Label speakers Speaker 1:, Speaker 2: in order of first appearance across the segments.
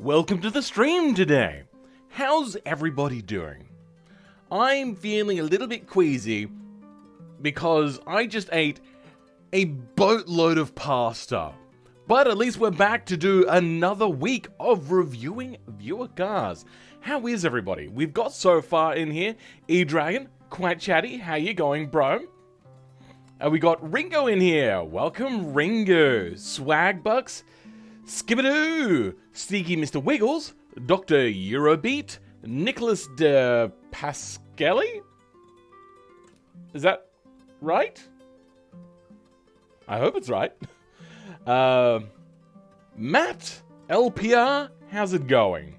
Speaker 1: welcome to the stream today. How's everybody doing? I'm feeling a little bit queasy because I just ate a boatload of pasta. But at least we're back to do another week of reviewing viewer cars. How is everybody? We've got so far in here. E-Dragon, quite chatty. How you going, bro? We got Ringo in here. Welcome, Ringo. Swagbucks, Skibadoo, Sneaky Mr. Wiggles, Dr. Eurobeat, Nicholas de Pascali? Is that right? I hope it's right. Matt, LPR, how's it going?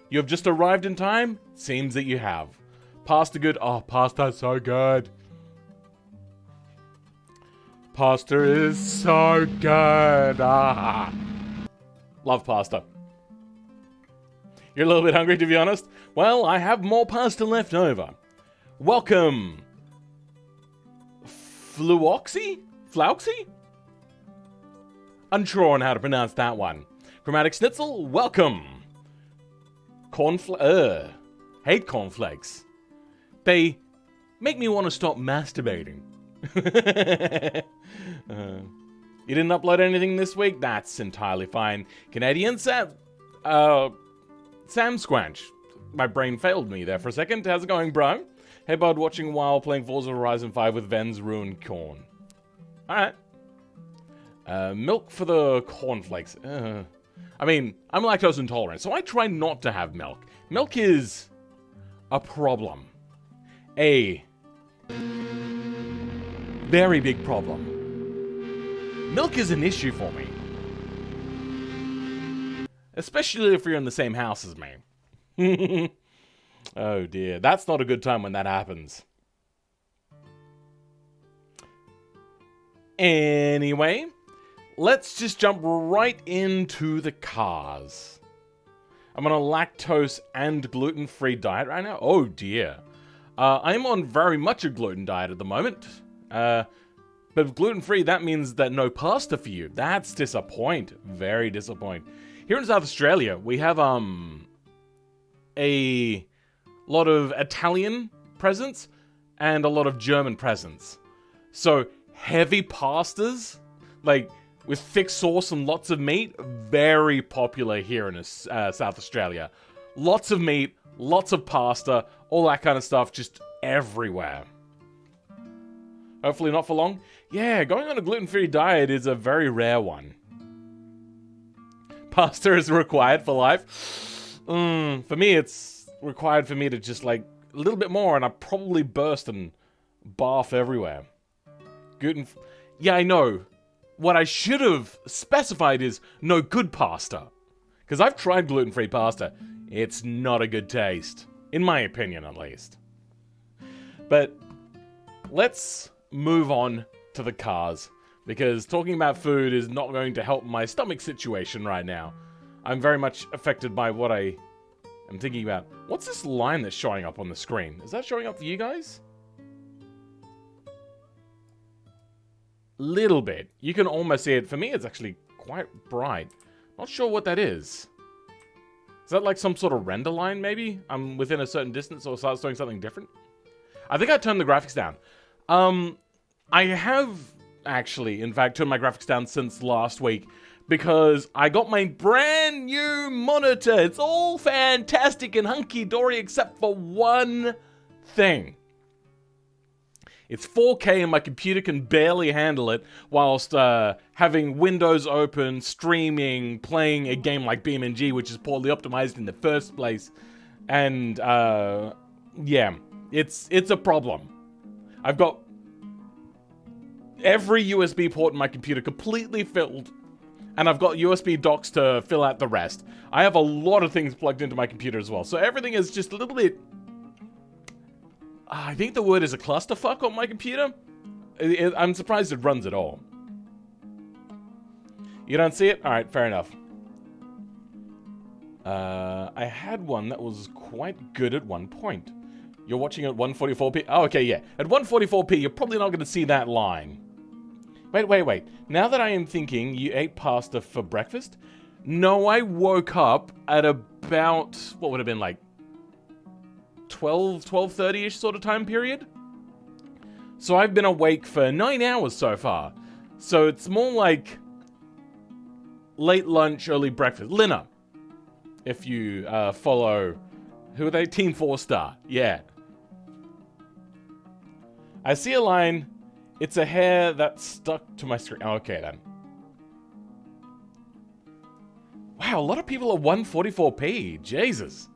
Speaker 1: You have just arrived in time? Seems that you have. Pasta good? Oh, pasta's so good. Pasta is so good. Ah. Love pasta. You're a little bit hungry, to be honest? Well, I have more pasta left over. Welcome. Fluoxy? Flauxy? Unsure on how to pronounce that one. Chromatic Schnitzel, welcome. Hate cornflakes. They make me want to stop masturbating. You didn't upload anything this week? That's entirely fine. Canadian Sam Squanch. My brain failed me there for a second. How's it going, bro? Hey, bud, watching while playing Forza Horizon 5 with Ven's Ruined Corn. Alright. Milk for the cornflakes. I mean, I'm lactose intolerant, so I try not to have milk. Milk is a problem. A very big problem. Milk is an issue for me. Especially if you're in the same house as me. Oh dear, that's not a good time when that happens. Anyway, let's just jump right into the cars. I'm on a lactose and gluten-free diet right now. Oh dear. I'm on very much a gluten diet at the moment. But gluten-free, that means that no pasta for you. That's disappointing. Very disappointing. Here in South Australia, we have a lot of Italian presence and a lot of German presence. So heavy pastas, like with thick sauce and lots of meat, very popular here in South Australia. Lots of meat, lots of pasta, all that kind of stuff, just everywhere. Hopefully not for long. Yeah, going on a gluten-free diet is a very rare one. Pasta is required for life. For me, it's required for me to just like a little bit more and I probably burst and barf everywhere. Yeah, I know. What I should have specified is no good pasta. Because I've tried gluten-free pasta. It's not a good taste. In my opinion, at least. But let's move on to the cars. Because talking about food is not going to help my stomach situation right now. I'm very much affected by what I am thinking about. What's this line that's showing up on the screen? Is that showing up for you guys? Little bit. You can almost see it. For me, it's actually quite bright. Not sure what that is. Is that like some sort of render line, maybe? I'm within a certain distance or starts doing something different? I think I turned the graphics down. I have actually, in fact, turned my graphics down since last week because I got my brand new monitor. It's all fantastic and hunky-dory except for one thing. It's 4K and my computer can barely handle it whilst having Windows open, streaming, playing a game like BeamNG, which is poorly optimized in the first place. And, yeah, it's a problem. I've got every USB port in my computer completely filled, and I've got USB docks to fill out the rest. I have a lot of things plugged into my computer as well, so everything is just a little bit... I think the word is a clusterfuck on my computer. I'm surprised it runs at all. You don't see it? Alright, fair enough. I had one that was quite good at one point. You're watching at 144p? Oh, okay, yeah. At 144p, you're probably not going to see that line. Wait. Now that I am thinking you ate pasta for breakfast, No, I woke up at about, what would have been like 12:30-ish sort of time period. So I've been awake for 9 hours so far. So it's more like late lunch, early breakfast. Lina, if you follow, who are they? Team 4-star. Yeah. I see a line. It's a hair that's stuck to my screen. Okay, then. Wow, a lot of people are 144p. Jesus.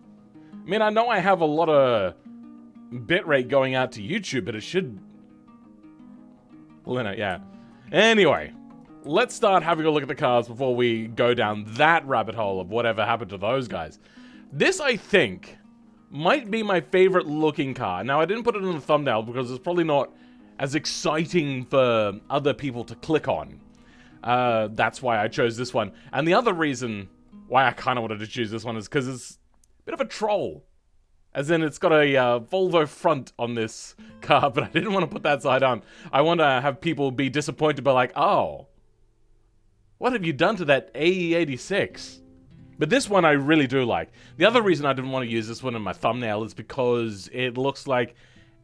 Speaker 1: I mean, I know I have a lot of bitrate going out to YouTube, but it should... Lina, yeah. Anyway, let's start having a look at the cars before we go down that rabbit hole of whatever happened to those guys. This, I think, might be my favorite looking car. Now, I didn't put it in the thumbnail because it's probably not as exciting for other people to click on. That's why I chose this one. And the other reason why I kind of wanted to choose this one is because it's a bit of a troll. As in, it's got a Volvo front on this car, but I didn't want to put that side on. I want to have people be disappointed by like, oh, what have you done to that AE86? But this one I really do like. The other reason I didn't want to use this one in my thumbnail is because it looks like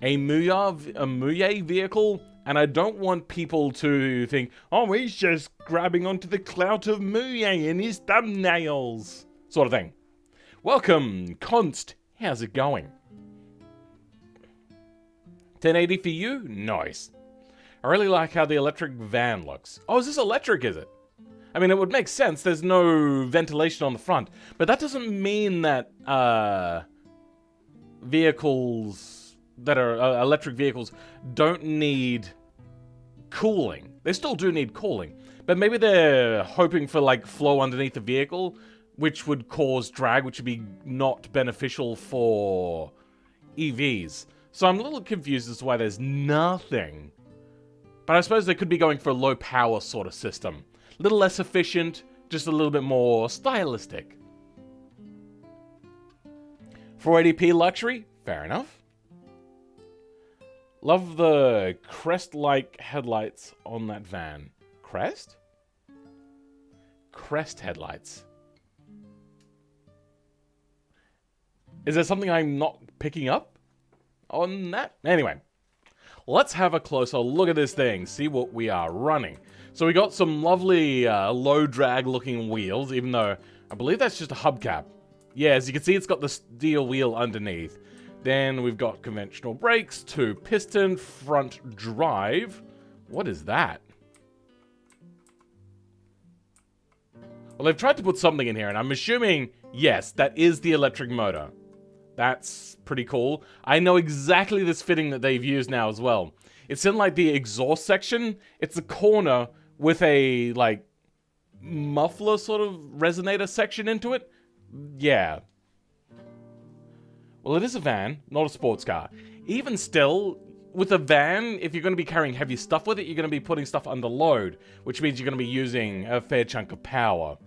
Speaker 1: a Muye vehicle, and I don't want people to think, oh, he's just grabbing onto the clout of Muye in his thumbnails, sort of thing. Welcome, Const. How's it going? 1080 for you? Nice. I really like how the electric van looks. Oh, is this electric, is it? I mean, it would make sense. There's no ventilation on the front. But that doesn't mean that vehicles that are electric vehicles don't need cooling. They still do need cooling. But maybe they're hoping for, like, flow underneath the vehicle, which would cause drag, which would be not beneficial for EVs. So I'm a little confused as to why there's nothing. But I suppose they could be going for a low power sort of system. A little less efficient, just a little bit more stylistic. 480p luxury? Fair enough. Love the crest-like headlights on that van. Crest? Crest headlights. Is there something I'm not picking up on that? Anyway, let's have a closer look at this thing, see what we are running. So we got some lovely low drag looking wheels, even though I believe that's just a hubcap. Yeah, as you can see, it's got the steel wheel underneath. Then we've got conventional brakes, 2-piston, front drive. What is that? Well, they've tried to put something in here, and I'm assuming, yes, that is the electric motor. That's pretty cool. I know exactly this fitting that they've used now as well. It's in, like, the exhaust section. It's a corner with a, like, muffler sort of resonator section into it. Yeah. Well, it is a van, not a sports car. Even still, with a van, if you're going to be carrying heavy stuff with it, you're going to be putting stuff under load, which means you're going to be using a fair chunk of power.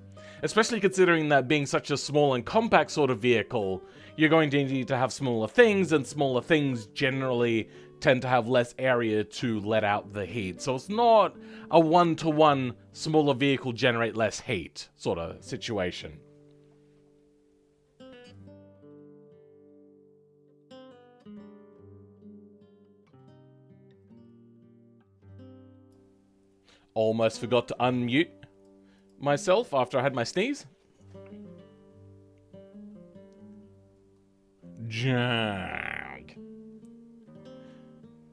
Speaker 1: Especially considering that being such a small and compact sort of vehicle, you're going to need to have smaller things, and smaller things generally tend to have less area to let out the heat. So it's not a one-to-one smaller vehicle generate less heat sort of situation. Almost forgot to unmute myself after I had my sneeze. Jag.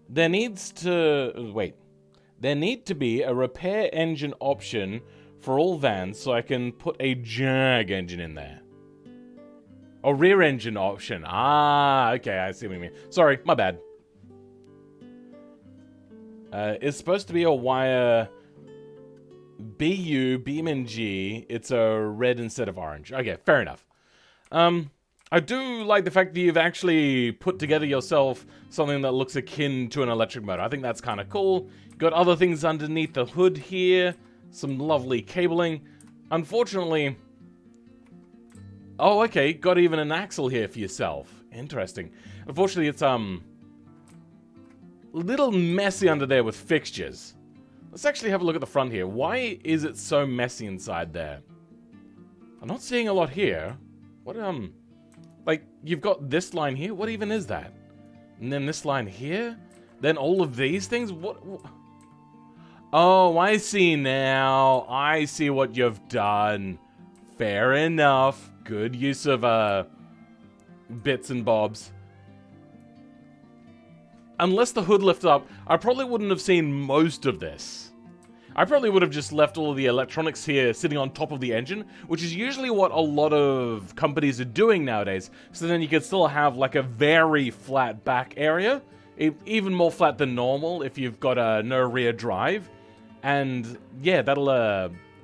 Speaker 1: There needs to be a repair engine option for all vans so I can put a Jag engine in there. A rear engine option. Ah, okay, I see what you mean. Sorry, my bad. It's supposed to be a wire BU, BMG. It's a red instead of orange. Okay, fair enough. I do like the fact that you've actually put together yourself something that looks akin to an electric motor. I think that's kind of cool. Got other things underneath the hood here. Some lovely cabling. Unfortunately... Oh, okay. Got even an axle here for yourself. Interesting. Unfortunately, it's, a little messy under there with fixtures. Let's actually have a look at the front here. Why is it so messy inside there? I'm not seeing a lot here. What, like, you've got this line here. What even is that? And then this line here? Then all of these things? What? Oh, I see now. I see what you've done. Fair enough. Good use of, bits and bobs. Unless the hood lifted up, I probably wouldn't have seen most of this. I probably would have just left all of the electronics here sitting on top of the engine, which is usually what a lot of companies are doing nowadays. So then you could still have like a very flat back area, even more flat than normal if you've got no rear drive. And yeah, that'll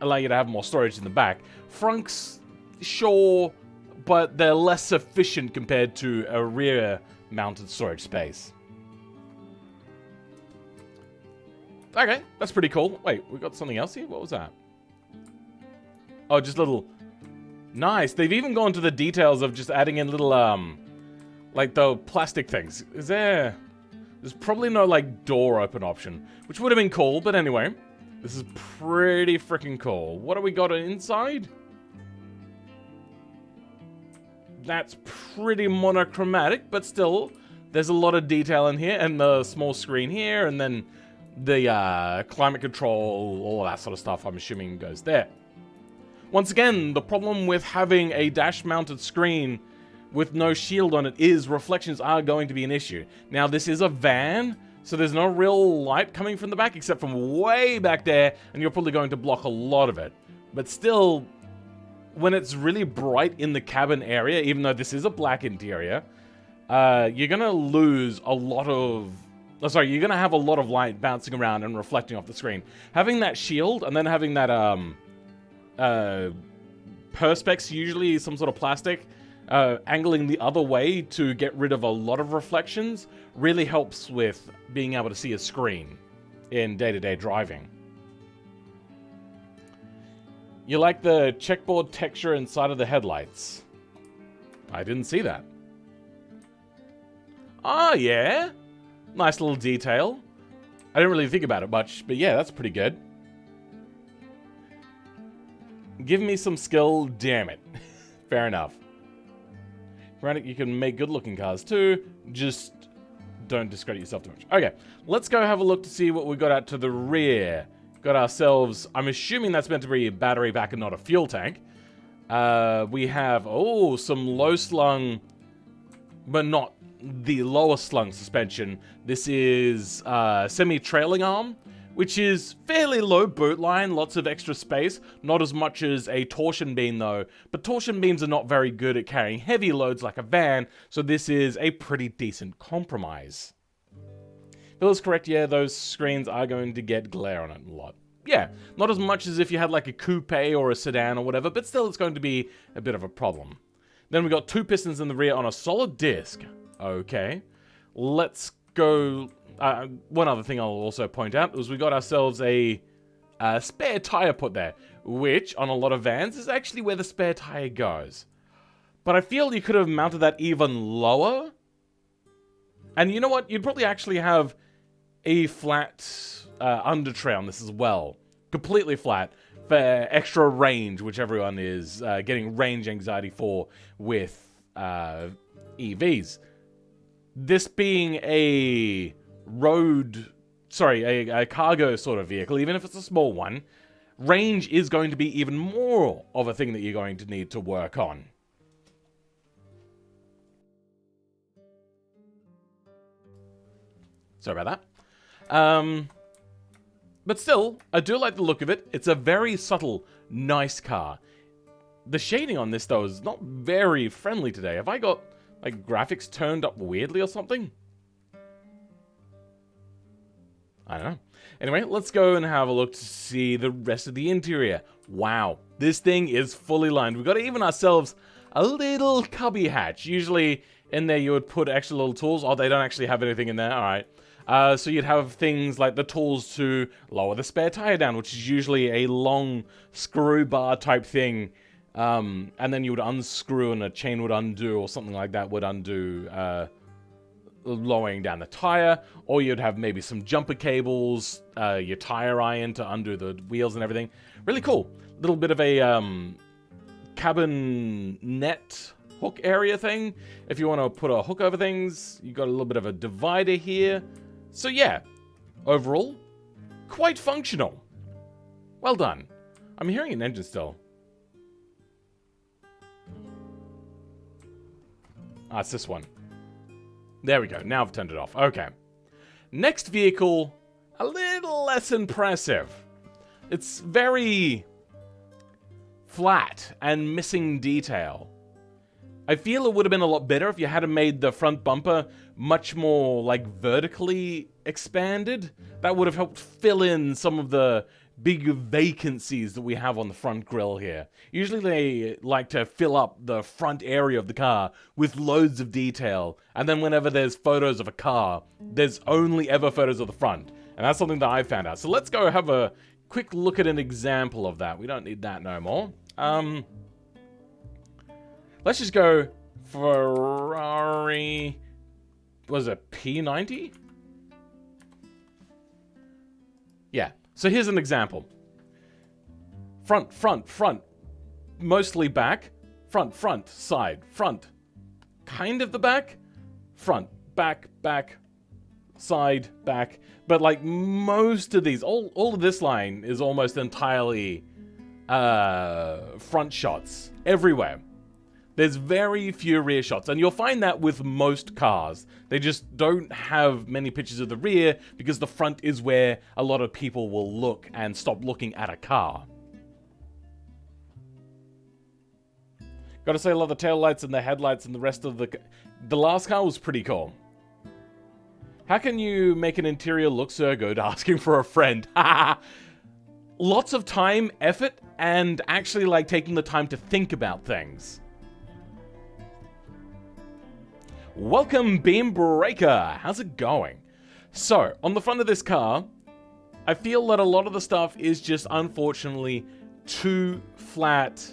Speaker 1: allow you to have more storage in the back. Frunks, sure, but they're less efficient compared to a rear mounted storage space. Okay, that's pretty cool. Wait, we got something else here? What was that? Oh, just little... Nice. They've even gone to the details of just adding in little, like the plastic things. Is there... There's probably no, like, door open option, which would have been cool, but anyway. This is pretty freaking cool. What do we got inside? That's pretty monochromatic, but still, there's a lot of detail in here, and the small screen here, and then the climate control, all of that sort of stuff, I'm assuming goes there. Once again, the problem with having a dash-mounted screen with no shield on it is reflections are going to be an issue. Now, this is a van, so there's no real light coming from the back, except from way back there, and you're probably going to block a lot of it. But still, when it's really bright in the cabin area, even though this is a black interior, you're going to lose a lot of... Oh, sorry, you're going to have a lot of light bouncing around and reflecting off the screen. Having that shield, and then having that perspex, usually some sort of plastic, angling the other way to get rid of a lot of reflections, really helps with being able to see a screen in day-to-day driving. You like the checkboard texture inside of the headlights? I didn't see that. Oh, yeah. Nice little detail. I didn't really think about it much, but yeah, that's pretty good. Give me some skill, damn it. Fair enough. Granted, you can make good-looking cars too, just don't discredit yourself too much. Okay, let's go have a look to see what we got out to the rear. Got ourselves, I'm assuming that's meant to be a battery back and not a fuel tank. We have, oh, some low-slung, but not the lower slung suspension. This is semi-trailing arm, which is fairly low boot line, lots of extra space, not as much as a torsion beam though, but torsion beams are not very good at carrying heavy loads like a van, so this is a pretty decent compromise. Bill is correct, yeah, those screens are going to get glare on it a lot. Yeah, not as much as if you had like a coupe or a sedan or whatever, but still it's going to be a bit of a problem. Then we got 2 pistons in the rear on a solid disc. Okay, let's go. One other thing I'll also point out is we got ourselves a spare tire put there, which on a lot of vans is actually where the spare tire goes. But I feel you could have mounted that even lower. And you know what? You'd probably actually have a flat under tray on this as well. Completely flat for extra range, which everyone is getting range anxiety for with EVs. This being a a cargo sort of vehicle, even if it's a small one, range is going to be even more of a thing that you're going to need to work on. Sorry about that. But still, I do like the look of it. It's a very subtle, nice car. The shading on this, though, is not very friendly today. Have I got, like, graphics turned up weirdly or something? I don't know. Anyway, let's go and have a look to see the rest of the interior. Wow, this thing is fully lined. We've got even ourselves a little cubby hatch. Usually in there you would put extra little tools. Oh, they don't actually have anything in there. All right. So you'd have things like the tools to lower the spare tire down, which is usually a long screw bar type thing. And then you would unscrew and a chain would undo or something like that would undo lowering down the tire. Or you'd have maybe some jumper cables, your tire iron to undo the wheels and everything. Really cool. Little bit of a cabin net hook area thing. If you want to put a hook over things, you got a little bit of a divider here. So yeah, overall, quite functional. Well done. I'm hearing an engine still. Ah, it's this one. There we go. Now I've turned it off. Okay. Next vehicle, a little less impressive. It's very flat and missing detail. I feel it would have been a lot better if you had made the front bumper much more, like, vertically expanded. That would have helped fill in some of the big vacancies that we have on the front grille here. Usually they like to fill up the front area of the car with loads of detail, and then whenever there's photos of a car, there's only ever photos of the front. And that's something that I found out. So let's go have a quick look at an example of that. We don't need that no more. Let's just go Ferrari, was it P90? Yeah. So here's an example. Front, front, front. Mostly back. Front, front, side, front. Kind of the back. Front, back, back, side, back. But like most of these, all of this line is almost entirely front shots everywhere. There's very few rear shots, and you'll find that with most cars. They just don't have many pictures of the rear because the front is where a lot of people will look and stop looking at a car. Gotta say, I love the taillights and the headlights and the rest of the last car was pretty cool. How can you make an interior look so good? Asking for a friend. Lots of time, effort, and actually like taking the time to think about things. Welcome, Beam Breaker. How's it going? So, on the front of this car, I feel that a lot of the stuff is just unfortunately too flat,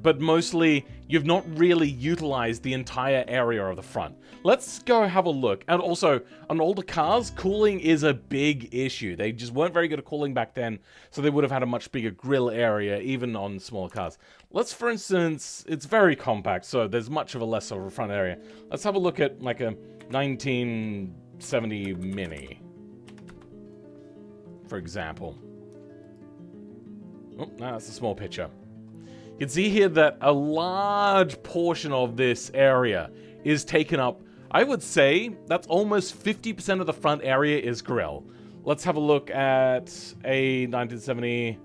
Speaker 1: but mostly you've not really utilized the entire area of the front. Let's go have a look. And also, on older cars, cooling is a big issue. They just weren't very good at cooling back then, so they would have had a much bigger grille area, even on smaller cars. Let's, for instance, it's very compact, so there's much of a less of a front area. Let's have a look at, like, a 1970 Mini, for example. Oh, no, that's a small picture. You can see here that a large portion of this area is taken up. I would say that's almost 50% of the front area is grille. Let's have a look at a 1970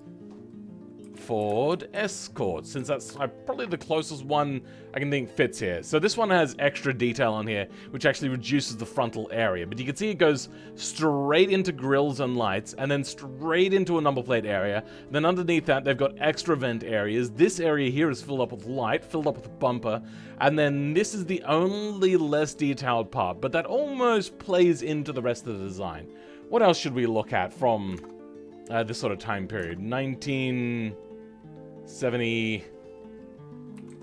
Speaker 1: Ford Escort, since that's probably the closest one I can think fits here. So this one has extra detail on here, which actually reduces the frontal area. But you can see it goes straight into grills and lights, and then straight into a number plate area. Then underneath that, they've got extra vent areas. This area here is filled up with light, filled up with bumper. And then this is the only less detailed part, but that almost plays into the rest of the design. What else should we look at from this sort of time period? 1970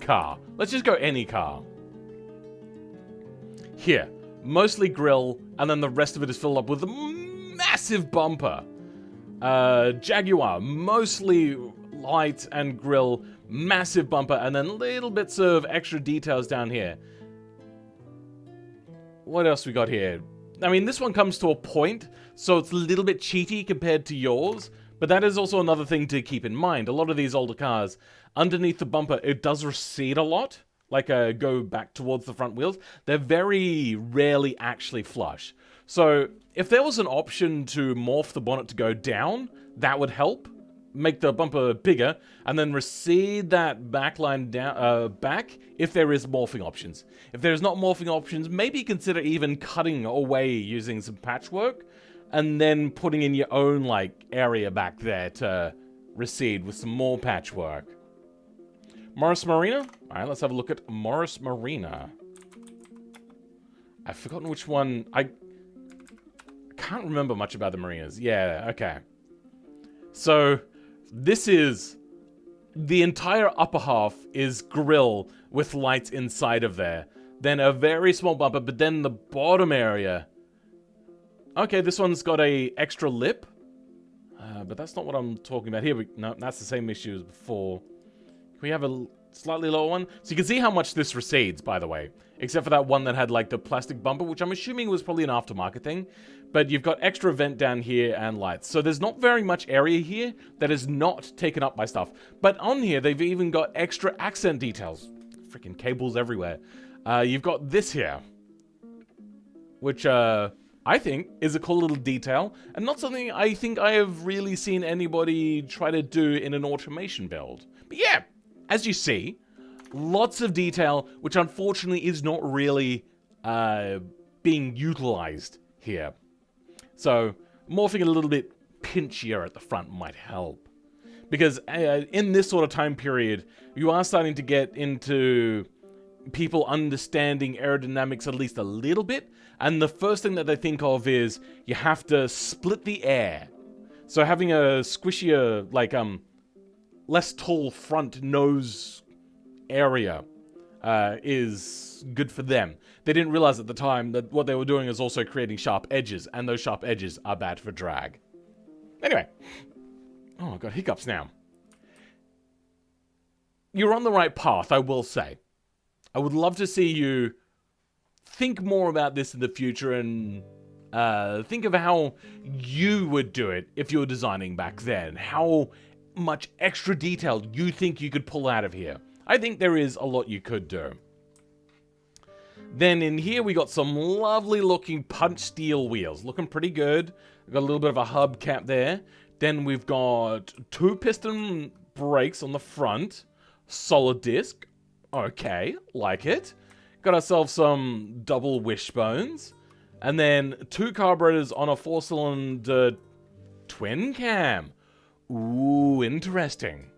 Speaker 1: car. Let's just go any car. Here, mostly grille, and then the rest of it is filled up with a massive bumper. Jaguar, mostly light and grille, massive bumper, and then little bits of extra details down here. What else we got here? I mean, this one comes to a point, so it's a little bit cheaty compared to yours, but that is also another thing to keep in mind. A lot of these older cars, underneath the bumper, it does recede a lot, like go back towards the front wheels. They're very rarely actually flush. So if there was an option to morph the bonnet to go down, that would help. Make the bumper bigger, and then recede that backline down back if there is morphing options. If there's not morphing options, maybe consider even cutting away using some patchwork, and then putting in your own like area back there to recede with some more patchwork. Morris Marina? Alright, let's have a look at Morris Marina. I've forgotten which one. I can't remember much about the marinas. Yeah, okay. So this is the entire upper half is grille with lights inside of there. Then a very small bumper, but then the bottom area. Okay, this one's got a extra lip. But that's not what I'm talking about here. No, that's the same issue as before. Can we have a slightly lower one? So you can see how much this recedes, by the way. Except for that one that had, like, the plastic bumper, which I'm assuming was probably an aftermarket thing. But you've got extra vent down here and lights. So there's not very much area here that is not taken up by stuff. But on here, they've even got extra accent details. Freaking cables everywhere. You've got this here. Which, I think is a cool little detail. And not something I think I have really seen anybody try to do in an automation build. But yeah, as you see, lots of detail, which unfortunately is not really being utilized here. So, morphing a little bit pinchier at the front might help. Because in this sort of time period, you are starting to get into people understanding aerodynamics at least a little bit. And the first thing that they think of is you have to split the air. So having a squishier, like, less tall front nose area is good for them. They didn't realize at the time that what they were doing is also creating sharp edges, and those sharp edges are bad for drag. Anyway. Oh, I've got hiccups now. You're on the right path, I will say. I would love to see you think more about this in the future and think of how you would do it if you were designing back then. How much extra detail you think you could pull out of here. I think there is a lot you could do. Then in here we got some lovely looking punch steel wheels. Looking pretty good. We've got a little bit of a hubcap there. Then we've got 2 piston brakes on the front. Solid disc. Okay, like it. Got ourselves some double wishbones. And then 2 carburetors on a 4-cylinder twin cam. Ooh, interesting.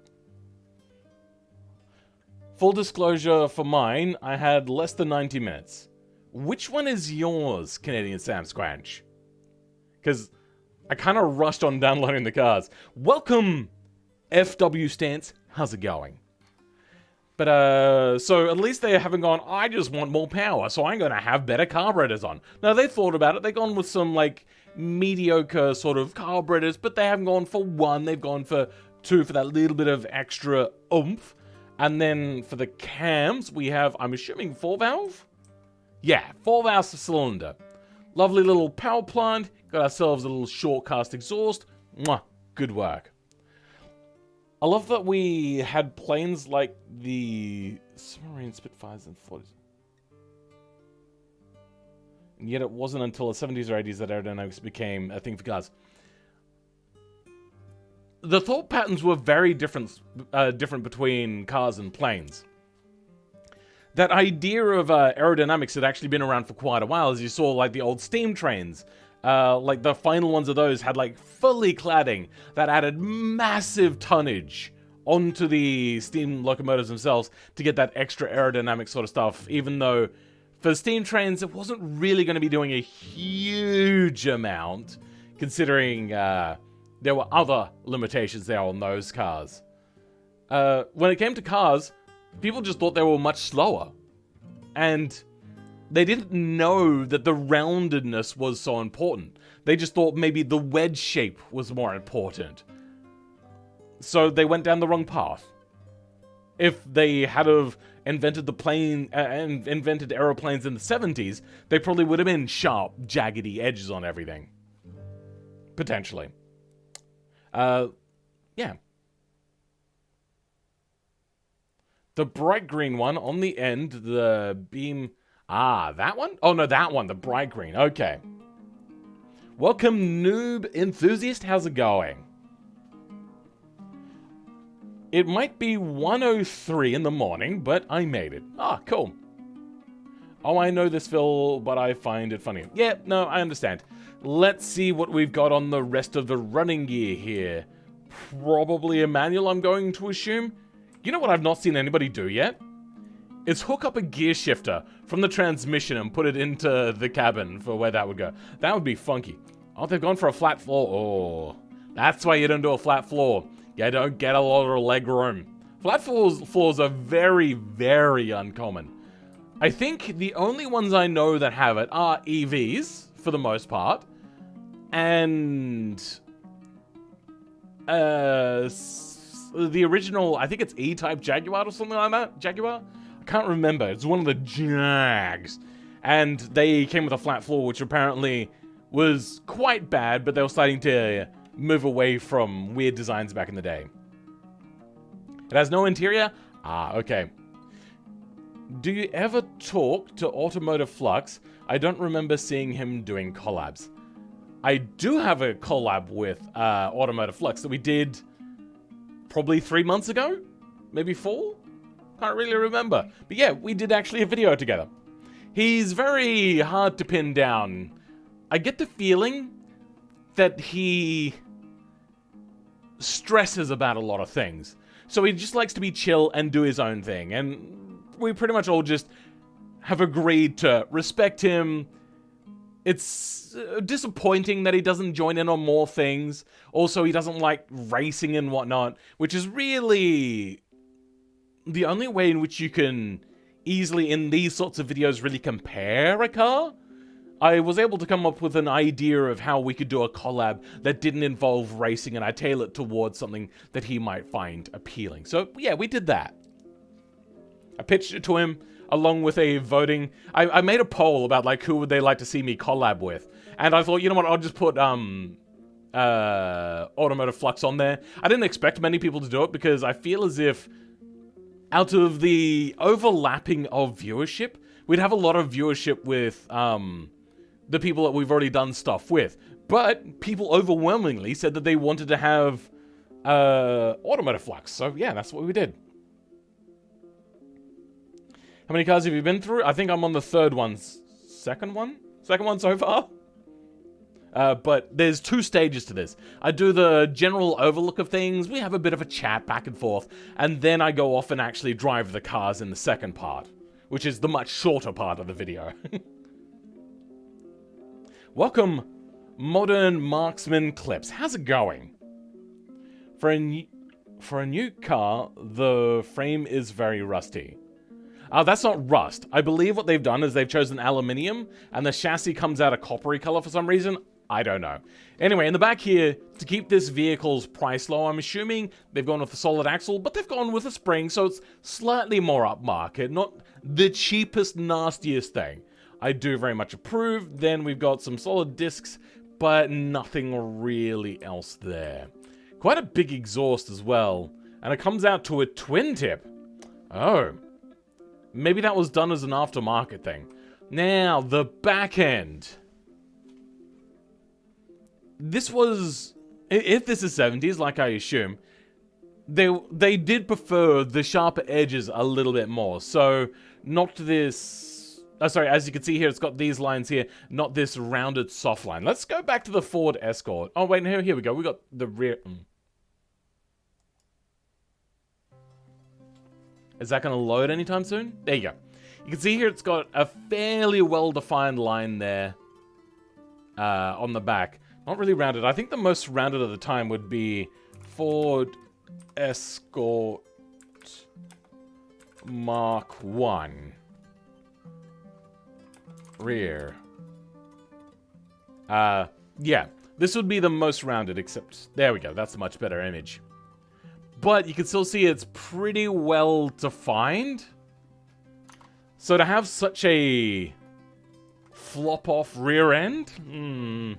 Speaker 1: Full disclosure for mine, I had less than 90 minutes. Which one is yours, Canadian Sam Squanch? Because I kind of rushed on downloading the cars. Welcome, FW Stance. How's it going? But, so at least they haven't gone, I just want more power, so I'm going to have better carburetors on. No, they thought about it. They've gone with some, like, mediocre sort of carburetors, but they haven't gone for 1. They've gone for 2 for that little bit of extra oomph. And then for the cams, we have, I'm assuming, 4-valve? Yeah, 4-valve cylinder. Lovely little power plant. Got ourselves a little short cast exhaust. Mwah, good work. I love that we had planes like the submarine Spitfires and 40s. And yet it wasn't until the 70s or 80s that aerodynamics became a thing for cars. The thought patterns were very different between cars and planes. That idea of aerodynamics had actually been around for quite a while, as you saw like the old steam trains. Like the final ones of those had like fully cladding that added massive tonnage onto the steam locomotives themselves to get that extra aerodynamic sort of stuff, even though for steam trains it wasn't really going to be doing a huge amount, considering there were other limitations there on those cars. When it came to cars, people just thought they were much slower. And they didn't know that the roundedness was so important. They just thought maybe the wedge shape was more important. So they went down the wrong path. If they had have invented the plane and invented aeroplanes in the 70s, they probably would have been sharp, jaggedy edges on everything. Potentially. Yeah. The bright green one on the end, the beam... Ah, that one? Oh, no, that one, the bright green. Okay. Welcome, noob enthusiast. How's it going? It might be 1:03 in the morning, but I made it. Ah, cool. Oh, I know this, Phil, but I find it funny. Yeah, no, I understand. Let's see what we've got on the rest of the running gear here. Probably a manual, I'm going to assume. You know what I've not seen anybody do yet? Is hook up a gear shifter from the transmission and put it into the cabin for where that would go. That would be funky. Oh, they've gone for a flat floor. Oh, that's why you don't do a flat floor. You don't get a lot of leg room. Flat floors are very, very uncommon. I think the only ones I know that have it are EVs, for the most part. And... it's the original, I think it's E-Type Jaguar or something like that. Jaguar? I can't remember. It's one of the Jags. And they came with a flat floor, which apparently was quite bad, but they were starting to move away from weird designs back in the day. It has no interior? Ah, okay. Do you ever talk to Automotive Flux? I don't remember seeing him doing collabs. I do have a collab with Automotive Flux that we did probably 3 months ago? Maybe 4? Can't really remember. But yeah, we did actually a video together. He's very hard to pin down. I get the feeling that he stresses about a lot of things. So he just likes to be chill and do his own thing. And we pretty much all just have agreed to respect him. It's disappointing that he doesn't join in on more things. Also, he doesn't like racing and whatnot, which is really the only way in which you can easily, in these sorts of videos, really compare a car. I was able to come up with an idea of how we could do a collab that didn't involve racing, and I tailor it towards something that he might find appealing. So, yeah, we did that. I pitched it to him, along with a voting. I made a poll about, like, who would they like to see me collab with. And I thought, you know what, I'll just put, Automotive Flux on there. I didn't expect many people to do it, because I feel as if out of the overlapping of viewership, we'd have a lot of viewership with, the people that we've already done stuff with. But people overwhelmingly said that they wanted to have Automotive Flux. So yeah, that's what we did. How many cars have you been through? I think I'm on the third one. Second one? Second one so far? But there's 2 stages to this. I do the general overlook of things, we have a bit of a chat back and forth, and then I go off and actually drive the cars in the second part, which is the much shorter part of the video. Welcome, Modern Marksman Clips. How's it going? For a new car, the frame is very rusty. That's not rust. I believe what they've done is they've chosen aluminium, and the chassis comes out a coppery color for some reason. I don't know. Anyway, in the back here, to keep this vehicle's price low, I'm assuming they've gone with a solid axle, but they've gone with a spring, so it's slightly more upmarket. Not the cheapest, nastiest thing. I do very much approve. Then we've got some solid discs, but nothing really else there. Quite a big exhaust as well, and it comes out to a twin tip. Oh. Maybe that was done as an aftermarket thing. Now, the back end. This was, if this is 70s, like I assume, they did prefer the sharper edges a little bit more. So, not this, sorry, as you can see here, it's got these lines here, not this rounded soft line. Let's go back to the Ford Escort. Oh, wait, here we go. We got the rear. Is that going to load anytime soon? There you go. You can see here it's got a fairly well-defined line there on the back. Not really rounded. I think the most rounded at the time would be Ford Escort Mark 1. Rear. Yeah. This would be the most rounded, except... There we go. That's a much better image. But you can still see it's pretty well defined. So to have such a flop-off rear end?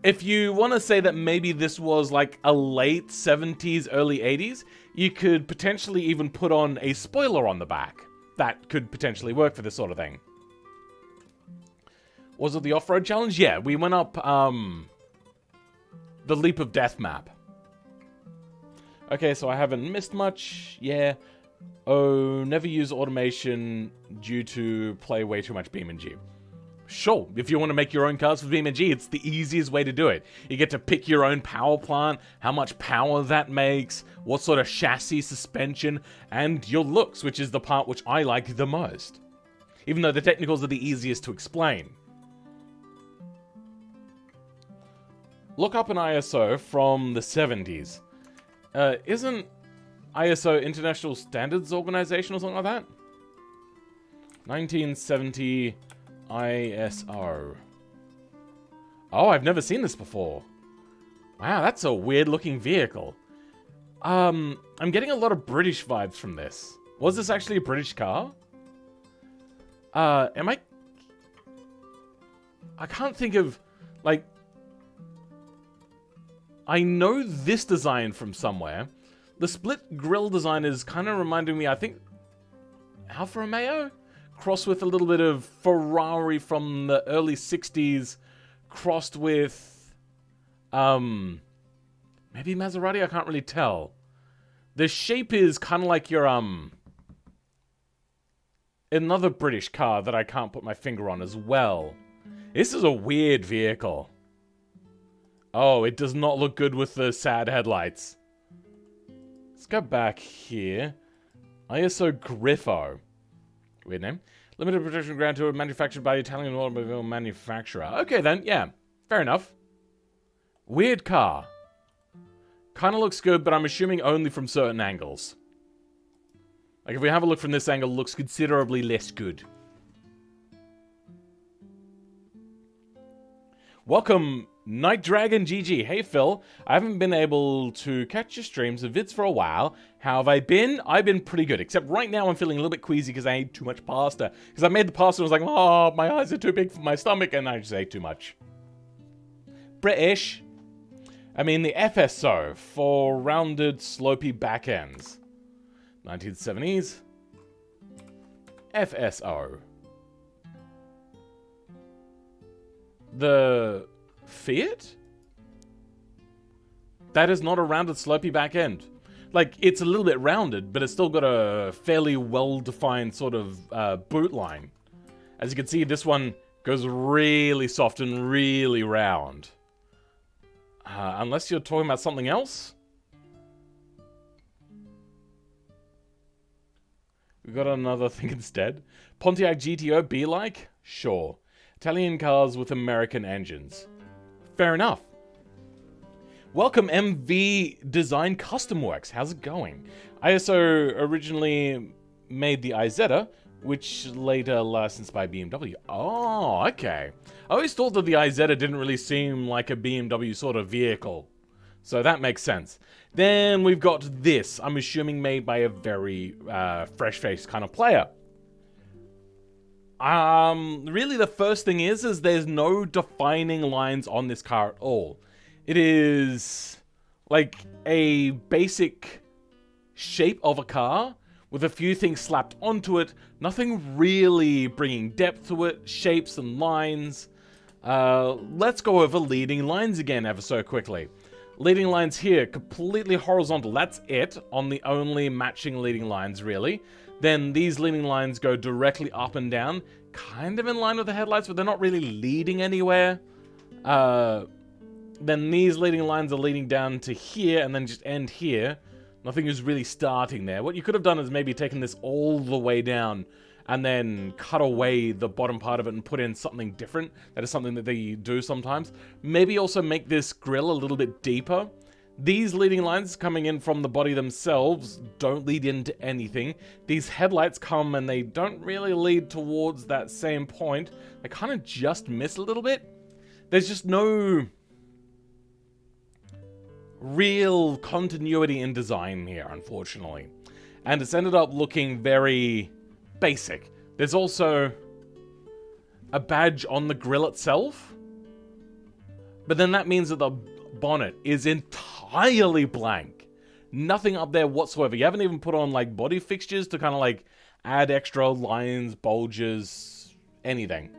Speaker 1: If you want to say that maybe this was like a late 70s, early 80s, you could potentially even put on a spoiler on the back. That could potentially work for this sort of thing. Was it the off-road challenge? Yeah, we went up the Leap of Death map. Okay, so I haven't missed much. Yeah. Oh, never use automation due to play way too much BeamNG. Sure, if you want to make your own cars with BeamNG, it's the easiest way to do it. You get to pick your own power plant, how much power that makes, what sort of chassis, suspension, and your looks, which is the part which I like the most. Even though the technicals are the easiest to explain. Look up an ISO from the 70s. Isn't ISO International Standards Organization or something like that? 1970 ISO. Oh, I've never seen this before. Wow, that's a weird looking vehicle. I'm getting a lot of British vibes from this. Was this actually a British car? I can't think of, like... I know this design from somewhere. The split grille design is kind of reminding me, I think... Alfa Romeo? Crossed with a little bit of Ferrari from the early 60s. Crossed with... maybe Maserati? I can't really tell. The shape is kind of like your, another British car that I can't put my finger on as well. This is a weird vehicle. Oh, it does not look good with the sad headlights. Let's go back here. ISO Griffo. Weird name. Limited production Grand Tour manufactured by Italian automobile manufacturer. Okay then, yeah. Fair enough. Weird car. Kind of looks good, but I'm assuming only from certain angles. Like, if we have a look from this angle, it looks considerably less good. Welcome, Night Dragon GG. Hey, Phil. I haven't been able to catch your streams of vids for a while. How have I been? I've been pretty good, except right now I'm feeling a little bit queasy because I ate too much pasta. Because I made the pasta and was like, oh, my eyes are too big for my stomach, and I just ate too much. British. I mean, the FSO for rounded, slopey back ends. 1970s. FSO. The Fiat? That is not a rounded, slopey back end. Like, it's a little bit rounded, but it's still got a fairly well-defined sort of boot line. As you can see, this one goes really soft and really round. Unless you're talking about something else. We got another thing instead. Pontiac GTO be like? Sure. Italian cars with American engines. Fair enough. Welcome MV Design Custom Works. How's it going? ISO originally made the Isetta, which later licensed by BMW. Oh, okay. I always thought that the Isetta didn't really seem like a BMW sort of vehicle. So that makes sense. Then we've got this. I'm assuming made by a very fresh-faced kind of player. Really the first thing is there's no defining lines on this car at all. It is like a basic shape of a car with a few things slapped onto it. Nothing really bringing depth to it. Shapes and lines. Let's go over leading lines again ever so quickly. Leading lines here, completely horizontal. That's it on the only matching leading lines, really. Then these leading lines go directly up and down, kind of in line with the headlights, but they're not really leading anywhere. Then these leading lines are leading down to here and then just end here. Nothing is really starting there. What you could have done is maybe taken this all the way down and then cut away the bottom part of it and put in something different. That is something that they do sometimes. Maybe also make this grille a little bit deeper. These leading lines coming in from the body themselves don't lead into anything. These headlights come and they don't really lead towards that same point. They kind of just miss a little bit. There's just no real continuity in design here, unfortunately. And it's ended up looking very basic. There's also a badge on the grille itself. But then that means that the bonnet is entirely blank. Nothing up there whatsoever. You haven't even put on like body fixtures to kind of like add extra lines, bulges, anything.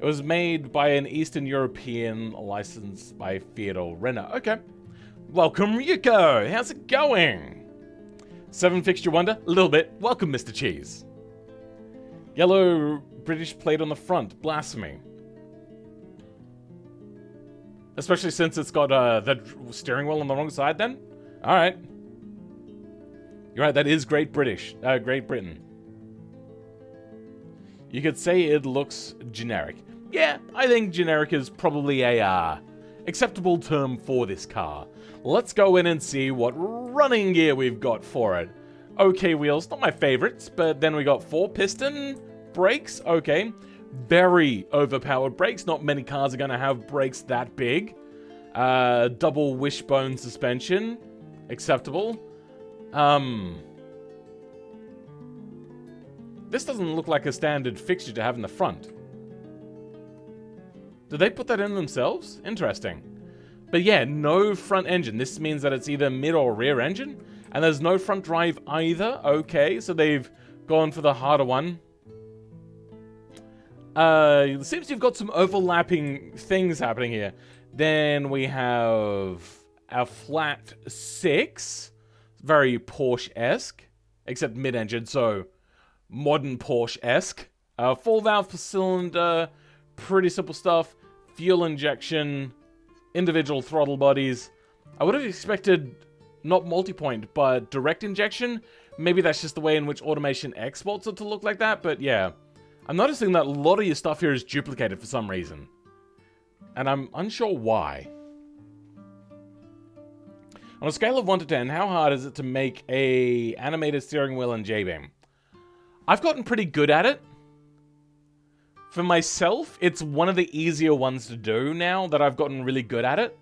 Speaker 1: It was made by an Eastern European licensed by Fiat or Renault. Okay. Welcome, Ryuko. How's it going? 7 fixture wonder? A little bit. Welcome, Mr. Cheese. Yellow British plate on the front. Blasphemy. Especially since it's got the steering wheel on the wrong side then? Alright. You're right, that is Great Britain. You could say it looks generic. Yeah, I think generic is probably a acceptable term for this car. Let's go in and see what running gear we've got for it. Okay wheels, not my favorites, but then we got 4-piston brakes. Okay, very overpowered brakes. Not many cars are going to have brakes that big. Double wishbone suspension. Acceptable. This doesn't look like a standard fixture to have in the front. Did they put that in themselves? Interesting. But yeah, no front engine. This means that it's either mid or rear engine. And there's no front drive either. Okay, so they've gone for the harder one. It seems you've got some overlapping things happening here. Then we have a flat 6. Very Porsche-esque. Except mid-engine, so modern Porsche-esque. 4-valve per cylinder. Pretty simple stuff. Fuel injection. Individual throttle bodies. I would have expected not multi-point, but direct injection. Maybe that's just the way in which automation exports it to look like that, but yeah. I'm noticing that a lot of your stuff here is duplicated for some reason. And I'm unsure why. On a scale of 1 to 10, how hard is it to make a animated steering wheel in J-Beam? I've gotten pretty good at it. For myself, it's one of the easier ones to do now that I've gotten really good at it.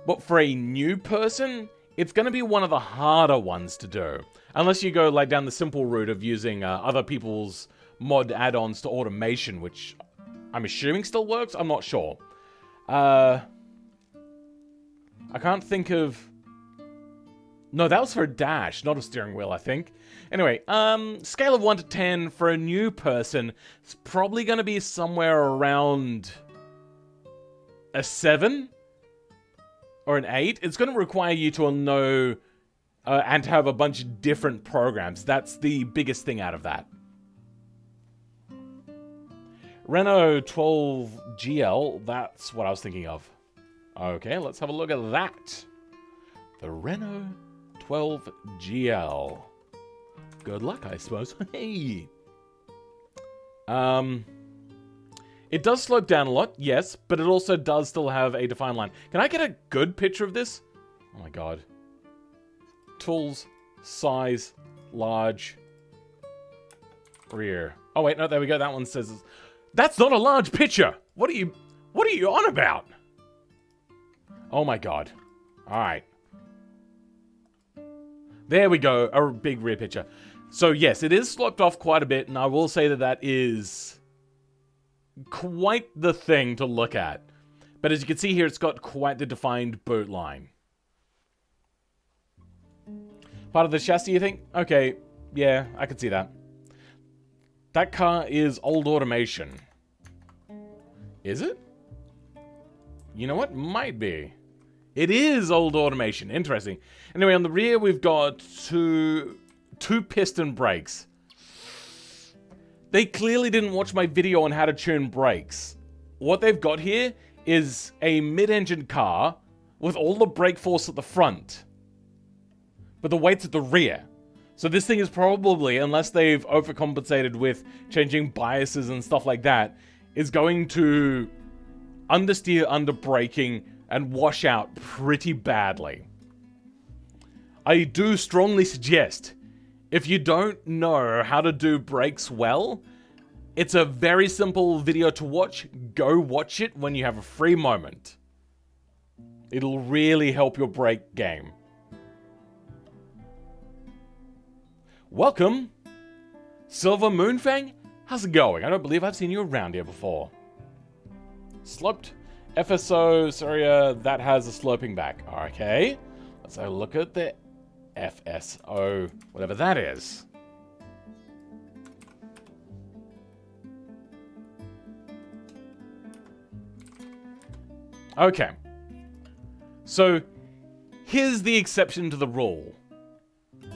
Speaker 1: But for a new person, it's going to be one of the harder ones to do. Unless you go like down the simple route of using other people's mod add-ons to automation, which I'm assuming still works. I'm not sure. I can't think of... No, that was for a dash, not a steering wheel, I think. Anyway, scale of 1 to 10 for a new person, it's probably going to be somewhere around a 7 or an 8. It's going to require you to know and to have a bunch of different programs. That's the biggest thing out of that. Renault 12 GL, that's what I was thinking of. Okay, let's have a look at that. The Renault 12 GL. Good luck, I suppose. Hey! It does slope down a lot, yes, but it also does still have a defined line. Can I get a good picture of this? Oh my god. Tools, size, large, rear. Oh wait, no, there we go. That one says... That's not a large picture! What are you on about? Oh my god. Alright. There we go, a big rear picture. So yes, it is sloped off quite a bit, and I will say that that is quite the thing to look at. But as you can see here, it's got quite the defined boot line. Part of the chassis, you think? Okay, yeah, I can see that. That car is old automation. Is it? You know what? Might be. It is old automation. Interesting. Anyway, on the rear, we've got two piston brakes. They clearly didn't watch my video on how to tune brakes. What they've got here is a mid-engine car with all the brake force at the front, but the weight's at the rear. So this thing is probably, unless they've overcompensated with changing biases and stuff like that, is going to understeer, underbraking, and wash out pretty badly. I do strongly suggest, if you don't know how to do brakes well, it's a very simple video to watch. Go watch it when you have a free moment. It'll really help your brake game. Welcome, Silver Moonfang. How's it going? I don't believe I've seen you around here before. Sloped FSO, sorry, that has a sloping back. Okay, let's have a look at the FSO, whatever that is. Okay, so here's the exception to the rule.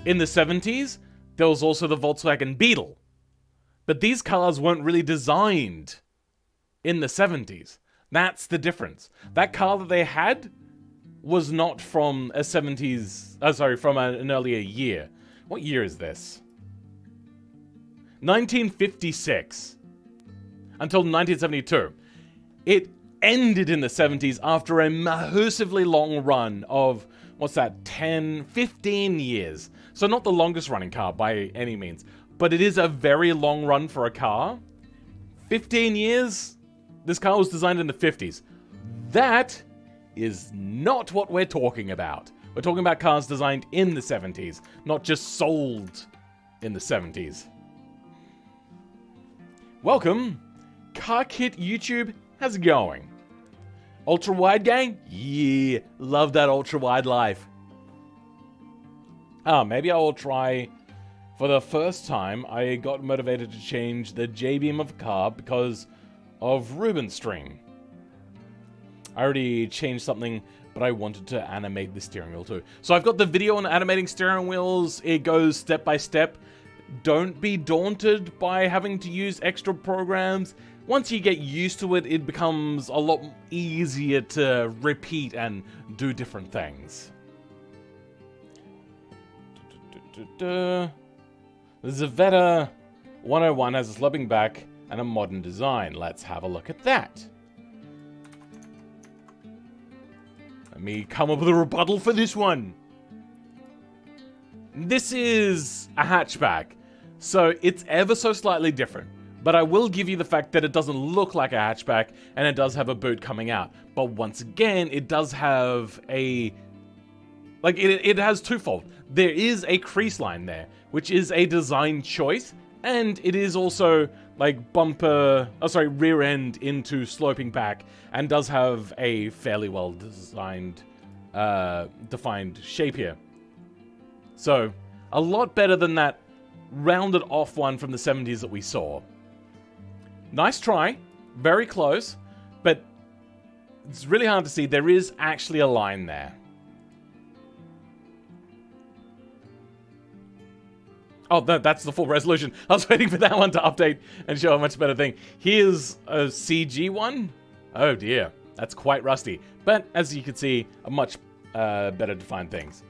Speaker 1: In the 70s, there was also the Volkswagen Beetle. But these cars weren't really designed in the 70s. That's the difference. That car that they had was not from a 70s... from an earlier year. What year is this? 1956. Until 1972. It ended in the 70s after a massively long run of... what's that? 10, 15 years. So not the longest running car by any means. But it is a very long run for a car. 15 years? This car was designed in the 50s. That is not what we're talking about. We're talking about cars designed in the 70s, not just sold in the 70s. Welcome, Car Kit YouTube. How's it going? Ultra wide gang? Yeah, love that ultra wide life. Maybe I will try. For the first time, I got motivated to change the J-beam of a car because of Ruben's stream. I already changed something, but I wanted to animate the steering wheel too. So I've got the video on animating steering wheels. It goes step by step. Don't be daunted by having to use extra programs. Once you get used to it, it becomes a lot easier to repeat and do different things. The Zavetta 101 has a sloping back and a modern design. Let's have a look at that. Let me come up with a rebuttal for this one. This is a hatchback, so it's ever so slightly different. But I will give you the fact that it doesn't look like a hatchback, and it does have a boot coming out. But once again, it does have a... Like, it has twofold. There is a crease line there, which is a design choice, and it is also, like, rear end into sloping back, and does have a fairly well-designed, defined shape here. So, a lot better than that rounded off one from the 70s that we saw. Nice try, very close, but it's really hard to see. There is actually a line there. Oh, no, that's the full resolution. I was waiting for that one to update and show a much better thing. Here's a CG one. Oh dear, that's quite rusty. But as you can see, a much better defined things.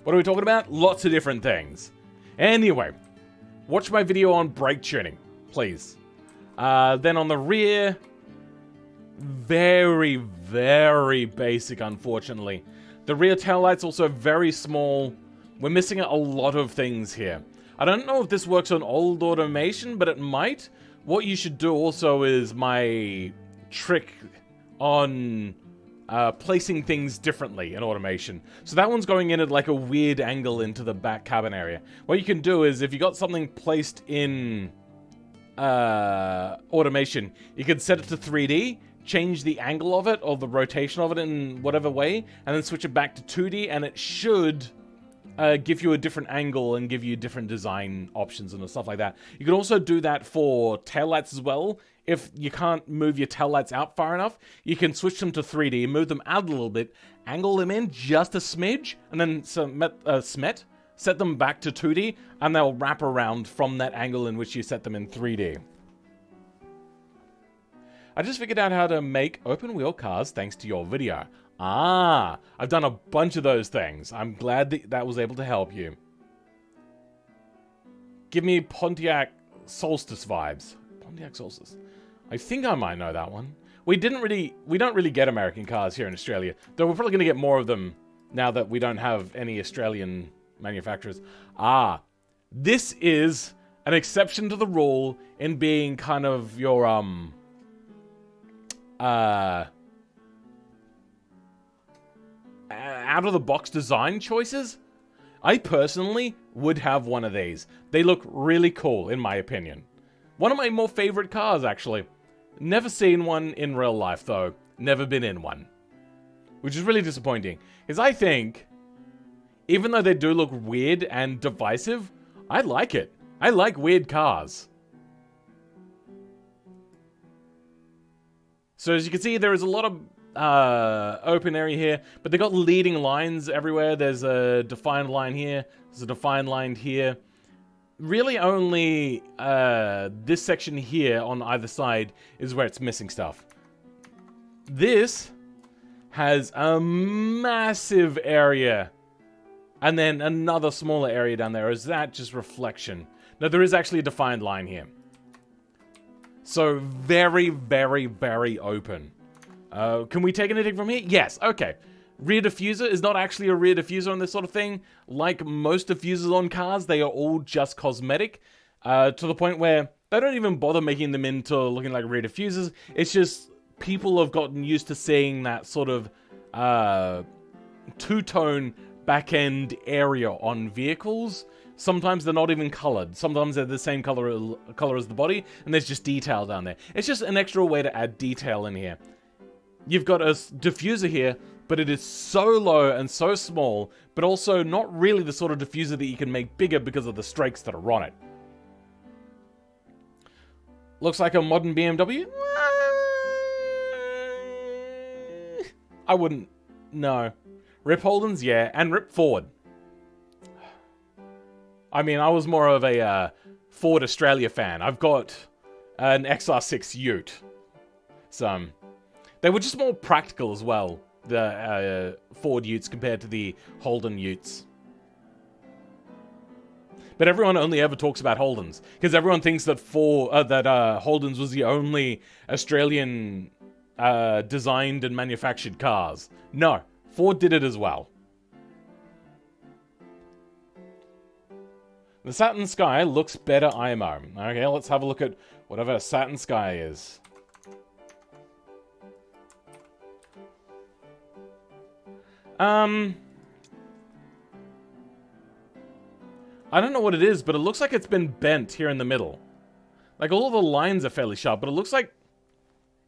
Speaker 1: What are we talking about? Lots of different things. Anyway, watch my video on brake tuning, please. Then on the rear, very, very basic, unfortunately. The rear taillight's also very small. We're missing a lot of things here. I don't know if this works on old automation, but it might. What you should do also is my trick on placing things differently in automation. So that one's going in at like a weird angle into the back cabin area. What you can do is if you got something placed in automation, you can set it to 3D, change the angle of it or the rotation of it in whatever way, and then switch it back to 2D, and it should give you a different angle and give you different design options and stuff like that. You can also do that for taillights as well. If you can't move your taillights out far enough, you can switch them to 3D, move them out a little bit, angle them in just a smidge, and then set them back to 2D, and they'll wrap around from that angle in which you set them in 3D. I just figured out how to make open-wheel cars thanks to your video. Ah, I've done a bunch of those things. I'm glad that that was able to help you. Give me Pontiac Solstice vibes. Pontiac Solstice. I think I might know that one. We don't really get American cars here in Australia, though we're probably going to get more of them now that we don't have any Australian manufacturers. Ah, this is an exception to the rule in being kind of your, out-of-the-box design choices. I personally would have one of these. They look really cool, in my opinion. One of my more favorite cars, actually. Never seen one in real life, though. Never been in one. Which is really disappointing. Because I think, even though they do look weird and divisive, I like it. I like weird cars. So as you can see, there is a lot of open area here, but they got leading lines everywhere. There's a defined line here. There's a defined line here. Really only this section here on either side is where it's missing stuff. This has a massive area and then another smaller area down there. Is that just reflection? No, there is actually a defined line here. So very, very, very open. Can we take anything from here? Yes, okay. Rear diffuser is not actually a rear diffuser on this sort of thing. Like most diffusers on cars, they are all just cosmetic. To the point where they don't even bother making them into looking like rear diffusers. It's just people have gotten used to seeing that sort of two-tone back-end area on vehicles. Sometimes they're not even colored. Sometimes they're the same color as the body, and there's just detail down there. It's just an extra way to add detail in here. You've got a diffuser here, but it is so low and so small, but also not really the sort of diffuser that you can make bigger because of the strakes that are on it. Looks like a modern BMW? I wouldn't. No. Rip Holdens, yeah, and Rip Ford. I mean, I was more of a Ford Australia fan. I've got an XR6 Ute. So, they were just more practical as well, the Ford Utes compared to the Holden Utes. But everyone only ever talks about Holdens, because everyone thinks that Holdens was the only Australian designed and manufactured cars. No, Ford did it as well. The Saturn Sky looks better IMO. Okay, let's have a look at whatever Saturn Sky is. I don't know what it is, but it looks like it's been bent here in the middle. Like, all of the lines are fairly sharp, but it looks like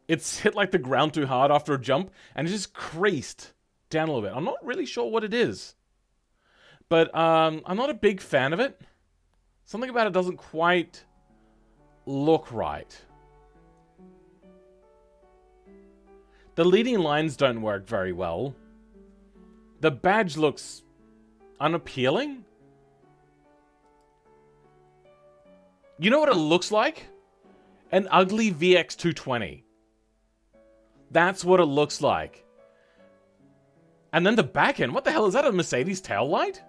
Speaker 1: it's hit, like, the ground too hard after a jump, and it's just creased down a little bit. I'm not really sure what it is. But, I'm not a big fan of it. Something about it doesn't quite look right. The leading lines don't work very well. The badge looks unappealing. You know what it looks like? An ugly VX220. That's what it looks like. And then the back end, what the hell is that, a Mercedes taillight?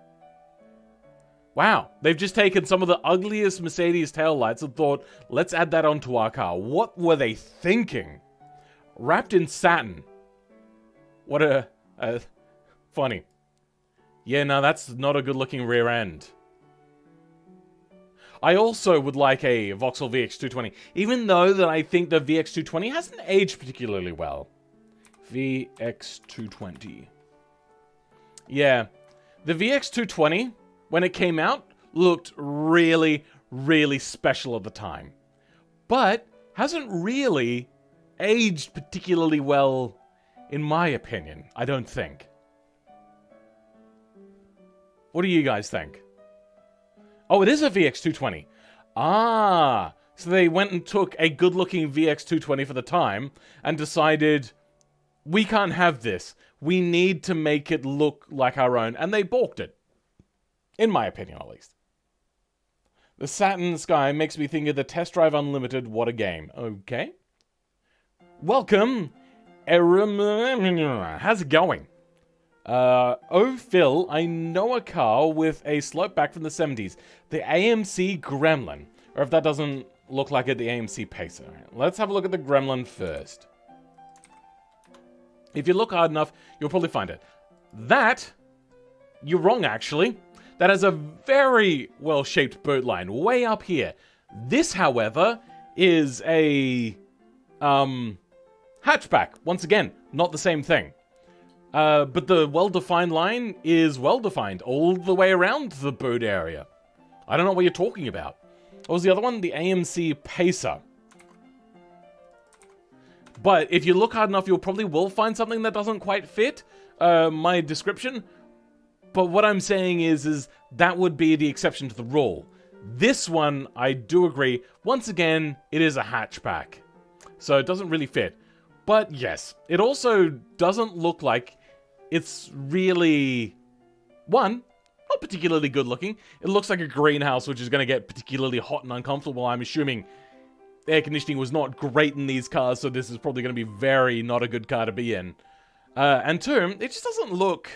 Speaker 1: Wow, they've just taken some of the ugliest Mercedes taillights and thought, let's add that onto our car. What were they thinking? Wrapped in satin. What a funny. Yeah, no, that's not a good looking rear end. I also would like a Vauxhall VX220, even though that I think the VX220 hasn't aged particularly well. VX220. Yeah, the VX220, when it came out, looked really, really special at the time. But hasn't really aged particularly well, in my opinion, I don't think. What do you guys think? Oh, it is a VX220. Ah, so they went and took a good-looking VX220 for the time and decided, we can't have this. We need to make it look like our own. And they balked it. In my opinion, at least. The Saturn Sky makes me think of the Test Drive Unlimited. What a game. Okay. Welcome. How's it going? Oh, Phil, I know a car with a slope back from the 70s. The AMC Gremlin. Or if that doesn't look like it, the AMC Pacer. Let's have a look at the Gremlin first. If you look hard enough, you'll probably find it. That, you're wrong actually. That has a very well-shaped boot line way up here. This, however, is a hatchback. Once again, not the same thing. But the well-defined line is well-defined all the way around the boot area. I don't know what you're talking about. What was the other one? The AMC Pacer. But if you look hard enough, you'll probably will find something that doesn't quite fit my description. But what I'm saying is that would be the exception to the rule. This one, I do agree. Once again, it is a hatchback. So it doesn't really fit. But yes, it also doesn't look like it's really, one, not particularly good looking. It looks like a greenhouse, which is going to get particularly hot and uncomfortable. I'm assuming air conditioning was not great in these cars, so this is probably going to be very not a good car to be in. And two, it just doesn't look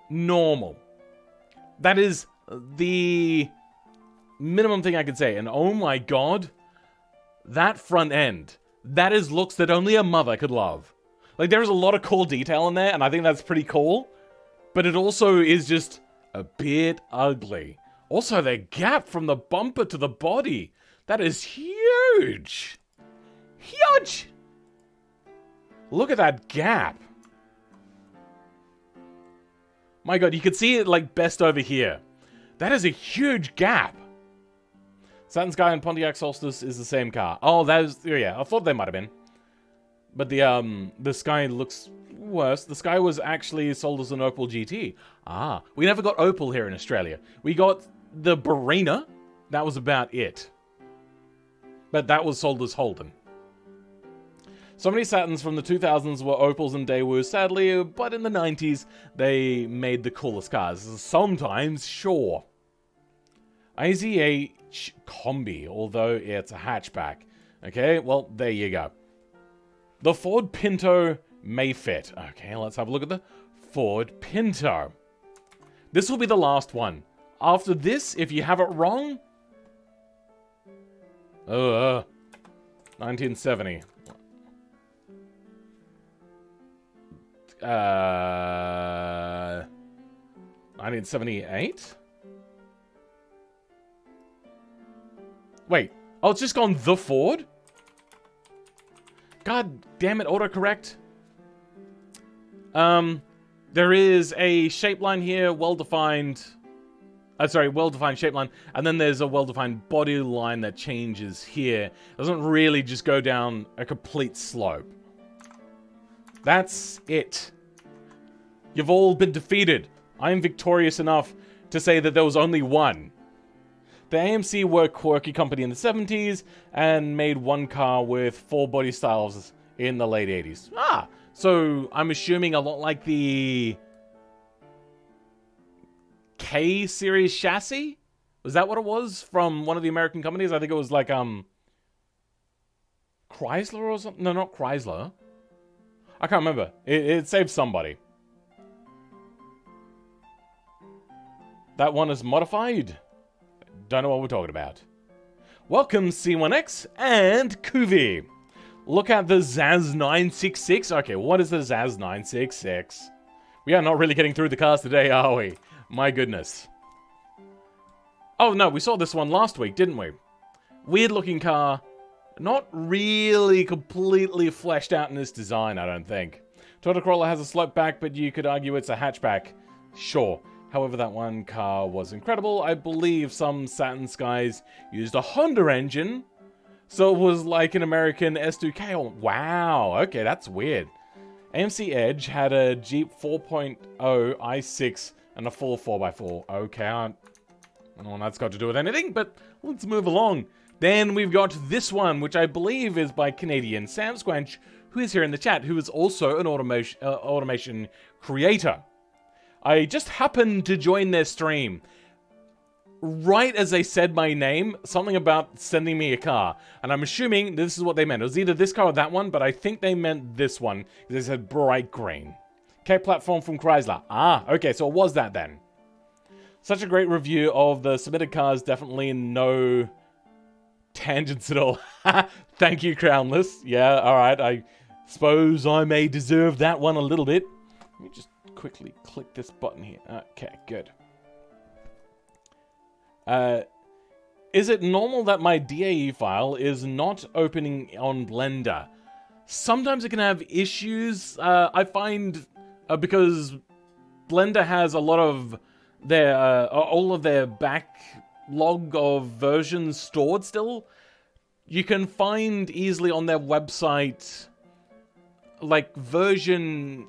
Speaker 1: normal. That is the minimum thing I could say. And oh my god, that front end, that is looks that only a mother could love. Like, there is a lot of cool detail in there, and I think that's pretty cool. But it also is just a bit ugly. Also, the gap from the bumper to the body, that is huge. Huge! Look at that gap. My god, you can see it like best over here. That is a huge gap. Saturn Sky and Pontiac Solstice is the same car. Oh, that is... Yeah, I thought they might have been. But the Sky looks worse. The Sky was actually sold as an Opel GT. Ah, we never got Opel here in Australia. We got the Barina. That was about it. But that was sold as Holden. So many Saturns from the 2000s were Opels and Daewoo, sadly, but in the 90s, they made the coolest cars. Sometimes, sure. IZH Combi, although it's a hatchback. Okay, well, there you go. The Ford Pinto may fit. Okay, let's have a look at the Ford Pinto. This will be the last one. After this, if you have it wrong... 1970. 1978? Wait. Oh, it's just gone the Ford? God damn it, autocorrect. There is a shape line here, well-defined... well-defined shape line, and then there's a well-defined body line that changes here. It doesn't really just go down a complete slope. That's it. You've all been defeated. I am victorious enough to say that there was only one. The AMC were a quirky company in the 70s and made one car with 4 body styles in the late 80s. Ah, so I'm assuming a lot like the K series chassis? Was that what it was from one of the American companies? I think it was like Chrysler or something? No, not Chrysler. I can't remember. It saved somebody. That one is modified. Don't know what we're talking about. Welcome C1X and Kuvi. Look at the Zaz 966. Okay, what is the Zaz 966? We are not really getting through the cars today, are we? My goodness. Oh no, we saw this one last week, didn't we? Weird looking car. Not really completely fleshed out in this design, I don't think. Toyota Corolla has a slope back, but you could argue it's a hatchback. Sure. However, that one car was incredible. I believe some Saturn Skies used a Honda engine, so it was like an American S2K. Oh, wow, okay, that's weird. AMC Edge had a Jeep 4.0 i6 and a full 4x4. Okay, I don't know what that's got to do with anything, but let's move along. Then we've got this one, which I believe is by Canadian Sam Squanch, who is here in the chat, who is also an automation creator. I just happened to join their stream. Right as they said my name, something about sending me a car. And I'm assuming this is what they meant. It was either this car or that one, but I think they meant this one. They said bright green. K platform from Chrysler. Ah, okay, so it was that then. Such a great review of the submitted cars. Definitely no tangents at all. Thank you, Crownless. Yeah, alright. I suppose I may deserve that one a little bit. Let me just quickly click this button here. Okay, good. Is it normal that my DAE file is not opening on Blender? Sometimes it can have issues. I find because Blender has a lot of their all of their backlog of versions stored still. You can find easily on their website like version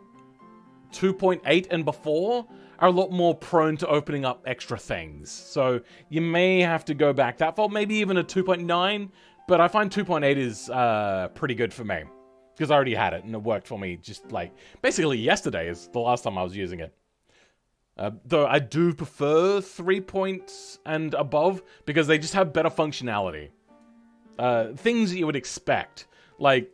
Speaker 1: 2.8 and before are a lot more prone to opening up extra things. So you may have to go back that far, maybe even a 2.9, but I find 2.8 is pretty good for me. Because I already had it and it worked for me just like, basically yesterday is the last time I was using it. Though I do prefer 3 points and above because they just have better functionality. Things that you would expect, like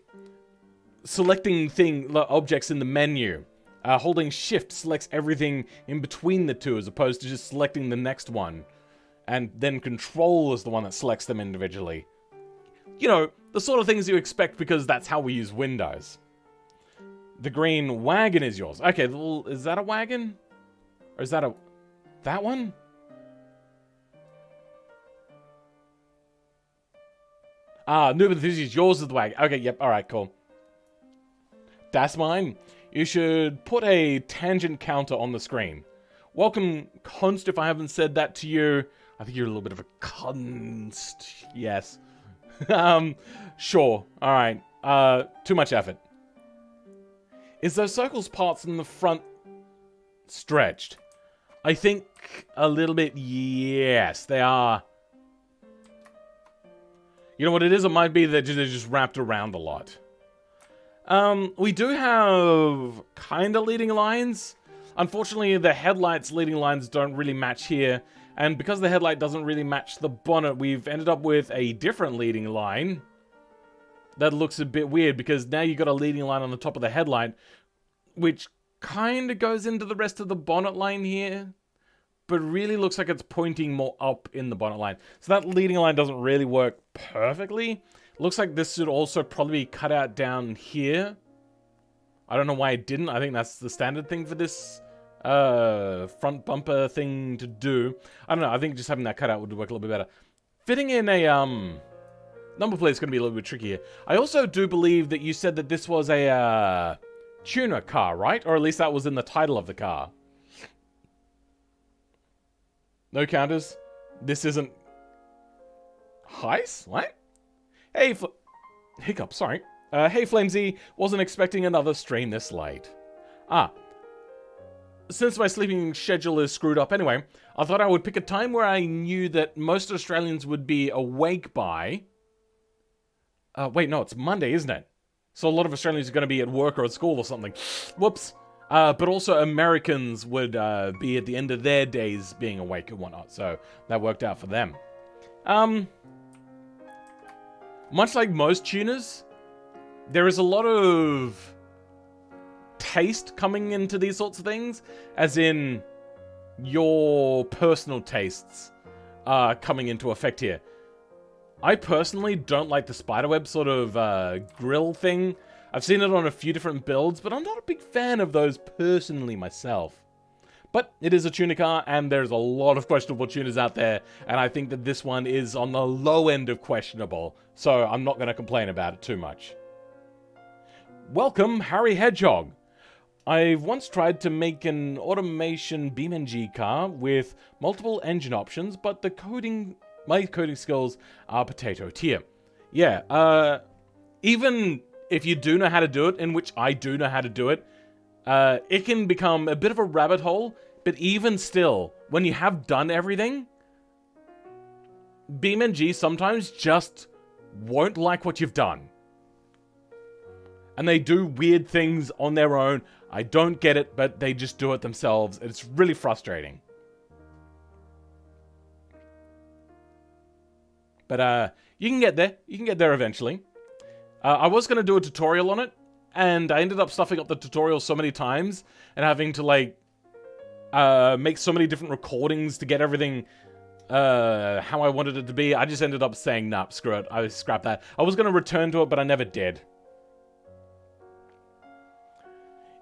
Speaker 1: selecting objects in the menu. Holding shift selects everything in between the two as opposed to just selecting the next one. And then control is the one that selects them individually. You know, the sort of things you expect because that's how we use Windows. The green wagon is yours. Okay, is that a wagon? Or is that that one? Noob Enthusiast, yours is the wagon. Okay, yep, alright, cool. That's mine. You should put a tangent counter on the screen. Welcome, Const, if I haven't said that to you. I think you're a little bit of a const. Yes. Sure. Alright. Too much effort. Is those circles parts in the front stretched? I think a little bit, yes, they are. You know what it is? It might be that they're just wrapped around a lot. We do have kind of leading lines. Unfortunately, the headlights leading lines don't really match here. And because the headlight doesn't really match the bonnet, we've ended up with a different leading line. That looks a bit weird because now you've got a leading line on the top of the headlight, which kind of goes into the rest of the bonnet line here, but really looks like it's pointing more up in the bonnet line. So that leading line doesn't really work perfectly. Looks like this should also probably be cut out down here. I don't know why it didn't. I think that's the standard thing for this front bumper thing to do. I don't know. I think just having that cut out would work a little bit better. Fitting in a number plate is going to be a little bit trickier. I also do believe that you said that this was a tuner car, right? Or at least that was in the title of the car. No counters. This isn't Heist? What? Hey, Hiccup, sorry. Hey, Flamesy. Wasn't expecting another stream this late. Since my sleeping schedule is screwed up anyway, I thought I would pick a time where I knew that most Australians would be awake by. Wait, no, it's Monday, isn't it? So a lot of Australians are going to be at work or at school or something. Whoops. But also Americans would be at the end of their days being awake and whatnot. So that worked out for them. Much like most tuners, there is a lot of taste coming into these sorts of things. As in, your personal tastes coming into effect here. I personally don't like the spiderweb sort of grill thing. I've seen it on a few different builds, but I'm not a big fan of those personally myself. But it is a tuner car, and there's a lot of questionable tuners out there, and I think that this one is on the low end of questionable, so I'm not going to complain about it too much. Welcome, Harry Hedgehog. I've once tried to make an automation BeamNG car with multiple engine options, but my coding skills are potato tier. Yeah, even if you do know how to do it, in which I do know how to do it, it can become a bit of a rabbit hole, but even still, when you have done everything, BeamNG sometimes just won't like what you've done. And they do weird things on their own. I don't get it, but they just do it themselves. It's really frustrating. But you can get there. You can get there eventually. I was going to do a tutorial on it, and I ended up stuffing up the tutorial so many times and having to, like, make so many different recordings to get everything how I wanted it to be. I just ended up saying, nah, screw it. I scrapped that. I was going to return to it, but I never did.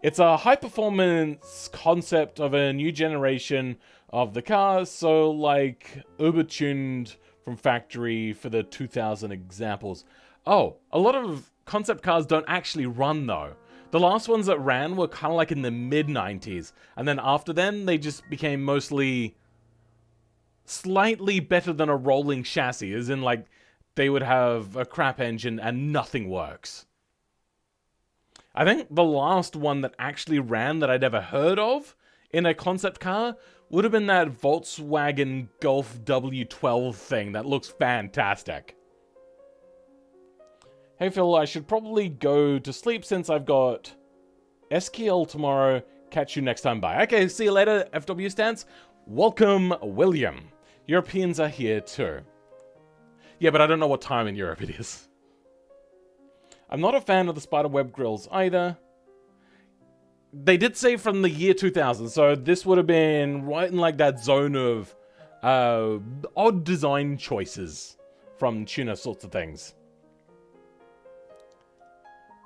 Speaker 1: It's a high-performance concept of a new generation of the cars, so, like, uber-tuned from factory for the 2000 examples. Oh, a lot of concept cars don't actually run, though. The last ones that ran were kind of like in the mid-90s, and then after then, they just became mostly slightly better than a rolling chassis, as in, like, they would have a crap engine and nothing works. I think the last one that actually ran that I'd ever heard of in a concept car would have been that Volkswagen Golf W12 thing that looks fantastic. Hey Phil, I should probably go to sleep since I've got SQL tomorrow. Catch you next time, bye. Okay, see you later, FW Stance. Welcome, William. Europeans are here too. Yeah, but I don't know what time in Europe it is. I'm not a fan of the spiderweb grills either. They did say from the year 2000, so this would have been right in like that zone of odd design choices from tuner sorts of things.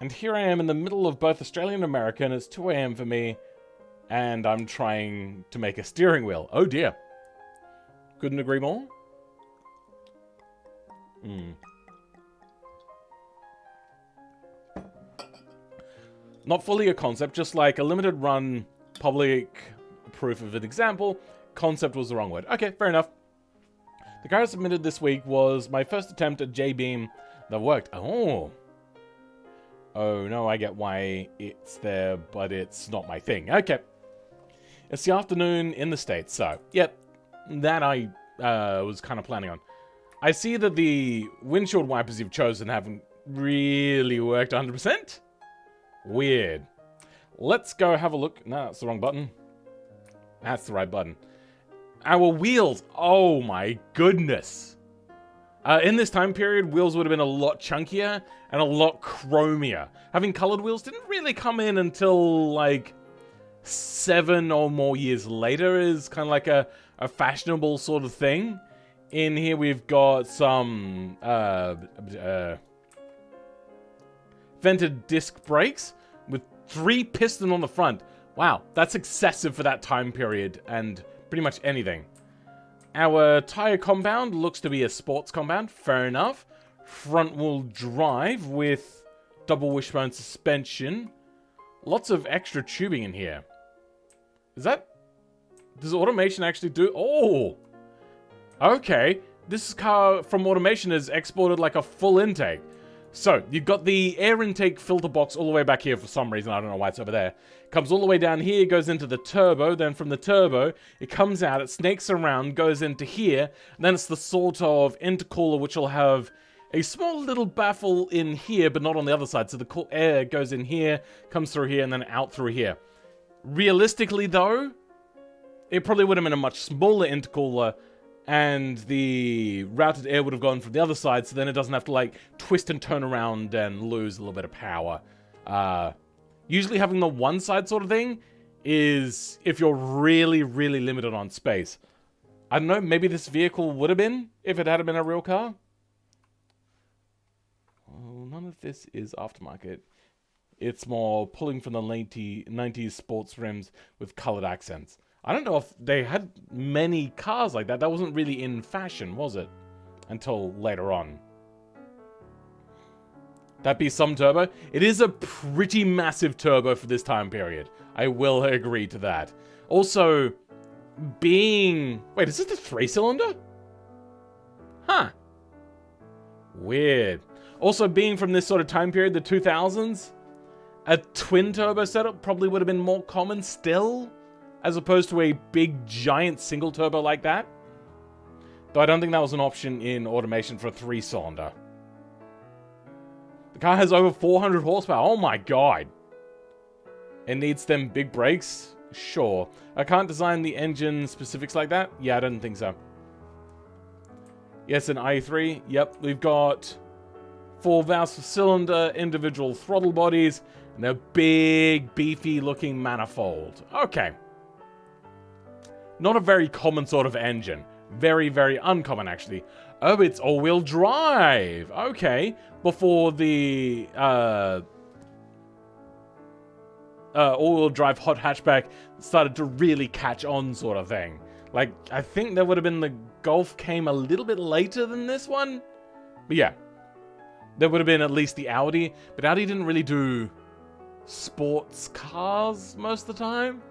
Speaker 1: And here I am in the middle of both Australia and America, and it's 2 AM for me, and I'm trying to make a steering wheel. Oh dear. Couldn't agree more. Not fully a concept, just like a limited run public proof of an example. Concept was the wrong word. Okay, fair enough. The car I submitted this week was my first attempt at J-Beam that worked. Oh. Oh, no, I get why it's there, but it's not my thing. Okay. It's the afternoon in the States, so, yep. That I was kind of planning on. I see that the windshield wipers you've chosen haven't really worked 100%. Weird. Let's go have a look. No, that's the wrong button. That's the right button. Our wheels. Oh my goodness. In this time period, wheels would have been a lot chunkier and a lot chromier. Having colored wheels didn't really come in until like 7 or more years later is kind of like a fashionable sort of thing. In here we've got some vented disc brakes with 3 piston on the front. Wow, that's excessive for that time period and pretty much anything. Our tire compound looks to be a sports compound. Fair enough. Front wheel drive with double wishbone suspension. Lots of extra tubing in here. Is that... Does automation actually do... Oh! Okay. This car from automation is exported like a full intake. So, you've got the air intake filter box all the way back here for some reason. I don't know why it's over there. Comes all the way down here, goes into the turbo. Then from the turbo, it comes out, it snakes around, goes into here. And then it's the sort of intercooler which will have a small little baffle in here, but not on the other side. So the cool air goes in here, comes through here, and then out through here. Realistically, though, it probably would have been a much smaller intercooler, and the routed air would have gone from the other side, so then it doesn't have to, like, twist and turn around and lose a little bit of power. Usually having the one side sort of thing is if you're really, really limited on space. I don't know, maybe this vehicle would have been if it had been a real car. Well, none of this is aftermarket. It's more pulling from the 90s sports rims with colored accents. I don't know if they had many cars like that. That wasn't really in fashion, was it? Until later on. That be some turbo. It is a pretty massive turbo for this time period. I will agree to that. Also, being... Wait, is this the 3-cylinder? Huh. Weird. Also, being from this sort of time period, the 2000s, a twin turbo setup probably would have been more common still, as opposed to a big, giant single turbo like that. Though I don't think that was an option in automation for a 3-cylinder. The car has over 400 horsepower. Oh my god. It needs them big brakes? Sure. I can't design the engine specifics like that? Yeah, I don't think so. Yes, an i3. Yep, we've got 4 valves per cylinder, individual throttle bodies, and a big, beefy looking manifold. Okay. Not a very common sort of engine. Very, very uncommon, actually. Oh, it's all-wheel drive. Okay. Before the all-wheel drive hot hatchback started to really catch on sort of thing. Like, I think there would have been the Golf came a little bit later than this one. But yeah. There would have been at least the Audi. But Audi didn't really do sports cars most of the time.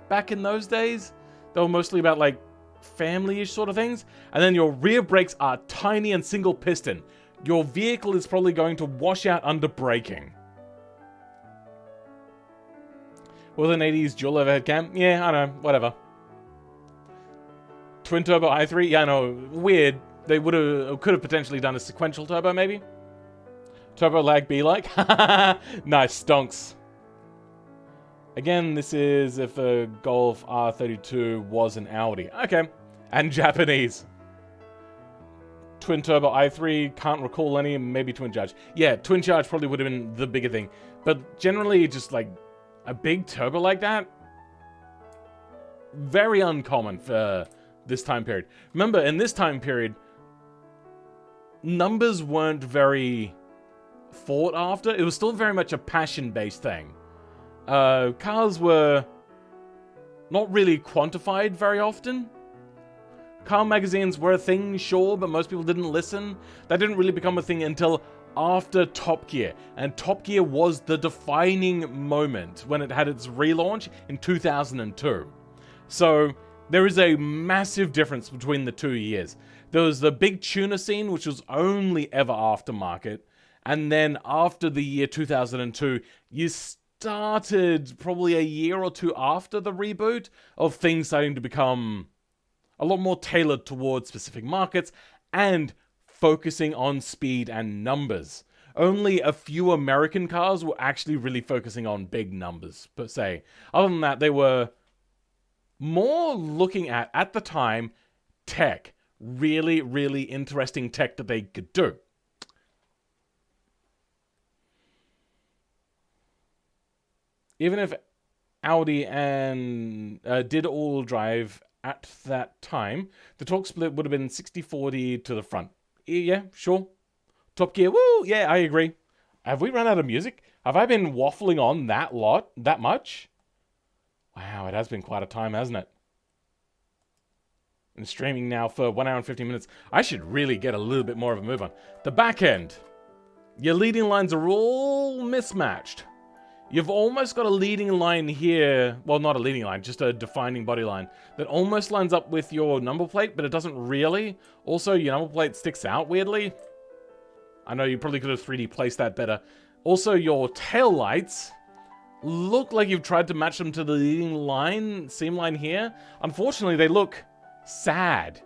Speaker 1: Back in those days. They were mostly about, like, family-ish sort of things. And then your rear brakes are tiny and single piston. Your vehicle is probably going to wash out under braking. With an 80s dual overhead cam? Yeah, I know, whatever. Twin turbo i3? Yeah, I know, weird. They could have potentially done a sequential turbo, maybe? Turbo lag be like? Nice, stonks. Again, this is if a Golf R32 was an Audi. Okay. And Japanese. Twin turbo i3, can't recall any, maybe twin charge. Yeah, twin charge probably would have been the bigger thing. But generally, just like a big turbo like that, very uncommon for this time period. Remember, in this time period, numbers weren't very thought after. It was still very much a passion-based thing. Cars were not really quantified very often. Car magazines were a thing, sure, but most people didn't listen. That didn't really become a thing until after Top Gear, and Top Gear was the defining moment when it had its relaunch in 2002. So there is a massive difference between the 2 years. There was the big tuna scene, which was only ever aftermarket, and then after the year 2002, you started probably a year or two after the reboot of things starting to become a lot more tailored towards specific markets and focusing on speed and numbers. Only a few American cars were actually really focusing on big numbers, per se. Other than that, they were more looking at the time, tech. Really, really interesting tech that they could do. Even if Audi and did all-wheel drive at that time, the torque split would have been 60-40 to the front. Yeah, sure. Top Gear, woo, yeah, I agree. Have we run out of music? Have I been waffling on that much? Wow, it has been quite a time, hasn't it? And streaming now for 1 hour and 50 minutes. I should really get a little bit more of a move on. The back end. Your leading lines are all mismatched. You've almost got a leading line here. Well, not a leading line, just a defining body line that almost lines up with your number plate, but it doesn't really. Also, your number plate sticks out weirdly. I know you probably could have 3D placed that better. Also, your tail lights look like you've tried to match them to the leading line, seam line here. Unfortunately, they look sad.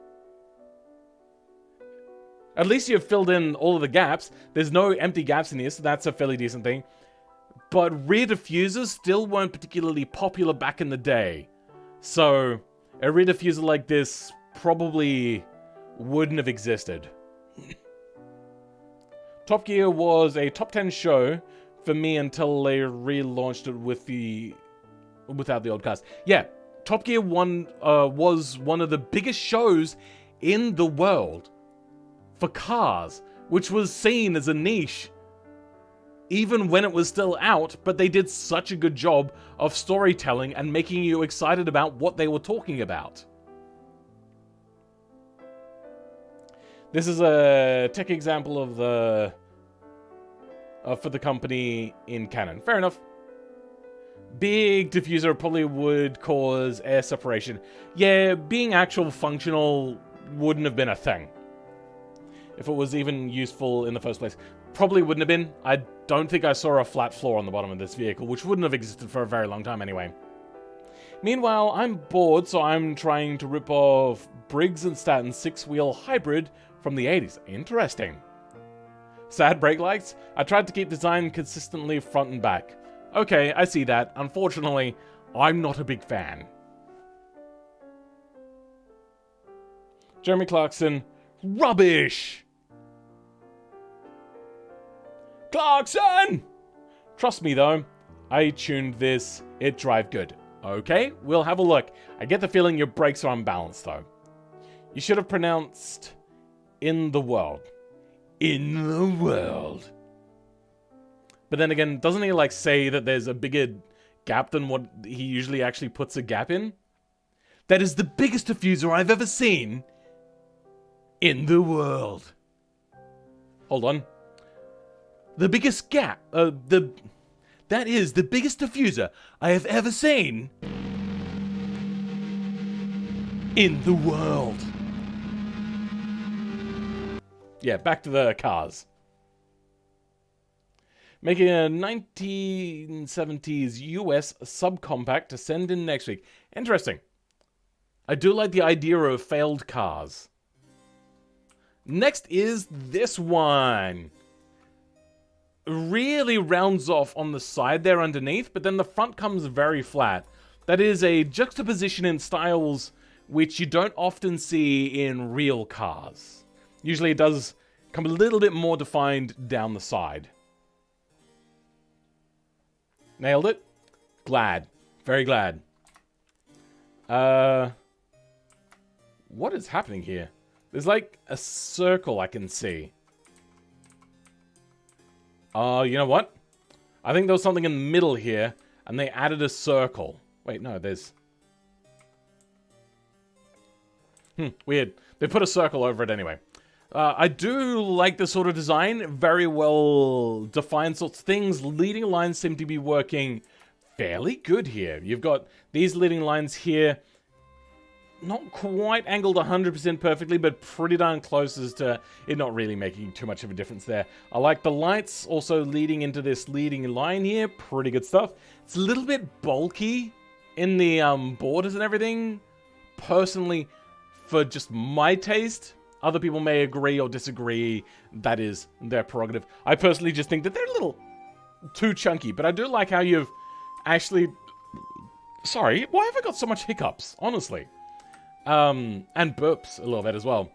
Speaker 1: At least you've filled in all of the gaps. There's no empty gaps in here, so that's a fairly decent thing. But rear diffusers still weren't particularly popular back in the day. So, a rear diffuser like this probably wouldn't have existed. Top Gear was a top 10 show for me until they relaunched it without the old cast. Yeah, Top Gear was one of the biggest shows in the world for cars, which was seen as a niche even when it was still out, but they did such a good job of storytelling and making you excited about what they were talking about. This is a tech example of the for the company in Canon. Fair enough. Big diffuser probably would cause air separation. Yeah, being actual functional wouldn't have been a thing. If it was even useful in the first place. Probably wouldn't have been. I don't think I saw a flat floor on the bottom of this vehicle, which wouldn't have existed for a very long time anyway. Meanwhile, I'm bored, so I'm trying to rip off Briggs & Statton's 6-wheel hybrid from the 80s. Interesting. Sad brake lights? I tried to keep design consistently front and back. Okay, I see that. Unfortunately, I'm not a big fan. Jeremy Clarkson, rubbish! Clarkson! Trust me though, I tuned this, it drive good. Okay, we'll have a look. I get the feeling your brakes are unbalanced though. You should have pronounced in the world. In the world. But then again, doesn't he like say that there's a bigger gap than what he usually actually puts a gap in? That is the biggest diffuser I've ever seen in the world. Hold on. The biggest gap, that is the biggest diffuser I have ever seen in the world. Yeah, back to the cars. Making a 1970s US subcompact to send in next week. Interesting. I do like the idea of failed cars. Next is this one. Really rounds off on the side there underneath, but then the front comes very flat. That is a juxtaposition in styles which you don't often see in real cars. Usually it does come a little bit more defined down the side. Nailed it? Glad. Very glad. What is happening here? There's like a circle I can see. You know what? I think there was something in the middle here, and they added a circle. Wait, no, there's... weird. They put a circle over it anyway. I do like the sort of design, very well defined sorts of things. Leading lines seem to be working fairly good here. You've got these leading lines here, not quite angled 100% perfectly, but pretty darn close as to it not really making too much of a difference there. I like the lights also leading into this leading line here. Pretty good stuff. It's a little bit bulky in the borders and everything. Personally, for just my taste, other people may agree or disagree. That is their prerogative. I personally just think that they're a little too chunky, but I do like how you've actually... Sorry, why have I got so much hiccups? Honestly. And burps a little bit as well.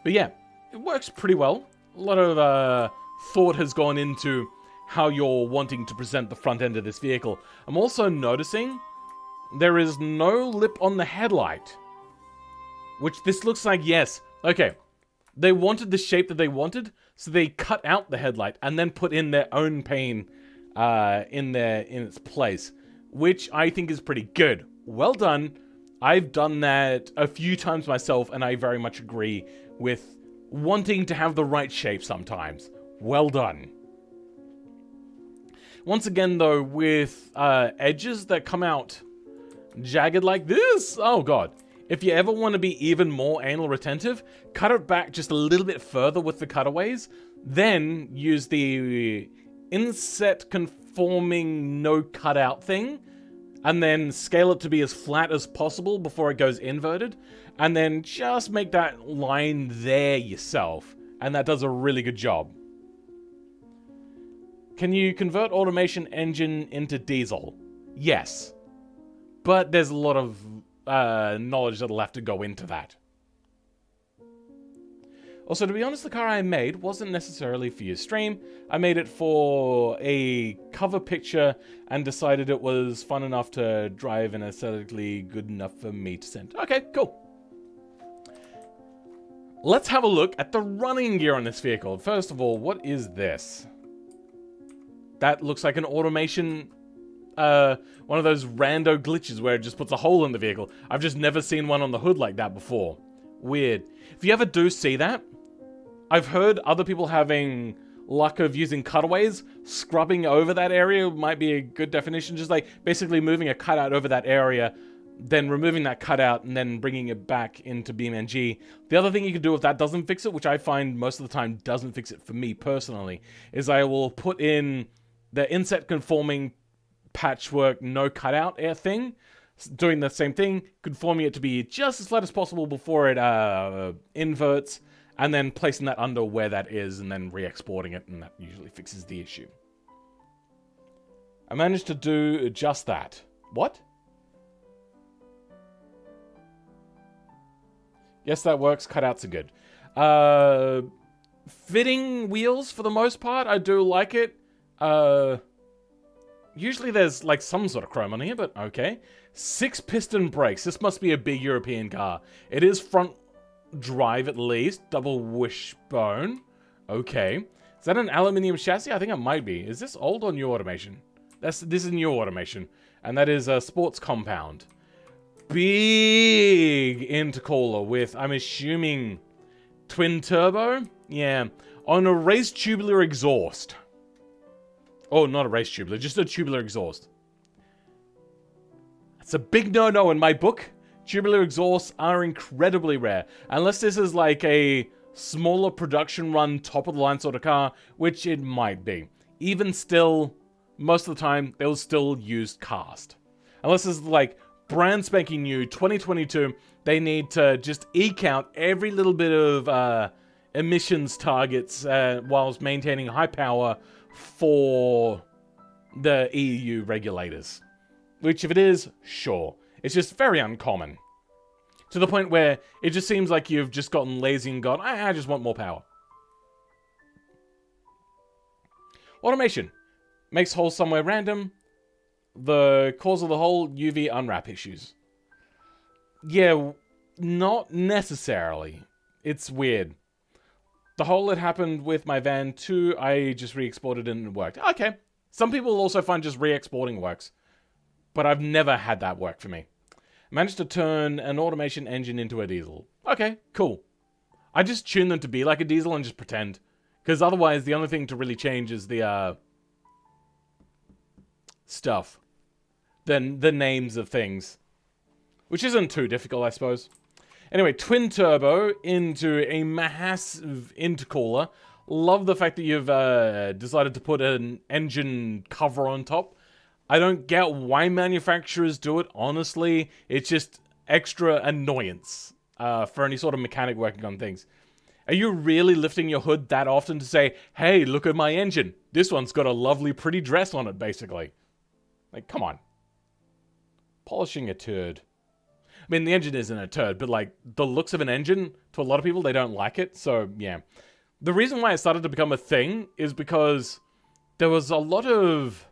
Speaker 1: But yeah, it works pretty well. A lot of thought has gone into how you're wanting to present the front end of this vehicle. I'm also noticing there is no lip on the headlight. Which this looks like, yes. Okay, they wanted the shape that they wanted, so they cut out the headlight and then put in their own pane in its place. Which I think is pretty good. Well done. I've done that a few times myself, and I very much agree with wanting to have the right shape sometimes. Well done. Once again, though, with edges that come out jagged like this, oh god. If you ever want to be even more anal retentive, cut it back just a little bit further with the cutaways, then use the inset conforming no cutout thing, and then scale it to be as flat as possible before it goes inverted, and then just make that line there yourself, and that does a really good job. Can you convert automation engine into diesel? Yes. But there's a lot of knowledge that'll have to go into that. Also, to be honest, the car I made wasn't necessarily for your stream. I made it for a cover picture and decided it was fun enough to drive and aesthetically good enough for me to send. Okay, cool. Let's have a look at the running gear on this vehicle. First of all, what is this? That looks like an automation, one of those rando glitches where it just puts a hole in the vehicle. I've just never seen one on the hood like that before. Weird. If you ever do see that, I've heard other people having luck of using cutaways. Scrubbing over that area might be a good definition. Just like basically moving a cutout over that area, then removing that cutout and then bringing it back into BeamNG. The other thing you can do if that doesn't fix it, which I find most of the time doesn't fix it for me personally, is I will put in the inset conforming patchwork no cutout air thing, doing the same thing, conforming it to be just as flat as possible before it inverts, and then placing that under where that is, and then re-exporting it, and that usually fixes the issue. I managed to do just that. What? Yes, that works. Cutouts are good. Fitting wheels, for the most part, I do like it. Usually there's like some sort of chrome on here, but okay. 6-piston brakes. This must be a big European car. It is front drive at least. Double wishbone. Okay. Is that an aluminium chassis? I think it might be. Is this old or new automation? This is new automation. And that is a sports compound. Big intercooler with, I'm assuming, twin turbo? Yeah. On a race tubular exhaust. Oh, not a race tubular, just a tubular exhaust. It's a big no-no in my book. Tubular exhausts are incredibly rare. Unless this is like a smaller production run, top-of-the-line sort of car, which it might be. Even still, most of the time, they'll still use cast. Unless this is like brand spanking new, 2022, they need to just eke out every little bit of emissions targets whilst maintaining high power for the EU regulators. Which, if it is, sure. It's just very uncommon. To the point where it just seems like you've just gotten lazy and gone, I just want more power. Automation. Makes holes somewhere random. The cause of the hole, UV unwrap issues. Yeah, not necessarily. It's weird. The hole that happened with my van too, I just re-exported and it worked. Okay. Some people also find just re-exporting works. But I've never had that work for me. Managed to turn an automation engine into a diesel. Okay, cool. I just tune them to be like a diesel and just pretend. Because otherwise, the only thing to really change is the, stuff. Then the names of things. Which isn't too difficult, I suppose. Anyway, twin turbo into a massive intercooler. Love the fact that you've decided to put an engine cover on top. I don't get why manufacturers do it, honestly. It's just extra annoyance for any sort of mechanic working on things. Are you really lifting your hood that often to say, hey, look at my engine. This one's got a lovely, pretty dress on it, basically. Like, come on. Polishing a turd. I mean, the engine isn't a turd, but, like, the looks of an engine, to a lot of people, they don't like it. So, yeah. The reason why it started to become a thing is because there was a lot of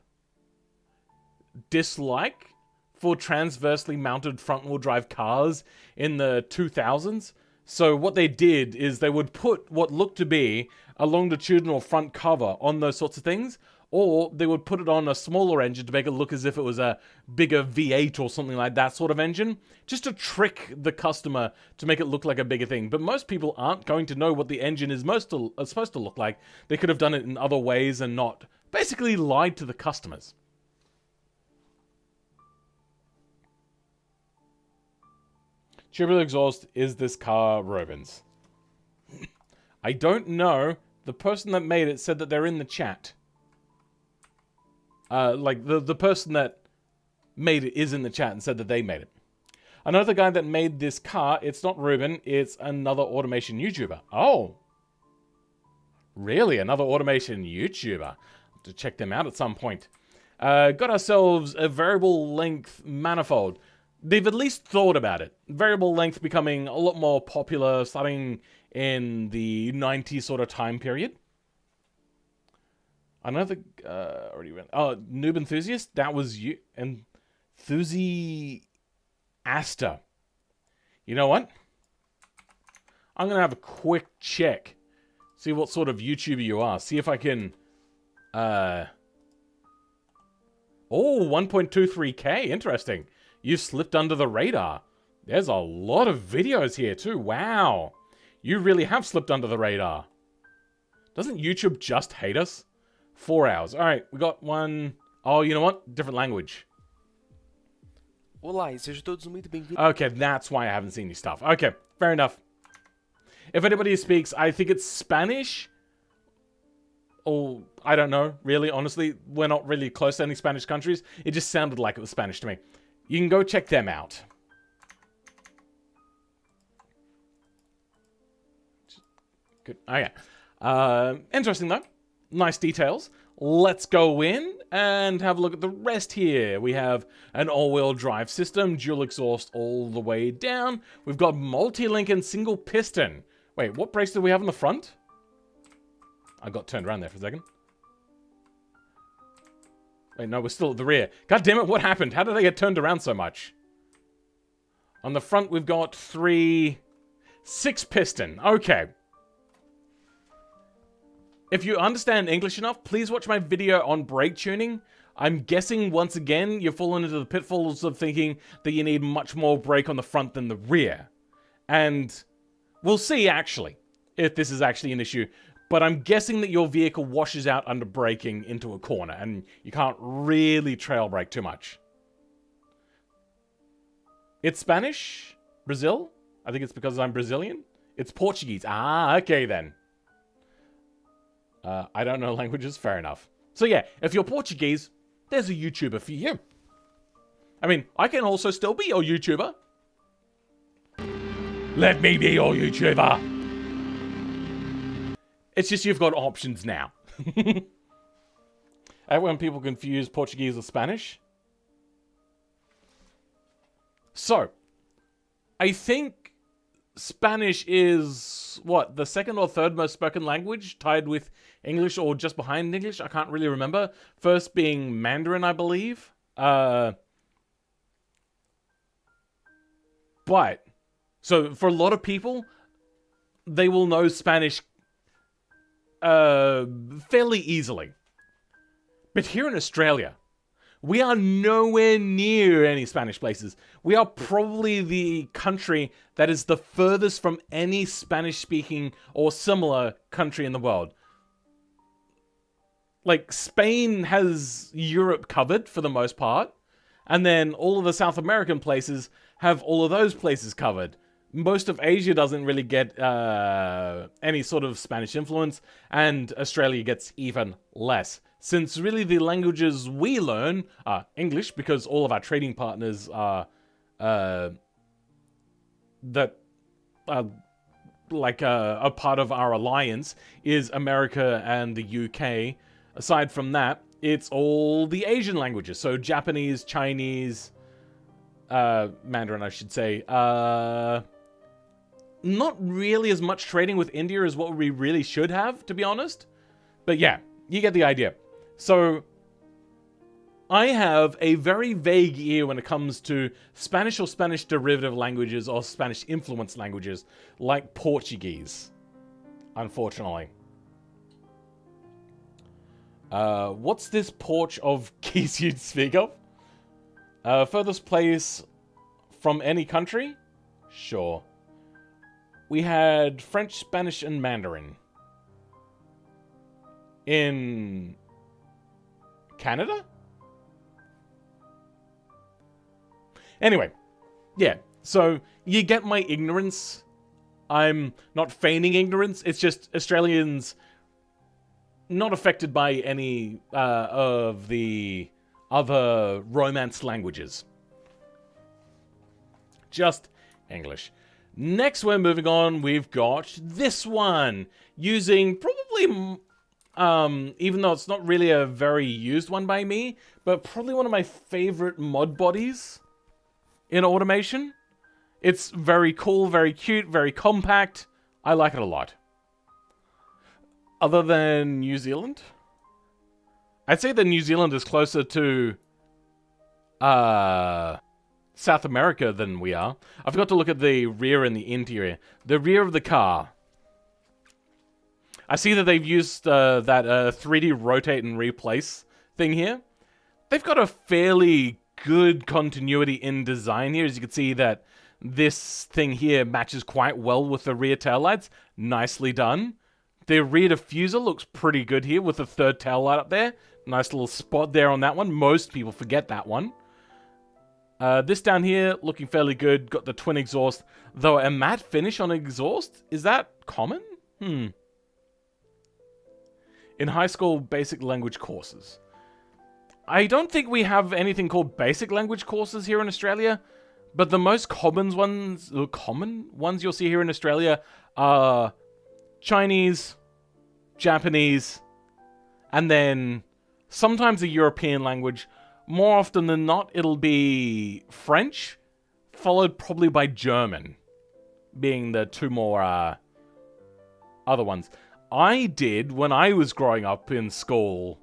Speaker 1: dislike for transversely mounted front-wheel drive cars in the 2000s. So what they did is they would put what looked to be a longitudinal front cover on those sorts of things, or they would put it on a smaller engine to make it look as if it was a bigger V8 or something like that sort of engine, just to trick the customer to make it look like a bigger thing. But most people aren't going to know what the engine is supposed to look like. They could have done it in other ways and not basically lied to the customers. Tubular exhaust, is this car Robin's? I don't know. The person that made it said that they're in the chat. Like, the person that made it is in the chat and said that they made it. Another guy that made this car, it's not Ruben, it's another automation YouTuber. Oh. Really? Another automation YouTuber? I'll have to check them out at some point. Got ourselves a variable length manifold. They've at least thought about it. Variable length becoming a lot more popular starting in the 90s sort of time period. Another, already went. Oh, Noob Enthusiast? That was you. Enthusiasta. You know what? I'm going to have a quick check. See what sort of YouTuber you are. See if I can, Oh, 1.23K. Interesting. You slipped under the radar. There's a lot of videos here too. Wow. You really have slipped under the radar. Doesn't YouTube just hate us? 4 hours. All right, we got one. Oh, you know what? Different language.
Speaker 2: Olá, e sejam todos muito bem-vindos.
Speaker 1: Okay, that's why I haven't seen your stuff. Okay, fair enough. If anybody speaks, I think it's Spanish. Or, I don't know, really, honestly. We're not really close to any Spanish countries. It just sounded like it was Spanish to me. You can go check them out. Good. Okay. Interesting, though. Nice details. Let's go in and have a look at the rest here. We have an all-wheel drive system, dual exhaust all the way down. We've got multi-link and single piston. Wait, what brakes do we have on the front? I got turned around there for a second. Wait, no, we're still at the rear. God damn it, what happened? How did I get turned around so much? On the front, we've got 6 piston. Okay. If you understand English enough, please watch my video on brake tuning. I'm guessing, once again, you've fallen into the pitfalls of thinking that you need much more brake on the front than the rear. And we'll see, actually, if this is actually an issue. But I'm guessing that your vehicle washes out under braking into a corner, and you can't really trail brake too much. It's Spanish? Brazil? I think it's because I'm Brazilian. It's Portuguese. Ah, okay then. I don't know languages, fair enough. So yeah, if you're Portuguese, there's a YouTuber for you. I mean, I can also still be your YouTuber. Let me be your YouTuber. It's just you've got options now. I hate when people confuse Portuguese or Spanish. So, I think Spanish is, what, the second or third most spoken language, tied with English or just behind English? I can't really remember. First being Mandarin, I believe. But, so for a lot of people, they will know Spanish fairly easily. But here in Australia, We are nowhere near any Spanish places. We are probably the country that is the furthest from any Spanish-speaking or similar country in the world. Like, Spain has Europe covered for the most part, and then all of the South American places have all of those places covered. Most of Asia doesn't really get any sort of Spanish influence, and Australia gets even less. Since really the languages we learn are English, because all of our trading partners are a part of our alliance is America and the UK. Aside from that, it's all the Asian languages. So Japanese, Chinese, Mandarin, I should say. Not really as much trading with India as what we really should have, to be honest. But yeah, you get the idea. So I have a very vague ear when it comes to Spanish or Spanish derivative languages or Spanish influenced languages like Portuguese, unfortunately. What's this porch of keys you'd speak of? Furthest place from any country? Sure. We had French, Spanish, and Mandarin. In Canada? Anyway, yeah, so you get my ignorance. I'm not feigning ignorance, it's just Australians not affected by any of the other Romance languages. Just English. Next, we're moving on. We've got this one. Using probably, even though it's not really a very used one by me, but probably one of my favorite mod bodies in automation. It's very cool, very cute, very compact. I like it a lot. Other than New Zealand? I'd say that New Zealand is closer to South America than we are. I forgot to look at the rear and the interior. The rear of the car. I see that they've used that 3D rotate and replace thing here. They've got a fairly good continuity in design here. As you can see that this thing here matches quite well with the rear taillights. Nicely done. The rear diffuser looks pretty good here with the third taillight up there. Nice little spot there on that one. Most people forget that one. This down here, looking fairly good. Got the twin exhaust. Though a matte finish on exhaust? Is that common? In high school basic language courses. I don't think we have anything called basic language courses here in Australia. But the most common ones you'll see here in Australia are Chinese, Japanese, and then sometimes a European language. More often than not, it'll be French, followed probably by German, being the two more other ones. I did, when I was growing up in school,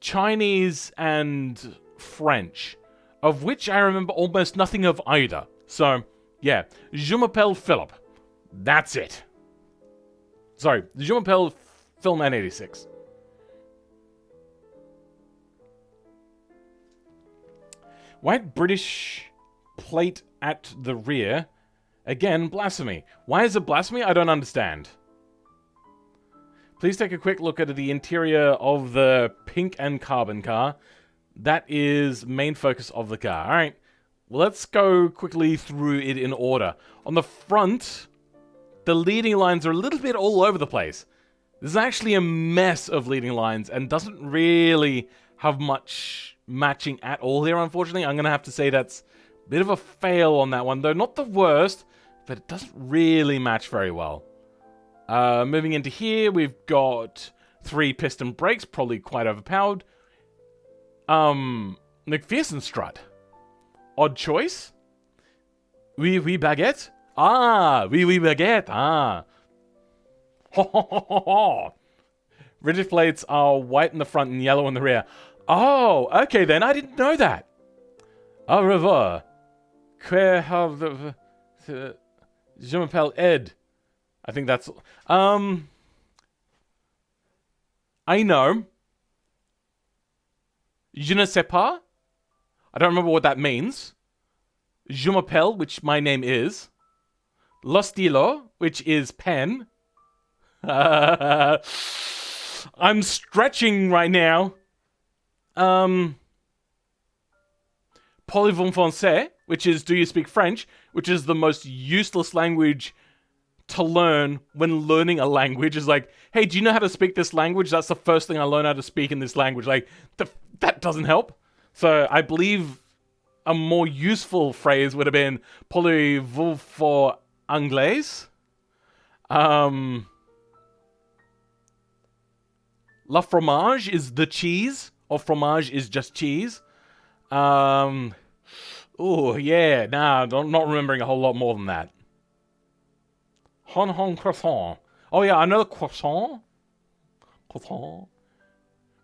Speaker 1: Chinese and French, of which I remember almost nothing of either. So, yeah, Je m'appelle Philip. That's it. Sorry, Je m'appelle Phil 986. White British plate at the rear. Again, blasphemy. Why is it blasphemy? I don't understand. Please take a quick look at the interior of the pink and carbon car. That is main focus of the car. Alright, well, let's go quickly through it in order. On the front, the leading lines are a little bit all over the place. This is actually a mess of leading lines and doesn't really have much matching at all here, unfortunately. I'm going to have to say that's a bit of a fail on that one, though not the worst, but it doesn't really match very well. Moving into here, we've got 3 piston brakes, probably quite overpowered. McPherson strut. Odd choice. Oui, baguette. Ah, oui, baguette. Ah. Ho, ho, ho, ho, ho. Rigid plates are white in the front and yellow in the rear. Oh, okay then. I didn't know that. Au revoir. Que have the Je m'appelle Ed. I think that's I know Je ne sais pas. I don't remember what that means. Je m'appelle, which my name is. Lo stilo, which is pen. I'm stretching right now. Parlez-vous français, which is do you speak French, which is the most useless language to learn when learning a language. Is like, hey, do you know how to speak this language? That's the first thing I learn how to speak in this language. Like, that doesn't help. So I believe a more useful phrase would have been parlez-vous for anglais? La fromage is the cheese, or fromage is just cheese. Oh, yeah, nah, I'm not remembering a whole lot more than that. Hon croissant. Oh, yeah, I know the croissant. Croissant.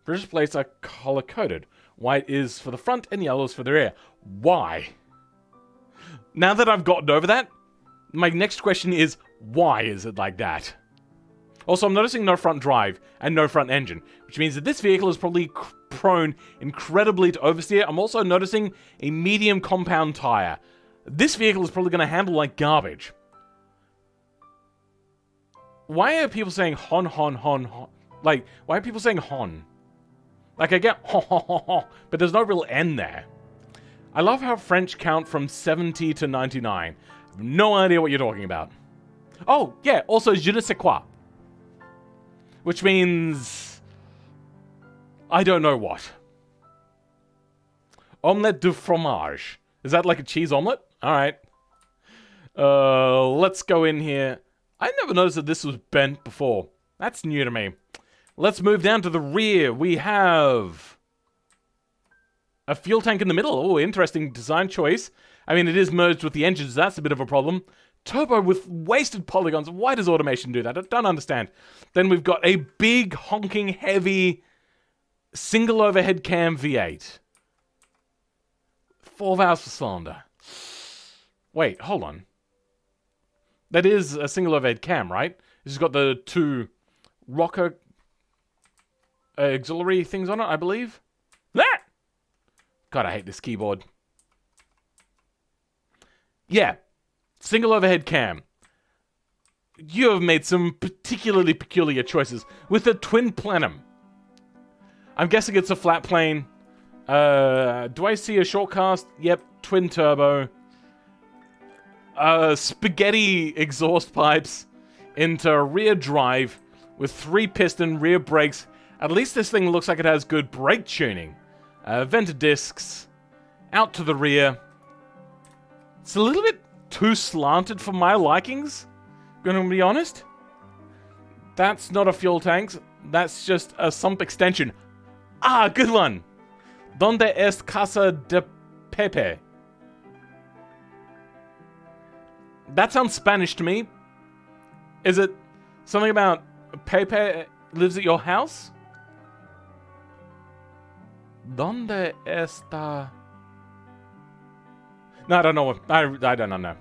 Speaker 1: British plates are color-coded. White is for the front and yellow is for the rear. Why? Now that I've gotten over that, my next question is, why is it like that? Also, I'm noticing no front drive and no front engine, which means that this vehicle is probably prone incredibly to oversteer. I'm also noticing a medium compound tire. This vehicle is probably going to handle like garbage. Why are people saying hon, hon, hon, hon? Like, why are people saying hon? Like, I get ho, ho, ho, ho, but there's no real N there. I love how French count from 70 to 99. I have no idea what you're talking about. Oh, yeah, also je ne sais quoi. Which means I don't know what. Omelette du fromage. Is that like a cheese omelette? Alright. Let's go in here. I never noticed that this was bent before. That's new to me. Let's move down to the rear. We have a fuel tank in the middle. Oh, interesting design choice. I mean, it is merged with the engines. That's a bit of a problem. Turbo with wasted polygons. Why does automation do that? I don't understand. Then we've got a big, honking, heavy, single overhead cam V8. 4 valves per cylinder. Wait, hold on. That is a single overhead cam, right? It's got the two rocker auxiliary things on it, I believe. Ah! God, I hate this keyboard. Yeah. Single overhead cam. You have made some particularly peculiar choices with a twin plenum. I'm guessing it's a flat plane. Do I see a short cast? Yep, twin turbo. Spaghetti exhaust pipes into rear drive with 3-piston rear brakes. At least this thing looks like it has good brake tuning. Vented discs. Out to the rear. It's a little bit too slanted for my likings, gonna be honest. That's not a fuel tank. That's just a sump extension. Ah, good one. Donde es casa de Pepe? That sounds Spanish to me. Is it something about Pepe lives at your house? Donde está? No, I don't know what. I don't know.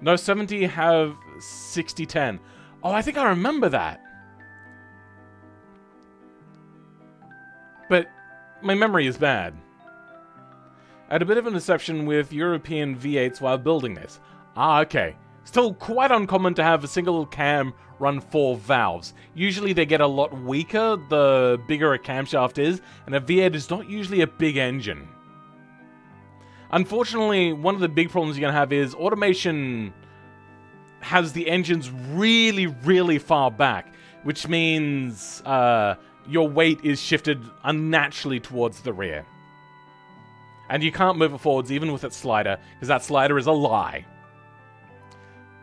Speaker 1: No 70 have 6010. Oh, I think I remember that. But my memory is bad. I had a bit of an deception with European V8s while building this. Ah, okay. Still quite uncommon to have a single cam run 4 valves. Usually they get a lot weaker the bigger a camshaft is, and a V8 is not usually a big engine. Unfortunately, one of the big problems you're going to have is automation has the engines really, really far back, which means your weight is shifted unnaturally towards the rear. And you can't move it forwards even with its slider, because that slider is a lie.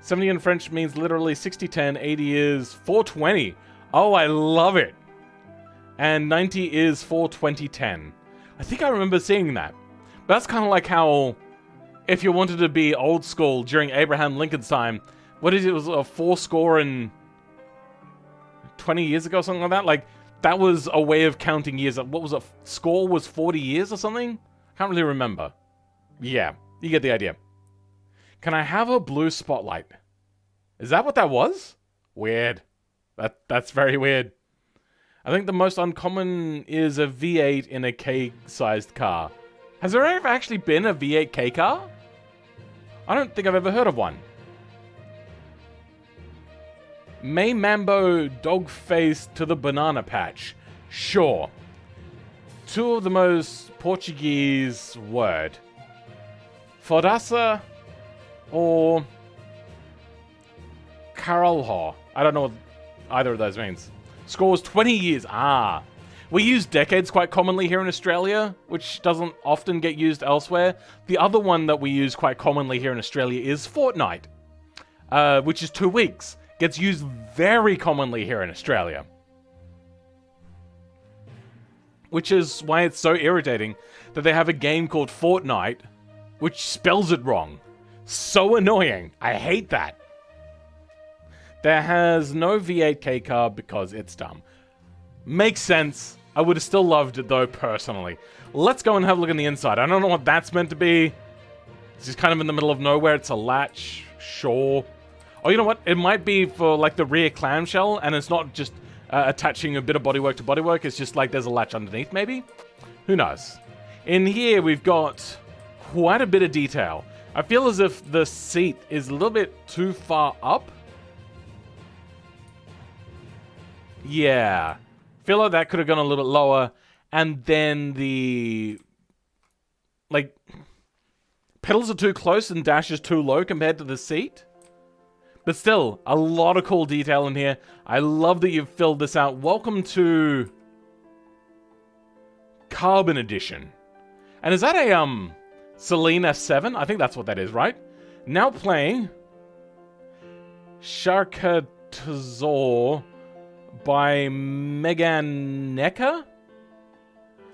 Speaker 1: 70 in French means literally 60-10, 80 is 420. Oh, I love it. And 90 is 420-10. I think I remember seeing that. But that's kind of like how, if you wanted to be old school during Abraham Lincoln's time, what is it, was a 4 score and 20 years ago, something like that? Like, that was a way of counting years. What was it? Score was 40 years or something? Can't really remember. Yeah, you get the idea. Can I have a blue spotlight? Is that what that was? Weird. That's very weird. I think the most uncommon is a V8 in a K-sized car. Has there ever actually been a V8 K car? I don't think I've ever heard of one. May Mambo dog face to the banana patch. Sure. Two of the most Portuguese word. Fodaça or Carolho. I don't know what either of those means. Scores 20 years. Ah. We use decades quite commonly here in Australia, which doesn't often get used elsewhere. The other one that we use quite commonly here in Australia is fortnight, which is 2 weeks. Gets used very commonly here in Australia. Which is why it's so irritating that they have a game called Fortnite, which spells it wrong. So annoying. I hate that. There has no V8K car because it's dumb. Makes sense. I would have still loved it though, personally. Let's go and have a look in the inside. I don't know what that's meant to be. It's just kind of in the middle of nowhere. It's a latch. Sure. Oh, you know what? It might be for like the rear clamshell, and it's not just attaching a bit of bodywork to bodywork. It's just like there's a latch underneath, maybe? Who knows? In here, we've got quite a bit of detail. I feel as if the seat is a little bit too far up. Yeah. Feel like that could have gone a little bit lower. And then the... like... pedals are too close and dash is too low compared to the seat. But still, a lot of cool detail in here. I love that you've filled this out. Welcome to... Carbon Edition. And is that a, Selena 7? I think that's what that is, right? Now playing... Sharkatazor by Megan Necker?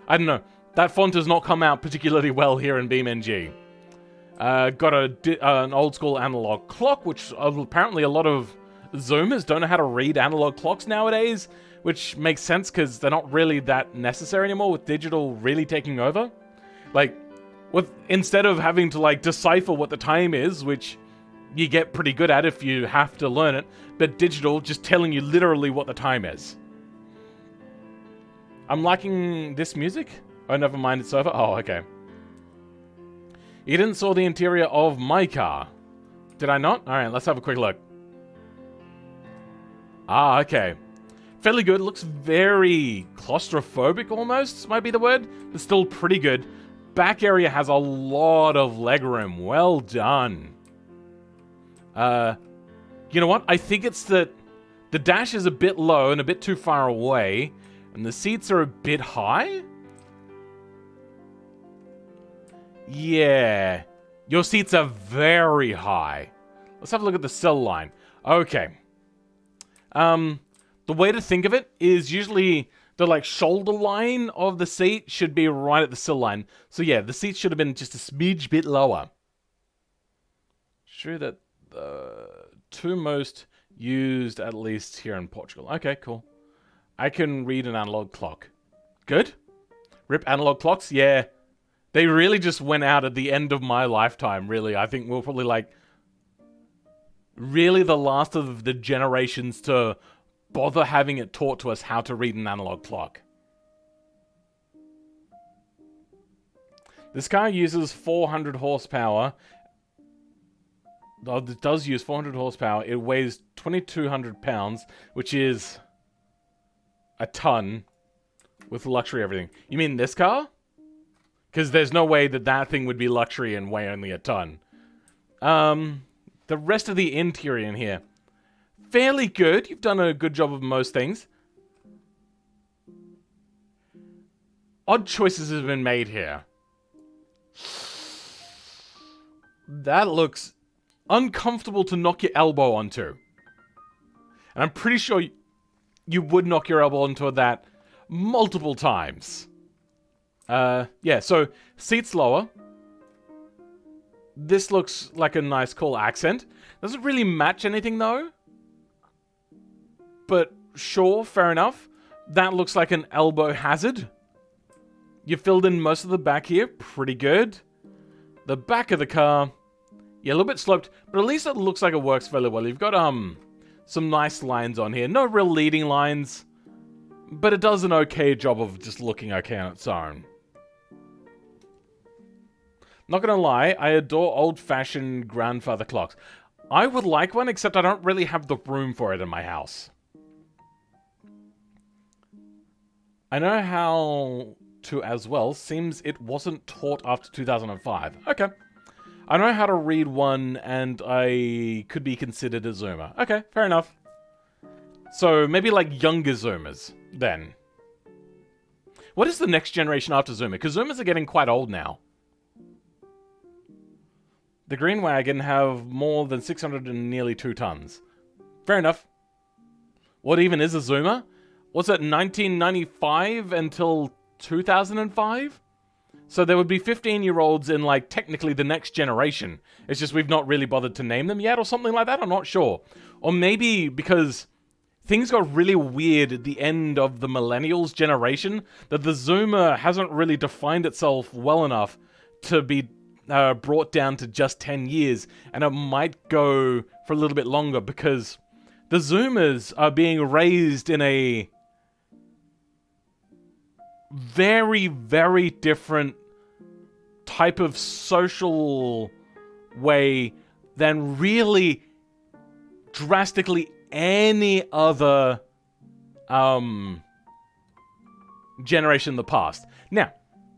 Speaker 1: I don't know. That font does not come out particularly well here in BeamNG. Got an old school analog clock, which apparently a lot of Zoomers don't know how to read analog clocks nowadays, which makes sense because they're not really that necessary anymore with digital really taking over. Like, instead of having to like decipher what the time is, which you get pretty good at if you have to learn it, but digital just telling you literally what the time is. I'm liking this music. Oh, never mind, it's over. Oh, okay. You didn't saw the interior of my car. Did I not? Alright, let's have a quick look. Ah, okay. Fairly good. Looks very claustrophobic almost, might be the word. But still pretty good. Back area has a lot of legroom. Well done. You know what? I think it's that the dash is a bit low and a bit too far away. And the seats are a bit high? Yeah. Your seats are very high. Let's have a look at the sill line. Okay. The way to think of it is usually the like shoulder line of the seat should be right at the sill line. So yeah, the seat should have been just a smidge bit lower. True that the two most used at least here in Portugal. Okay, cool. I can read an analog clock. Good. Rip analog clocks? Yeah. They really just went out at the end of my lifetime, really. I think we're probably like really the last of the generations to bother having it taught to us how to read an analog clock. This car uses 400 horsepower. It does use 400 horsepower. It weighs 2,200 pounds, which is a ton with luxury everything. You mean this car? Because there's no way that that thing would be luxury and weigh only a ton. The rest of the interior in here. Fairly good. You've done a good job of most things. Odd choices have been made here. That looks uncomfortable to knock your elbow onto. And I'm pretty sure you would knock your elbow onto that multiple times. Yeah, so seats lower. This looks like a nice cool accent. Doesn't really match anything though. But sure, fair enough. That looks like an elbow hazard. You filled in most of the back here. Pretty good. The back of the car, yeah, a little bit sloped, but at least it looks like it works fairly well. You've got some nice lines on here. No real leading lines. but it does an okay job of just looking okay on its own. Not gonna lie, I adore old-fashioned grandfather clocks. I would like one, except I don't really have the room for it in my house. I know how to as well. Seems it wasn't taught after 2005. Okay. I know how to read one, and I could be considered a Zoomer. Okay, fair enough. So, maybe like younger Zoomers, then. What is the next generation after Zoomer? Because Zoomers are getting quite old now. The Green Wagon have more than 600 and nearly 2 tons. Fair enough. What even is a Zoomer? Was it 1995 until 2005? So there would be 15-year-olds in, like, technically the next generation. It's just we've not really bothered to name them yet or something like that. I'm not sure. Or maybe because things got really weird at the end of the Millennials generation that the Zoomer hasn't really defined itself well enough to be brought down to just 10 years. And it might go for a little bit longer because the Zoomers are being raised in a very, very different type of social way than really drastically any other generation in the past. Now,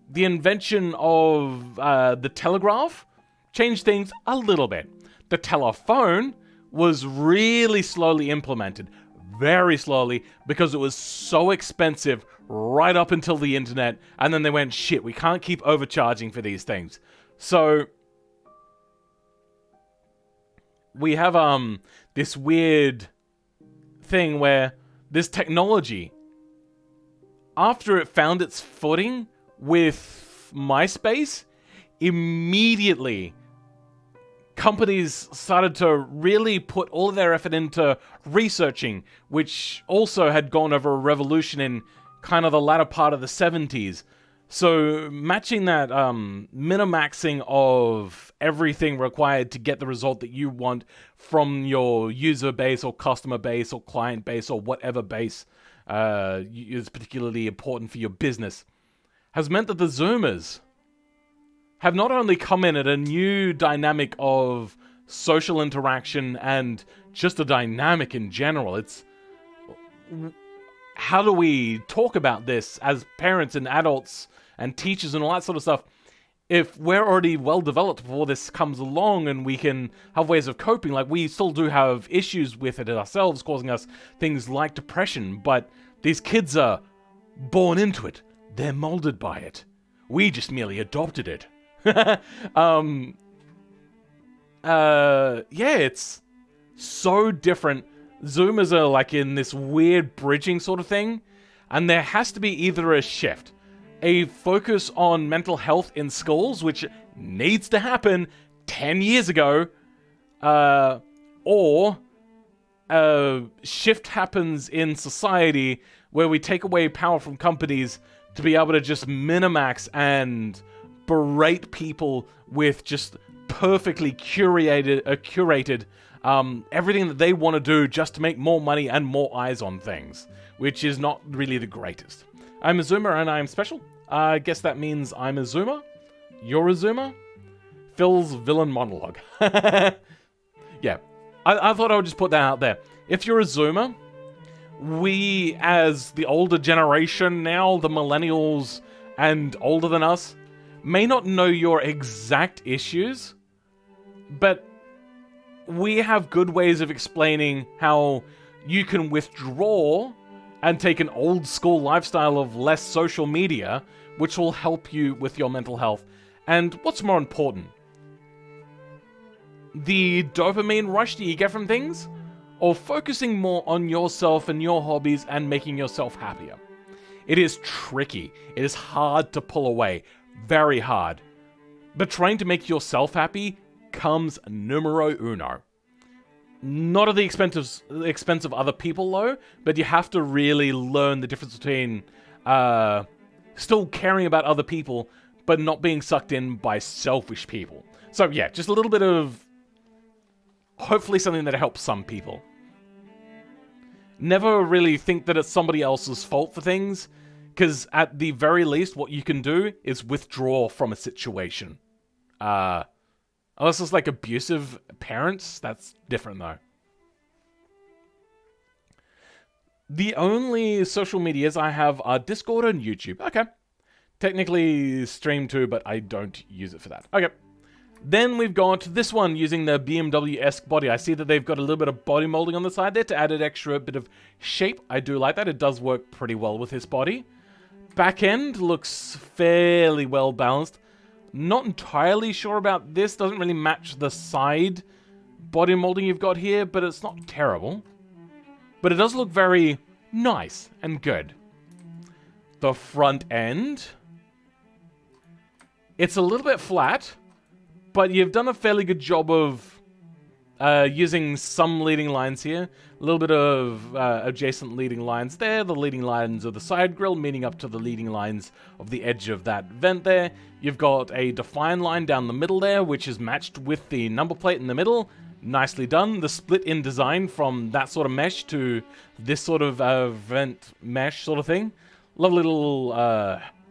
Speaker 1: the invention of the telegraph changed things a little bit. The telephone was really slowly implemented, very slowly, because it was so expensive right up until the internet, and then they went, shit, we can't keep overcharging for these things. So we have this weird thing where this technology, after it found its footing with MySpace, immediately companies started to really put all of their effort into researching, which also had gone over a revolution in kind of the latter part of the 70s. So matching that minimaxing of everything required to get the result that you want from your user base or customer base or client base or whatever base is particularly important for your business has meant that the Zoomers have not only come in at a new dynamic of social interaction and just a dynamic in general. It's how do we talk about this as parents and adults and teachers and all that sort of stuff if we're already well developed before this comes along and we can have ways of coping? Like, we still do have issues with it ourselves, causing us things like depression, but these kids are born into it. They're molded by it. We just merely adopted it. Yeah, it's so different. Zoomers are like in this weird bridging sort of thing, and there has to be either a shift, a focus on mental health in schools, which needs to happen 10 years ago, or a shift happens in society where we take away power from companies to be able to just minimax and berate people with just perfectly curated everything that they want to do just to make more money and more eyes on things, which is not really the greatest. I'm a Zoomer and I'm special. I guess that means I'm a Zoomer. You're a Zoomer. Phil's villain monologue. Yeah, I thought I would just put that out there. If you're a Zoomer, we as the older generation now, the millennials and older than us, may not know your exact issues, but we have good ways of explaining how you can withdraw and take an old school lifestyle of less social media, which will help you with your mental health. And what's more important, the dopamine rush that you get from things, or focusing more on yourself and your hobbies and making yourself happier. It is tricky. It is hard to pull away. Very hard. But trying to make yourself happy comes numero uno. Not at the expense of other people, though, but you have to really learn the difference between still caring about other people, but not being sucked in by selfish people. So yeah, just a little bit of hopefully something that helps some people. Never really think that it's somebody else's fault for things, because at the very least, what you can do is withdraw from a situation. Unless it's like abusive parents, that's different though. The only social medias I have are Discord and YouTube. Okay. Technically stream too, but I don't use it for that. Okay. Then we've got this one using the BMW-esque body. I see that they've got a little bit of body molding on the side there to add an extra bit of shape. I do like that. It does work pretty well with his body. Back end looks fairly well balanced. Not entirely sure about this. Doesn't really match the side body molding you've got here, but it's not terrible. But it does look very nice and good. The front end. It's a little bit flat, but you've done a fairly good job of using some leading lines here. A little bit of adjacent leading lines there. The leading lines of the side grille meeting up to the leading lines of the edge of that vent there. You've got a define line down the middle there, which is matched with the number plate in the middle. Nicely done. The split in design from that sort of mesh to this sort of vent mesh sort of thing. Lovely little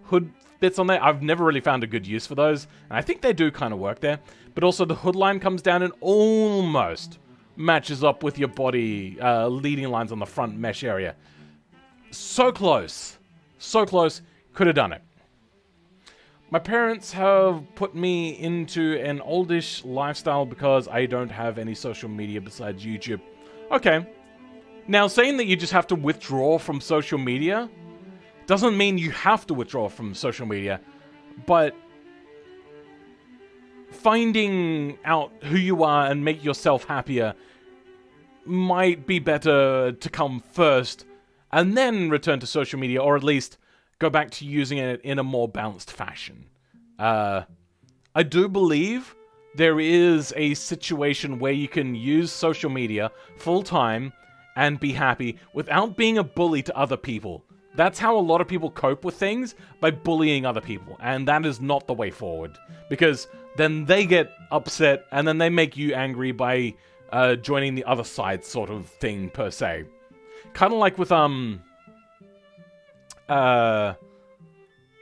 Speaker 1: hood bits on there. I've never really found a good use for those, and I think they do kind of work there. But also the hood line comes down and almost matches up with your body leading lines on the front mesh area. So close. So close. Could have done it. My parents have put me into an oldish lifestyle because I don't have any social media besides YouTube. Okay. Now, saying that you just have to withdraw from social media doesn't mean you have to withdraw from social media, but finding out who you are and make yourself happier might be better to come first and then return to social media, or at least go back to using it in a more balanced fashion. I do believe there is a situation where you can use social media full-time and be happy without being a bully to other people. That's how a lot of people cope with things, by bullying other people, and that is not the way forward, because then they get upset and then they make you angry by joining the other side sort of thing, per se. Kind of like with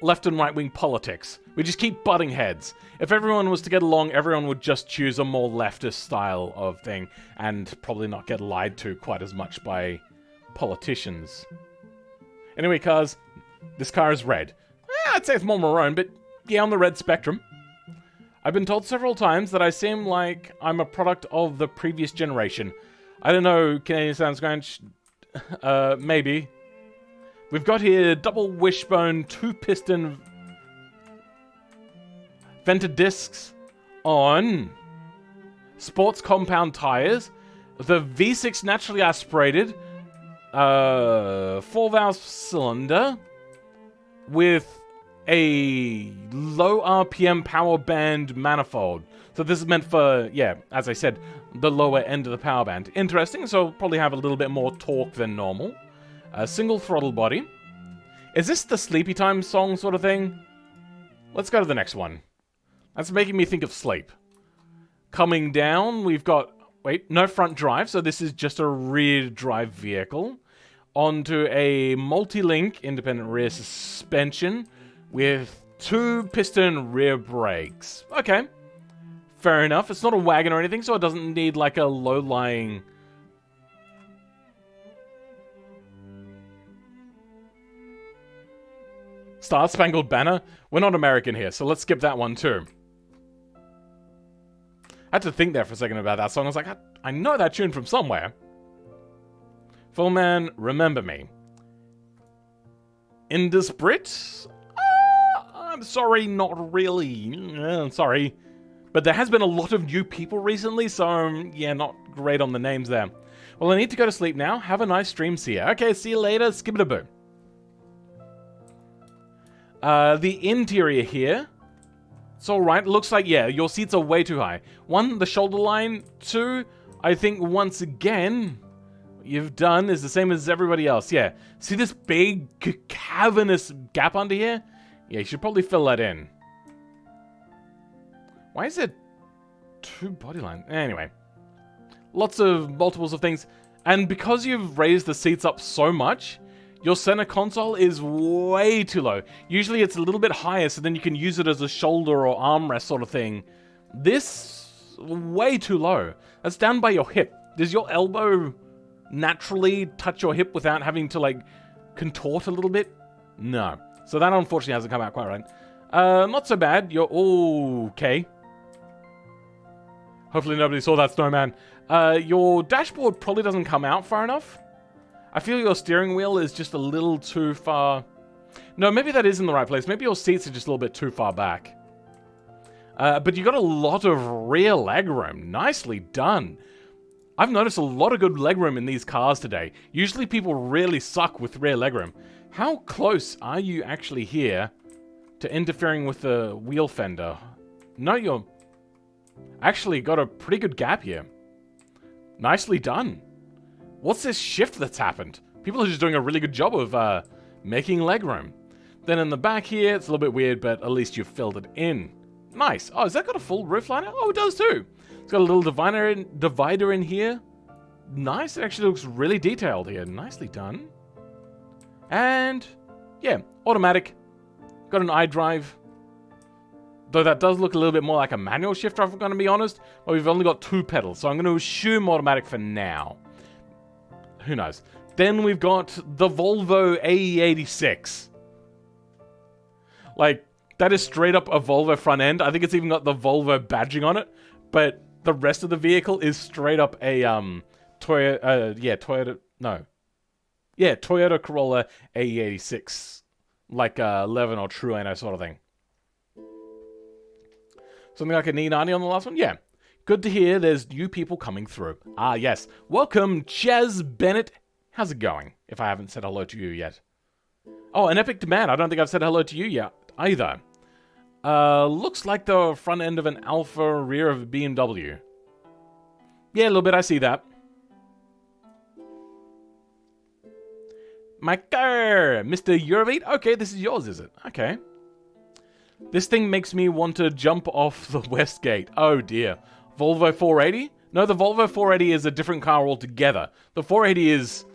Speaker 1: left and right wing politics. We just keep butting heads. If everyone was to get along, everyone would just choose a more leftist style of thing and probably not get lied to quite as much by politicians. Anyway, cars, this car is red. I'd say it's more maroon, but yeah, on the red spectrum. I've been told several times that I seem like I'm a product of the previous generation. I don't know, Canadian Sounds Grunge. Maybe. We've got here double wishbone, 2-piston vented discs on sports compound tires. The V6 naturally aspirated, 4-valve cylinder with a low RPM power band manifold. So this is meant for, yeah, as I said, the lower end of the power band. Interesting, so probably have a little bit more torque than normal. A single throttle body. Is this the Sleepy Time song sort of thing? Let's go to the next one. That's making me think of sleep. Coming down, we've got, wait, no front drive, so this is just a rear drive vehicle. Onto a multi-link independent rear suspension with 2-piston rear brakes. Okay, fair enough. It's not a wagon or anything, so it doesn't need like a low-lying... Star Spangled Banner? We're not American here, so let's skip that one too. I had to think there for a second about that song. I was like, I know that tune from somewhere. Full Man, Remember Me. Indus Brit? I'm sorry, not really. I'm sorry. But there has been a lot of new people recently, so yeah, not great on the names there. Well, I need to go to sleep now. Have a nice stream, see ya. Okay, see you later. Skip-it-a-boo. The interior here, it's alright. Looks like, yeah, your seats are way too high. 1, the shoulder line. 2, I think once again, what you've done is the same as everybody else. Yeah, see this big cavernous gap under here? Yeah, you should probably fill that in. Why is it 2 body lines? Anyway, lots of multiples of things. And because you've raised the seats up so much, your center console is way too low. Usually it's a little bit higher, so then you can use it as a shoulder or armrest sort of thing. This, way too low. That's down by your hip. Does your elbow naturally touch your hip without having to, like, contort a little bit? No. So that unfortunately hasn't come out quite right. Not so bad. You're okay. Hopefully nobody saw that snowman. Your dashboard probably doesn't come out far enough. I feel your steering wheel is just a little too far. No, maybe that is in the right place. Maybe your seats are just a little bit too far back. But you got a lot of rear legroom. Nicely done. I've noticed a lot of good legroom in these cars today. Usually people really suck with rear legroom. How close are you actually here to interfering with the wheel fender? No, you're actually got a pretty good gap here. Nicely done. What's this shift that's happened? People are just doing a really good job of making legroom. Then in the back here, it's a little bit weird, but at least you've filled it in. Nice. Oh, has that got a full roof liner? Oh, it does too. It's got a little divider in here. Nice. It actually looks really detailed here. Nicely done. And yeah, automatic. Got an iDrive. Though that does look a little bit more like a manual shifter, if I'm going to be honest. But we've only got 2 pedals, so I'm going to assume automatic for now. Who knows? Then we've got the Volvo AE86. Like, that is straight up a Volvo front end. I think it's even got the Volvo badging on it. But the rest of the vehicle is straight up a Toyota Corolla AE86. Like 11 or Trueno sort of thing. Something like an E90 on the last one? Yeah. Good to hear there's new people coming through. Ah, yes. Welcome, Chaz Bennett. How's it going? If I haven't said hello to you yet. Oh, an Epic Demand. I don't think I've said hello to you yet either. Looks like the front end of an Alpha, rear of a BMW. Yeah, a little bit. I see that. My car, Mr. Eurovate. Okay, this is yours, is it? Okay. This thing makes me want to jump off the West Gate. Oh dear. Volvo 480? No, the Volvo 480 is a different car altogether. The 480 is,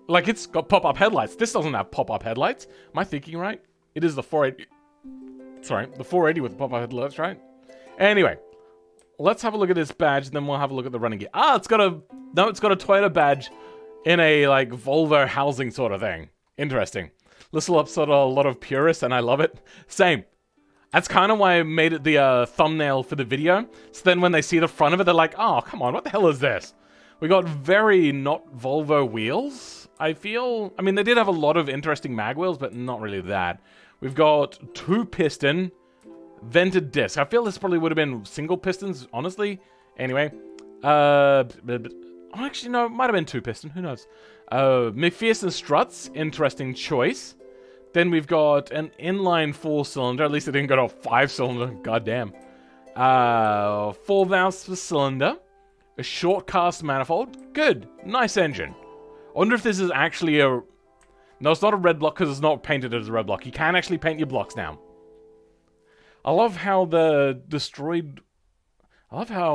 Speaker 1: like, it's got pop-up headlights. This doesn't have pop-up headlights. Am I thinking right? It is the 480. Sorry, the 480 with pop-up headlights, right? Anyway, let's have a look at this badge, then we'll have a look at the running gear. Ah, it's got a Toyota badge in a, like, Volvo housing sort of thing. Interesting. This will upset a lot of purists, and I love it. Same. That's kind of why I made it the thumbnail for the video. So then when they see the front of it, they're like, oh, come on, what the hell is this? We got very not Volvo wheels, I feel. I mean, they did have a lot of interesting mag wheels, but not really that. We've got 2-piston vented disc. I feel this probably would have been single pistons, honestly. Anyway. Actually, no, it might have been 2-piston. Who knows? McPherson struts. Interesting choice. Then we've got an inline 4-cylinder. At least it didn't go to a 5-cylinder. Goddamn. 4 valves per cylinder. A short cast manifold. Good. Nice engine. I wonder if this is actually a... No, it's not a red block because it's not painted as a red block. You can actually paint your blocks now. I love how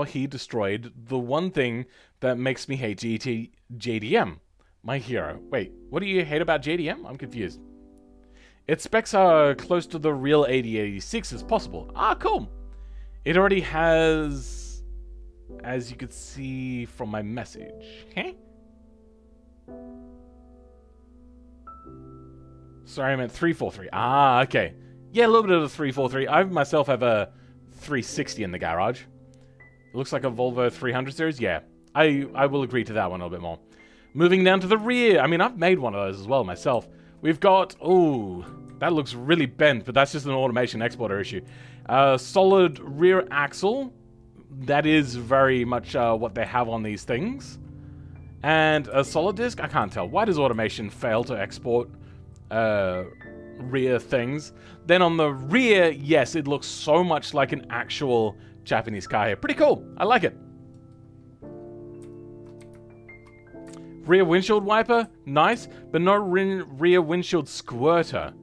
Speaker 1: he destroyed the one thing that makes me hate JDM. My hero. Wait, what do you hate about JDM? I'm confused. Its specs are close to the real 8086 as possible. Ah, cool. It already has, as you could see from my message. Huh? Sorry, I meant 343. Ah, okay. Yeah, a little bit of a 343. I myself have a 360 in the garage. It looks like a Volvo 300 series. Yeah, I will agree to that one a little bit more. Moving down to the rear. I mean, I've made one of those as well myself. We've got... Ooh, that looks really bent, but that's just an automation exporter issue. Solid rear axle. That is very much what they have on these things. And a solid disc? I can't tell. Why does automation fail to export rear things? Then on the rear, yes, it looks so much like an actual Japanese car here. Pretty cool. I like it. Rear windshield wiper, nice, but no rear windshield squirter.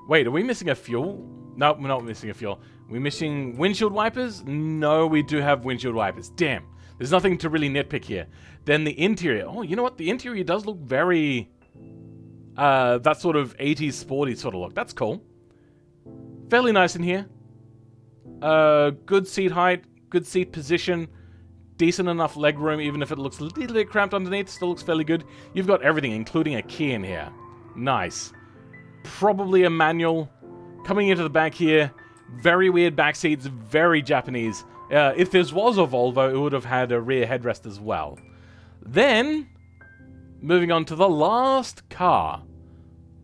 Speaker 1: Wait, are we missing a fuel? No, we're not missing a fuel. We're missing windshield wipers? No, we do have windshield wipers. Damn, There's nothing to really nitpick here. Then the interior. Oh, you know what? The interior does look very... that sort of 80s sporty sort of look. That's cool. Fairly nice in here. Good seat height, good seat position, decent enough leg room, even if it looks a little bit cramped underneath, still looks fairly good. You've got everything, including a key in here. Nice. Probably a manual. Coming into the back here, very weird back seats, very Japanese. If this was a Volvo, it would have had a rear headrest as well. Then, moving on to the last car.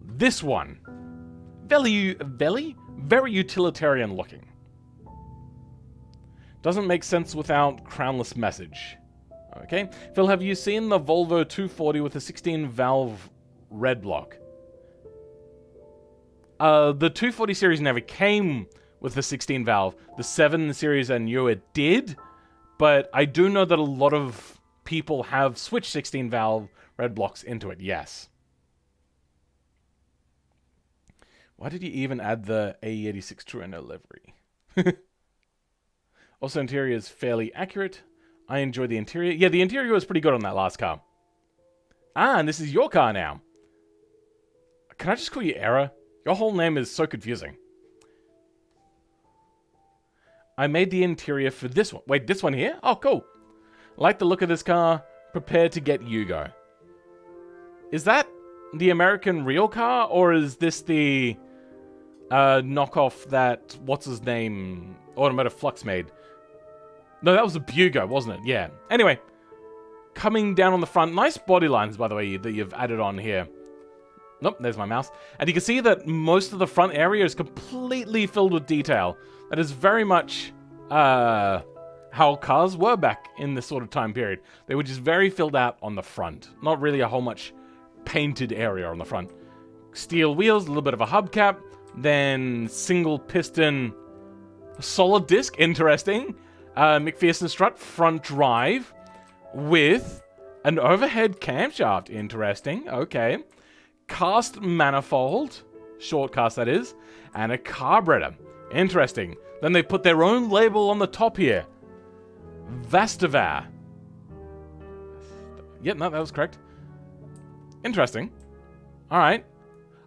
Speaker 1: This one. Very utilitarian looking. Doesn't make sense without crownless message. Okay. Phil, have you seen the Volvo 240 with a 16-valve red block? The 240 series never came with the 16-valve. The 7 series and newer did, but I do know that a lot of people have switched 16-valve red blocks into it, yes. Why did you even add the AE86 Trueno livery? Also, interior is fairly accurate. I enjoy the interior. Yeah, the interior was pretty good on that last car. Ah, and this is your car now. Can I just call you Era? Your whole name is so confusing. I made the interior for this one. Wait, this one here? Oh, cool. Like the look of this car. Prepared to get Yugo. Is that the American real car? Or is this the knockoff that, what's his name, Automotive Flux made? No, that was a Bugo, wasn't it? Yeah. Anyway, coming down on the front. Nice body lines, by the way, that you've added on here. Nope, there's my mouse. And you can see that most of the front area is completely filled with detail. That is very much how cars were back in this sort of time period. They were just very filled out on the front. Not really a whole much painted area on the front. Steel wheels, a little bit of a hubcap. Then single piston solid disc, interesting. McPherson strut, front drive, with an overhead camshaft, interesting, okay. Cast manifold, short cast that is, and a carburetor, interesting. Then they put their own label on the top here. Vastavar. Yep, no, that was correct. Interesting. Alright.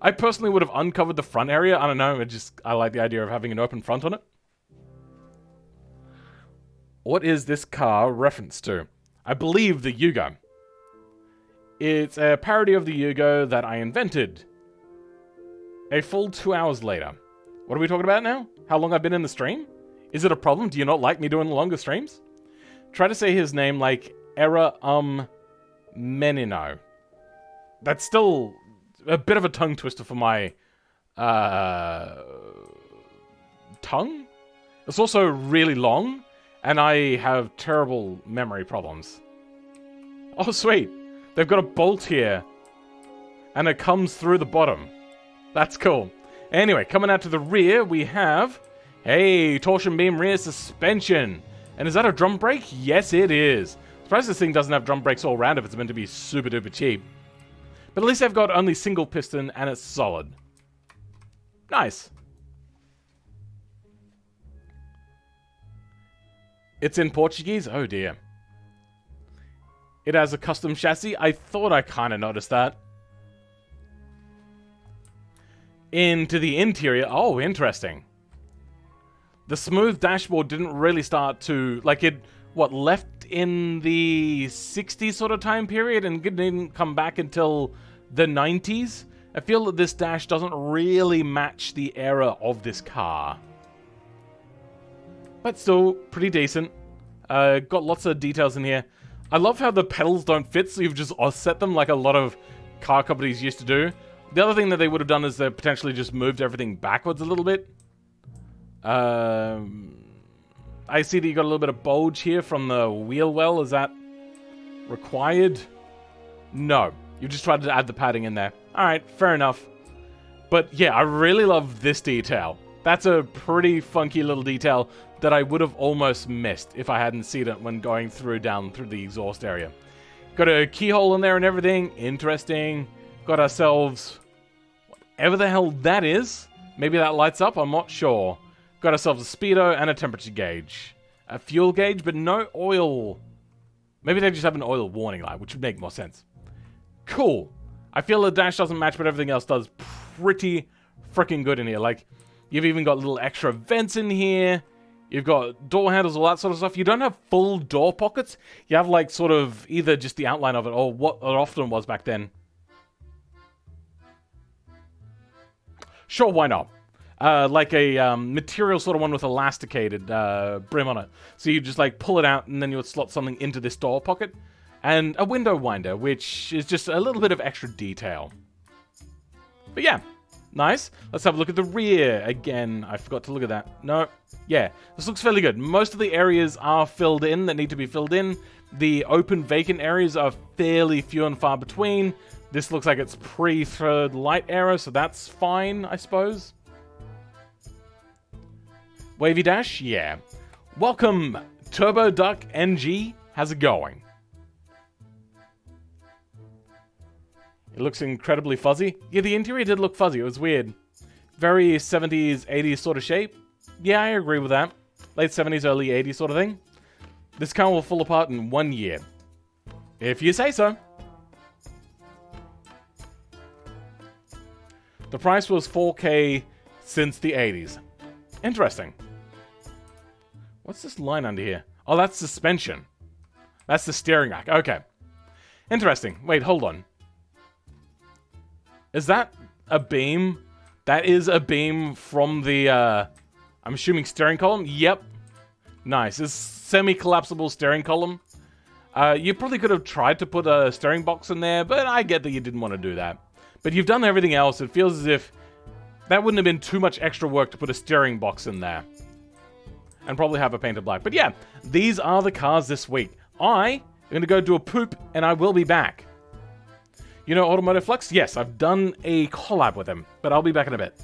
Speaker 1: I personally would have uncovered the front area. I don't know, I like the idea of having an open front on it. What is this car reference to? I believe the Yugo. It's a parody of the Yugo that I invented. A full 2 hours later. What are we talking about now? How long I've been in the stream? Is it a problem? Do you not like me doing the longer streams? Try to say his name like Era Menino. That's still a bit of a tongue twister for my tongue. It's also really long, and I have terrible memory problems. Oh, sweet. They've got a bolt here, and it comes through the bottom. That's cool. Anyway, coming out to the rear, we have, hey, torsion beam rear suspension. And is that a drum brake? Yes, it is. Surprised this thing doesn't have drum brakes all around if it's meant to be super duper cheap. But at least they've got only single piston, and it's solid. Nice. It's in Portuguese? Oh dear. It has a custom chassis? I thought I kind of noticed that. Into the interior. Oh, interesting. The smooth dashboard didn't really start to... Like it, what, left in the 60s sort of time period and didn't come back until the 90s? I feel that this dash doesn't really match the era of this car. But still, pretty decent. Got lots of details in here. I love how the pedals don't fit, so you've just offset them like a lot of car companies used to do. The other thing that they would have done is they potentially just moved everything backwards a little bit. I see that you got a little bit of bulge here from the wheel well. Is that required? No. You just tried to add the padding in there. Alright, fair enough. But yeah, I really love this detail. That's a pretty funky little detail that I would have almost missed if I hadn't seen it when going down through the exhaust area. Got a keyhole in there and everything. Interesting. Got ourselves whatever the hell that is. Maybe that lights up, I'm not sure. Got ourselves a speedo and a temperature gauge. A fuel gauge, but no oil Maybe they just have an oil warning light, which would make more sense. Cool. I feel the dash doesn't match, but everything else does pretty freaking good in here. Like, you've even got little extra vents in here. You've got door handles, all that sort of stuff. You don't have full door pockets. You have, like, sort of either just the outline of it or what it often was back then. Sure, why not? Like a material sort of one with elasticated brim on it. So you just, like, pull it out and then you would slot something into this door pocket. And a window winder, which is just a little bit of extra detail. But yeah, nice. Let's have a look at the rear. Again, I forgot to look at that. No. Yeah, this looks fairly good. Most of the areas are filled in that need to be filled in. The open vacant areas are fairly few and far between. This looks like it's pre-third light era, so that's fine, I suppose. Wavy dash? Yeah. Welcome, Turbo Duck NG. How's it going? It looks incredibly fuzzy. Yeah, the interior did look fuzzy. It was weird. Very 70s, 80s sort of shape. Yeah, I agree with that. Late 70s, early 80s sort of thing. This car will fall apart in 1 year. If you say so. The price was $4K since the 80s. Interesting. What's this line under here? Oh, that's suspension. That's the steering rack. Okay. Interesting. Wait, hold on. Is that a beam? That is a beam from the, I'm assuming steering column? Yep. Nice. It's semi-collapsible steering column. You probably could have tried to put a steering box in there, but I get that you didn't want to do that. But you've done everything else. It feels as if that wouldn't have been too much extra work to put a steering box in there. And probably have it painted black. But yeah, these are the cars this week. I am going to go do a poop, and I will be back. You know Automotive Flux? Yes, I've done a collab with him, but I'll be back in a bit.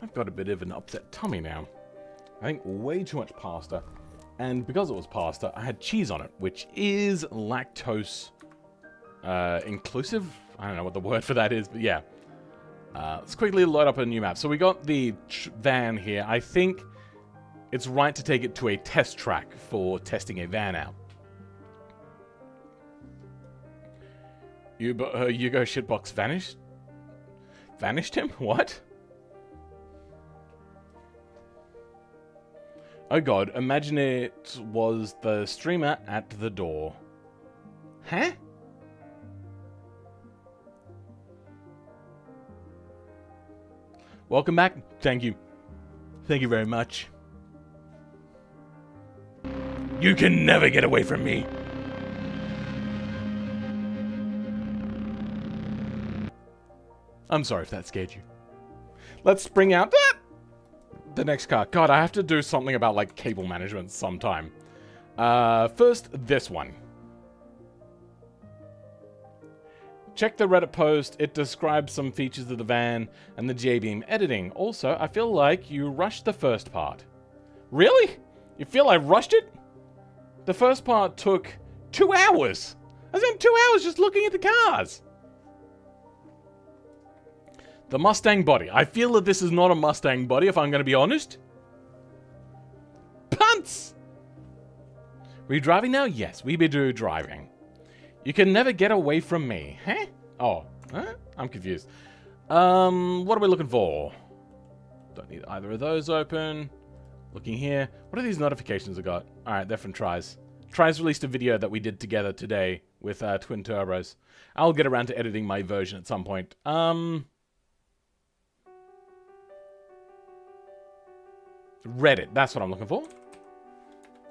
Speaker 1: I've got a bit of an upset tummy now. I think way too much pasta. And because it was pasta, I had cheese on it, which is lactose inclusive. I don't know what the word for that is, but yeah. Let's quickly load up a new map. So we got the van here. I think it's right to take it to a test track for testing a van out. Hugo Shitbox vanished? Vanished him? What? Oh god, imagine it was the streamer at the door. Huh? Welcome back. Thank you. Thank you very much. You can never get away from me. I'm sorry if that scared you. Let's bring out the next car. God, I have to do something about, like, cable management sometime. First, this one. Check the Reddit post. It describes some features of the van and the J-beam editing. Also, I feel like you rushed the first part. Really? You feel I rushed it? The first part took 2 hours. I spent 2 hours just looking at the cars. The Mustang body. I feel that this is not a Mustang body, if I'm going to be honest. Punts! We driving now? Yes, we be driving. You can never get away from me. Huh? Oh. Huh? I'm confused. What are we looking for? Don't need either of those open. Looking here. What are these notifications I got? Alright, they're from Tries. Tries released a video that we did together today with twin turbos. I'll get around to editing my version at some point. Reddit. That's what I'm looking for.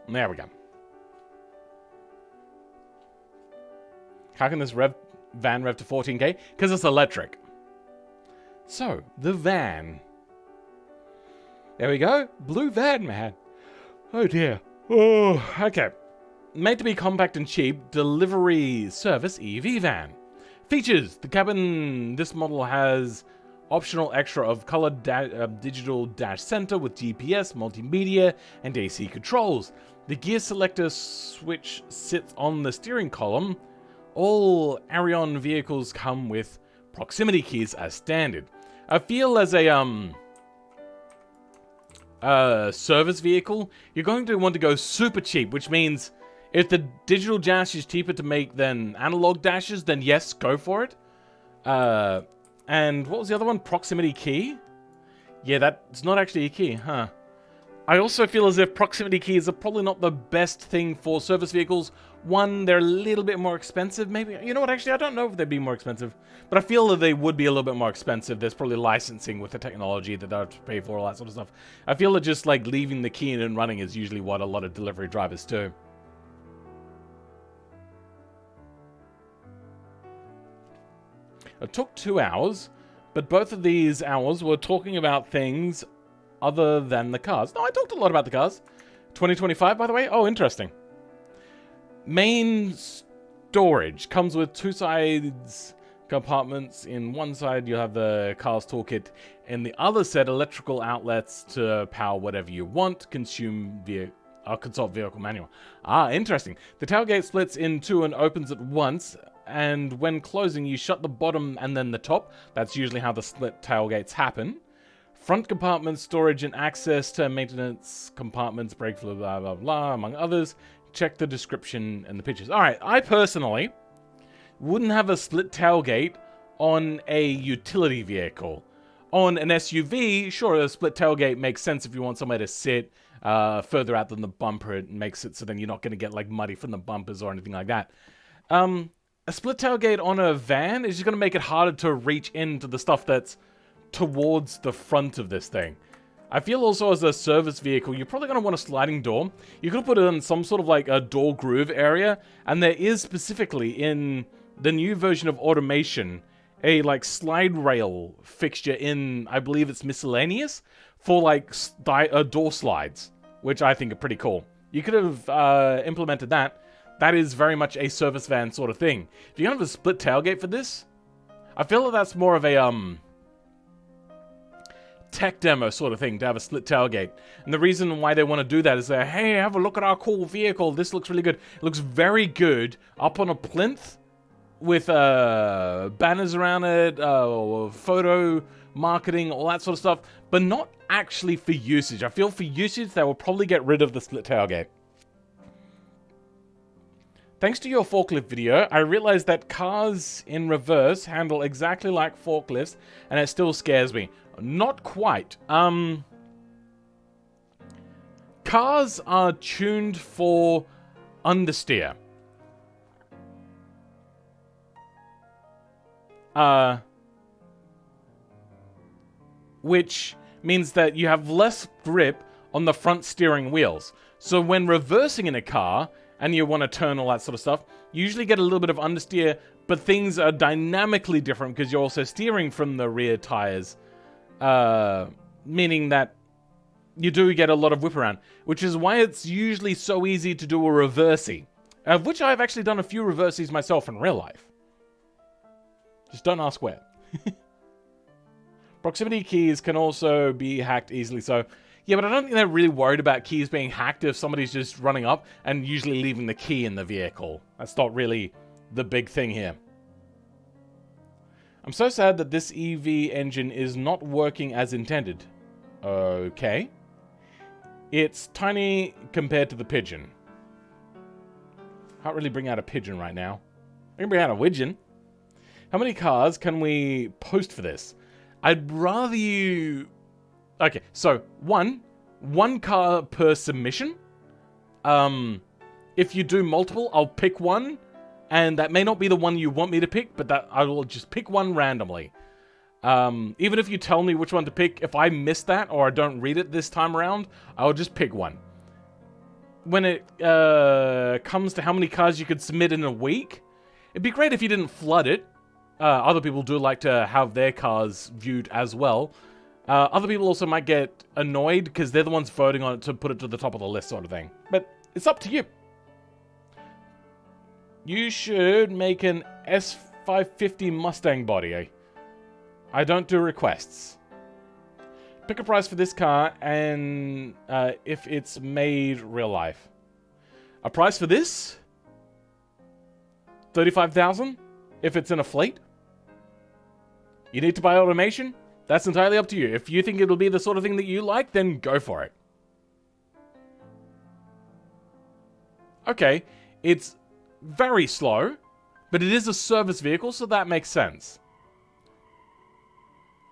Speaker 1: There we go. How can this van rev to 14k? Because it's electric. So, the van. There we go. Blue van, man. Oh, dear. Oh, okay. Made to be compact and cheap. Delivery service EV van. Features. The cabin, this model has optional extra of colored digital dash center with GPS, multimedia, and AC controls. The gear selector switch sits on the steering column. All Arion vehicles come with proximity keys as standard. I feel as a service vehicle, you're going to want to go super cheap, which means if the digital dash is cheaper to make than analog dashes, then yes, go for it. And what was the other one? Proximity key? Yeah, that's not actually a key, huh? I also feel as if proximity keys are probably not the best thing for service vehicles. One, they're a little bit more expensive, maybe. You know what, actually, I don't know if they'd be more expensive. But I feel that they would be a little bit more expensive. There's probably licensing with the technology that they'll have to pay for, all that sort of stuff. I feel that just, like, leaving the key in and running is usually what a lot of delivery drivers do. It took 2 hours, but both of these hours were talking about things other than the cars. No, I talked a lot about the cars. 2025, by the way? Oh, interesting. Main storage comes with 2 sides compartments. In one side, you have the car's toolkit. In the other set, electrical outlets to power whatever you want. Consult vehicle manual. Ah, interesting. The tailgate splits in 2 and opens at once. And when closing, you shut the bottom and then the top. That's usually how the split tailgates happen. Front compartments, storage and access to maintenance compartments, brake fluid, blah, blah, blah, among others. Check the description and the pictures. Alright, I personally wouldn't have a split tailgate on a utility vehicle. On an SUV, sure, a split tailgate makes sense if you want somewhere to sit further out than the bumper. It makes it so then you're not going to get like muddy from the bumpers or anything like that. A split tailgate on a van is just going to make it harder to reach into the stuff that's towards the front of this thing. I feel also as a service vehicle, you're probably going to want a sliding door. You could put it in some sort of like a door groove area, and there is specifically in the new version of automation a like slide rail fixture in, I believe it's miscellaneous, for like door slides, which I think are pretty cool. You could have implemented that. That is very much a service van sort of thing. If you have a split tailgate for this, I feel that that's more of a tech demo sort of thing to have a split tailgate. And the reason why they want to do that is that, hey, have a look at our cool vehicle. This looks really good. It looks very good up on a plinth with banners around it, photo marketing, all that sort of stuff, but not actually for usage. I feel for usage, they will probably get rid of the split tailgate. Thanks to your forklift video, I realized that cars in reverse handle exactly like forklifts, and it still scares me. Not quite. Cars are tuned for understeer. Which means that you have less grip on the front steering wheels. So when reversing in a car, and you want to turn all that sort of stuff, you usually get a little bit of understeer, but things are dynamically different because you're also steering from the rear tires, meaning that you do get a lot of whip around, which is why it's usually so easy to do a reversey, of which I've actually done a few reversies myself in real life. Just don't ask where. Proximity keys can also be hacked easily, so yeah, but I don't think they're really worried about keys being hacked if somebody's just running up and usually leaving the key in the vehicle. That's not really the big thing here. I'm so sad that this EV engine is not working as intended. Okay. It's tiny compared to the Pigeon. Can't really bring out a Pigeon right now. I can bring out a Widgeon. How many cars can we post for this? I'd rather you... Okay, so one car per submission. If you do multiple, I'll pick one, and that may not be the one you want me to pick, but that I will just pick one randomly. Even if you tell me which one to pick, if I miss that or I don't read it this time around, I'll just pick one. When it comes to how many cars you could submit in a week, it'd be great if you didn't flood it. Other people do like to have their cars viewed as well. Other people also might get annoyed because they're the ones voting on it to put it to the top of the list sort of thing. But it's up to you. You should make an S550 Mustang body. I don't do requests. Pick a price for this car and if it's made real life. A price for this? 35,000 if it's in a fleet. You need to buy automation? That's entirely up to you. If you think it'll be the sort of thing that you like, then go for it. Okay, it's very slow, but it is a service vehicle, so that makes sense.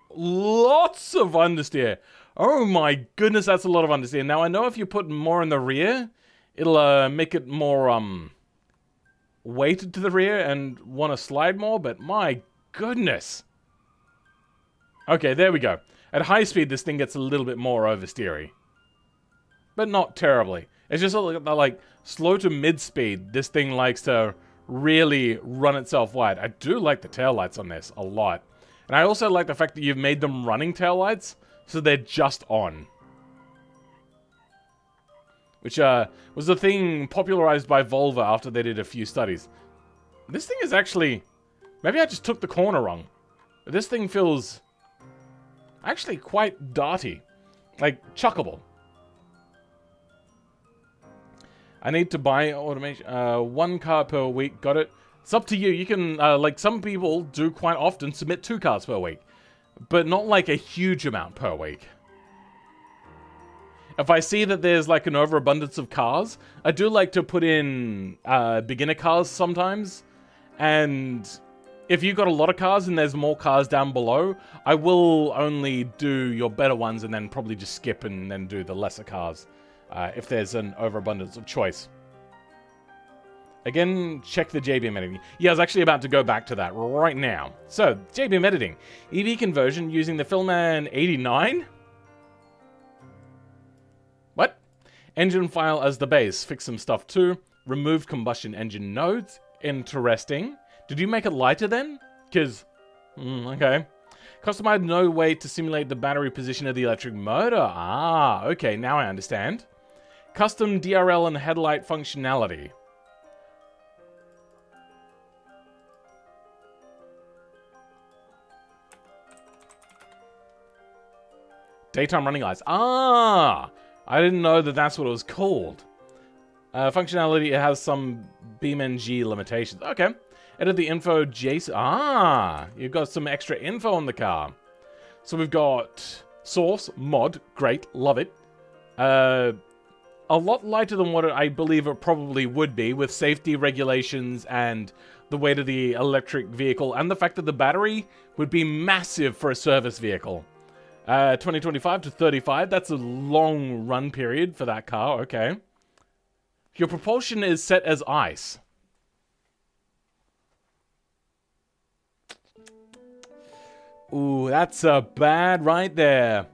Speaker 1: Lots of understeer. Oh my goodness, that's a lot of understeer. Now, I know if you put more in the rear, it'll make it more weighted to the rear and want to slide more, but my goodness. Okay, there we go. At high speed, this thing gets a little bit more oversteery. But not terribly. It's just like slow to mid-speed, this thing likes to really run itself wide. I do like the taillights on this a lot. And I also like the fact that you've made them running taillights, so they're just on. Which was the thing popularized by Volvo after they did a few studies. This thing is actually... Maybe I just took the corner wrong. But this thing feels... actually quite darty. Like, chuckable. I need to buy automation. One car per week. Got it. It's up to you. You can, like, some people do quite often submit 2 cars per week. But not, like, a huge amount per week. If I see that there's, like, an overabundance of cars, I do like to put in beginner cars sometimes. And... if you've got a lot of cars and there's more cars down below, I will only do your better ones and then probably just skip and then do the lesser cars. If there's an overabundance of choice. Again, check the JBM editing. Yeah, I was actually about to go back to that right now. So, JBM editing. EV conversion using the Filman 89? What? Engine file as the base. Fix some stuff too. Removed combustion engine nodes. Interesting. Did you make it lighter then? Because, okay. Customized no way to simulate the battery position of the electric motor. Ah, okay, now I understand. Custom DRL and headlight functionality. Daytime running lights. Ah! I didn't know that that's what it was called. Functionality, it has some BeamNG limitations. Okay. Edit the info, Jason. Ah! You've got some extra info on the car. So we've got source, mod, great, love it. A lot lighter than what I believe it probably would be, with safety regulations and the weight of the electric vehicle, and the fact that the battery would be massive for a service vehicle. 2025 to 35, that's a long run period for that car, okay. Your propulsion is set as ice. Ooh, that's a bad right there.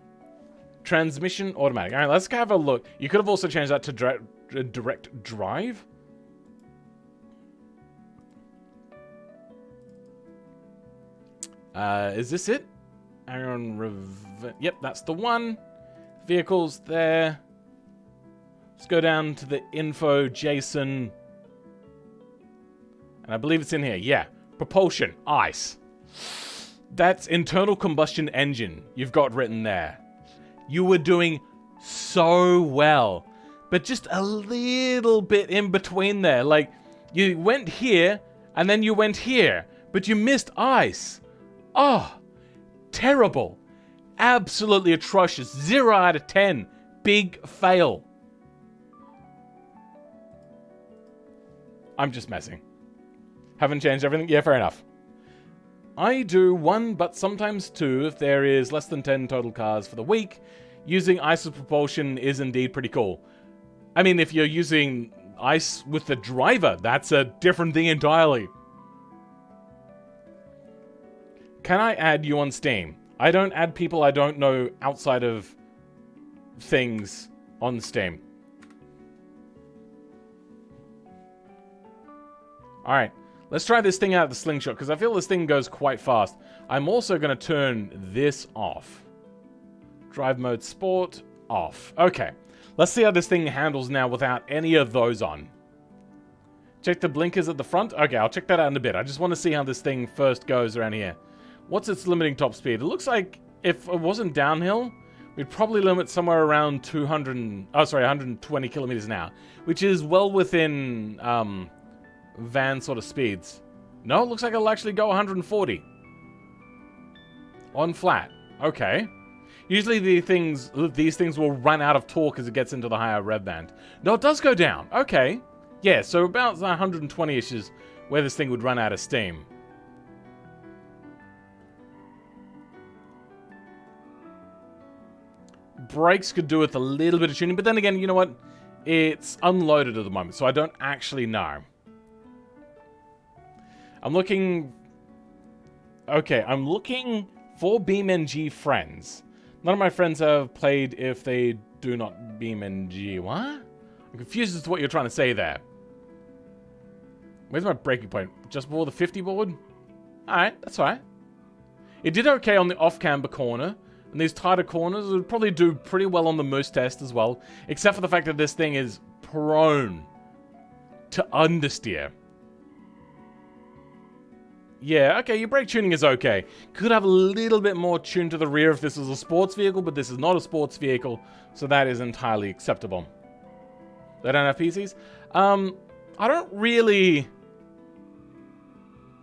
Speaker 1: Transmission automatic. All right, let's have a look. You could have also changed that to direct drive. Is this it? Yep, that's the one. Vehicles there. Let's go down to the info, Jason. And I believe it's in here. Yeah. Propulsion. Ice. That's internal combustion engine you've got written there. You were doing so well. But just a little bit in between there. Like, you went here, and then you went here. But you missed ice. Oh, terrible. Absolutely atrocious. 0 out of 10. Big fail. I'm just messing. Haven't changed everything? Yeah, fair enough. I do 1, but sometimes 2 if there is less than 10 total cars for the week. Using ice as propulsion is indeed pretty cool. I mean, if you're using ice with the driver, that's a different thing entirely. Can I add you on Steam? I don't add people I don't know outside of things on Steam. Alright, let's try this thing out of the slingshot, because I feel this thing goes quite fast. I'm also going to turn this off. Drive mode sport, off. Okay, let's see how this thing handles now without any of those on. Check the blinkers at the front. Okay, I'll check that out in a bit. I just want to see how this thing first goes around here. What's its limiting top speed? It looks like if it wasn't downhill, we'd probably limit somewhere around 120 kilometers an hour, which is well within van sort of speeds. No, it looks like it'll actually go 140 on flat. Okay. Usually these things will run out of torque as it gets into the higher rev band. No, it does go down. Okay. Yeah, so about 120-ish is where this thing would run out of steam. Brakes could do with a little bit of tuning, but then again, you know what? It's unloaded at the moment, so I don't actually know. I'm looking... Okay, I'm looking for BeamNG friends. None of my friends have played if they do not BeamNG. What? I'm confused as to what you're trying to say there. Where's my breaking point? Just before the 50 board? Alright, that's alright. It did okay on the off-camber corner. And these tighter corners would probably do pretty well on the moose test as well. Except for the fact that this thing is prone to understeer. Yeah, okay, your brake tuning is okay. Could have a little bit more tune to the rear if this was a sports vehicle, but this is not a sports vehicle, so that is entirely acceptable. They don't have PCs? I don't really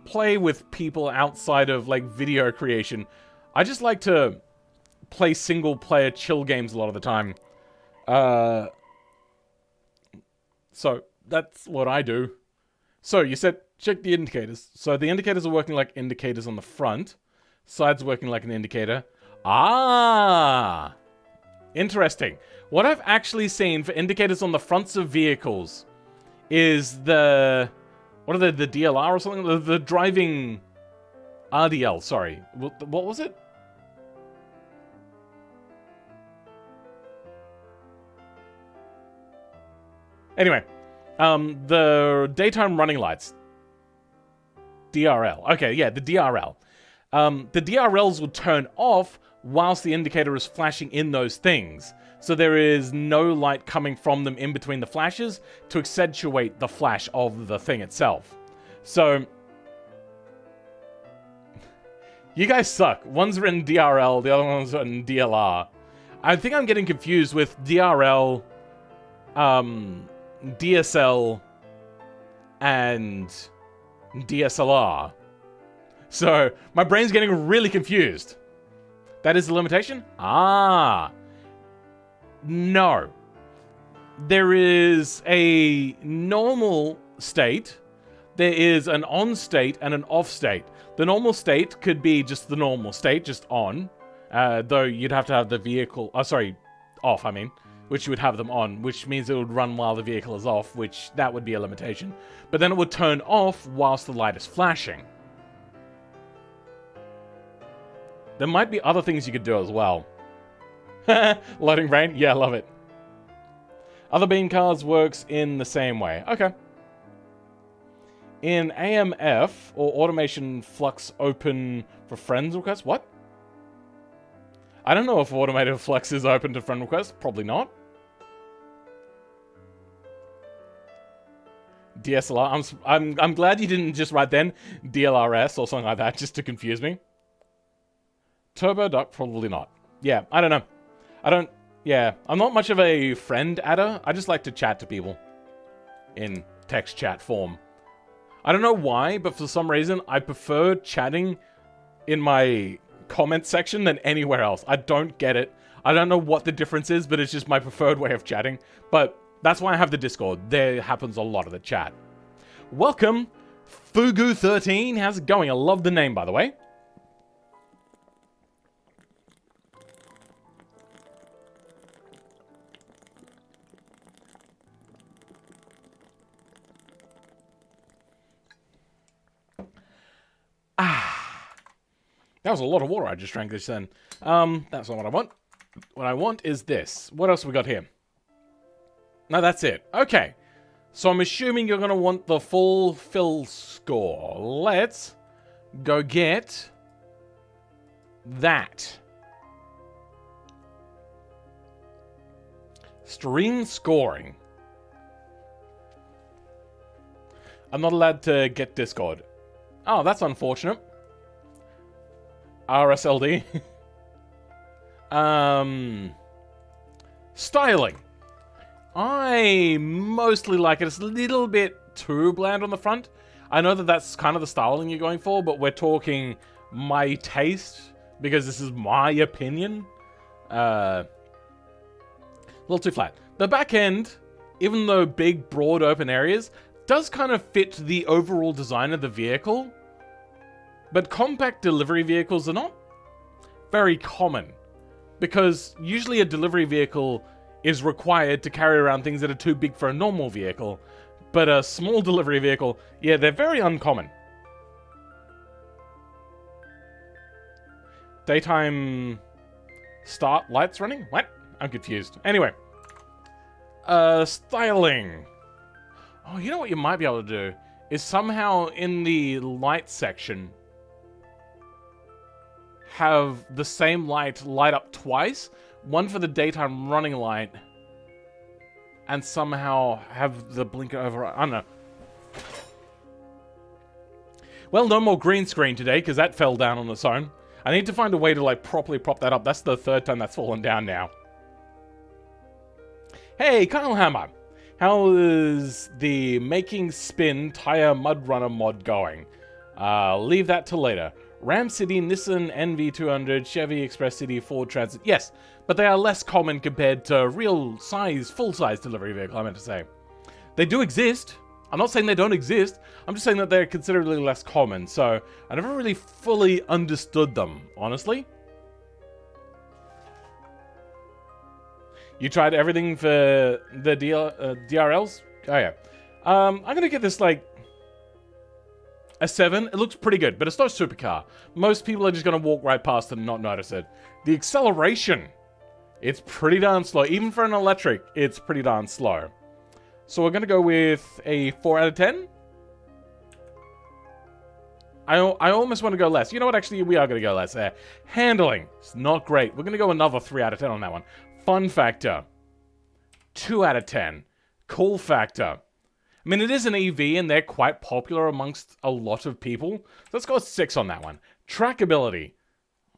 Speaker 1: play with people outside of, like, video creation. I just like to play single-player chill games a lot of the time. So, that's what I do. So, you said, check the indicators. So, the indicators are working like indicators on the front. Side's working like an indicator. Ah! Interesting. What I've actually seen for indicators on the fronts of vehicles is the... What are the DLR or something? The driving... RDL, sorry. What was it? Anyway, the daytime running lights. DRL. Okay, yeah, the DRL. The DRLs will turn off whilst the indicator is flashing in those things. So there is no light coming from them in between the flashes to accentuate the flash of the thing itself. So, you guys suck. One's written DRL, the other one's written DLR. I think I'm getting confused with DRL, DSL, and DSLR. So, my brain's getting really confused. That is the limitation? Ah. No. There is a normal state, there is an on state, and an off state. The normal state could be just the normal state, just on. Though you'd have to have the vehicle... off, I mean. Which you would have them on, which means it would run while the vehicle is off, which that would be a limitation. But then it would turn off whilst the light is flashing. There might be other things you could do as well. Loading brain? Yeah, love it. Other beam cards works in the same way. Okay. In AMF, or automation flux open for friends requests? What? I don't know if automated flux is open to friend requests. Probably not. DSLR. I'm glad you didn't just write then DLRS or something like that just to confuse me. Turbo duck, probably not. Yeah, I don't know. Yeah, I'm not much of a friend adder. I just like to chat to people in text chat form. I don't know why, but for some reason, I prefer chatting in my comment section than anywhere else. I don't get it. I don't know what the difference is, but it's just my preferred way of chatting. But that's why I have the Discord. There happens a lot of the chat. Welcome, Fugu13. How's it going? I love the name, by the way. That was a lot of water I just drank this then. That's not what I want. What I want is this. What else have we got here? No, that's it. Okay. So I'm assuming you're going to want the full fill score. Let's go get that. Stream scoring. I'm not allowed to get Discord. Oh, that's unfortunate. RSLD. Styling. I mostly like it. It's a little bit too bland on the front. I know that that's kind of the styling you're going for, but we're talking my taste, because this is my opinion. A little too flat. The back end, even though big, broad, open areas, does kind of fit the overall design of the vehicle. But compact delivery vehicles are not very common, because usually a delivery vehicle is required to carry around things that are too big for a normal vehicle. But a small delivery vehicle, yeah, they're very uncommon. Daytime start lights running? What? I'm confused. Anyway. Styling. Oh, you know what you might be able to do? Is somehow in the light section have the same light light up twice. One for the daytime running light, and somehow have the blinker over. I don't know. Well, no more green screen today, because that fell down on its own. I need to find a way to, like, properly prop that up. That's the third time that's fallen down now. Hey, Kyle Hammer. How is the Making Spin Tire Mud Runner mod going? Leave that till later. Ram City, Nissan NV200, Chevy Express City, Ford Transit. Yes, but they are less common compared to real size, full-size delivery vehicle, I meant to say. They do exist. I'm not saying they don't exist. I'm just saying that they're considerably less common, so I never really fully understood them, honestly. You tried everything for the DRLs? Oh, yeah. I'm gonna get this, like, a 7. It looks pretty good, but it's no supercar. Most people are just going to walk right past it and not notice it. The acceleration, it's pretty darn slow. Even for an electric, it's pretty darn slow. So we're going to go with a 4 out of 10. I almost want to go less. You know what? Actually, we are going to go less there. Handling, it's not great. We're going to go another 3 out of 10 on that one. Fun factor, 2 out of 10. Cool factor. I mean, it is an EV, and they're quite popular amongst a lot of people. So let's go 6 on that one. Trackability.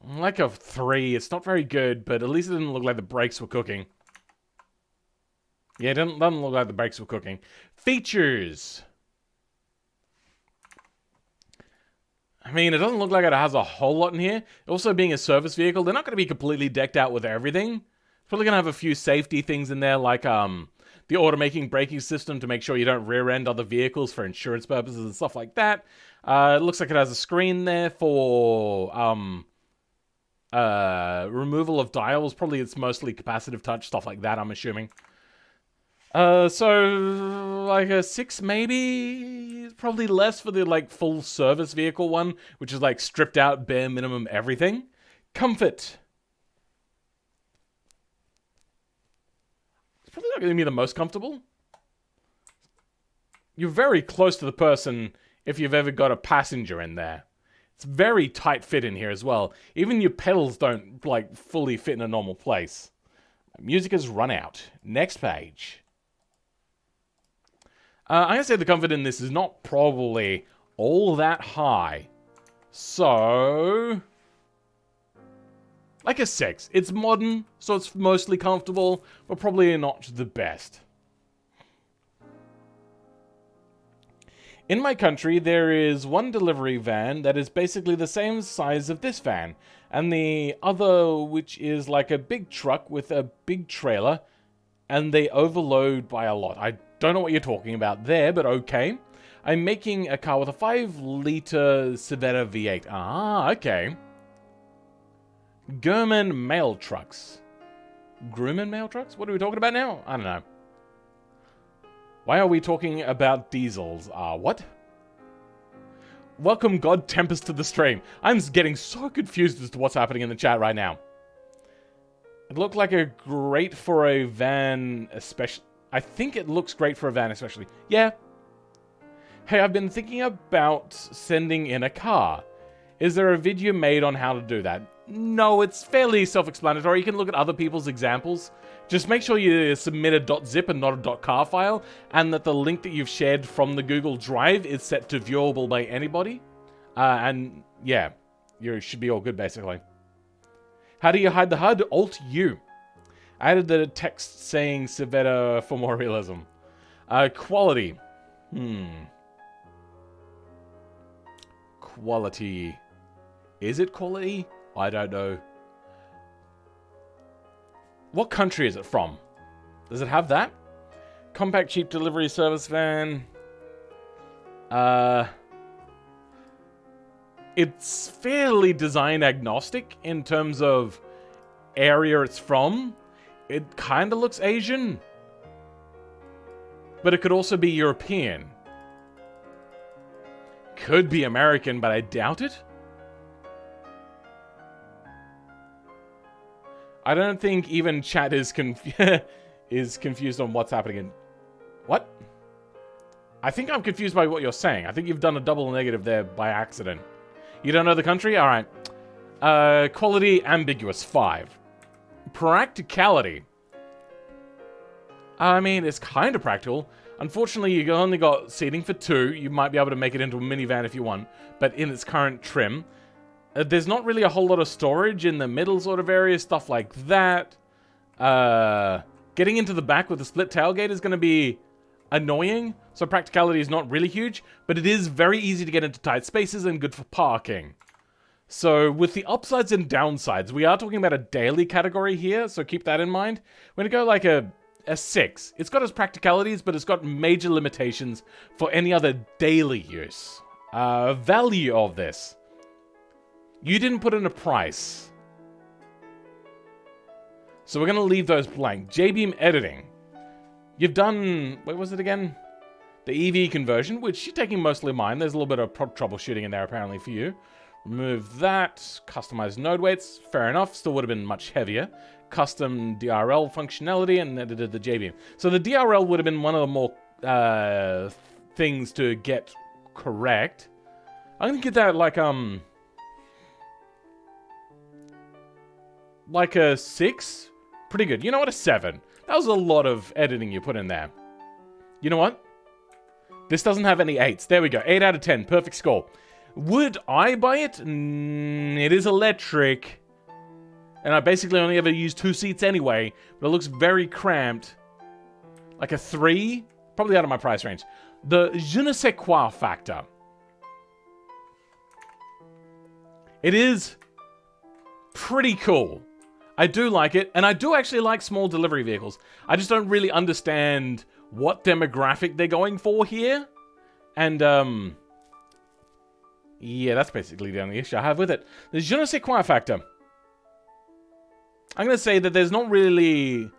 Speaker 1: Like a 3. It's not very good, but at least it didn't look like the brakes were cooking. Yeah, it doesn't look like the brakes were cooking. Features. I mean, it doesn't look like it has a whole lot in here. Also, being a service vehicle, they're not going to be completely decked out with everything. Probably going to have a few safety things in there, like the automating braking system to make sure you don't rear-end other vehicles for insurance purposes and stuff like that. It looks like it has a screen there for removal of dials. Probably it's mostly capacitive touch, stuff like that, I'm assuming. So like a 6 maybe? Probably less for the like full service vehicle one, which is like stripped out, bare minimum everything. Comfort. It's probably not going to be the most comfortable. You're very close to the person if you've ever got a passenger in there. It's very tight fit in here as well. Even your pedals don't like fully fit in a normal place. Music has run out. Next page. I'm going to say the comfort in this is not probably all that high. So, like a 6. It's modern, so it's mostly comfortable, but probably not the best. In my country, there is one delivery van that is basically the same size of this van, and the other which is like a big truck with a big trailer, and they overload by a lot. I don't know what you're talking about there, but okay. I'm making a car with a 5-liter Civetta V8. Ah, okay. Grumman mail trucks. Grumman mail trucks? What are we talking about now? I don't know. Why are we talking about diesels? What? Welcome God Tempest to the stream. I'm getting so confused as to what's happening in the chat right now. It looked like a great for a van, especially. I think it looks great for a van, especially. Yeah. Hey, I've been thinking about sending in a car. Is there a video made on how to do that? No, it's fairly self-explanatory. You can look at other people's examples. Just make sure you submit a .zip and not a .car file, and that the link that you've shared from the Google Drive is set to viewable by anybody. And yeah, you should be all good, basically. How do you hide the HUD? Alt-U. I added the text saying Civetta for more realism. Quality. Quality. Is it quality? I don't know. What country is it from? Does it have that? Compact cheap delivery service van. It's fairly design agnostic in terms of area it's from. It kind of looks Asian. But it could also be European. Could be American, but I doubt it. I don't think even chat is confused on what's happening. What? I think I'm confused by what you're saying. I think you've done a double negative there by accident. You don't know the country? Alright. Quality, ambiguous, 5. Practicality. I mean, it's kind of practical. Unfortunately, you only got seating for 2. You might be able to make it into a minivan if you want. But in its current trim, there's not really a whole lot of storage in the middle sort of area, stuff like that. Getting into the back with a split tailgate is going to be annoying. So practicality is not really huge, but it is very easy to get into tight spaces and good for parking. So with the upsides and downsides, we are talking about a daily category here, so keep that in mind. We're going to go like a 6. It's got its practicalities, but it's got major limitations for any other daily use. Value of this. You didn't put in a price. So we're going to leave those blank. J-beam editing. You've done, what was it again? The EV conversion, which you're taking mostly mine. There's a little bit of troubleshooting in there apparently for you. Remove that. Customize node weights. Fair enough. Still would have been much heavier. Custom DRL functionality and edited the J-beam. So the DRL would have been one of the more things to get correct. I'm going to get that like a 6. Pretty good. You know what? A 7. That was a lot of editing you put in there. You know what? This doesn't have any 8s. There we go. 8 out of 10. Perfect score. Would I buy it? It is electric. And I basically only ever use 2 seats anyway. But it looks very cramped. Like a 3? Probably out of my price range. The je ne sais quoi factor. It is pretty cool. I do like it, and I do actually like small delivery vehicles. I just don't really understand what demographic they're going for here. And, yeah, that's basically the only issue I have with it. The je ne sais quoi factor. I'm going to say that there's not really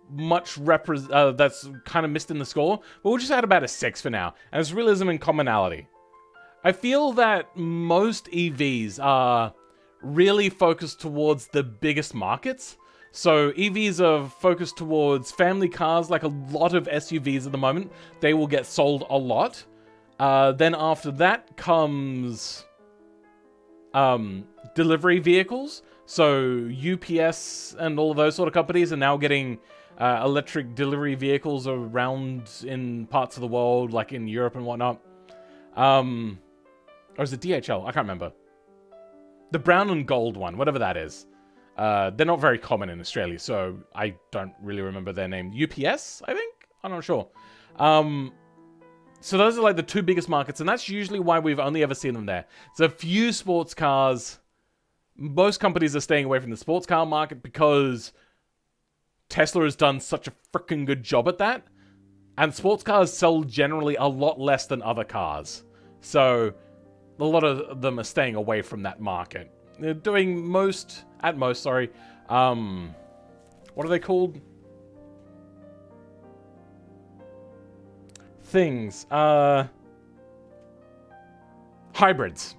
Speaker 1: much that's kind of missed in the score, but we'll just add about a 6 for now. And it's realism and commonality. I feel that most EVs are really focused towards the biggest markets. So EVs are focused towards family cars, like a lot of SUVs at the moment. They will get sold a lot. Then after that comes delivery vehicles. So UPS and all of those sort of companies are now getting electric delivery vehicles around in parts of the world, like in Europe and whatnot. Or is it DHL? I can't remember. The brown and gold one, whatever that is. They're not very common in Australia, so I don't really remember their name. UPS, I think? I'm not sure. So those are like the 2 biggest markets, and that's usually why we've only ever seen them there. There's a few sports cars. Most companies are staying away from the sports car market because Tesla has done such a freaking good job at that. And sports cars sell generally a lot less than other cars. So a lot of them are staying away from that market. They're doing at most, what are they called? Things. Hybrids.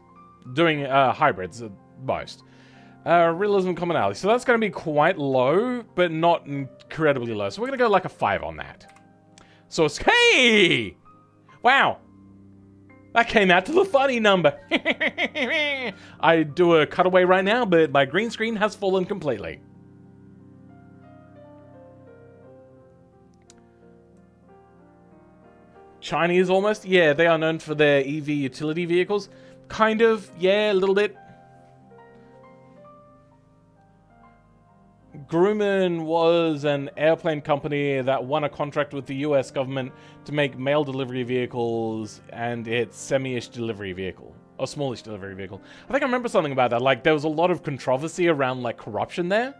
Speaker 1: Doing hybrids at most. Realism commonality. So that's going to be quite low, but not incredibly low. So we're going to go like a 5 on that. So it's... Hey! Wow! That came out to the funny number. I do a cutaway right now, but my green screen has fallen completely. Chinese almost? Yeah, they are known for their EV utility vehicles. Kind of, yeah, a little bit. Grumman was an airplane company that won a contract with the US government to make mail delivery vehicles and its semi-ish delivery vehicle. Or smallish delivery vehicle. I think I remember something about that. Like, there was a lot of controversy around, like, corruption there.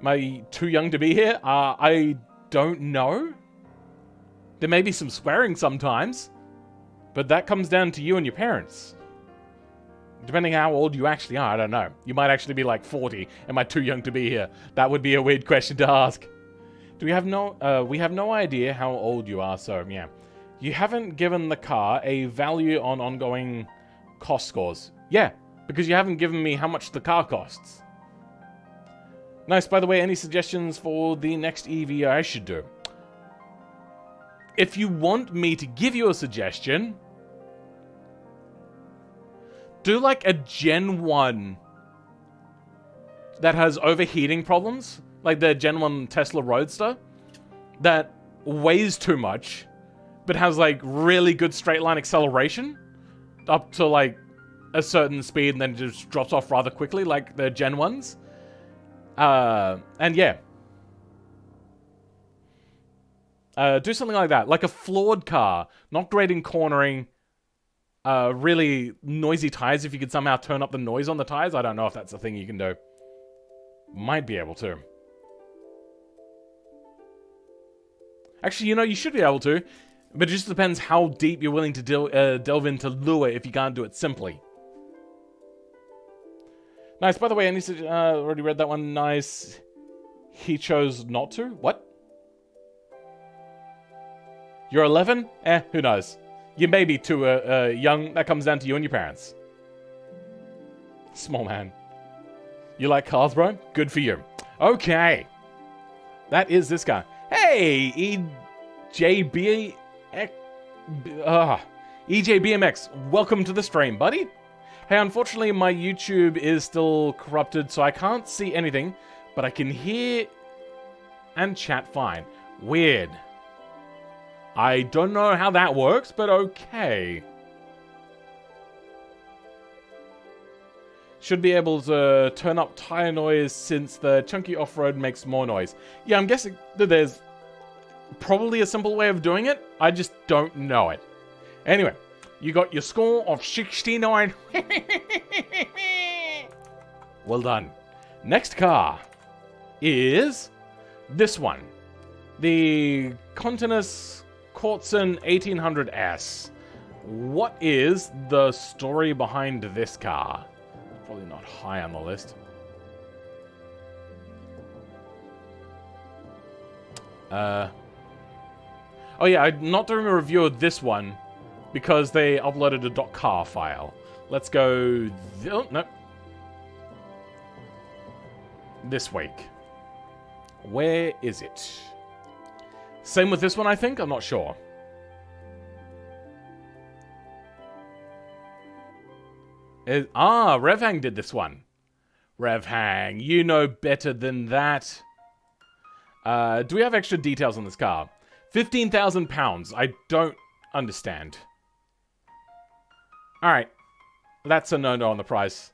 Speaker 1: Am I too young to be here? I don't know. There may be some swearing sometimes. But that comes down to you and your parents. Depending how old you actually are, I don't know. You might actually be like 40. Am I too young to be here? That would be a weird question to ask. We have no idea how old you are, so yeah. You haven't given the car a value on ongoing cost scores. Yeah, because you haven't given me how much the car costs. Nice, by the way, any suggestions for the next EV I should do? If you want me to give you a suggestion... do like a Gen 1 that has overheating problems, like the Gen 1 Tesla Roadster, that weighs too much, but has like really good straight line acceleration up to like a certain speed and then just drops off rather quickly, like the Gen 1s. And yeah. Do something like that, like a flawed car, not great in cornering, really noisy tires. If you could somehow turn up the noise on the tires, I don't know if that's a thing you can do. Might be able to. Actually, you know, you should be able to, but it just depends how deep you're willing to delve into Lua if you can't do it simply. Nice. By the way, I need to already read that one. Nice. He chose not to. What? You're 11? Who knows? You may be too young. That comes down to you and your parents. Small man. You like cars, bro? Good for you. Okay. That is this guy. Hey, EJBMX. Welcome to the stream, buddy. Hey, unfortunately, my YouTube is still corrupted, so I can't see anything, but I can hear and chat fine. Weird. I don't know how that works, but okay. Should be able to turn up tire noise since the chunky off-road makes more noise. Yeah, I'm guessing that there's probably a simple way of doing it. I just don't know it. Anyway, you got your score of 69. Well done. Next car is this one. The Continus Kortzen 1800S. What is the story behind this car? Probably not high on the list. Oh yeah, I'm not doing a review of this one because they uploaded a .car file. Let's go... Oh, no. This week. Where is it? Same with this one, I think? I'm not sure. Revhang did this one. Revhang, you know better than that. Do we have extra details on this car? £15,000. I don't understand. Alright. That's a no-no on the price.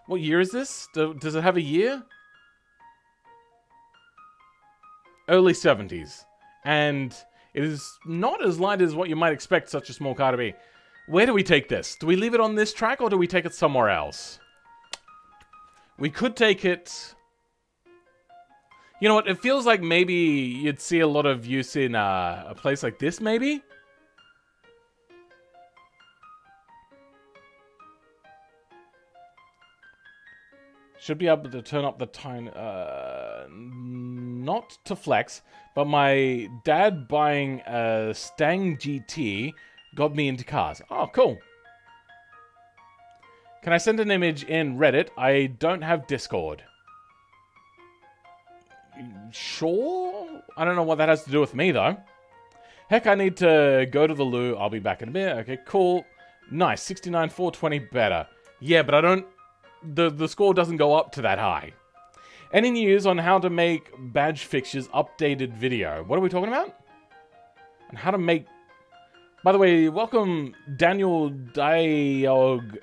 Speaker 1: What year is this? Does it have a year? Early 70s. And it is not as light as what you might expect such a small car to be. Where do we take this? Do we leave it on this track or do we take it somewhere else? We could take it... You know what? It feels like maybe you'd see a lot of use in a place like this, maybe? Should be able to turn up the time... not to flex, but my dad buying a Stang GT got me into cars. Oh, cool. Can I send an image in Reddit? I don't have Discord. Sure? I don't know what that has to do with me, though. Heck, I need to go to the loo. I'll be back in a bit. Okay, cool. Nice. 69, 420 better. Yeah, but I don't... The score doesn't go up to that high. Any news on how to make badge fixtures updated video? What are we talking about? And how to make... By the way, welcome Daniel Diog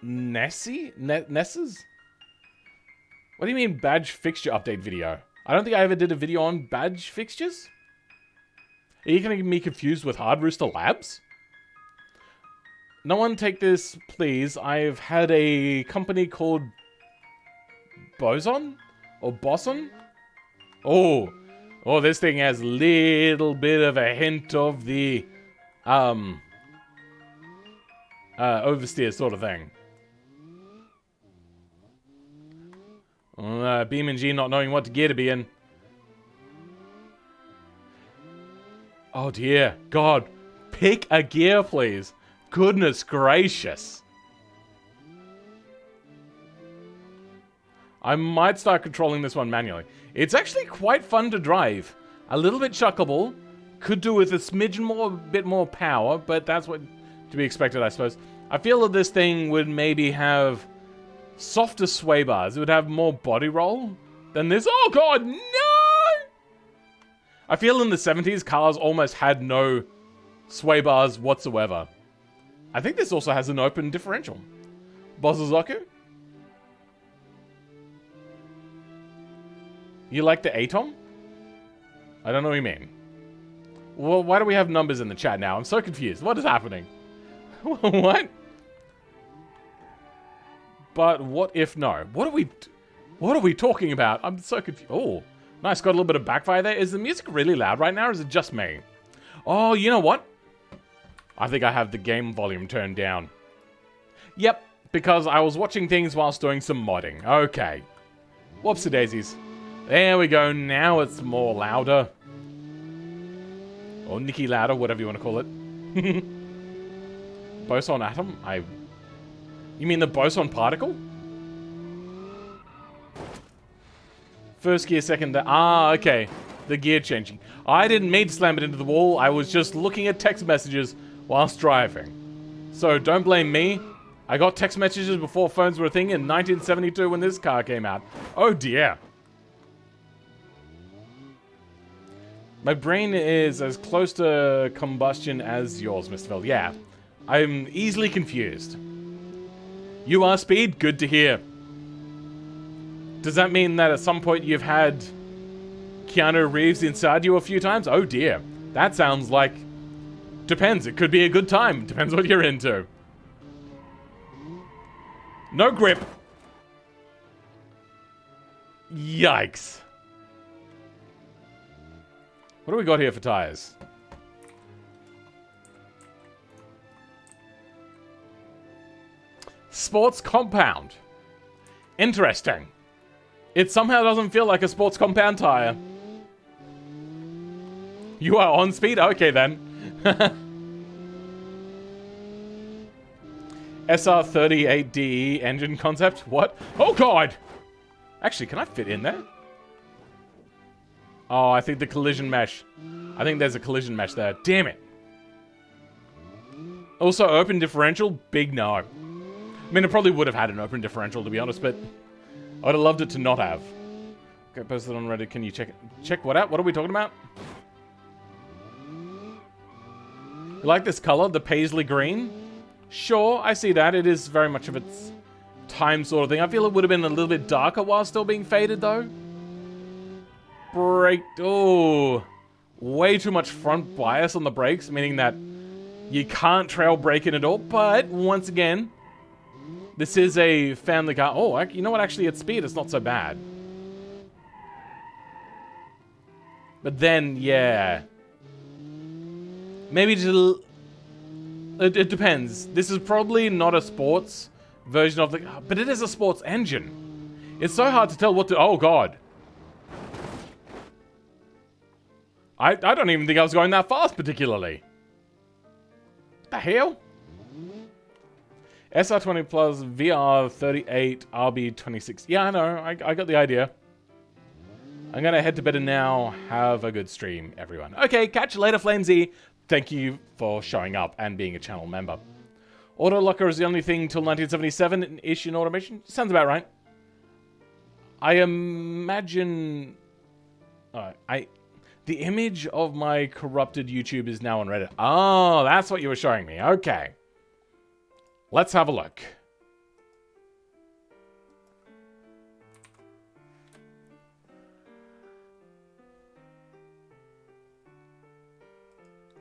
Speaker 1: Nesses? What do you mean badge fixture update video? I don't think I ever did a video on badge fixtures. Are you going to get me confused with Hard Rooster Labs? No one take this, please. I've had a company called Boson? Or Boson? Oh, this thing has a little bit of a hint of the oversteer sort of thing. Beam and G not knowing what gear to be in. Oh dear, God. Pick a gear, please. Goodness gracious. I might start controlling this one manually. It's actually quite fun to drive. A little bit chuckable. Could do with a smidgen bit more power, but that's what to be expected, I suppose. I feel that this thing would maybe have softer sway bars. It would have more body roll than this. Oh God, no! I feel in the 70s, cars almost had no sway bars whatsoever. I think this also has an open differential. Bozuzoku? You like the Atom? I don't know what you mean. Well, why do we have numbers in the chat now? I'm so confused. What is happening? What? But what if no? What are we talking about? I'm so confused. Oh, nice. Got a little bit of backfire there. Is the music really loud right now, or is it just me? Oh, you know what? I think I have the game volume turned down. Yep, because I was watching things whilst doing some modding. Okay. Whoopsie daisies. There we go. Now it's more louder. Or Nicky louder, whatever you want to call it. Boson atom? You mean the boson particle? First gear, second... okay. The gear changing. I didn't mean to slam it into the wall. I was just looking at text messages whilst driving. So don't blame me. I got text messages before phones were a thing in 1972 when this car came out. Oh dear. My brain is as close to combustion as yours, Mr. Veld. Yeah. I'm easily confused. You are Speed? Good to hear. Does that mean that at some point you've had Keanu Reeves inside you a few times? Oh dear. That sounds like... Depends. It could be a good time. Depends what you're into. No grip. Yikes. What do we got here for tires? Sports compound. Interesting. It somehow doesn't feel like a sports compound tire. You are on Speed? Okay then. SR38DE engine concept? What? Oh god! Actually, can I fit in there? Oh, I think the collision mesh. I think there's a collision mesh there. Damn it. Also, open differential? Big no. I mean, it probably would have had an open differential, to be honest, but I would have loved it to not have. Okay, posted on Reddit. Can you check it? Check what out? What are we talking about? You like this color? The paisley green? Sure, I see that. It is very much of its time sort of thing. I feel it would have been a little bit darker while still being faded, though. Brake. Oh. Way too much front bias on the brakes, meaning that you can't trail brake in at all. But, once again, this is a family car. Oh, you know what? Actually, at speed, it's not so bad. But then, yeah. Maybe just... It depends. This is probably not a sports version of the... But it is a sports engine. It's so hard to tell what to... Oh, God. I don't even think I was going that fast, particularly. What the hell? SR20 Plus, VR38, RB26. Yeah, I know. I got the idea. I'm going to head to bed and now. Have a good stream, everyone. Okay, catch you later, Flamesy. Thank you for showing up and being a channel member. Auto locker is the only thing till 1977-ish in automation. Sounds about right. I imagine... The image of my corrupted YouTube is now on Reddit. Oh, that's what you were showing me. Okay. Let's have a look.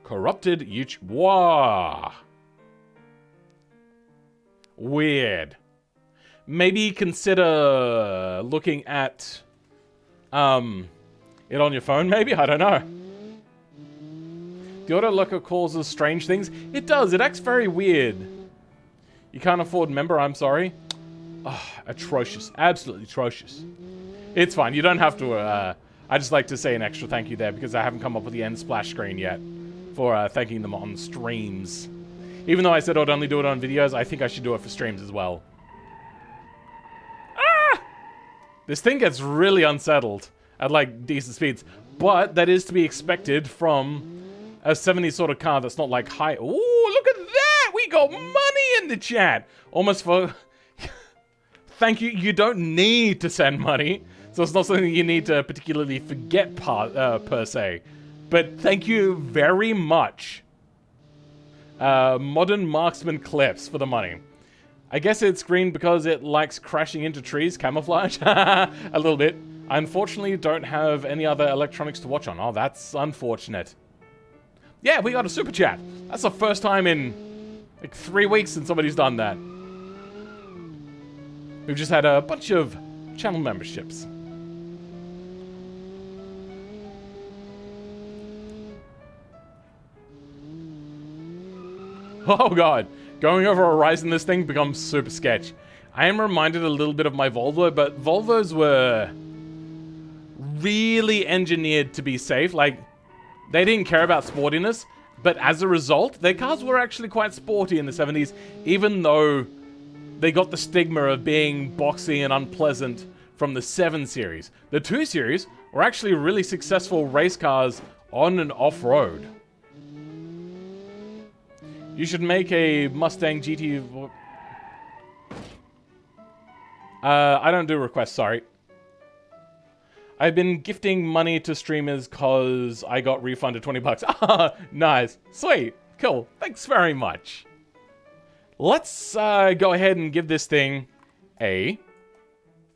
Speaker 1: Corrupted YouTube. Whoa. Weird. Maybe consider looking at it on your phone, maybe? I don't know. The auto locker causes strange things. It does. It acts very weird. You can't afford member, I'm sorry. Oh, atrocious. Absolutely atrocious. It's fine. You don't have to... I just like to say an extra thank you there because I haven't come up with the end splash screen yet for thanking them on streams. Even though I said I'd only do it on videos, I think I should do it for streams as well. Ah! This thing gets really unsettled at, like, decent speeds. But that is to be expected from a 70s sort of car that's not, like, high... Ooh, look at that! We got money in the chat! Almost for... Thank you. You don't need to send money. So it's not something you need to particularly forget per se. But thank you very much. Modern Marksman Clips for the money. I guess it's green because it likes crashing into trees. Camouflage? A little bit. I unfortunately don't have any other electronics to watch on. Oh, that's unfortunate. Yeah, we got a super chat. That's the first time in like 3 weeks since somebody's done that. We've just had a bunch of channel memberships. Oh god, going over a rise in this thing becomes super sketch. I am reminded a little bit of my Volvo, but Volvos were really engineered to be safe. Like, they didn't care about sportiness, but as a result, their cars were actually quite sporty in the 70s, even though they got the stigma of being boxy and unpleasant from the 7 Series. The 2 Series were actually really successful race cars on and off-road. You should make a Mustang GT... I don't do requests, sorry. I've been gifting money to streamers cause I got refunded 20 bucks. Ah, nice. Sweet. Cool. Thanks very much. Let's go ahead and give this thing a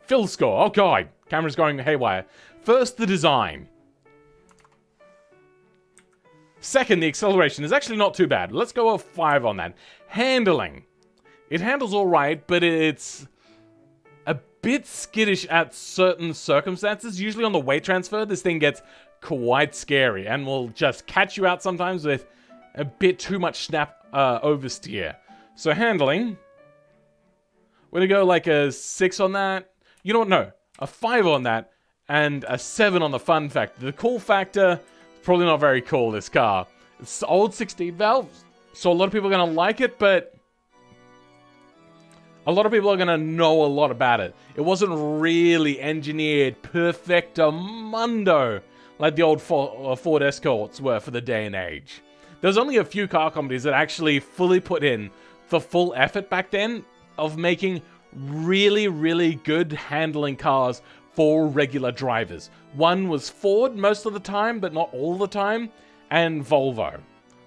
Speaker 1: fill score. Oh god, camera's going haywire. First, the design. Second, the acceleration is actually not too bad. Let's go a 5 on that. Handling. It handles alright, but it's a bit skittish at certain circumstances. Usually on the weight transfer, this thing gets quite scary and will just catch you out sometimes with a bit too much snap oversteer. So handling, we're gonna go like a 6 on that. You know what? No, a 5 on that and a 7 on the fun factor. The cool factor, probably not very cool, this car. It's old 16 valves, so a lot of people are gonna like it, but a lot of people are gonna know a lot about it. It wasn't really engineered perfectamundo like the old Ford Escorts were for the day and age. There's only a few car companies that actually fully put in the full effort back then of making really, really good handling cars for regular drivers. One was Ford most of the time, but not all the time, and Volvo.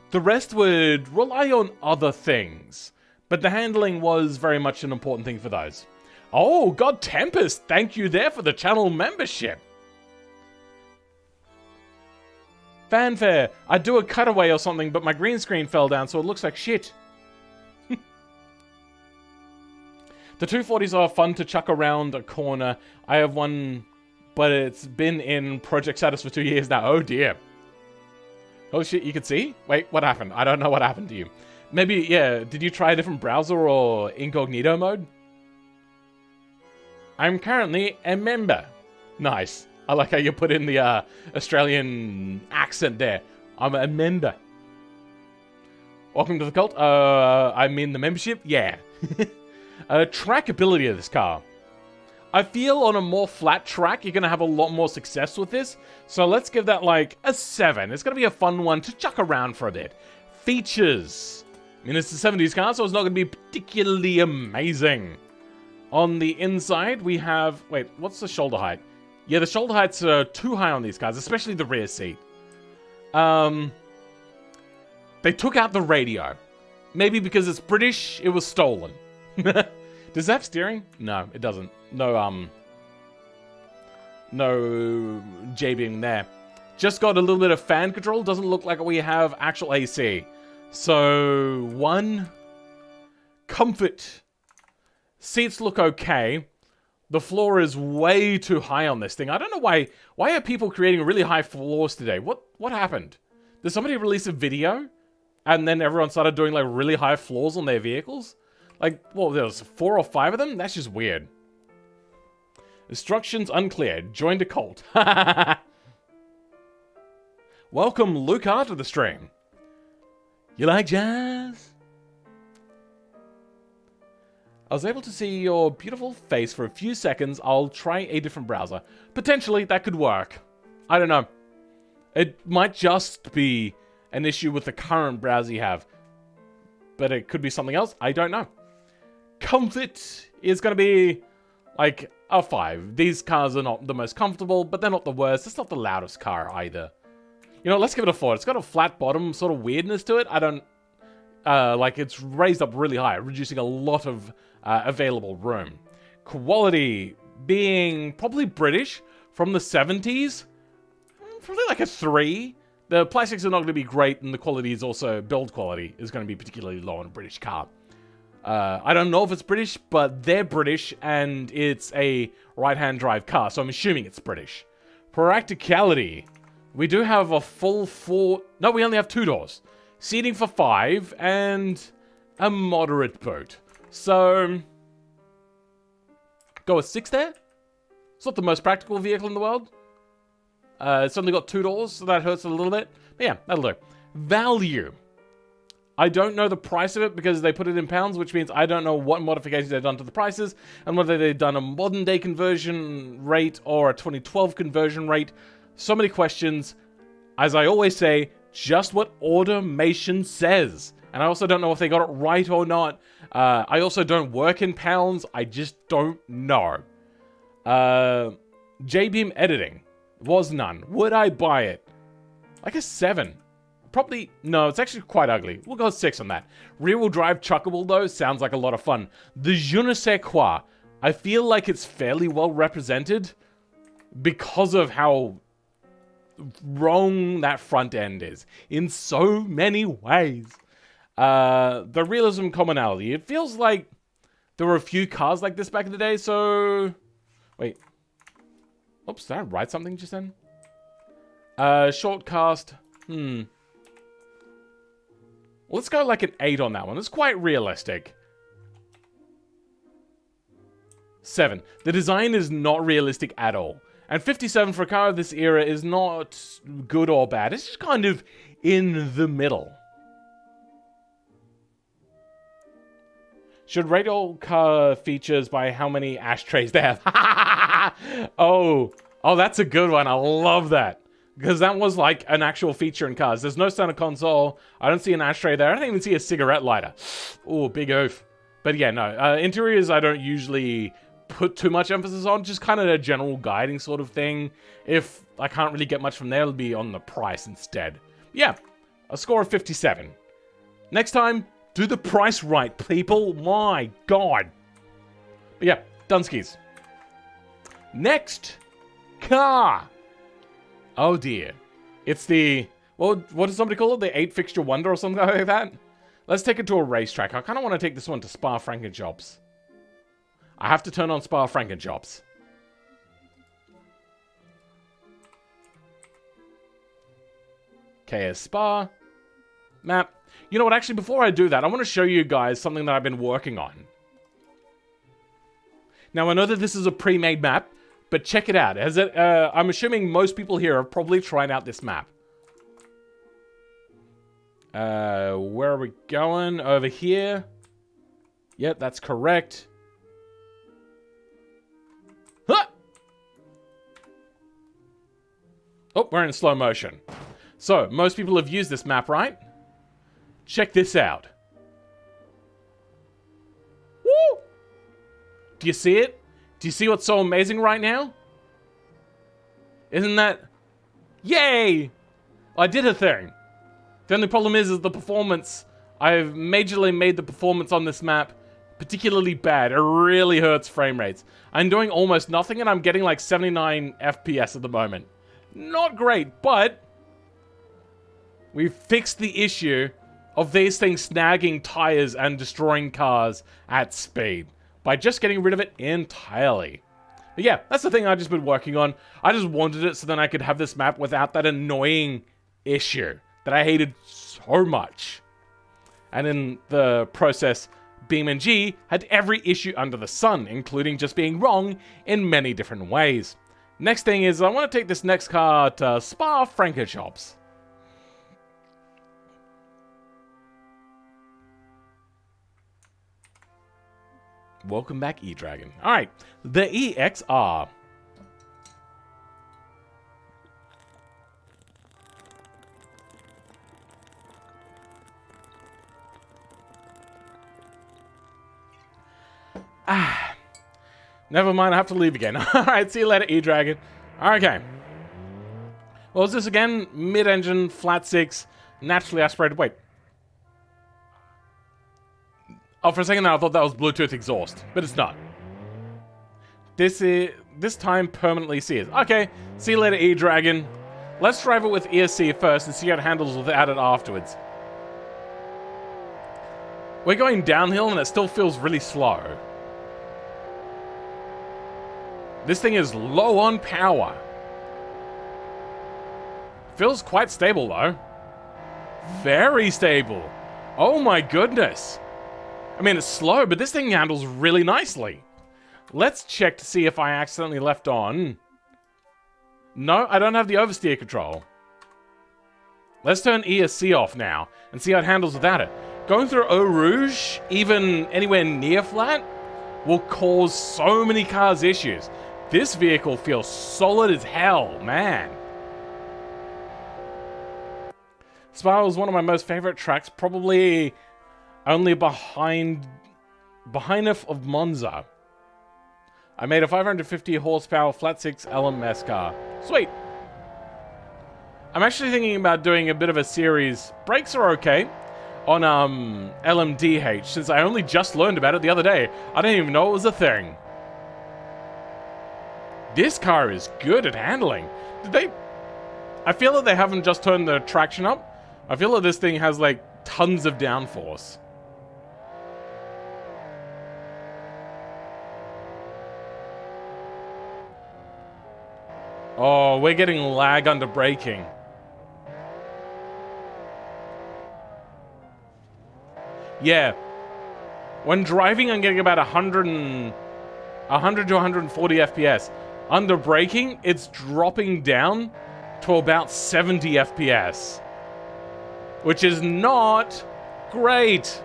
Speaker 1: The rest would rely on other things, but the handling was very much an important thing for those. Oh, God Tempest, thank you there for the channel membership. Fanfare, I'd do a cutaway or something, but my green screen fell down, so it looks like shit. The 240s are fun to chuck around a corner. I have one, but it's been in project status for 2 years now. Oh dear. Oh shit, you can see? Wait, what happened? I don't know what happened to you. Maybe, yeah, did you try a different browser or incognito mode? I'm currently a member. Nice. I like how you put in the Australian accent there. I'm a member. Welcome to the cult. I mean the membership? Yeah. Trackability of this car. I feel on a more flat track, you're going to have a lot more success with this. So let's give that like a 7. It's going to be a fun one to chuck around for a bit. Features. I mean, it's a 70s car, so it's not going to be particularly amazing. On the inside, we have... Wait, what's the shoulder height? Yeah, the shoulder heights are too high on these cars, especially the rear seat. They took out the radio. Maybe because it's British, it was stolen. Does that have steering? No, it doesn't. No J-beam there. Just got a little bit of fan control. Doesn't look like we have actual AC. So, 1. Comfort. Seats look okay. The floor is way too high on this thing. I don't know why. Why are people creating really high floors today? What happened? Did somebody release a video? And then everyone started doing like really high floors on their vehicles? Like, well, there was 4 or 5 of them? That's just weird. Instructions unclear. Joined a cult. Welcome, Luca, to the stream. You like jazz? I was able to see your beautiful face for a few seconds. I'll try a different browser. Potentially, that could work. I don't know. It might just be an issue with the current browser you have. But it could be something else. I don't know. Comfort is going to be like a 5. These cars are not the most comfortable, but they're not the worst. It's not the loudest car either. You know, let's give it a 4. It's got a flat bottom sort of weirdness to it. I don't... like, it's raised up really high, reducing a lot of available room. Quality being probably British from the 70s. Probably like a 3. The plastics are not going to be great, and the quality is also... build quality is going to be particularly low on a British car. I don't know if it's British, but they're British, and it's a right-hand drive car, so I'm assuming it's British. Practicality. We do have a full 4... No, we only have 2 doors. Seating for 5, and a moderate boot. So, go with 6 there? It's not the most practical vehicle in the world. It's only got 2 doors, so that hurts a little bit. But yeah, that'll do. Value. I don't know the price of it because they put it in pounds, which means I don't know what modifications they've done to the prices and whether they've done a modern day conversion rate or a 2012 conversion rate. So many questions. As I always say, just what automation says. And I also don't know if they got it right or not. I also don't work in pounds. I just don't know. J-beam editing was none. Would I buy it? Like a 7. probably... No, it's actually quite ugly. We'll go 6 on that. Rear-wheel drive chuckable, though, sounds like a lot of fun. The je ne sais quoi. I feel like it's fairly well represented because of how wrong that front end is in so many ways. The realism commonality. It feels like there were a few cars like this back in the day, so... Wait. Oops, did I write something just then? Short cast. Let's go like an 8 on that one. It's quite realistic. 7. The design is not realistic at all. And 57 for a car of this era is not good or bad. It's just kind of in the middle. Should rate all car features by how many ashtrays they have? Oh, that's a good one. I love that. Because that was like an actual feature in cars. There's no center console. I don't see an ashtray there. I don't even see a cigarette lighter. Oh, big oof. But yeah, no. Interiors I don't usually put too much emphasis on. Just kind of a general guiding sort of thing. If I can't really get much from there, it'll be on the price instead. Yeah, a score of 57. Next time, do the price right, people. My God. But yeah, Dunskies. Next car. Oh dear. It's the... Well, what does somebody call it? The 8-fixture wonder or something like that? Let's take it to a racetrack. I kind of want to take this one to Spa-Francorchamps. I have to turn on Spa-Francorchamps. KS Spa. Map. You know what? Actually, before I do that, I want to show you guys something that I've been working on. Now, I know that this is a pre-made map, but check it out. I'm assuming most people here have probably tried out this map. Where are we going? Over here. Yep, that's correct. Huh! Oh, we're in slow motion. So, most people have used this map, right? Check this out. Woo! Do you see it? Do you see what's so amazing right now? Isn't that... Yay! I did a thing. The only problem is the performance. I've majorly made the performance on this map particularly bad. It really hurts frame rates. I'm doing almost nothing and I'm getting like 79 FPS at the moment. Not great, but we fixed the issue of these things snagging tires and destroying cars at speed by just getting rid of it entirely. But yeah, that's the thing I've just been working on. I just wanted it so then I could have this map without that annoying issue that I hated so much. And in the process, BeamNG had every issue under the sun, including just being wrong in many different ways. Next thing is I want to take this next car to Spa-Francorchamps. Welcome back, E-Dragon. Alright, the EXR. Never mind, I have to leave again. Alright, see you later, E-Dragon. Okay. What was this again? Mid-engine, flat 6, naturally aspirated. Wait. Oh, for a second there, I thought that was Bluetooth exhaust, but it's not. This time permanently sears. Okay, see you later, E-Dragon. Let's drive it with ESC first and see how it handles without it afterwards. We're going downhill and it still feels really slow. This thing is low on power. Feels quite stable though. Very stable. Oh my goodness. I mean, it's slow, but this thing handles really nicely. Let's check to see if I accidentally left on. No, I don't have the oversteer control. Let's turn ESC off now and see how it handles without it. Going through Eau Rouge, even anywhere near flat, will cause so many cars issues. This vehicle feels solid as hell, man. Spa was one of my most favorite tracks, probably only behind of Monza. I made a 550 horsepower flat 6 LMS car. Sweet. I'm actually thinking about doing a bit of a series. Brakes are okay on LMDH, since I only just learned about it the other day. I didn't even know it was a thing. This car is good at handling. Did they... I feel that they haven't just turned the traction up. I feel that this thing has, like, tons of downforce. Oh, we're getting lag under braking. Yeah. When driving, I'm getting about 100 to 140 FPS. Under braking, it's dropping down to about 70 FPS. Which is not great.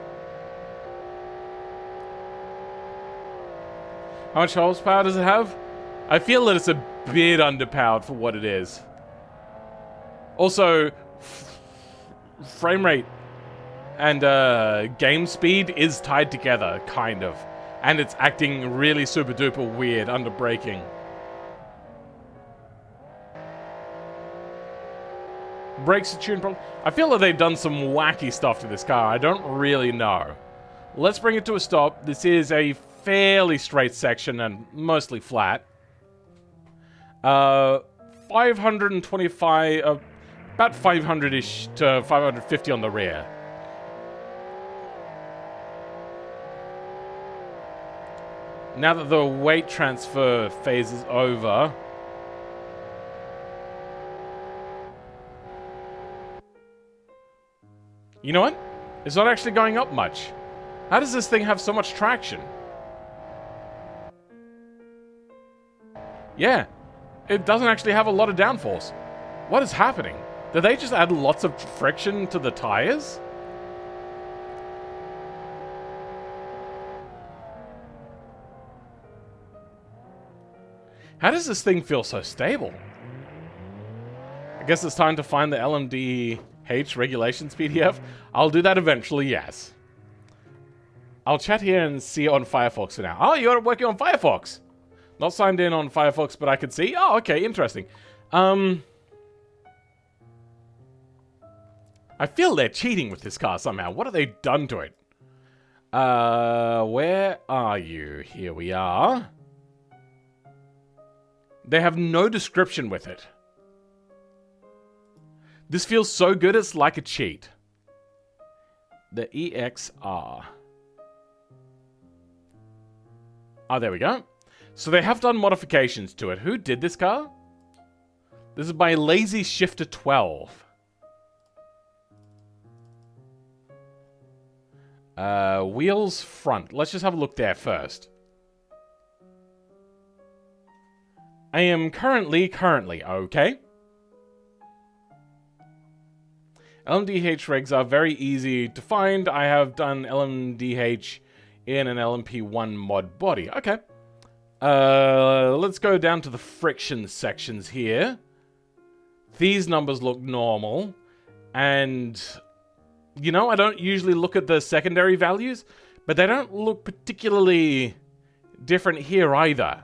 Speaker 1: How much horsepower does it have? I feel that it's a bit underpowered for what it is. Also, frame rate and game speed is tied together, kind of. And it's acting really super duper weird under braking. Brakes are tuned properly. I feel that they've done some wacky stuff to this car. I don't really know. Let's bring it to a stop. This is a fairly straight section and mostly flat. 525, about 500-ish to 550 on the rear. Now that the weight transfer phase is over... You know what? It's not actually going up much. How does this thing have so much traction? Yeah. It doesn't actually have a lot of downforce. What is happening? Did they just add lots of friction to the tires? How does this thing feel so stable? I guess it's time to find the LMDH regulations PDF. I'll do that eventually, yes. I'll chat here and see on Firefox for now. Oh, you're working on Firefox. Not signed in on Firefox, but I can see. Oh, okay, interesting. I feel they're cheating with this car somehow. What have they done to it? Where are you? Here we are. They have no description with it. This feels so good, it's like a cheat. The EXR. Oh, there we go. So they have done modifications to it. Who did this car? This is by Lazy Shifter 12. Wheels front. Let's just have a look there first. I am currently, okay. LMDH regs are very easy to find. I have done LMDH in an LMP1 mod body. Okay. Let's go down to the friction sections here. These numbers look normal. And, you know, I don't usually look at the secondary values, but they don't look particularly different here either.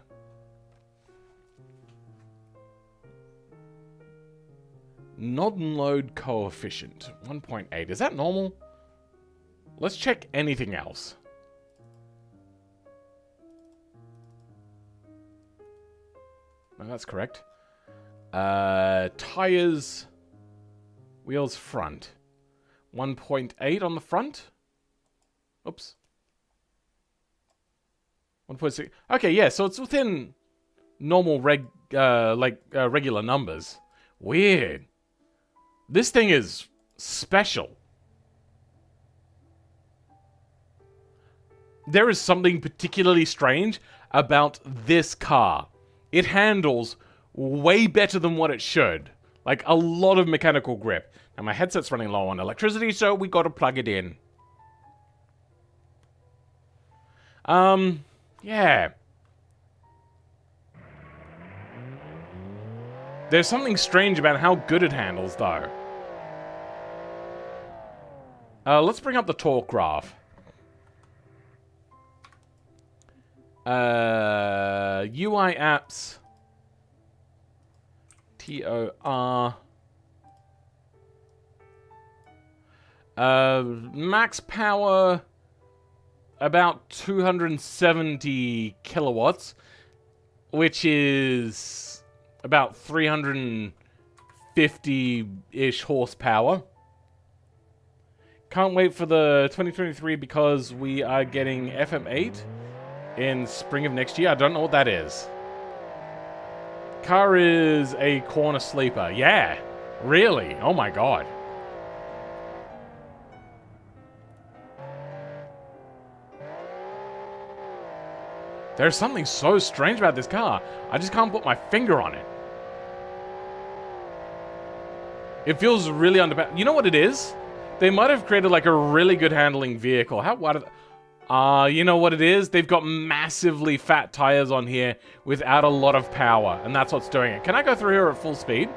Speaker 1: Nod and load coefficient, 1.8. Is that normal? Let's check anything else. No, that's correct. Tires, wheels front. 1.8 on the front. Oops. 1.6. Okay, yeah, so it's within normal regular numbers. Weird. This thing is special. There is something particularly strange about this car. It handles way better than what it should. Like, a lot of mechanical grip. And my headset's running low on electricity, so we gotta plug it in. Yeah. There's something strange about how good it handles, though. Let's bring up the torque graph. UI apps. TOR. Max power, about 270 kilowatts, which is about 350-ish horsepower. Can't wait for the 2023 because we are getting FM8 in spring of next year. I don't know what that is. Car is a corner sleeper. Yeah, really? Oh my god. There's something so strange about this car. I just can't put my finger on it. It feels really underpowered. You know what it is? They might have created like a really good handling vehicle. How wide are you know what it is? They've got massively fat tires on here without a lot of power, and that's what's doing it. Can I go through here at full speed?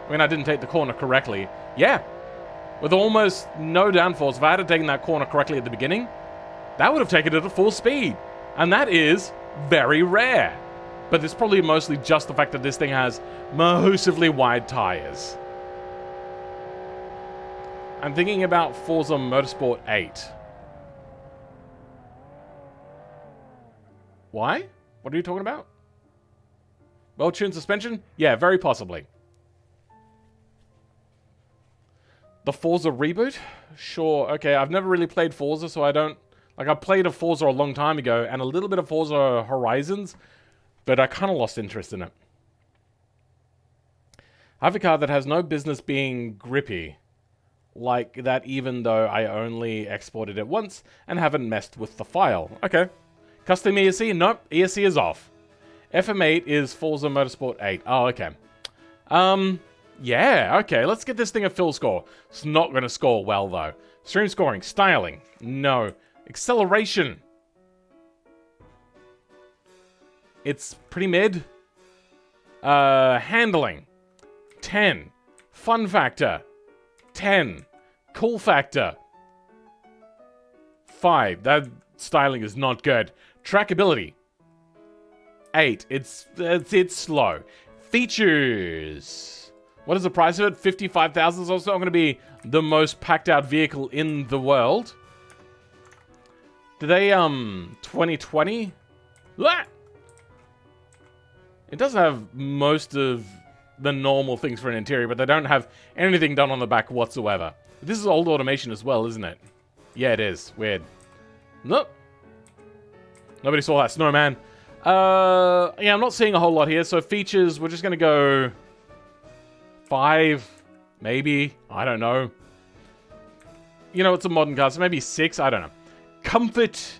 Speaker 1: I mean, I didn't take the corner correctly. Yeah. With almost no downforce, if I had taken that corner correctly at the beginning, that would have taken it at full speed. And that is very rare. But it's probably mostly just the fact that this thing has massively wide tires. I'm thinking about Forza Motorsport 8. Why? What are you talking about? Well-tuned suspension? Yeah, very possibly. The Forza reboot? Sure, okay, I've never really played Forza, so I don't... Like, I played a Forza a long time ago, and a little bit of Forza Horizons, but I kind of lost interest in it. I have a car that has no business being grippy like that, even though I only exported it once and haven't messed with the file. Okay. Custom ESC? Nope. ESC is off. FM8 is Forza Motorsport 8. Oh, okay. Yeah, okay. Let's get this thing a full score. It's not going to score well, though. Stream scoring. Styling. No. Acceleration. It's pretty mid. Handling. 10. Fun factor. 10. Cool factor. 5. That styling is not good. Trackability. 8. It's slow. Features. What is the price of it? 55,000 is also going to be the most packed out vehicle in the world. Do they 2020? Ah! It does have most of the normal things for an interior, but they don't have anything done on the back whatsoever. This is old automation as well, isn't it? Yeah, it is. Weird. Nope. Nobody saw that snowman. Yeah, I'm not seeing a whole lot here. So features, we're just going to go 5, maybe. I don't know. You know, it's a modern car, so maybe 6. I don't know. Comfort.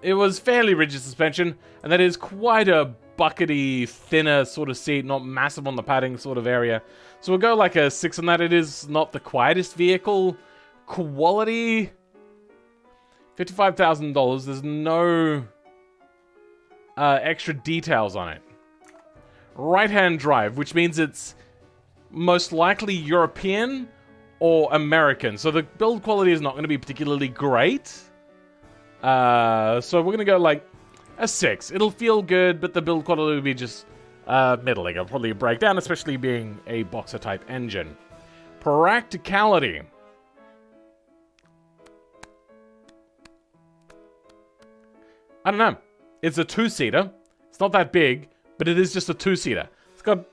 Speaker 1: It was fairly rigid suspension, and that is quite a buckety, thinner sort of seat, not massive on the padding sort of area. So we'll go like a 6 on that. It is not the quietest vehicle. Quality, $55,000. There's no extra details on it. Right-hand drive, which means it's most likely European or American. So the build quality is not going to be particularly great. So we're going to go like a 6. It'll feel good, but the build quality will be just middling. It'll probably break down, especially being a boxer-type engine. Practicality. I don't know. It's a 2-seater. It's not that big, but it is just a 2-seater. It's got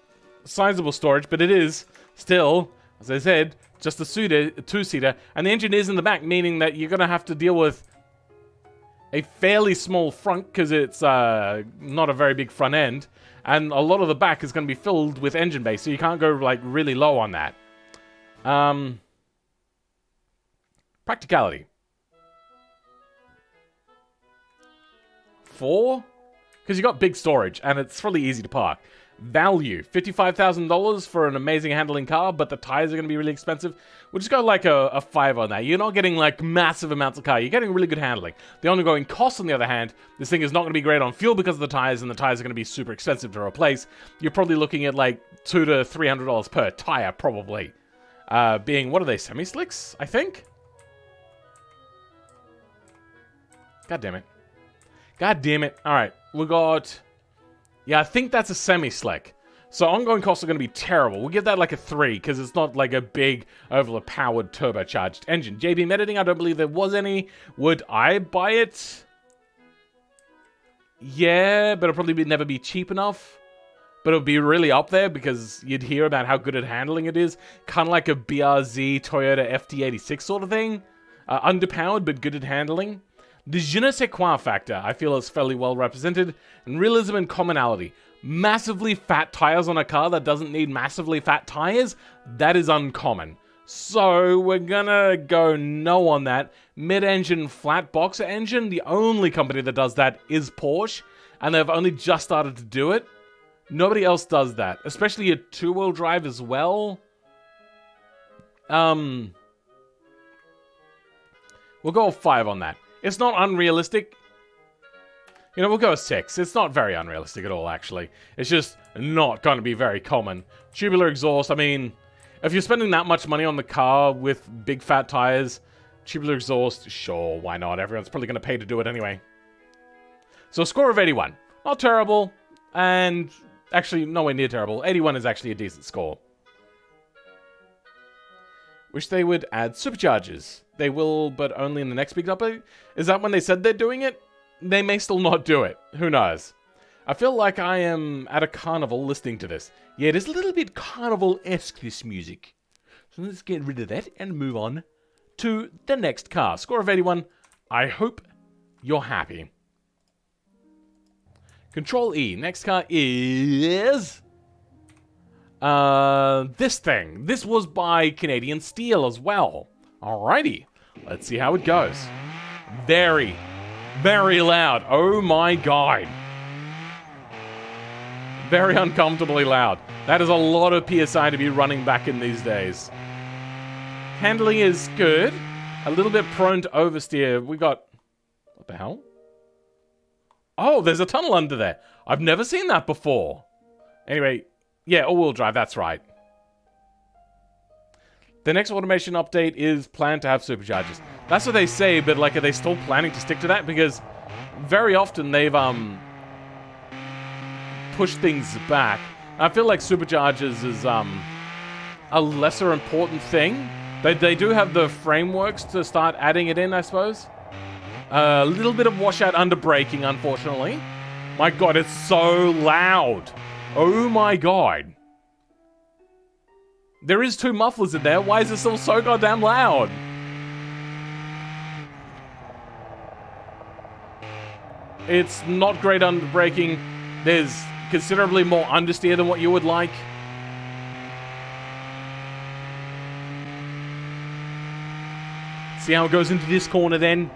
Speaker 1: sizable storage, but it is still, as I said, just a 2-seater. And the engine is in the back, meaning that you're going to have to deal with a fairly small front because it's not a very big front end. And a lot of the back is going to be filled with engine bay, so you can't go like really low on that. Practicality. 4? Because you got big storage, and it's really easy to park. Value. $55,000 for an amazing handling car, but the tires are going to be really expensive. We'll just go like a 5 on that. You're not getting like massive amounts of car. You're getting really good handling. The ongoing cost, on the other hand, this thing is not going to be great on fuel because of the tires, and the tires are going to be super expensive to replace. You're probably looking at like $200 to $300 per tire, probably. Being, what are they, semi-slicks, I think? God damn it. God damn it. Alright, we got... Yeah, I think that's a semi-slick. So ongoing costs are going to be terrible. We'll give that like a 3, because it's not like a big, overpowered, turbocharged engine. JB editing, I don't believe there was any. Would I buy it? Yeah, but it'll probably never be cheap enough. But it'll be really up there, because you'd hear about how good at handling it is. Kind of like a BRZ Toyota FT86 sort of thing. Underpowered, but good at handling. The je ne sais quoi factor, I feel, is fairly well represented. And realism and commonality. Massively fat tires on a car that doesn't need massively fat tires, that is uncommon. So we're gonna go no on that. Mid-engine flat boxer engine, the only company that does that is Porsche, and they've only just started to do it. Nobody else does that, especially a two-wheel drive as well. We'll go 5 on that. It's not unrealistic. You know, we'll go 6. It's not very unrealistic at all, actually. It's just not going to be very common. Tubular exhaust, I mean, if you're spending that much money on the car with big fat tires, tubular exhaust, sure, why not? Everyone's probably going to pay to do it anyway. So a score of 81. Not terrible, and actually nowhere near terrible. 81 is actually a decent score. Wish they would add superchargers. They will, but only in the next big update. Is that when they said they're doing it? They may still not do it. Who knows? I feel like I am at a carnival listening to this. Yeah, it is a little bit carnival-esque, this music. So let's get rid of that and move on to the next car. Score of 81. I hope you're happy. Control E. Next car is... this thing. This was by Canadian Steel as well. Alrighty. Let's see how it goes. Very loud. Oh my god. Very uncomfortably loud. That is a lot of PSI to be running back in these days. Handling is good. A little bit prone to oversteer. We got... What the hell? Oh, there's a tunnel under there. I've never seen that before. Anyway, yeah, all-wheel drive, that's right. The next automation update is planned to have superchargers. That's what they say, but like, are they still planning to stick to that? Because very often they've pushed things back. I feel like superchargers is a lesser important thing. They do have the frameworks to start adding it in, I suppose. A little bit of washout under braking, unfortunately. My god, it's so loud. Oh my god. There is 2 mufflers in there. Why is it still so goddamn loud? It's not great under braking. There's considerably more understeer than what you would like. See how it goes into this corner then?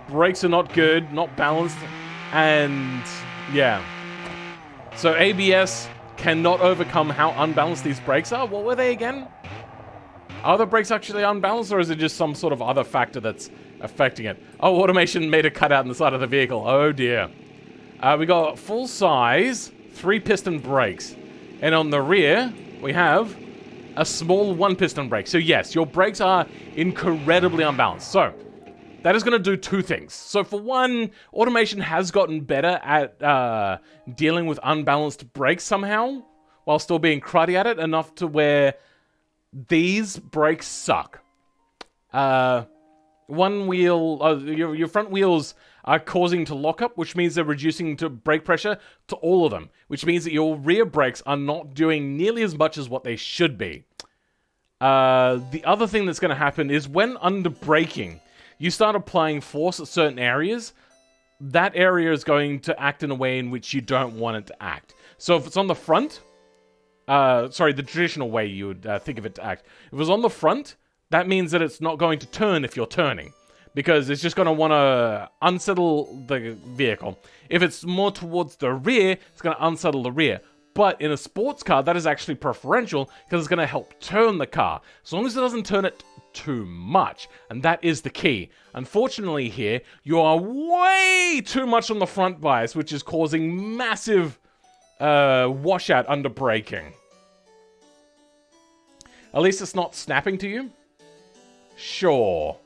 Speaker 1: Brakes are not good, not balanced, and yeah. So ABS cannot overcome how unbalanced these brakes are. What were they again? Are the brakes actually unbalanced, or is it just some sort of other factor that's affecting it? Oh, automation made a cutout in the side of the vehicle. Oh dear. We got full-size 3-piston brakes. And on the rear, we have a small 1-piston brake. So yes, your brakes are incredibly unbalanced. So that is going to do 2 things. So for one, automation has gotten better at dealing with unbalanced brakes somehow, while still being cruddy at it, enough to where these brakes suck. One wheel, your front wheels are causing to lock up, which means they're reducing to brake pressure to all of them, which means that your rear brakes are not doing nearly as much as what they should be. The other thing that's going to happen is when under braking, you start applying force at certain areas, that area is going to act in a way in which you don't want it to act. So if it's on the front, sorry, the traditional way you would think of it to act. If it's on the front, that means that it's not going to turn if you're turning, because it's just going to want to unsettle the vehicle. If it's more towards the rear, it's going to unsettle the rear. But in a sports car, that is actually preferential because it's going to help turn the car, as long as it doesn't turn it too much, and that is the key. Unfortunately here, you are way too much on the front bias, which is causing massive washout under braking. At least it's not snapping to you. Sure.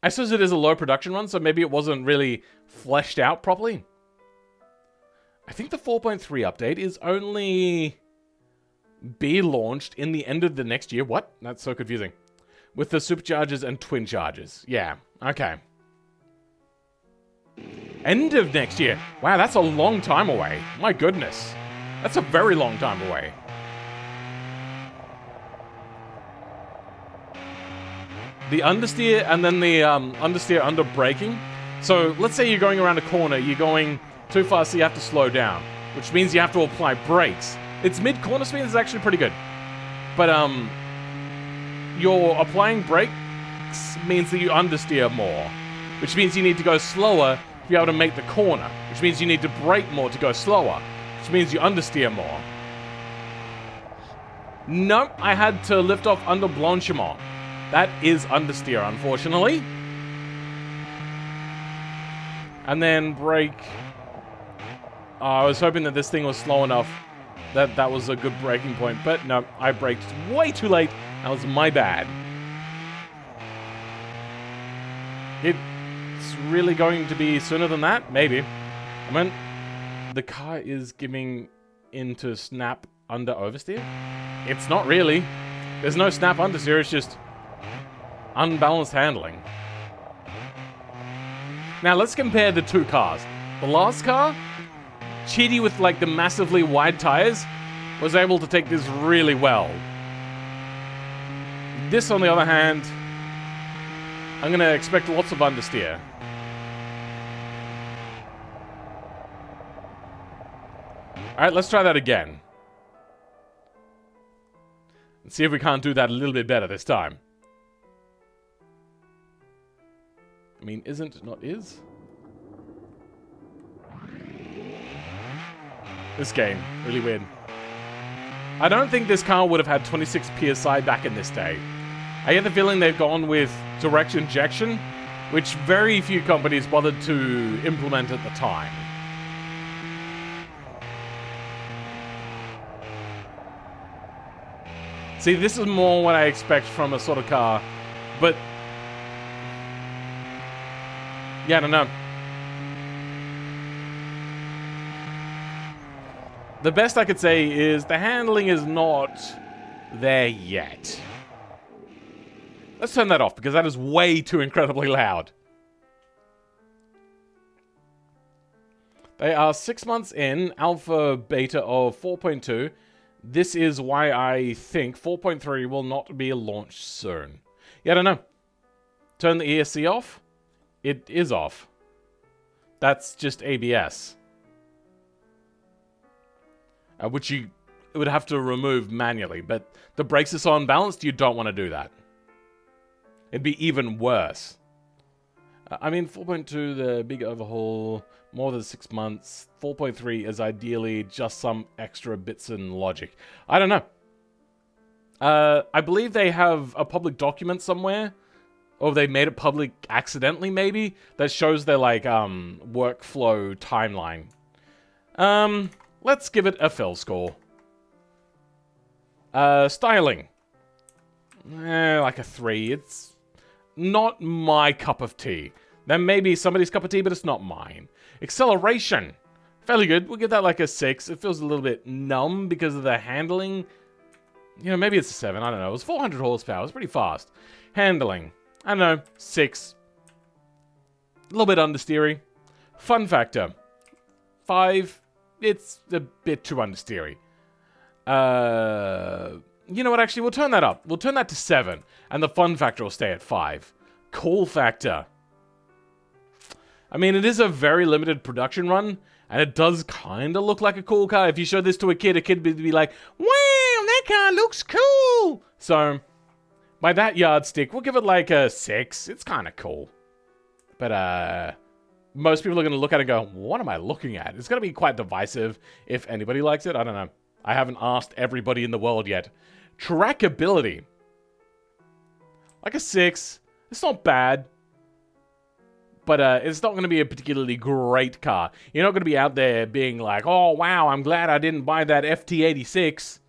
Speaker 1: I suppose it is a low production run, so maybe it wasn't really fleshed out properly. I think the 4.3 update is only be launched in the end of the next year. What? That's so confusing. With the superchargers and twin chargers. Yeah, okay. End of next year. Wow, that's a long time away. My goodness. That's a very long time away. The understeer and then the understeer under braking. So let's say you're going around a corner, you're going too fast, so you have to slow down, which means you have to apply brakes. Its mid-corner speed is actually pretty good. But you're applying brakes means that you understeer more, which means you need to go slower to be able to make the corner, which means you need to brake more to go slower, which means you understeer more. Nope, I had to lift off under blanchiment. That is understeer, unfortunately. And then brake. Oh, I was hoping that this thing was slow enough that that was a good braking point, but no, I braked way too late. That was my bad. It's really going to be sooner than that? Maybe. I mean, the car is giving into snap under oversteer? It's not really. There's no snap understeer, it's just unbalanced handling. Now let's compare the two cars. The last car, Chitty with like the massively wide tires, was able to take this really well. This, on the other hand, I'm gonna expect lots of understeer. Alright, let's try that again. And see if we can't do that a little bit better this time. I mean, isn't, not is? This game, really weird. I don't think this car would have had 26 PSI back in this day. I get the feeling they've gone with direct injection, which very few companies bothered to implement at the time. See, this is more what I expect from a sort of car, but yeah, I don't know. The best I could say is the handling is not there yet. Let's turn that off because that is way too incredibly loud. They are 6 months in, alpha beta of 4.2. This is why I think 4.3 will not be launched soon. Yeah, I don't know. Turn the ESC off. It is off. That's just ABS. Which you would have to remove manually. But the brakes are so unbalanced, you don't want to do that. It'd be even worse. I mean, 4.2, the big overhaul, more than 6 months. 4.3 is ideally just some extra bits and logic. I don't know. I believe they have a public document somewhere, or they made it public accidentally, maybe, that shows their, like, workflow timeline. Let's give it a fill score. Styling. Like a 3. It's not my cup of tea. Then maybe somebody's cup of tea, but it's not mine. Acceleration. Fairly good. We'll give that like a 6. It feels a little bit numb because of the handling. You know, maybe it's a 7. I don't know. It was 400 horsepower. It's pretty fast. Handling. I don't know. 6. A little bit understeery. Fun factor. 5. It's a bit too understeery. You know what? Actually, we'll turn that up. We'll turn that to 7. And the fun factor will stay at 5. Cool factor. I mean, it is a very limited production run, and it does kind of look like a cool car. If you showed this to a kid would be like, wow, that car looks cool. So, by that yardstick, we'll give it like a 6. It's kind of cool. But, most people are going to look at it and go, what am I looking at? It's going to be quite divisive if anybody likes it. I don't know. I haven't asked everybody in the world yet. Trackability. Like a 6. It's not bad. But it's not going to be a particularly great car. You're not going to be out there being like, oh, wow, I'm glad I didn't buy that FT86.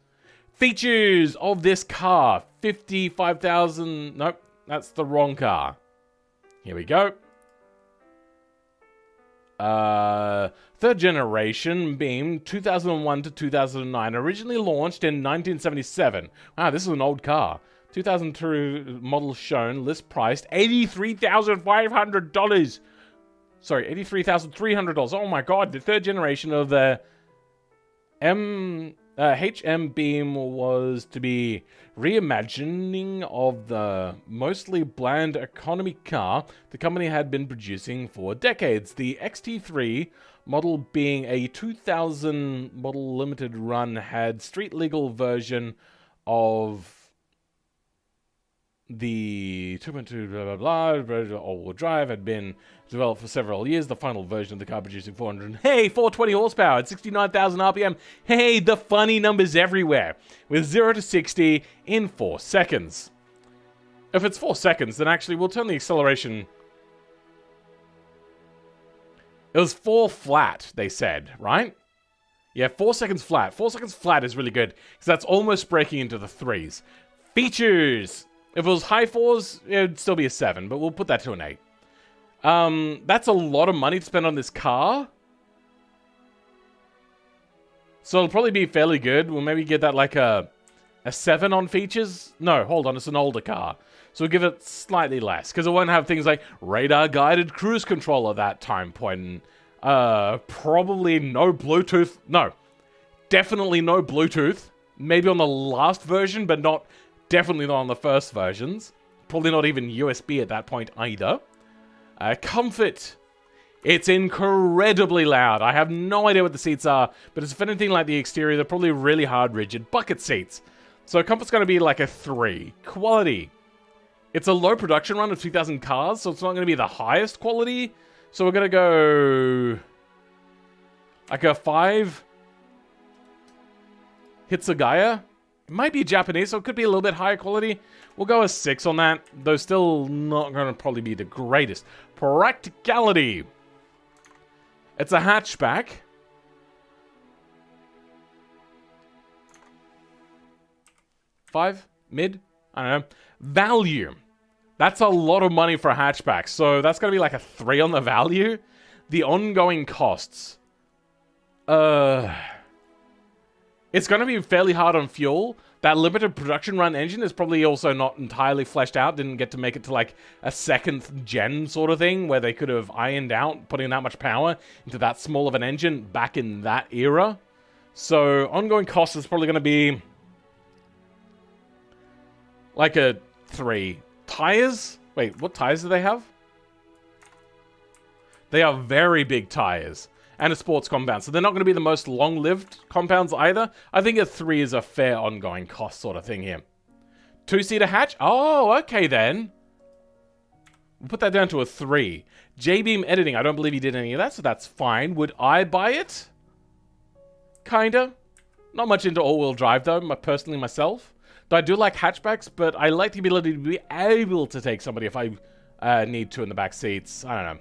Speaker 1: Features of this car. 55,000. Nope, that's the wrong car. Here we go. Third generation Beam, 2001 to 2009, originally launched in 1977. Wow, this is an old car. 2002 model shown, list priced $83,500. Sorry, $83,300. Oh my god, the third generation of the HM Beam was to be reimagining of the mostly bland economy car the company had been producing for decades. The XT3 model, being a 2000 model limited run, had street legal version of the 2.2 blah blah blah all-wheel drive had been developed for several years. The final version of the car producing 420 horsepower at 69,000 RPM. Hey, the funny numbers everywhere. With 0 to 60 in 4 seconds. If it's 4 seconds, then actually we'll turn the acceleration. It was 4 flat, they said, right? Yeah, 4 seconds flat. 4 seconds flat is really good, because that's almost breaking into the 3s. Features. If it was high 4s, it would still be a 7, but we'll put that to an 8. That's a lot of money to spend on this car. So it'll probably be fairly good. We'll maybe get that like a 7 on features. No, hold on, it's an older car. So we'll give it slightly less, because it won't have things like radar-guided cruise control at that time point. Probably no Bluetooth. No, definitely no Bluetooth. Maybe on the last version, but definitely not on the first versions. Probably not even USB at that point either. Comfort. It's incredibly loud. I have no idea what the seats are, but if anything like the exterior, they're probably really hard, rigid bucket seats. So comfort's going to be like a 3. Quality. It's a low production run of 2,000 cars, so it's not going to be the highest quality. So we're going to go like a 5. Hitsugaya. It might be Japanese, so it could be a little bit higher quality. We'll go a 6 on that, though still not going to probably be the greatest. Practicality. It's a hatchback. 5? Mid? I don't know. Value. That's a lot of money for a hatchback, so that's going to be like a 3 on the value. The ongoing costs. It's going to be fairly hard on fuel. That limited production run engine is probably also not entirely fleshed out. Didn't get to make it to like a 2nd gen sort of thing where they could have ironed out putting that much power into that small of an engine back in that era. So ongoing cost is probably going to be like a 3. Tires? Wait, what tires do they have? They are very big tires. And a sports compound. So they're not going to be the most long-lived compounds either. I think a 3 is a fair ongoing cost sort of thing here. 2-seater hatch? Oh, okay then. We'll put that down to a 3. J-beam editing. I don't believe he did any of that, so that's fine. Would I buy it? Kinda. Not much into all-wheel drive though, personally myself. Though I do like hatchbacks, but I like the ability to be able to take somebody if I need to in the back seats. I don't know.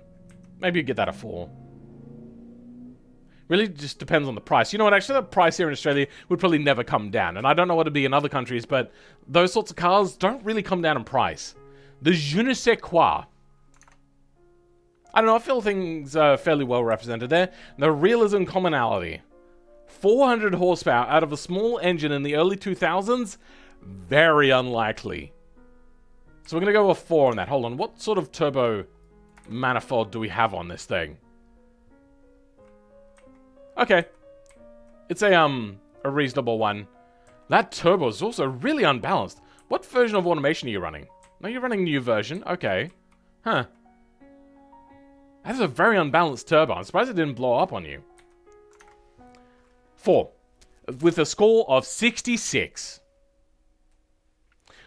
Speaker 1: Maybe you get that a 4. Really just depends on the price. You know what, actually the price here in Australia would probably never come down. And I don't know what it'd be in other countries, but those sorts of cars don't really come down in price. The je ne sais quoi. I don't know, I feel things are fairly well represented there. The realism commonality. 400 horsepower out of a small engine in the early 2000s? Very unlikely. So we're going to go with 4 on that. Hold on, what sort of turbo manifold do we have on this thing? Okay. It's a reasonable one. That turbo is also really unbalanced. What version of automation are you running? No, you're running new version. Okay. Huh. That is a very unbalanced turbo. I'm surprised it didn't blow up on you. 4. With a score of 66.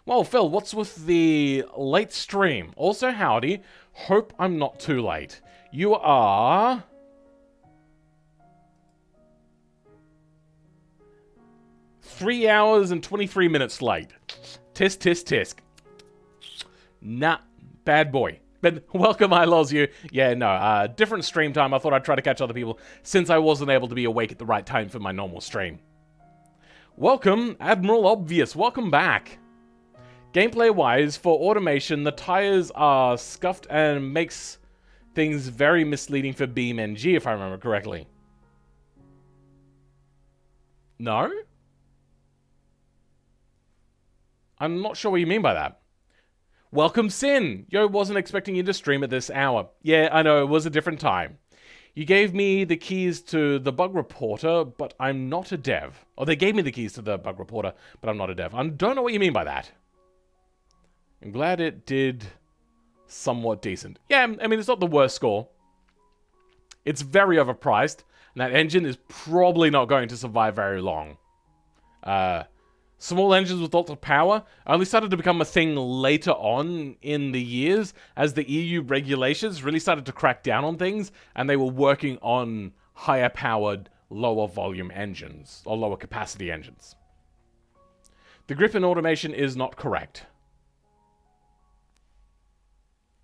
Speaker 1: Well, Phil, what's with the late stream? Also, howdy. Hope I'm not too late. You are... 3 hours and 23 minutes late. Tisk, tisk, tisk. Nah, bad boy. But welcome, I loves you. Yeah, no, different stream time. I thought I'd try to catch other people since I wasn't able to be awake at the right time for my normal stream. Welcome, Admiral Obvious. Welcome back. Gameplay-wise, for automation, the tires are scuffed and makes things very misleading for BeamNG, if I remember correctly. No? I'm not sure what you mean by that. Welcome, Sin! Yo, wasn't expecting you to stream at this hour. Yeah, I know, it was a different time. You gave me the keys to the bug reporter, but I'm not a dev. Or they gave me the keys to the bug reporter, but I'm not a dev. I don't know what you mean by that. I'm glad it did somewhat decent. Yeah, I mean, it's not the worst score. It's very overpriced, and that engine is probably not going to survive very long. Small engines with lots of power only started to become a thing later on in the years as the EU regulations really started to crack down on things, and they were working on higher powered, lower volume engines, or lower capacity engines. The grip in automation is not correct.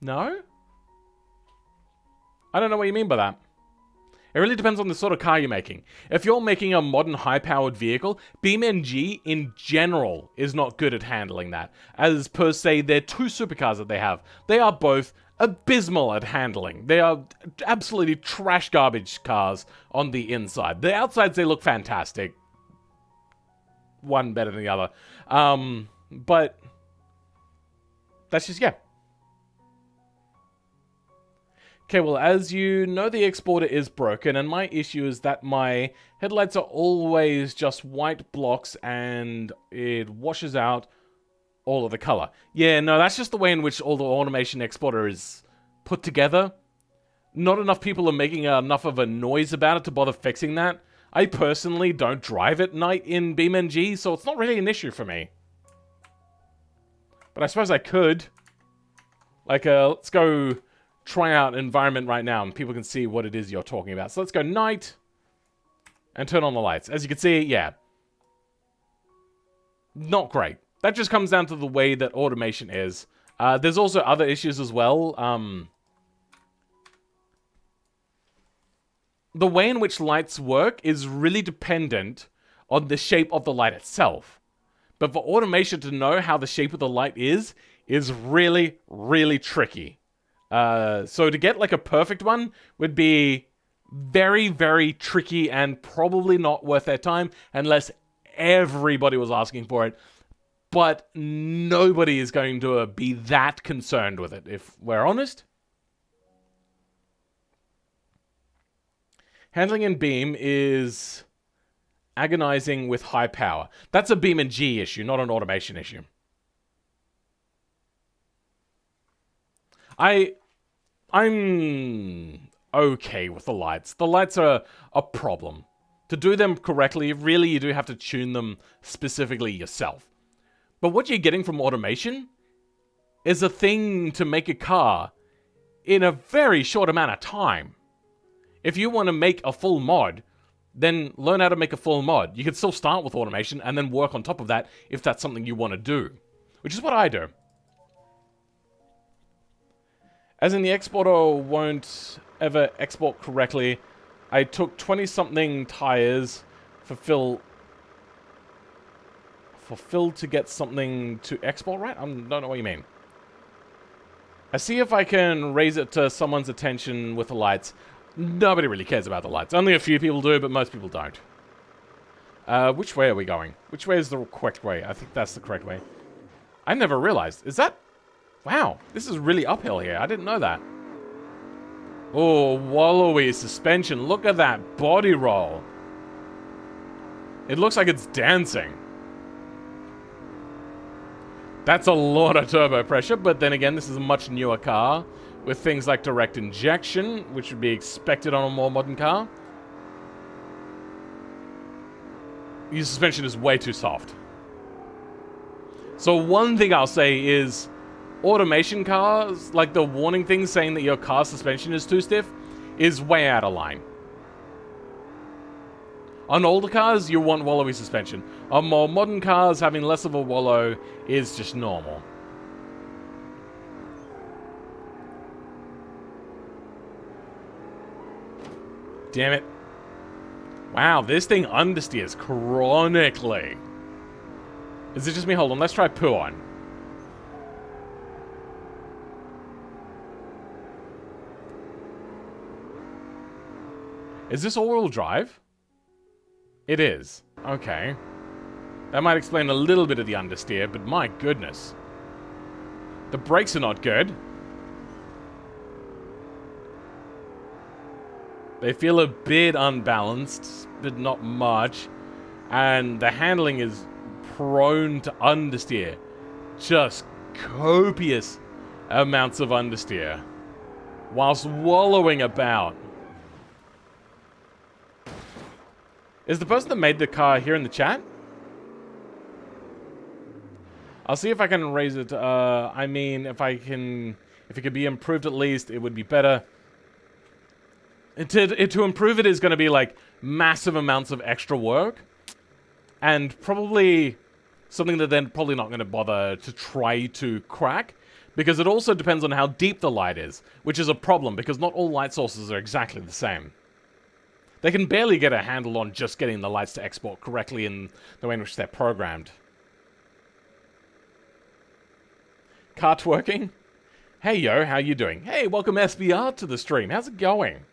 Speaker 1: No? I don't know what you mean by that. It really depends on the sort of car you're making. If you're making a modern high-powered vehicle, BeamNG in general is not good at handling that. As per se, their two supercars that they have, they are both abysmal at handling. They are absolutely trash garbage cars on the inside. The outsides, they look fantastic. One better than the other. But that's just, yeah. Okay, well, as you know, the exporter is broken, and my issue is that my headlights are always just white blocks, and it washes out all of the color. Yeah, no, that's just the way in which all the automation exporter is put together. Not enough people are making enough of a noise about it to bother fixing that. I personally don't drive at night in BeamNG, so it's not really an issue for me. But I suppose I could. Like, let's go try out environment right now and people can see what it is you're talking about. So let's go night and turn on the lights. As you can see, yeah. Not great. That just comes down to the way that automation is. There's also other issues as well. The way in which lights work is really dependent on the shape of the light itself. But for automation to know how the shape of the light is really, really tricky. So to get like a perfect one would be very, very tricky and probably not worth their time unless everybody was asking for it. But nobody is going to be that concerned with it, if we're honest. Handling in Beam is agonizing with high power. That's a BeamNG issue, not an automation issue. I'm okay with the lights. The lights are a problem. To do them correctly, really you do have to tune them specifically yourself. But what you're getting from automation is a thing to make a car in a very short amount of time. If you want to make a full mod, then learn how to make a full mod. You can still start with automation and then work on top of that if that's something you want to do. Which is what I do. As in the exporter won't ever export correctly, I took 20-something tires for Phil to get something to export, right? I don't know what you mean. I see if I can raise it to someone's attention with the lights. Nobody really cares about the lights. Only a few people do, but most people don't. Which way are we going? Which way is the correct way? I think that's the correct way. I never realized. Is that... Wow, this is really uphill here. I didn't know that. Oh, wallowy suspension. Look at that body roll. It looks like it's dancing. That's a lot of turbo pressure, but then again, this is a much newer car with things like direct injection, which would be expected on a more modern car. Your suspension is way too soft. So one thing I'll say is automation cars, like the warning thing saying that your car suspension is too stiff, is way out of line. On older cars, you want wallowy suspension. On more modern cars, having less of a wallow is just normal. Damn it. Wow, this thing understeers chronically. Is it just me? Hold on, let's try poo on. Is this all-wheel drive? It is. Okay. That might explain a little bit of the understeer, but my goodness. The brakes are not good. They feel a bit unbalanced, but not much. And the handling is prone to understeer. Just copious amounts of understeer. Whilst wallowing about. Is the person that made the car here in the chat? I'll see if I can raise it. I mean, if it could be improved at least, it would be better. To improve it is going to be like massive amounts of extra work. And probably something that they're probably not going to bother to try to crack. Because it also depends on how deep the light is. Which is a problem, because not all light sources are exactly the same. They can barely get a handle on just getting the lights to export correctly in the way in which they're programmed. Car twerking? Hey yo, how you doing? Hey, welcome SBR to the stream. How's it going?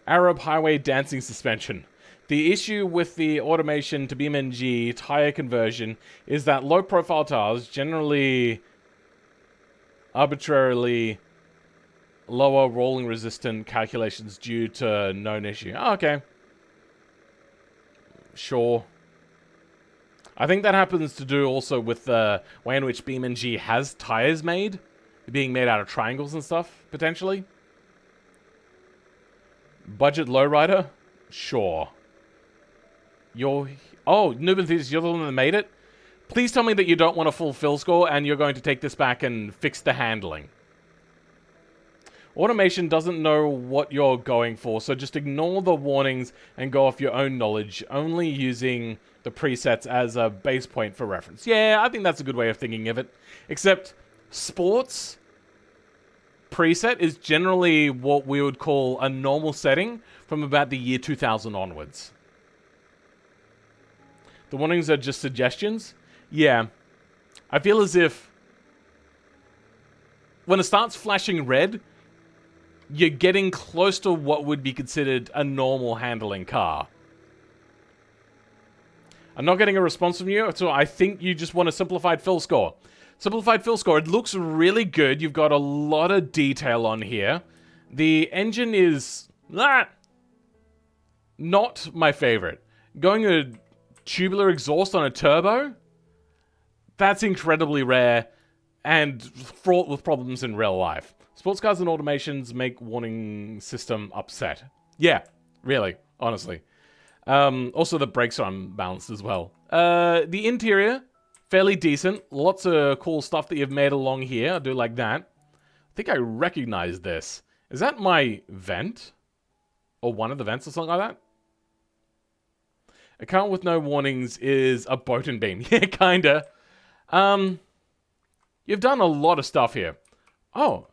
Speaker 1: Arab highway dancing suspension. The issue with the automation to BeamNG tire conversion is that low-profile tires generally arbitrarily lower rolling resistant calculations due to known issue. Oh, okay. Sure. I think that happens to do also with the way in which BeamNG has tires made. Being made out of triangles and stuff, potentially. Budget lowrider? Sure. Oh, Noob Enthusiast, you're the one that made it? Please tell me that you don't want a full fill score and you're going to take this back and fix the handling. Automation doesn't know what you're going for, so just ignore the warnings and go off your own knowledge, only using the presets as a base point for reference. Yeah, I think that's a good way of thinking of it. Except, sports preset is generally what we would call a normal setting from about the year 2000 onwards. The warnings are just suggestions? Yeah. I feel as if when it starts flashing red, you're getting close to what would be considered a normal handling car. I'm not getting a response from you, so I think you just want a simplified fill score. Simplified fill score, it looks really good. You've got a lot of detail on here. The engine is not my favorite. Going a tubular exhaust on a turbo? That's incredibly rare and fraught with problems in real life. Sports cars and automations make warning system upset. Yeah, really, honestly. Also, the brakes are unbalanced as well. The interior, fairly decent. Lots of cool stuff that you've made along here. I do like that. I think I recognize this. Is that my vent? Or one of the vents or something like that? A car with no warnings is a boat and beam. Yeah, kinda. You've done a lot of stuff here. Oh.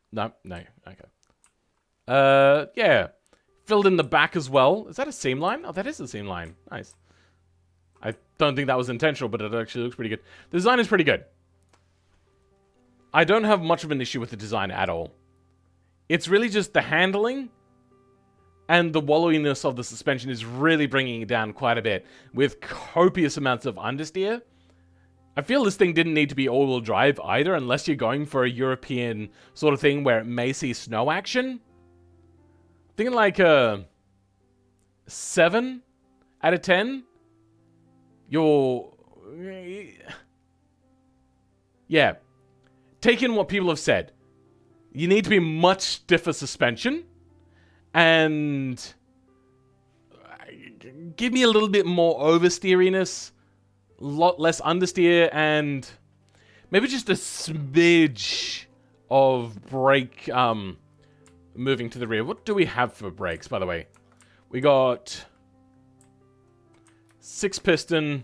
Speaker 1: No, okay. Yeah. Filled in the back as well. Is that a seam line? Oh, that is a seam line. Nice. I don't think that was intentional, but it actually looks pretty good. The design is pretty good. I don't have much of an issue with the design at all. It's really just the handling and the wallowiness of the suspension is really bringing it down quite a bit with copious amounts of understeer. I feel this thing didn't need to be all-wheel drive either, unless you're going for a European sort of thing where it may see snow action. Thinking like a 7 out of 10. Yeah. Take in what people have said. You need to be much stiffer suspension. And give me a little bit more oversteeriness. A lot less understeer. And maybe just a smidge of brake moving to the rear. What do we have for brakes, by the way? We got 6-piston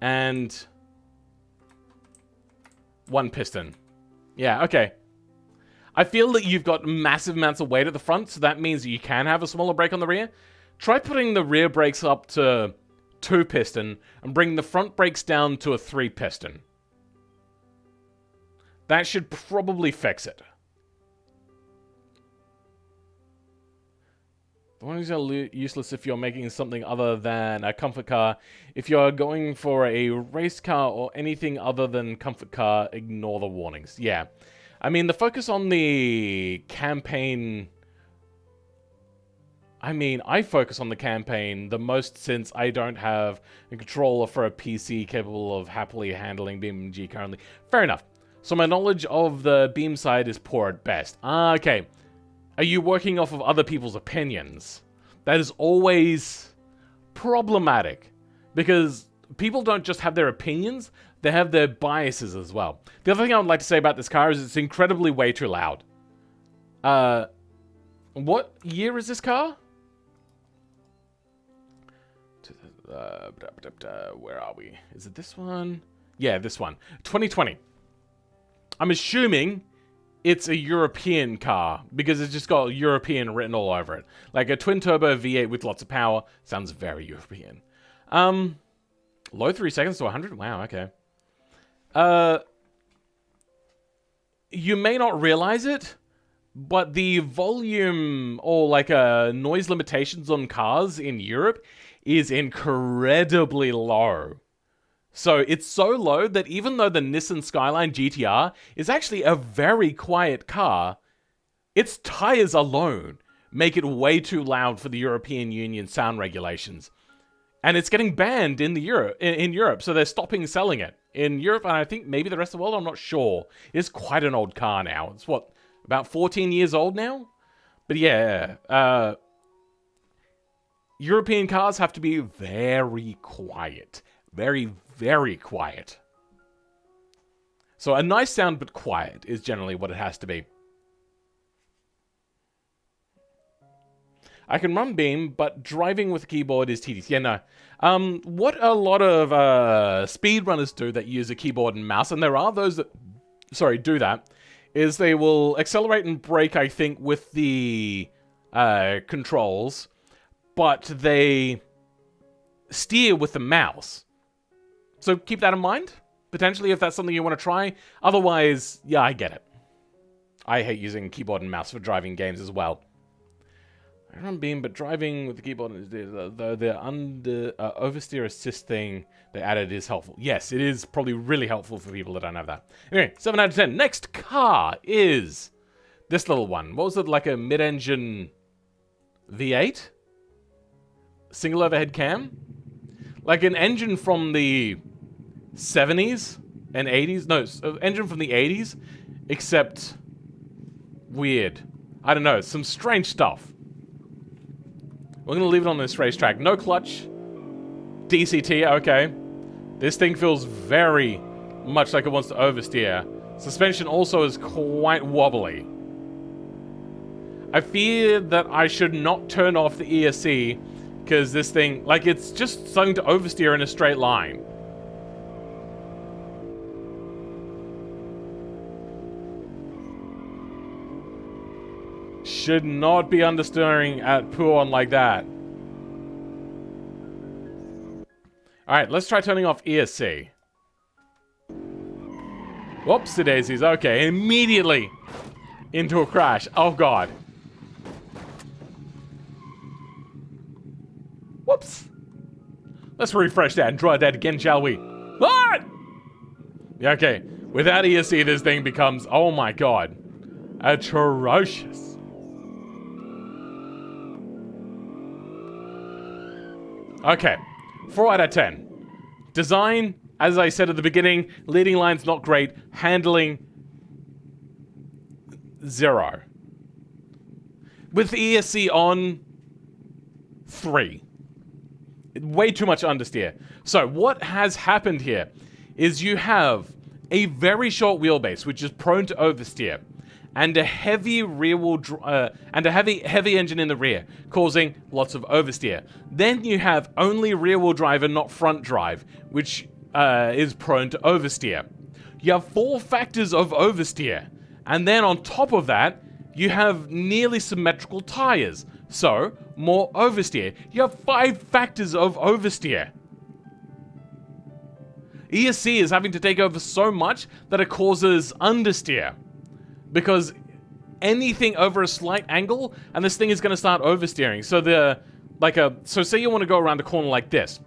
Speaker 1: and 1 piston. Yeah, okay. I feel that you've got massive amounts of weight at the front, so that means that you can have a smaller brake on the rear. Try putting the rear brakes up to 2-piston and bring the front brakes down to a 3-piston. That should probably fix it. The warnings are useless if you're making something other than a comfort car. If you're going for a race car or anything other than comfort car, ignore the warnings. Yeah. I mean, the focus on the campaign... I mean, I focus on the campaign the most since I don't have a controller for a PC capable of happily handling BeamNG currently. Fair enough. So my knowledge of the Beam side is poor at best. Ah, okay. Are you working off of other people's opinions? That is always problematic. Because people don't just have their opinions, they have their biases as well. The other thing I would like to say about this car is it's incredibly way too loud. What year is this car? Where are we? Is it this one? Yeah, this one. 2020. I'm assuming it's a European car because it's just got European written all over it. Like a twin-turbo V8 with lots of power. Sounds very European. Low 3 seconds to 100? Wow, okay. You may not realize it, but the volume or like noise limitations on cars in Europe is incredibly low. So it's so low that even though the Nissan Skyline GTR is actually a very quiet car, its tires alone make it way too loud for the European Union sound regulations. And it's getting banned in Europe, so they're stopping selling it. In Europe, and I think maybe the rest of the world, I'm not sure. It's quite an old car now. It's what, about 14 years old now? But yeah, European cars have to be very quiet. Very, very quiet. So a nice sound but quiet is generally what it has to be. I can run Beam, but driving with a keyboard is tedious. Yeah, no. What a lot of speedrunners do that use a keyboard and mouse, and there are those that, do that, is they will accelerate and brake, I think, with the controls, but they steer with the mouse. So keep that in mind, potentially, if that's something you want to try. Otherwise, yeah, I get it. I hate using keyboard and mouse for driving games as well. I run Beam, but driving with the keyboard, the oversteer assist thing they added is helpful. Yes, it is probably really helpful for people that don't have that. Anyway, 7 out of 10. Next car is this little one. What was it, like a mid-engine V8? Single overhead cam? Like an engine from the 70s and 80s? No, engine from the 80s, except weird. I don't know, some strange stuff. We're going to leave it on this racetrack. No clutch. DCT, okay. This thing feels very much like it wants to oversteer. Suspension also is quite wobbly. I fear that I should not turn off the ESC because this thing, like, it's just starting to oversteer in a straight line. Should not be understeering at Puon like that. Alright, let's try turning off ESC. Whoopsie daisies, okay, immediately into a crash. Oh god. Whoops. Let's refresh that and try that again, shall we? What? Yeah, okay, without ESC this thing becomes, oh my god, atrocious. Okay, 4 out of 10. Design, as I said at the beginning, leading line's not great. Handling, 0. With the ESC on, 3. Way too much understeer. So what has happened here is you have a very short wheelbase, which is prone to oversteer, and a heavy rear-wheel and a heavy engine in the rear, causing lots of oversteer. Then you have only rear-wheel drive and not front drive, which is prone to oversteer. You have 4 factors of oversteer, and then on top of that, you have nearly symmetrical tires, so more oversteer. You have 5 factors of oversteer. ESC is having to take over so much that it causes understeer. Because anything over a slight angle, and this thing is going to start oversteering. So so say you want to go around a corner like this.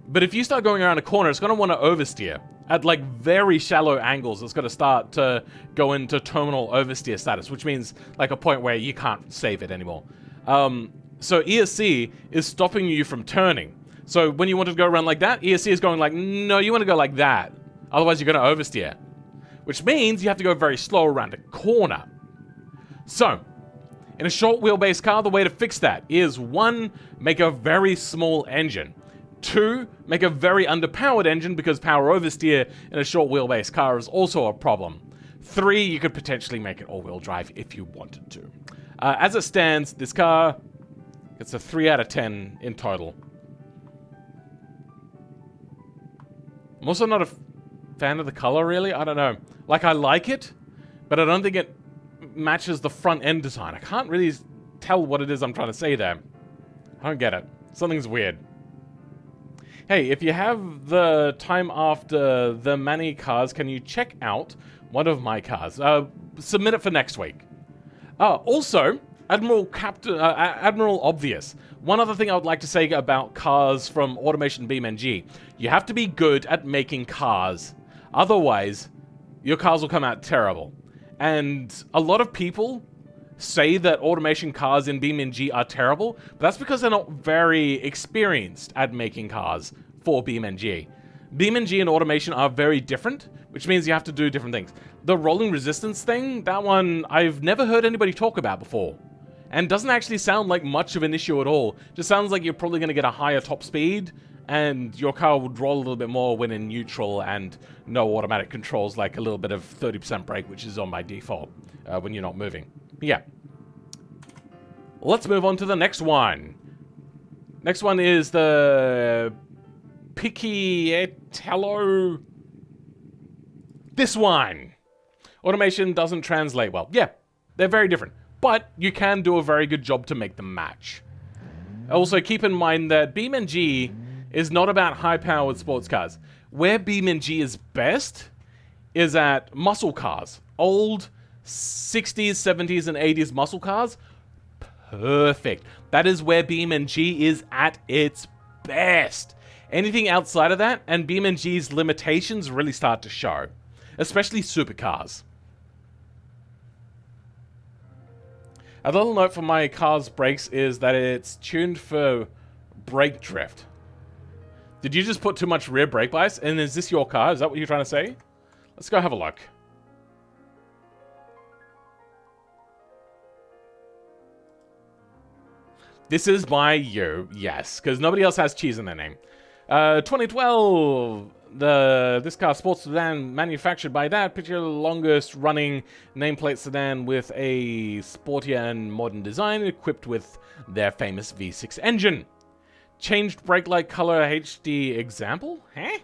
Speaker 1: But if you start going around a corner, it's going to want to oversteer. At like very shallow angles, it's going to start to go into terminal oversteer status, which means like a point where you can't save it anymore. So ESC is stopping you from turning. So when you want to go around like that, ESC is going like, no, you want to go like that. Otherwise, you're going to oversteer. Which means you have to go very slow around a corner. So, in a short wheelbase car, the way to fix that is 1, make a very small engine. 2, make a very underpowered engine because power oversteer in a short wheelbase car is also a problem. 3, you could potentially make it all-wheel drive if you wanted to. As it stands, this car gets a 3 out of 10 in total. I'm also not a fan of the color, really. I don't know. Like, I like it, but I don't think it matches the front end design. I can't really tell what it is I'm trying to say there. I don't get it. Something's weird. Hey, if you have the time after the Manny cars, can you check out one of my cars? Submit it for next week. Also, Admiral Obvious. One other thing I would like to say about cars from Automation BeamNG. You have to be good at making cars. Otherwise, your cars will come out terrible. And a lot of people say that automation cars in BeamNG are terrible, but that's because they're not very experienced at making cars for BeamNG. BeamNG and automation are very different, which means you have to do different things. The rolling resistance thing, that one I've never heard anybody talk about before. And doesn't actually sound like much of an issue at all. Just sounds like you're probably going to get a higher top speed, and your car would roll a little bit more when in neutral, and no automatic controls, like a little bit of 30% brake, which is on by default when you're not moving. Yeah. Let's move on to the next one. Next one is the Picchiettello. This one. Automation doesn't translate well. Yeah, they're very different, but you can do a very good job to make them match. Also, keep in mind that BeamNG is not about high-powered sports cars. Where BeamNG is best is at muscle cars. Old 60s, 70s, and 80s muscle cars. Perfect. That is where BeamNG is at its best. Anything outside of that, and BeamNG's limitations really start to show. Especially supercars. A little note for my car's brakes is that it's tuned for brake drift. Did you just put too much rear brake bias? And is this your car? Is that what you're trying to say? Let's go have a look. This is by you, yes, because nobody else has cheese in their name. 2012, this car sports sedan manufactured by that. Picture the longest running nameplate sedan with a sportier and modern design equipped with their famous V6 engine. Changed brake light color HD example? Huh?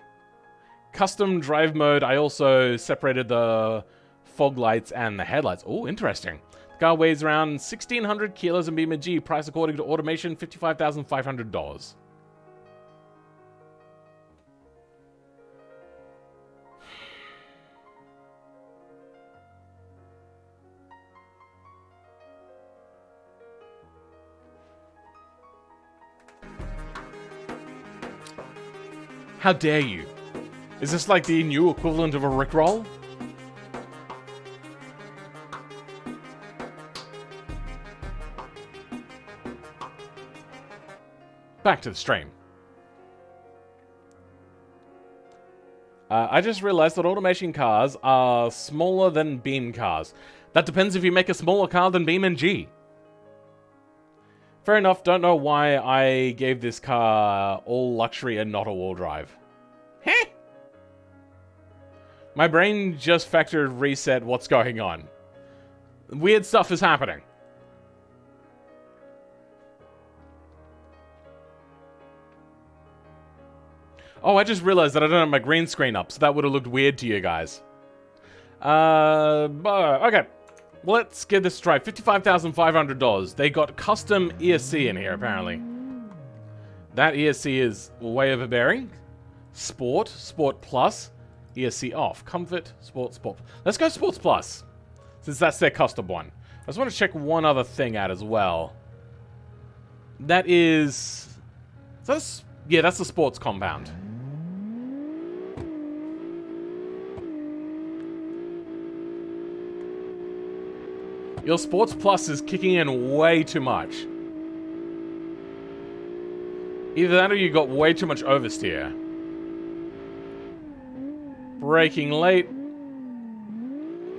Speaker 1: Custom drive mode. I also separated the fog lights and the headlights. Oh, interesting. The car weighs around 1,600 kilos in BeamNG. Price according to automation, $55,500. How dare you? Is this like the new equivalent of a Rickroll? Back to the stream. I just realized that automation cars are smaller than Beam cars. That depends if you make a smaller car than BeamNG. Fair enough, don't know why I gave this car all luxury and not all-wheel drive. Heh? My brain just factored reset what's going on. Weird stuff is happening. Oh, I just realized that I don't have my green screen up, so that would have looked weird to you guys. Okay. Let's get this straight. $55,500. They got custom ESC in here, apparently. That ESC is way overbearing. Sport, Sport Plus, ESC off. Comfort, Sport, Sport. Let's go Sports Plus. since that's their custom one. I just want to check one other thing out as well. That is... yeah, that's the sports compound. Your Sports Plus is kicking in way too much. Either that or you got way too much oversteer. Braking late.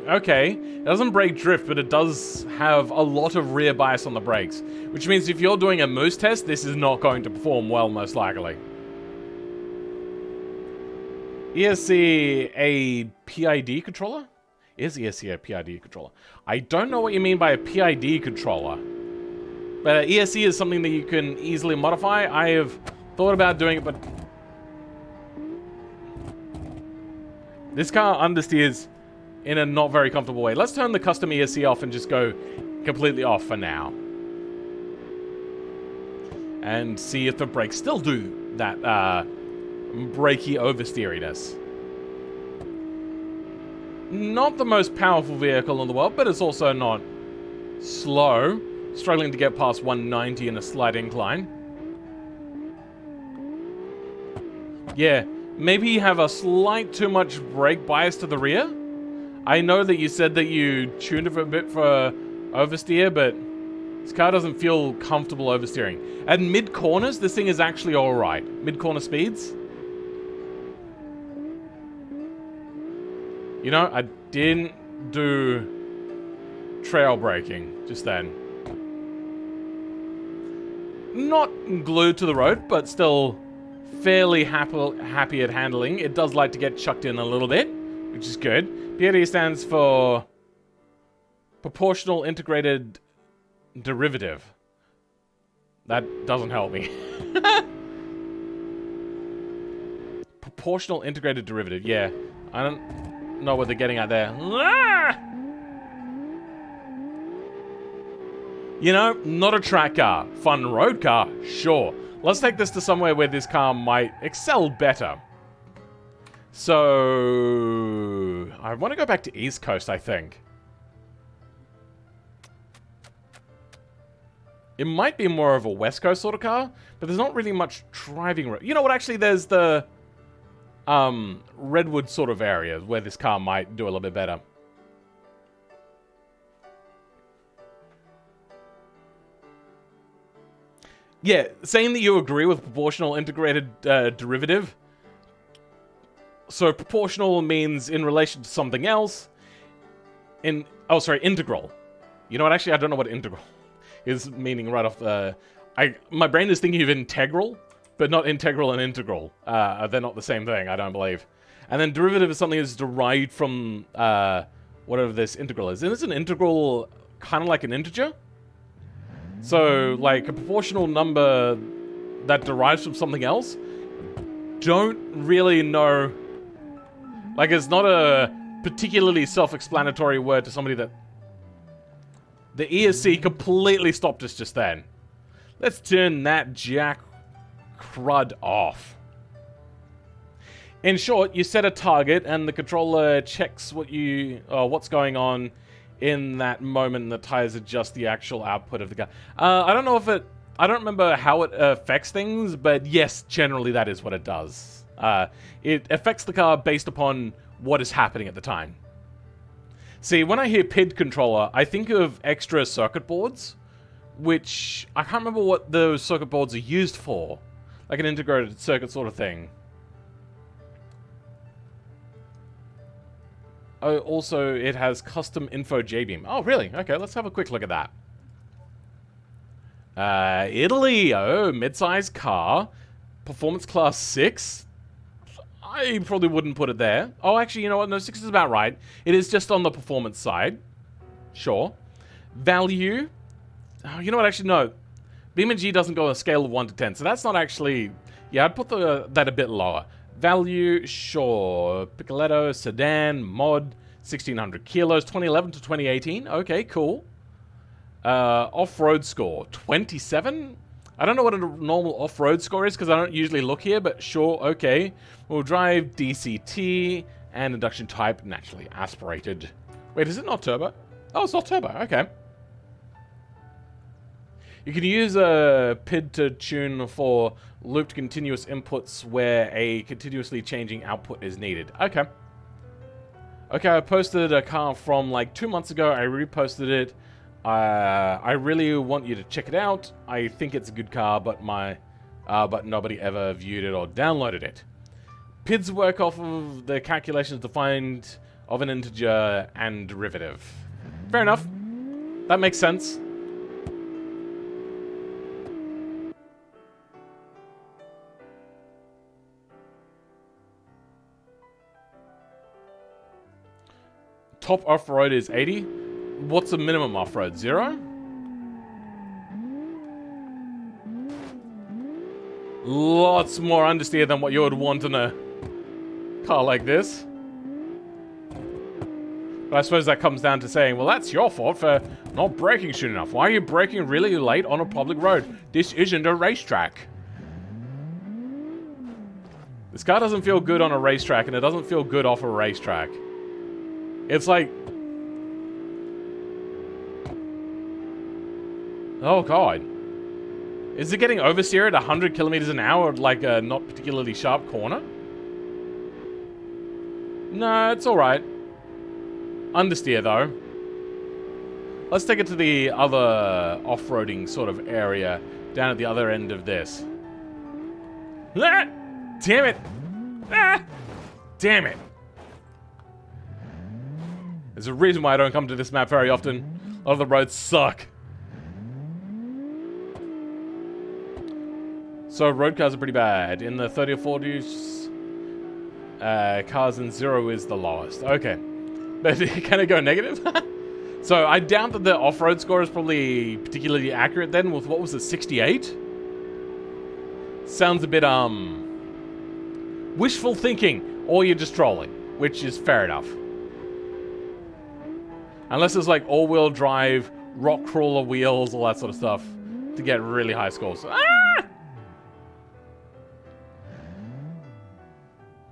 Speaker 1: Okay, it doesn't brake drift, but it does have a lot of rear bias on the brakes. Which means if you're doing a moose test, this is not going to perform well, most likely. ESC a PID controller? Is ESC a PID controller? I don't know what you mean by a PID controller. But ESC is something that you can easily modify. I have thought about doing it, but... this car understeers in a not very comfortable way. Let's turn the custom ESC off and just go completely off for now. And see if the brakes still do that brakey oversteeriness. Not the most powerful vehicle in the world, but it's also not slow. Struggling to get past 190 in a slight incline. Yeah, maybe you have a slight too much brake bias to the rear. I know that you said that you tuned it for a bit for oversteer, but this car doesn't feel comfortable oversteering. At mid-corners, this thing is actually alright. Mid-corner speeds. You know, I didn't do trail braking just then. Not glued to the road, but still fairly happy at handling. It does like to get chucked in a little bit, which is good. PID stands for Proportional Integrated Derivative. That doesn't help me. Proportional Integrated Derivative, yeah. I don't know what they're getting at there. You know, not a track car. Fun road car, sure. Let's take this to somewhere where this car might excel better. So... I want to go back to East Coast, I think. It might be more of a West Coast sort of car, but there's not really much driving... You know what, actually, there's the... Redwood sort of area where this car might do a little bit better. Yeah, saying that you agree with proportional integrated derivative. So proportional means in relation to something else. Integral. You know what? Actually, I don't know what integral is meaning right off the... my brain is thinking of integral, but not integral and integral. They're not the same thing, I don't believe. And then derivative is something that's derived from whatever this integral is. Isn't an integral kind of like an integer? So, like, a proportional number that derives from something else? Don't really know. Like, it's not a particularly self-explanatory word to somebody that... The ESC completely stopped us just then. Let's turn that jack crud off. In short, you set a target and the controller checks what's going on in that moment, and the tires adjust the actual output of the car. I don't know if it... I don't remember how it affects things, but yes, generally that is what it does. It affects the car based upon what is happening at the time. See, when I hear PID controller, I think of extra circuit boards, which I can't remember what those circuit boards are used for. Like an integrated circuit sort of thing. Oh, also, it has custom info J-beam. Oh, really? Okay, let's have a quick look at that. Italy. Oh, mid-size car. Performance class 6. I probably wouldn't put it there. Oh, actually, you know what? No, 6 is about right. It is just on the performance side. Sure. Value. Oh, you know what? Actually, no. BeamNG doesn't go on a scale of 1 to 10, so that's not actually... Yeah, I'd put that a bit lower. Value, sure. Piccoletto, sedan, mod, 1600 kilos, 2011 to 2018. Okay, cool. Off-road score, 27? I don't know what a normal off-road score is because I don't usually look here, but sure, okay. We'll drive DCT and induction type, naturally aspirated. Wait, is it not turbo? Oh, it's not turbo. Okay. You can use a PID to tune for looped continuous inputs where a continuously changing output is needed. Okay. Okay, I posted a car from like 2 months ago. I reposted it. I really want you to check it out. I think it's a good car, but but nobody ever viewed it or downloaded it. PIDs work off of the calculations defined of an integer and derivative. Fair enough. That makes sense. Top off-road is 80. What's the minimum off-road? 0? Lots more understeer than what you would want in a car like this. But I suppose that comes down to saying, well, that's your fault for not braking soon enough. Why are you braking really late on a public road? This isn't a racetrack. This car doesn't feel good on a racetrack, and it doesn't feel good off a racetrack. It's like... oh, God. Is it getting oversteer at 100 kilometers an hour at like a not particularly sharp corner? No, it's alright. Understeer, though. Let's take it to the other off-roading sort of area down at the other end of this. Ah! Damn it! Ah! Damn it! There's a reason why I don't come to this map very often. A lot of the roads suck. So road cars are pretty bad. In the 30 or 40s, cars in 0 is the lowest. Okay. But can it go negative? So I doubt that the off-road score is probably particularly accurate then with, what was it, 68? Sounds a bit, wishful thinking, or you're just trolling, which is fair enough. Unless it's like all-wheel drive, rock crawler wheels, all that sort of stuff to get really high scores. Ah!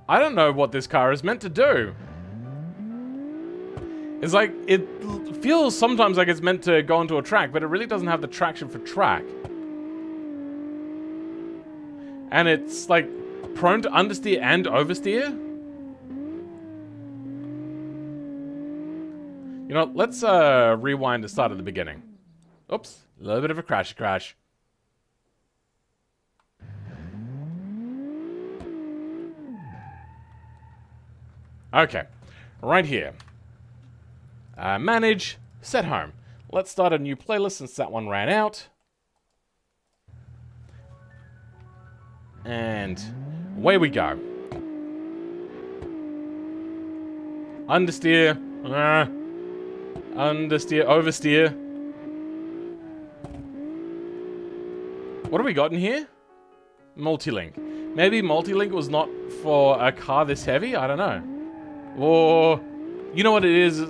Speaker 1: I don't know what this car is meant to do. It's like, it feels sometimes like it's meant to go onto a track, but it really doesn't have the traction for track. And it's like prone to understeer and oversteer. You know, let's rewind to start at the beginning. Oops, a little bit of a crash. Okay, right here. Manage, set home. Let's start a new playlist since that one ran out. And away we go. Understeer. Understeer, oversteer. What have we got in here? Multi-link. Maybe multi-link was not for a car this heavy? I don't know. Or, you know what it is?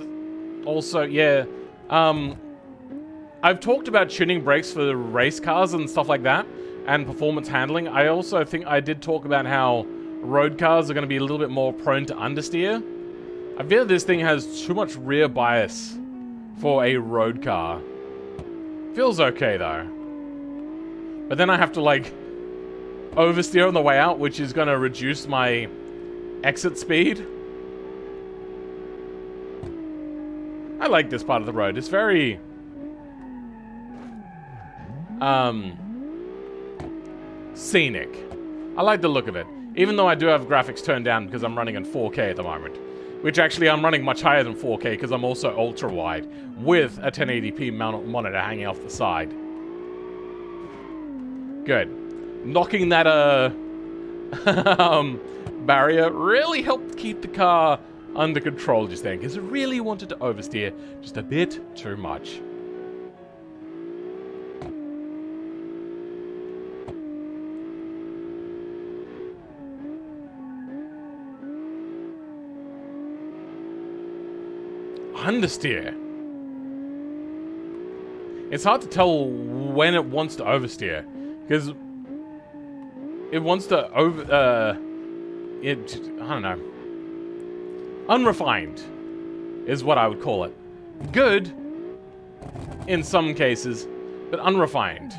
Speaker 1: Also, yeah. I've talked about tuning brakes for race cars and stuff like that, and performance handling. I also think I did talk about how road cars are going to be a little bit more prone to understeer. I feel this thing has too much rear bias for a road car. Feels okay, though. But then I have to, like, oversteer on the way out, which is going to reduce my exit speed. I like this part of the road. It's very... scenic. I like the look of it. Even though I do have graphics turned down because I'm running in 4K at the moment. Which actually I'm running much higher than 4K because I'm also ultra wide with a 1080p monitor hanging off the side. Good. Knocking that barrier really helped keep the car under control just then, because it really wanted to oversteer just a bit too much. Understeer. It's hard to tell when it wants to oversteer, because it wants to I don't know. Unrefined is what I would call it. Good in some cases, but unrefined.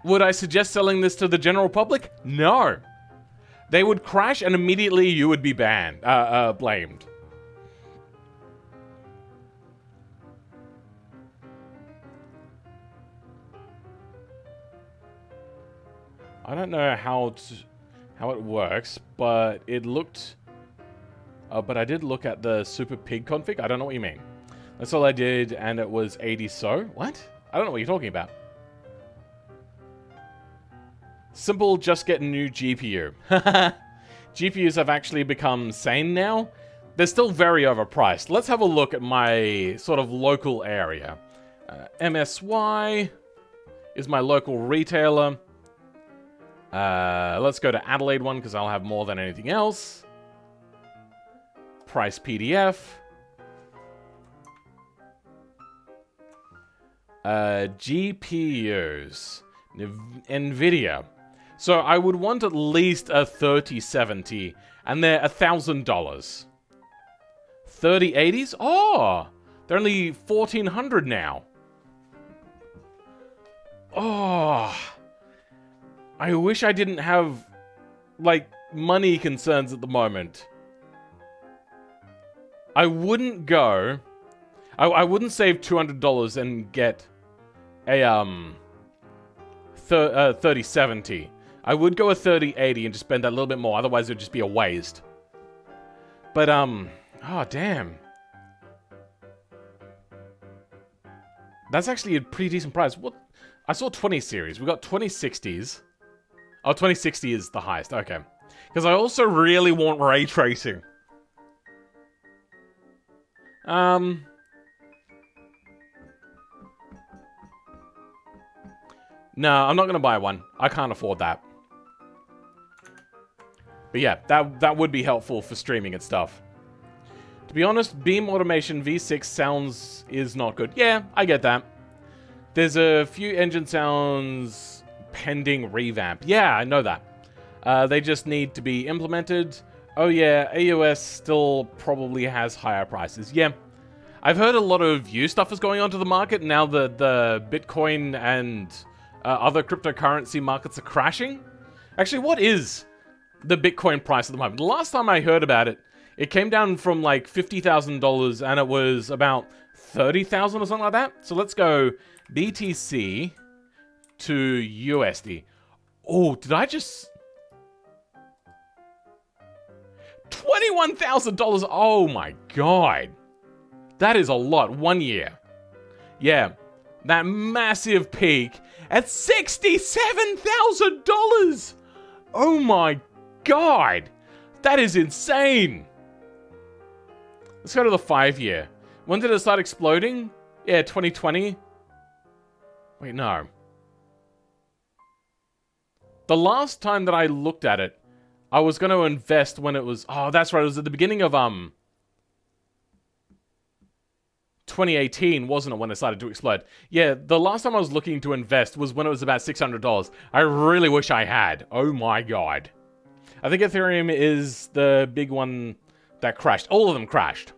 Speaker 1: Would I suggest selling this to the general public? No. They would crash and immediately you would be blamed. I don't know how it works, but it looked... but I did look at the Super Pig config. I don't know what you mean. That's all I did, and it was 80 so. What? I don't know what you're talking about. Simple, just get a new GPU. GPUs have actually become sane now. They're still very overpriced. Let's have a look at my sort of local area. MSY is my local retailer. Let's go to Adelaide one, because I'll have more than anything else. Price PDF. GPUs. NVIDIA. So I would want at least a 3070, and they're $1,000. 3080s? Oh! They're only 1,400 now. Oh! I wish I didn't have, like, money concerns at the moment. I wouldn't go... I wouldn't save $200 and get a, 3070. I would go a 3080 and just spend that little bit more, otherwise it would just be a waste. But, oh, damn. That's actually a pretty decent price. What? I saw 20 series. We got 2060s. Oh, 2060 is the highest. Okay. Because I also really want ray tracing. No, I'm not going to buy one. I can't afford that. But yeah, that would be helpful for streaming and stuff. To be honest, Beam Automation V6 is not good. Yeah, I get that. There's a few engine sounds pending revamp. Yeah, I know that. They just need to be implemented. Oh yeah, AUS still probably has higher prices. Yeah. I've heard a lot of used stuff is going onto the market now that the Bitcoin and other cryptocurrency markets are crashing. Actually, what is the Bitcoin price at the moment? The last time I heard about it, it came down from like $50,000 and it was about 30,000 or something like that. So let's go BTC to USD. Oh, did I just... $21,000. Oh my god. That is a lot. 1 year. Yeah. That massive peak at $67,000. Oh my god. That is insane. Let's go to the 5 year. When did it start exploding? Yeah, 2020. Wait, no. The last time that I looked at it, I was going to invest when it was... Oh, that's right. It was at the beginning of 2018, wasn't it, when it started to explode? Yeah, the last time I was looking to invest was when it was about $600. I really wish I had. Oh my god. I think Ethereum is the big one that crashed. All of them crashed.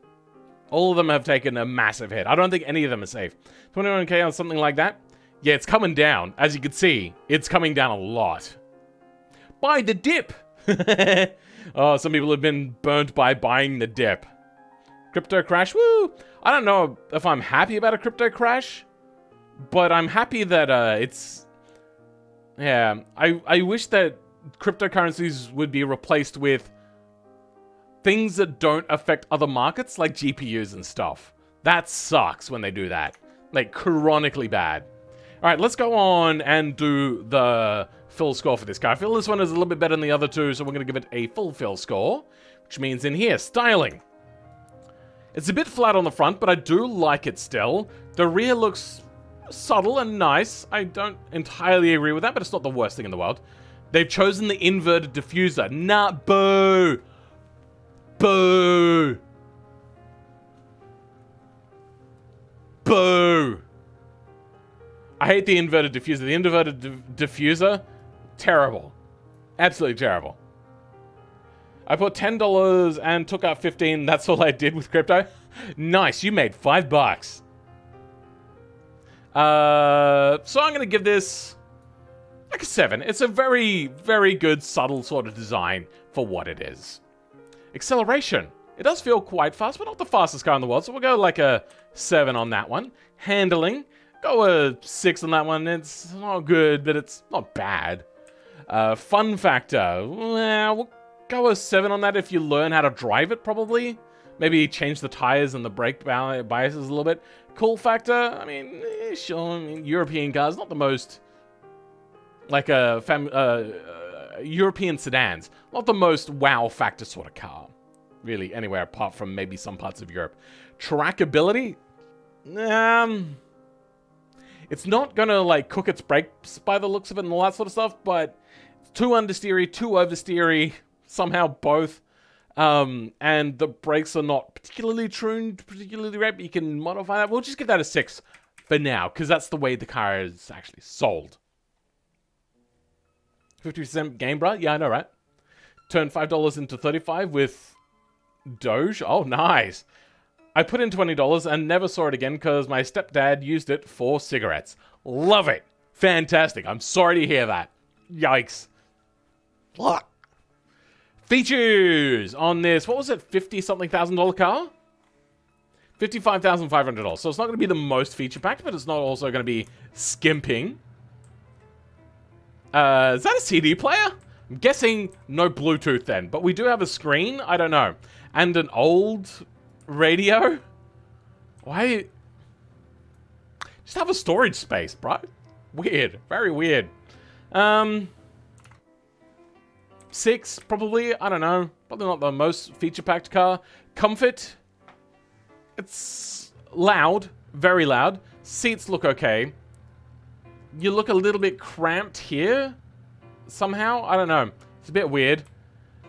Speaker 1: All of them have taken a massive hit. I don't think any of them are safe. 21k on something like that? Yeah, it's coming down. As you can see, it's coming down a lot. Buy the dip! Oh, some people have been burnt by buying the dip. Crypto crash, woo! I don't know if I'm happy about a crypto crash, but I'm happy that it's... Yeah, I wish that cryptocurrencies would be replaced with things that don't affect other markets, like GPUs and stuff. That sucks when they do that. Like, chronically bad. Alright, let's go on and do the full score for this guy. I feel this one is a little bit better than the other two, so we're going to give it a full score, which means in here, styling. It's a bit flat on the front, but I do like it still. The rear looks subtle and nice. I don't entirely agree with that, but it's not the worst thing in the world. They've chosen the inverted diffuser. Nah, boo! Boo! Boo! I hate the inverted diffuser. The inverted diffuser, terrible. Absolutely terrible. I put $10 and took out 15. That's all I did with crypto. Nice, you made $5. So I'm gonna give this like a 7. It's a very, very good, subtle sort of design for what it is. Acceleration. It does feel quite fast, but not the fastest car in the world, so we'll go like a 7 on that one. Handling. Go a 6 on that one. It's not good, but it's not bad. Fun factor. Well, we'll go a 7 on that if you learn how to drive it, probably. Maybe change the tires and the brake biases a little bit. Cool factor. I mean, sure. I mean, European cars, not the most... Like European sedans. Not the most wow factor sort of car. Really, anywhere apart from maybe some parts of Europe. Trackability? It's not gonna, like, cook its brakes by the looks of it and all that sort of stuff, but it's too understeery, too oversteery, somehow both. And the brakes are not particularly tuned, particularly right, but you can modify that. We'll just give that a 6 for now, because that's the way the car is actually sold. 50% game, bro? Yeah, I know, right? Turn $5 into 35 with Doge. Oh, nice. I put in $20 and never saw it again because my stepdad used it for cigarettes. Love it. Fantastic. I'm sorry to hear that. Yikes. What? Features on this. What was it? $50-something thousand car? $55,500. So it's not going to be the most feature packed, but it's not also going to be skimping. Is that a CD player? I'm guessing no Bluetooth then, but we do have a screen. I don't know. And an old radio? Why? Just have a storage space, bro. Weird. Very weird. 6, probably. I don't know. Probably not the most feature-packed car. Comfort. It's loud. Very loud. Seats look okay. You look a little bit cramped here. Somehow. I don't know. It's a bit weird.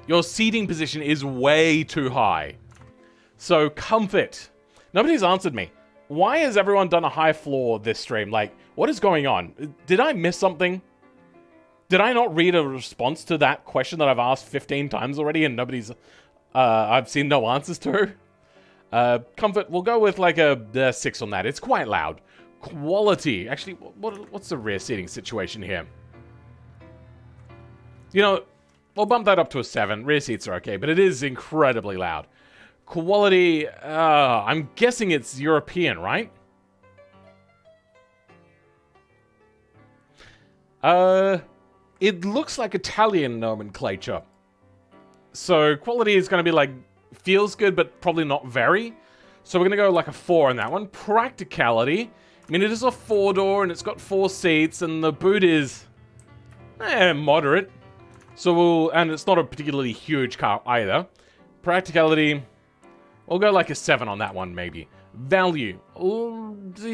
Speaker 1: Your seating position is way too high. So, comfort. Nobody's answered me. Why has everyone done a high floor this stream? Like, what is going on? Did I miss something? Did I not read a response to that question that I've asked 15 times already and nobody's... I've seen no answers to? Comfort, we'll go with like a 6 on that. It's quite loud. Quality. Actually, what's the rear seating situation here? You know, we'll bump that up to a 7. Rear seats are okay, but it is incredibly loud. Quality, I'm guessing it's European, right? It looks like Italian nomenclature. So quality is going to be like, feels good, but probably not very. So we're going to go like a 4 on that one. Practicality. I mean, it is a 4-door and it's got 4 seats and the boot is moderate. So and it's not a particularly huge car either. Practicality, we'll go like a 7 on that one maybe. Value,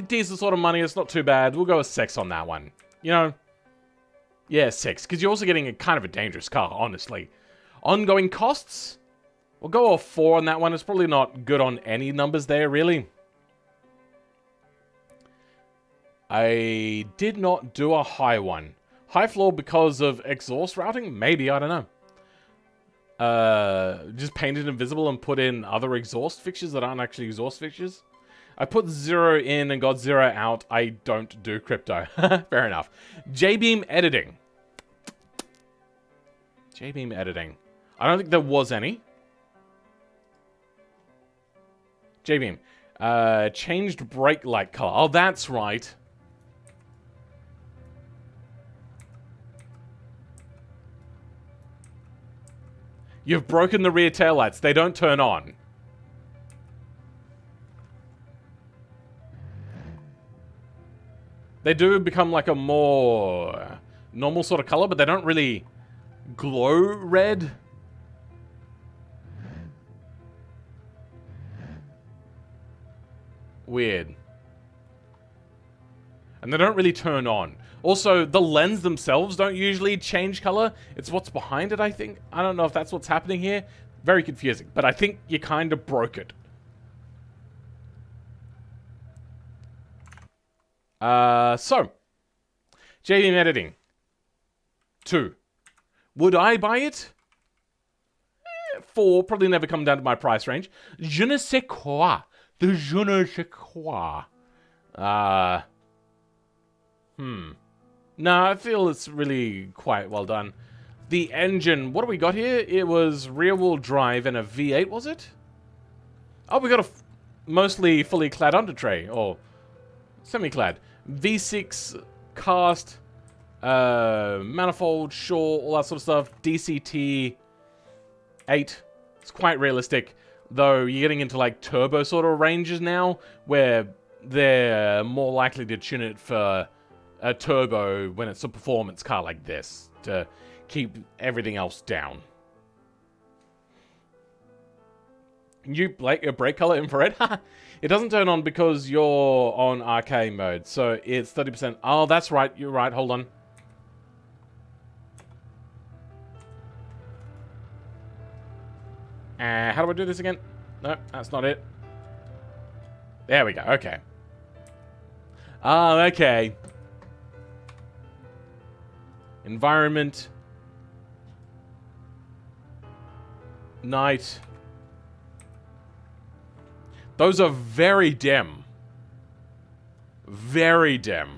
Speaker 1: decent sort of money, it's not too bad. We'll go a 6 on that one. You know, yeah, 6, because you're also getting a kind of a dangerous car, honestly. Ongoing costs, we'll go a 4 on that one. It's probably not good on any numbers there, really. I did not do a high one. High floor because of exhaust routing? Maybe, I don't know. Just paint it invisible and put in other exhaust fixtures that aren't actually exhaust fixtures. I put 0 in and got 0 out. I don't do crypto. Fair enough. J-beam editing. J-beam editing. I don't think there was any. J-beam. Changed brake light color. Oh, that's right. You've broken the rear taillights. They don't turn on. They do become like a more normal sort of color, but they don't really glow red. Weird. And they don't really turn on. Also, the lens themselves don't usually change color. It's what's behind it, I think. I don't know if that's what's happening here. Very confusing. But I think you kind of broke it. So. J-beam editing. 2. Would I buy it? 4, probably never come down to my price range. Je ne sais quoi. The je ne sais quoi. No, I feel it's really quite well done. The engine, what do we got here? It was rear-wheel drive and a V8, was it? Oh, we got a mostly fully clad under tray, or semi-clad. V6 cast, manifold, sure, all that sort of stuff. DCT 8. It's quite realistic, though you're getting into like turbo sort of ranges now, where they're more likely to tune it for a turbo when it's a performance car like this, to keep everything else down. New brake color infrared? It doesn't turn on because you're on arcade mode, so it's 30%. Oh, that's right, you're right, hold on. How do I do this again? No, that's not it. There we go, okay. Oh, okay. Environment. Night. Those are very dim. Very dim.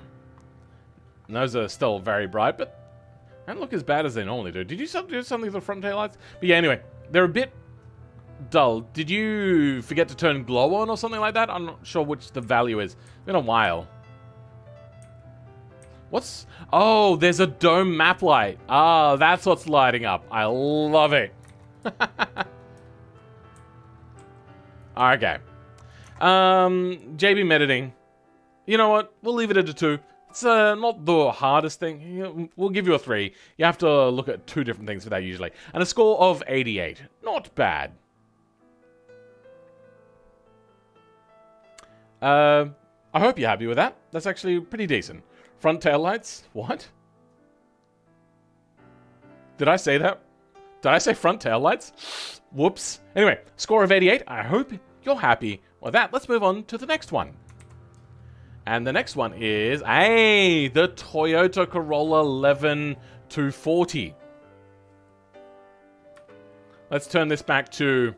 Speaker 1: And those are still very bright, but they don't look as bad as they normally do. Did you do something with the front taillights? But yeah, anyway, they're a bit dull. Did you forget to turn glow on or something like that? I'm not sure which the value is. It's been a while. What's... Oh, there's a dome map light. Ah, that's what's lighting up. I love it. Okay. JB editing. You know what? We'll leave it at a 2. It's not the hardest thing. We'll give you a 3. You have to look at 2 different things for that usually. And a score of 88. Not bad. I hope you're happy with that. That's actually pretty decent. Front tail lights? What? Did I say that? Did I say front tail lights? Whoops. Anyway, score of 88. I hope you're happy with that. Let's move on to the next one. And the next one is, the Toyota Corolla 11 240. Let's turn this back to...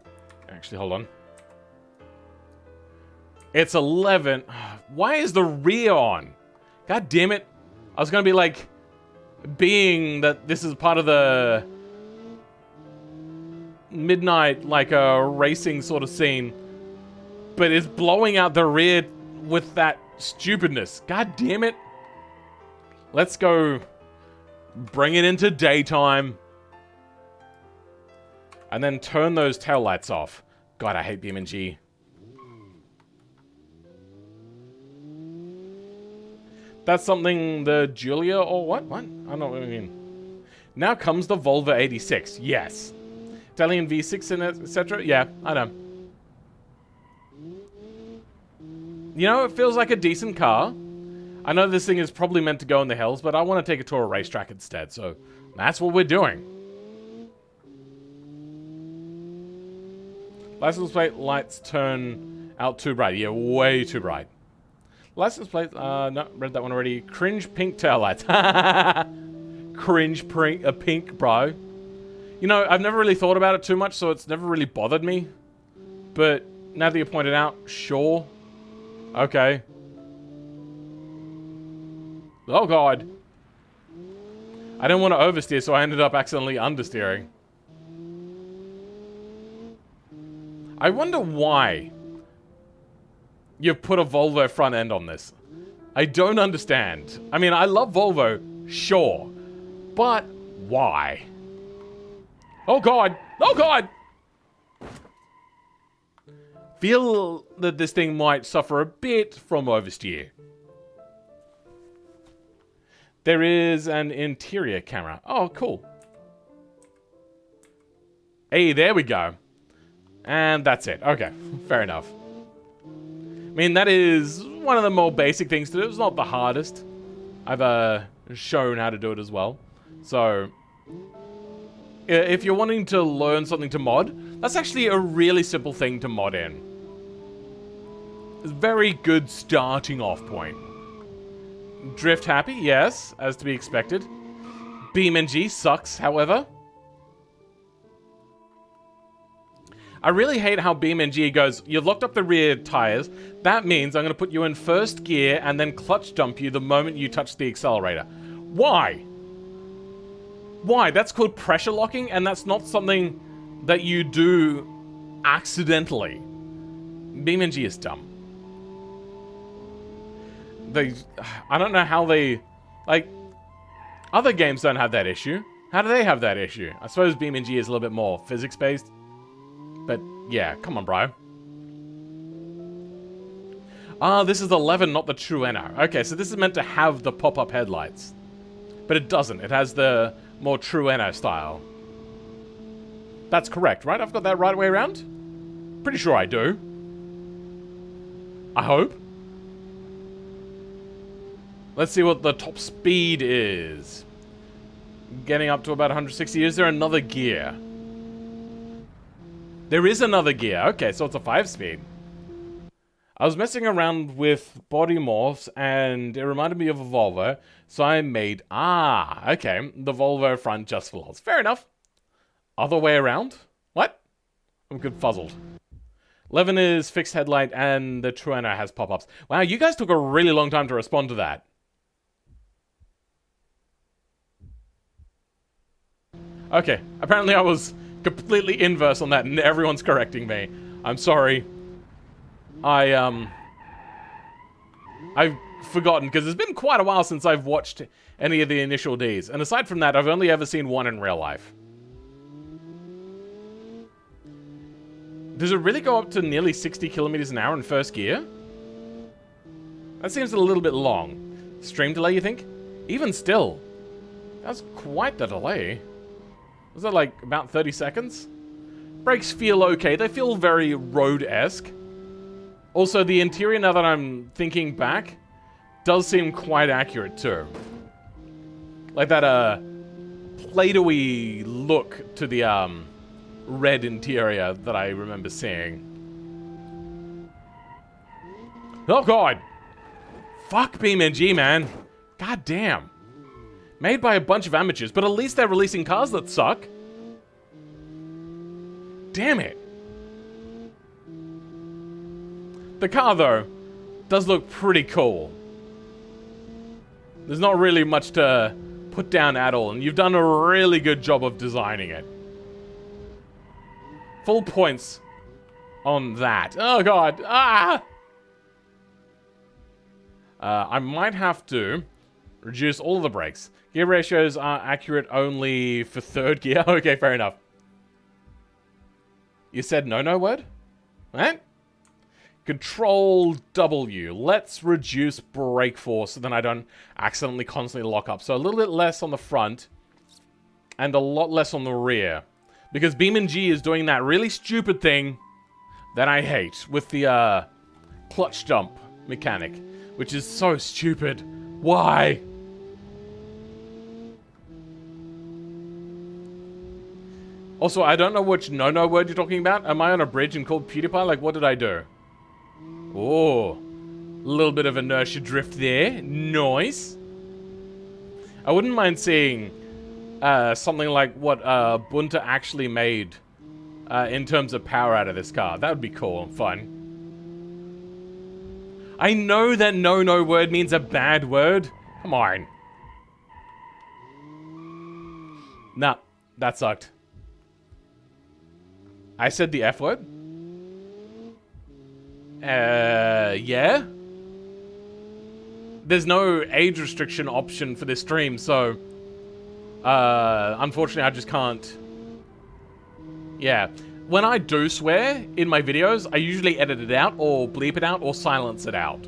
Speaker 1: Actually, hold on. It's 11. Why is the rear on? God damn it. I was going to be like, being that this is part of the midnight, like a racing sort of scene, but it's blowing out the rear with that stupidness. God damn it. Let's go bring it into daytime. And then turn those taillights off. God, I hate BeamNG. That's something the Julia or what? What? I don't know what I mean. Now comes the Volvo 86. Yes. Italian V6 and etc. Yeah, I know. You know, it feels like a decent car. I know this thing is probably meant to go in the hills, but I want to take it to a racetrack instead, so that's what we're doing. License plate lights turn out too bright. Yeah, way too bright. License plate, no, read that one already. Cringe pink taillights. Cringe pink, bro. You know, I've never really thought about it too much, so it's never really bothered me. But now that you pointed out, sure. Okay. Oh, God. I didn't want to oversteer, so I ended up accidentally understeering. I wonder why you've put a Volvo front end on this. I don't understand. I mean, I love Volvo, sure. But why? Oh, God. Oh, God. Feel that this thing might suffer a bit from oversteer. There is an interior camera. Oh, cool. Hey, there we go. And that's it. Okay, fair enough. I mean, that is one of the more basic things to do. It's not the hardest. I've shown how to do it as well. So, if you're wanting to learn something to mod, that's actually a really simple thing to mod in. It's a very good starting off point. Drift happy, yes, as to be expected. BeamNG sucks, however. I really hate how BeamNG goes, you've locked up the rear tires. That means I'm going to put you in first gear and then clutch dump you the moment you touch the accelerator. Why? Why? That's called pressure locking, and that's not something that you do accidentally. BeamNG is dumb. I don't know how they... Like, other games don't have that issue. How do they have that issue? I suppose BeamNG is a little bit more physics-based. But, yeah, come on, bro. Ah, this is 11, not the Trueno. Okay, so this is meant to have the pop-up headlights. But it doesn't. It has the more Trueno style. That's correct, right? I've got that right way around? Pretty sure I do. I hope. Let's see what the top speed is. Getting up to about 160. Is there another gear? There is another gear. Okay, so it's a 5-speed. I was messing around with body morphs and it reminded me of a Volvo. So I made... Ah, okay. The Volvo front just for lols. Fair enough. Other way around? What? I'm confuzzled. 11 is fixed headlight and the Trueno has pop-ups. Wow, you guys took a really long time to respond to that. Okay, apparently I was completely inverse on that and everyone's correcting me. I'm sorry. I've forgotten, because it's been quite a while since I've watched any of the initial Ds. And aside from that, I've only ever seen one in real life. Does it really go up to nearly 60 kilometers an hour in first gear? That seems a little bit long. Stream delay, you think? Even still, that's quite the delay. Was that like about 30 seconds? Brakes feel okay. They feel very road-esque. Also, the interior, now that I'm thinking back, does seem quite accurate too. Like that, Play-Doh-y look to the, red interior that I remember seeing. Oh god! Fuck BeamNG, man. God damn. Made by a bunch of amateurs, but at least they're releasing cars that suck. Damn it. The car, though, does look pretty cool. There's not really much to put down at all, and you've done a really good job of designing it. Full points on that. Oh god. Ah! I might have to reduce all of the brakes. Gear ratios are accurate only for third gear. Okay, fair enough. You said no word? What? Control W. Let's reduce brake force so then I don't accidentally constantly lock up. So a little bit less on the front and a lot less on the rear. Because BeamNG is doing that really stupid thing that I hate with the clutch dump mechanic, which is so stupid. Why? Also, I don't know which no word you're talking about. Am I on a bridge and called PewDiePie? Like, what did I do? Oh, a little bit of inertia drift there. Nice. I wouldn't mind seeing something like what Bunta actually made in terms of power out of this car. That would be cool and fun. I know that no word means a bad word. Come on. Nah, that sucked. I said the F word? Yeah? There's no age restriction option for this stream, so... unfortunately, I just can't... Yeah. When I do swear in my videos, I usually edit it out, or bleep it out, or silence it out.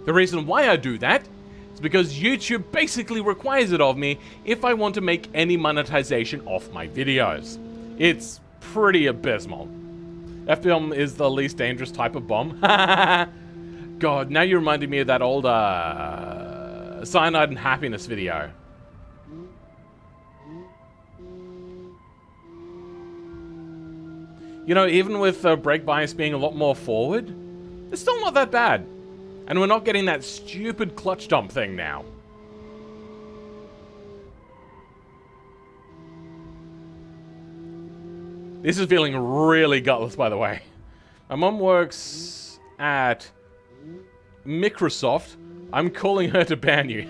Speaker 1: The reason why I do that is because YouTube basically requires it of me if I want to make any monetization off my videos. It's pretty abysmal. F-bomb is the least dangerous type of bomb. God, now you're reminding me of that old, Cyanide and Happiness video. You know, even with brake bias being a lot more forward, it's still not that bad. And we're not getting that stupid clutch dump thing now. This is feeling really gutless, by the way. My mom works at Microsoft. I'm calling her to ban you.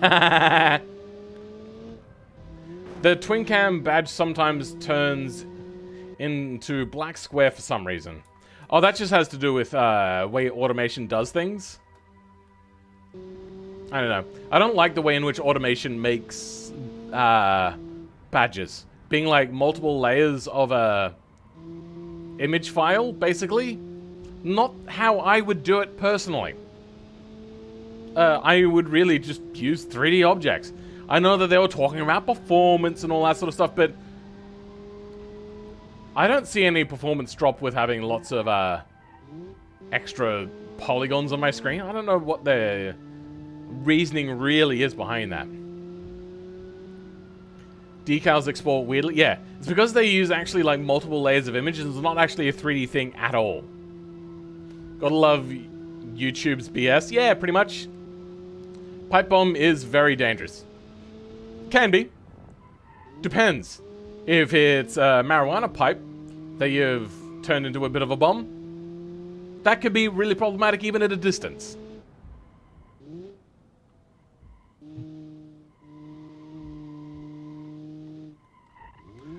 Speaker 1: The twin cam badge sometimes turns into black square for some reason. Oh, that just has to do with way automation does things. I don't know. I don't like the way in which automation makes badges. Being like multiple layers of a image file, basically. Not how I would do it personally. I would really just use 3D objects. I know that they were talking about performance and all that sort of stuff, but I don't see any performance drop with having lots of extra polygons on my screen. I don't know what the reasoning really is behind that. Decals export weirdly. Yeah, it's because they use actually like multiple layers of images. It's not actually a 3D thing at all. Gotta love YouTube's BS. Yeah, pretty much. Pipe bomb is very dangerous. Can be. Depends. If it's a marijuana pipe that you've turned into a bit of a bomb, that could be really problematic even at a distance.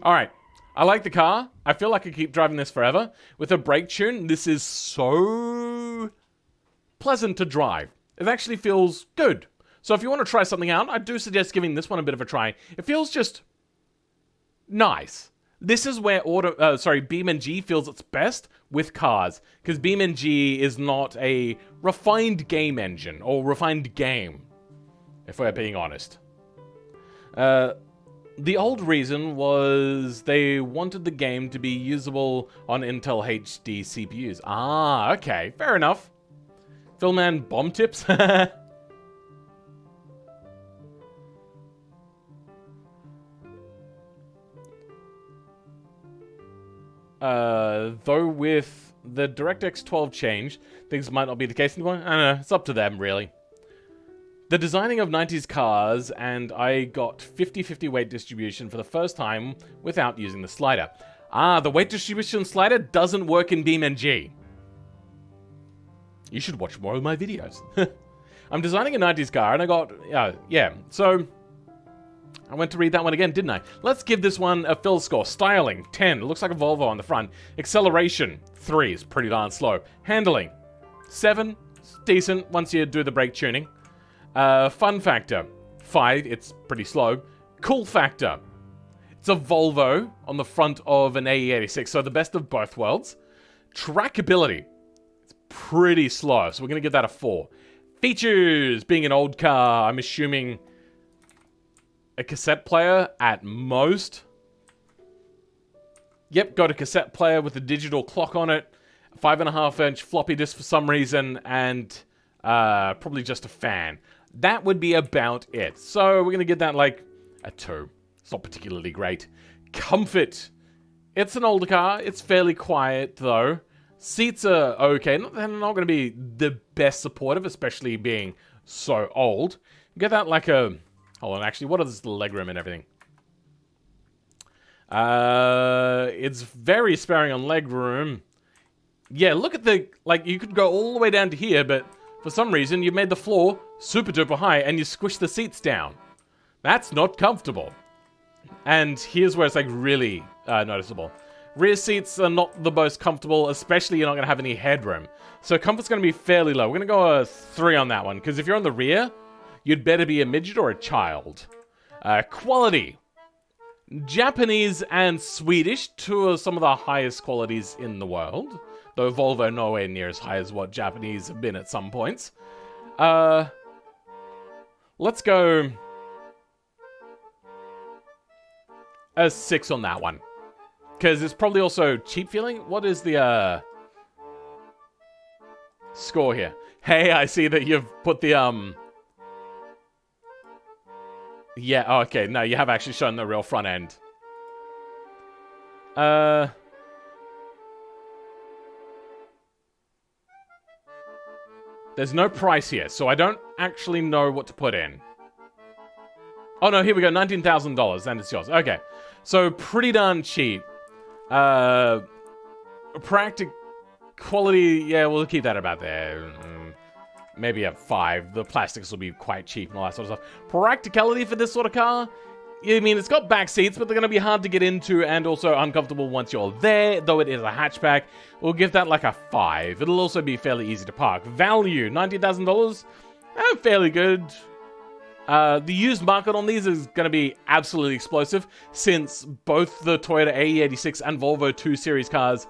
Speaker 1: Alright. I like the car. I feel like I keep driving this forever. With a brake tune, this is so pleasant to drive. It actually feels good. So if you want to try something out, I do suggest giving this one a bit of a try. It feels just nice. This is where BeamNG feels its best with cars. Because BeamNG is not a refined game engine or refined game, if we're being honest. The old reason was they wanted the game to be usable on Intel HD CPUs. Ah, okay. Fair enough. Philman bomb tips? Though with the DirectX 12 change, things might not be the case anymore. I don't know. It's up to them, really. The designing of 90s cars, and I got 50-50 weight distribution for the first time without using the slider. Ah, the weight distribution slider doesn't work in BeamNG. You should watch more of my videos. I'm designing a 90s car, and I got... yeah, so... I went to read that one again, didn't I? Let's give this one a fill score. Styling, 10. It looks like a Volvo on the front. Acceleration, 3. It's pretty darn slow. Handling, 7. It's decent once you do the brake tuning. Fun factor, 5, it's pretty slow. Cool factor, it's a Volvo on the front of an AE86, so the best of both worlds. Trackability, it's pretty slow, so we're going to give that a 4. Features, being an old car, I'm assuming a cassette player at most. Yep, got a cassette player with a digital clock on it, 5.5-inch floppy disk for some reason, and probably just a fan. That would be about it. So we're going to give that like a 2. It's not particularly great. Comfort. It's an older car. It's fairly quiet though. Seats are okay. They're not going to be the best supportive, especially being so old. Get that like a... Hold on, actually, what is the legroom and everything? It's very sparing on legroom. Yeah, look at the... Like, you could go all the way down to here, but... For some reason, you made the floor super duper high and you squished the seats down. That's not comfortable. And here's where it's like really noticeable. Rear seats are not the most comfortable, especially you're not going to have any headroom. So comfort's going to be fairly low. We're going to go a 3 on that one, because if you're on the rear, you'd better be a midget or a child. Quality. Japanese and Swedish, 2 of some of the highest qualities in the world. Though Volvo nowhere near as high as what Japanese have been at some points. Let's go a 6 on that one. Because it's probably also cheap feeling. What is the score here? Hey, I see that you've put the yeah, okay, no, you have actually shown the real front end. There's no price here, so I don't actually know what to put in. Oh no, here we go, $19,000, and it's yours. Okay, so pretty darn cheap. Quality, yeah, we'll keep that about there. Maybe a 5. The plastics will be quite cheap and all that sort of stuff. Practicality for this sort of car? Yeah, I mean, it's got back seats, but they're going to be hard to get into and also uncomfortable once you're there, though it is a hatchback. We'll give that like a 5. It'll also be fairly easy to park. Value, $19,000? Fairly good. The used market on these is going to be absolutely explosive, since both the Toyota AE86 and Volvo 2 Series cars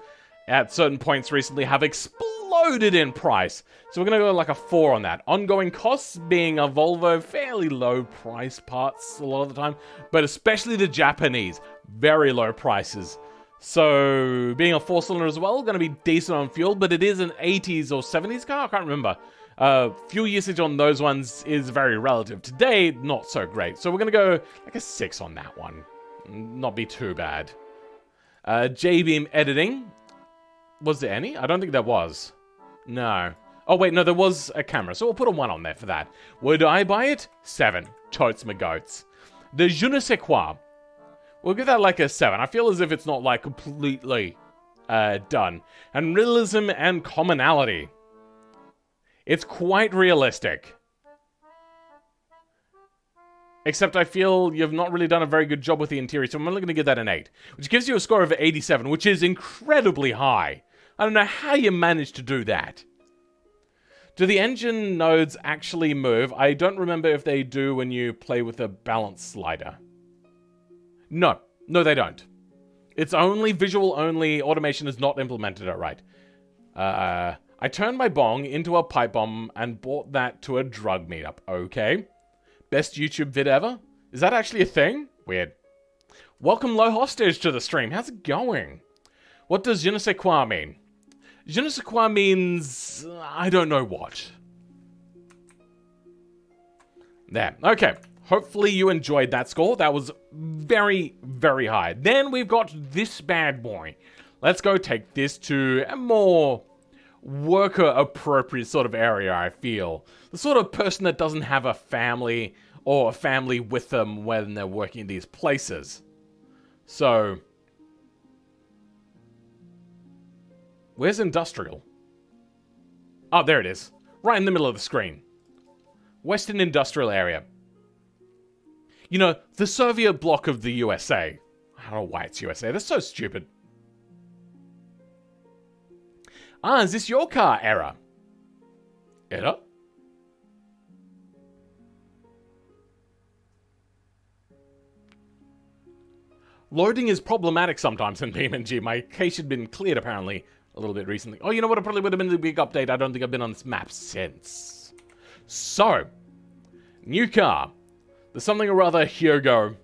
Speaker 1: at certain points recently have exploded in price. So we're going to go like a 4 on that. Ongoing costs, being a Volvo, fairly low price parts a lot of the time, but especially the Japanese, very low prices. So being a 4-cylinder as well, going to be decent on fuel, but it is an 80s or 70s car, I can't remember. Fuel usage on those ones is very relative. Today, not so great. So we're going to go like a 6 on that one. Not be too bad. J-beam editing. Was there any? I don't think there was. No. Oh, wait, no, there was a camera. So we'll put a 1 on there for that. Would I buy it? 7. Totes my goats. The je ne sais quoi. We'll give that like a 7. I feel as if it's not like completely done. And realism and commonality. It's quite realistic. Except I feel you've not really done a very good job with the interior, so I'm only going to give that an 8. Which gives you a score of 87, which is incredibly high. I don't know how you managed to do that. Do the engine nodes actually move? I don't remember if they do when you play with a balance slider. No. No, they don't. It's only visual only. Automation is not implemented right. I turned my bong into a pipe bomb and brought that to a drug meetup. Okay. Best YouTube vid ever? Is that actually a thing? Weird. Welcome Low Hostage to the stream. How's it going? What does je ne sais quoi mean? Je ne sais quoi means... I don't know what. There. Okay. Hopefully you enjoyed that score. That was very, very high. Then we've got this bad boy. Let's go take this to a more worker-appropriate sort of area, I feel. The sort of person that doesn't have a family or a family with them when they're working in these places. So... where's industrial? Oh, there it is. Right in the middle of the screen. Western industrial area. You know, the Soviet bloc of the USA. I don't know why it's USA. That's so stupid. Ah, is this your car, Error? Error? Loading is problematic sometimes in BeamNG. My case had been cleared, apparently, a little bit recently. Oh, you know what? It probably would have been the big update. I don't think I've been on this map since. So, new car. There's something or other. Here go.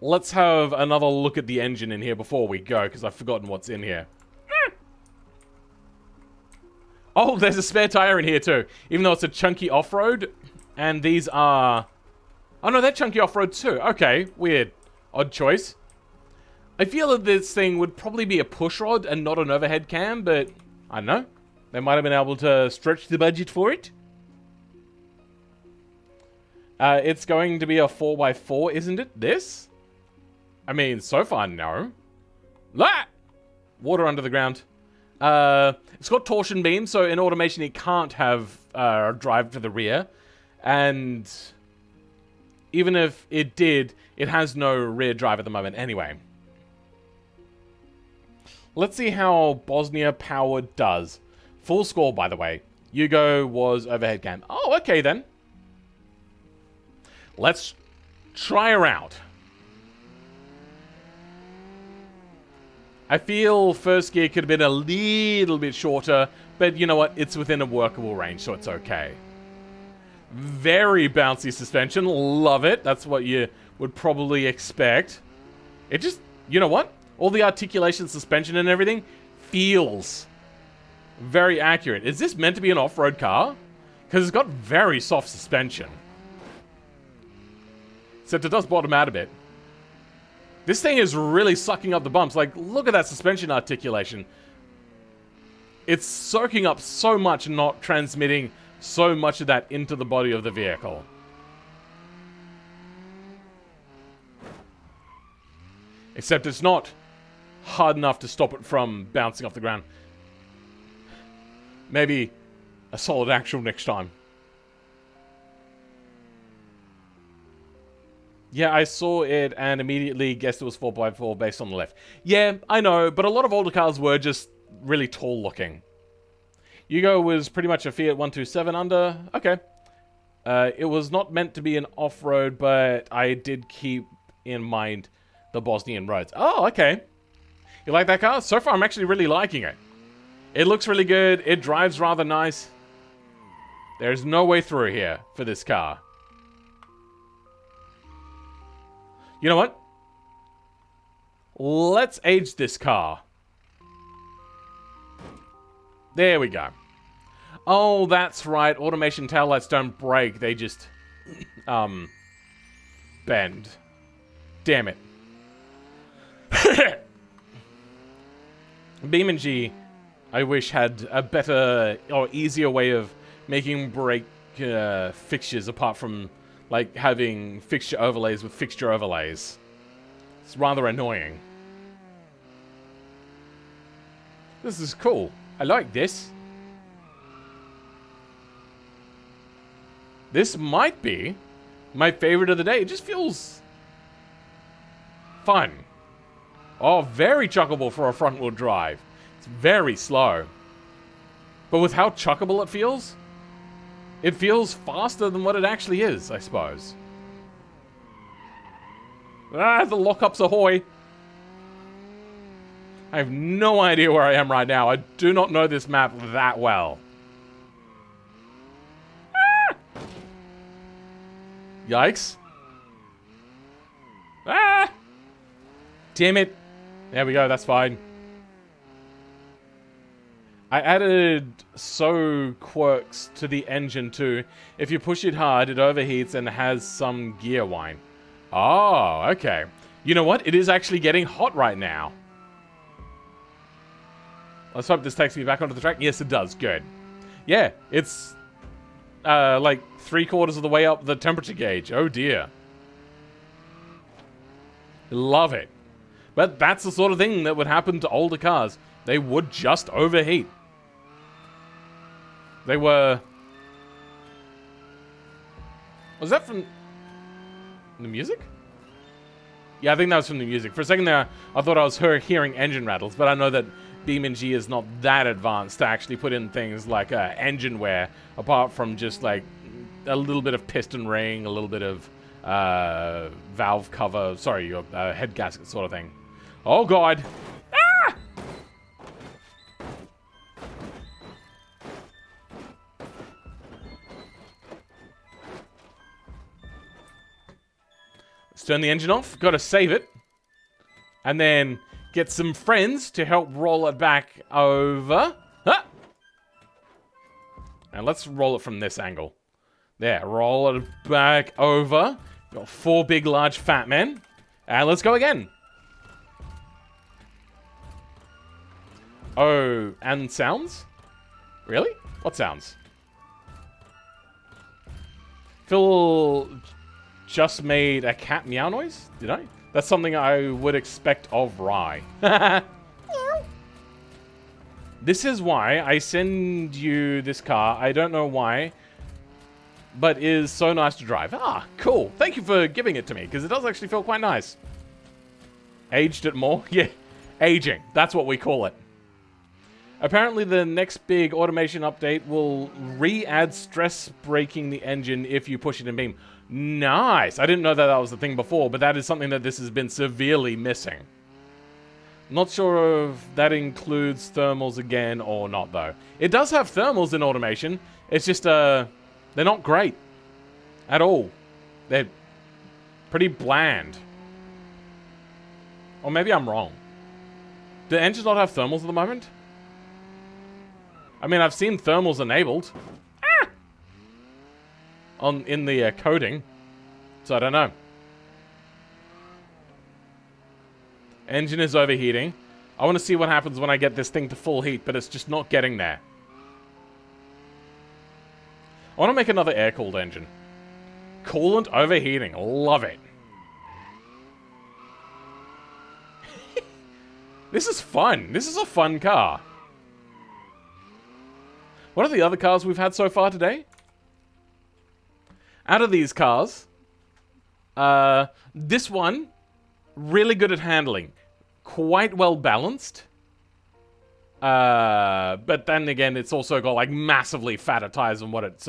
Speaker 1: Let's have another look at the engine in here before we go, because I've forgotten what's in here. Oh, there's a spare tire in here too. Even though it's a chunky off-road. And these are... oh no, they're chunky off-road too. Okay, weird. Odd choice. I feel that this thing would probably be a push rod and not an overhead cam, but I don't know. They might have been able to stretch the budget for it. It's going to be a 4x4, isn't it? This? I mean, so far, no. Ah! Water under the ground. It's got torsion beam, so in automation it can't have drive to the rear. And even if it did, it has no rear drive at the moment anyway. Let's see how Bosnia Power does. Full score, by the way. Yugo was overhead cam. Oh, okay then. Let's try her out. I feel first gear could have been a little bit shorter, but you know what? It's within a workable range, so it's okay. Very bouncy suspension. Love it. That's what you would probably expect. It just, you know what? All the articulation, suspension, and everything feels very accurate. Is this meant to be an off-road car? Because it's got very soft suspension. Except it does bottom out a bit. This thing is really sucking up the bumps. Like, look at that suspension articulation. It's soaking up so much and not transmitting so much of that into the body of the vehicle. Except it's not hard enough to stop it from bouncing off the ground. Maybe a solid axle next time. Yeah, I saw it and immediately guessed it was 4x4 based on the lift. Yeah, I know, but a lot of older cars were just really tall looking. Yugo was pretty much a Fiat 127 under. Okay. It was not meant to be an off-road, but I did keep in mind the Bosnian roads. Oh, okay. You like that car? So far, I'm actually really liking it. It looks really good. It drives rather nice. There's no way through here for this car. You know what? Let's age this car. There we go. Oh, that's right. Automation taillights don't break. They just, bend. Damn it. BeamNG, I wish, had a better or easier way of making brake fixtures apart from, like, having fixture overlays with fixture overlays. It's rather annoying. This is cool. I like this. This might be my favorite of the day. It just feels fun. Oh, very chuckable for a front-wheel drive. It's very slow. But with how chuckable it feels faster than what it actually is, I suppose. Ah, the lockups ahoy. I have no idea where I am right now. I do not know this map that well. Ah! Yikes. Ah! Damn it. There we go, that's fine. I added quirks to the engine too. If you push it hard, it overheats and has some gear whine. Oh, okay. You know what? It is actually getting hot right now. Let's hope this takes me back onto the track. Yes, it does. Good. Yeah, it's like 3/4 of the way up the temperature gauge. Oh dear. Love it. But that's the sort of thing that would happen to older cars. They would just overheat. They were... Was that from the music? Yeah, I think that was from the music. For a second there, I thought I was hearing engine rattles, but I know that BeamNG is not that advanced to actually put in things like engine wear, apart from just like a little bit of piston ring, a little bit of valve cover, sorry, your head gasket sort of thing. Oh god! Ah! Let's turn the engine off. Gotta save it. And then get some friends to help roll it back over. Ah! And let's roll it from this angle. There, roll it back over. Got 4 big, large, fat men. And let's go again. Oh, and sounds? Really? What sounds? Phil just made a cat meow noise? Did I? That's something I would expect of Rye. This is why I send you this car. I don't know why, but it is so nice to drive. Ah, cool. Thank you for giving it to me, because it does actually feel quite nice. Aged it more? Yeah, aging. That's what we call it. Apparently the next big automation update will re-add stress braking the engine if you push it in beam. Nice! I didn't know that was the thing before, but that is something that this has been severely missing. Not sure if that includes thermals again or not, though. It does have thermals in automation. It's just, they're not great. At all. They're pretty bland. Or maybe I'm wrong. Do engines not have thermals at the moment? I mean, I've seen thermals enabled. Ah! In the coding. So I don't know. Engine is overheating. I want to see what happens when I get this thing to full heat, but it's just not getting there. I want to make another air-cooled engine. Coolant overheating. Love it. This is fun. This is a fun car. What are the other cars we've had so far today? Out of these cars, this one, really good at handling. Quite well balanced. But then again, it's also got like massively fatter tires than what it's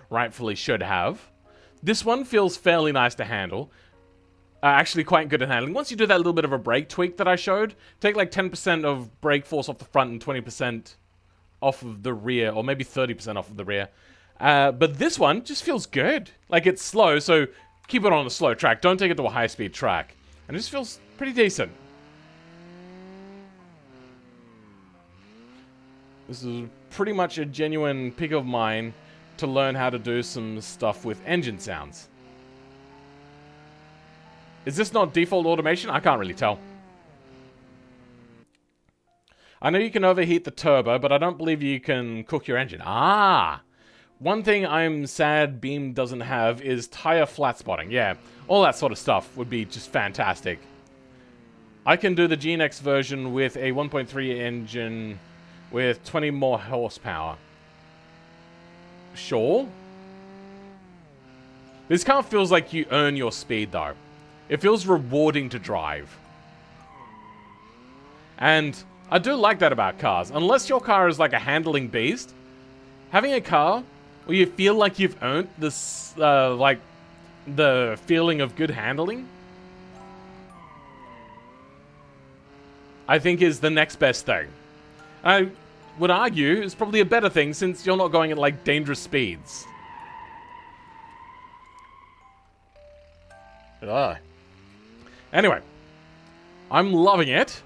Speaker 1: rightfully should have. This one feels fairly nice to handle. Actually quite good at handling. Once you do that little bit of a brake tweak that I showed, take like 10% of brake force off the front and 20% off of the rear, or maybe 30% off of the rear. But this one just feels good. Like, it's slow, so keep it on a slow track. Don't take it to a high-speed track. And it just feels pretty decent. This is pretty much a genuine pick of mine to learn how to do some stuff with engine sounds. Is this not default automation? I can't really tell. I know you can overheat the turbo, but I don't believe you can cook your engine. Ah! One thing I'm sad Beam doesn't have is tire flat spotting. Yeah, all that sort of stuff would be just fantastic. I can do the GNX version with a 1.3 engine with 20 more horsepower. Sure. This car feels like you earn your speed, though. It feels rewarding to drive. And I do like that about cars. Unless your car is like a handling beast, having a car where you feel like you've earned this, like, the feeling of good handling, I think is the next best thing. I would argue it's probably a better thing since you're not going at, like, dangerous speeds. Anyway, I'm loving it.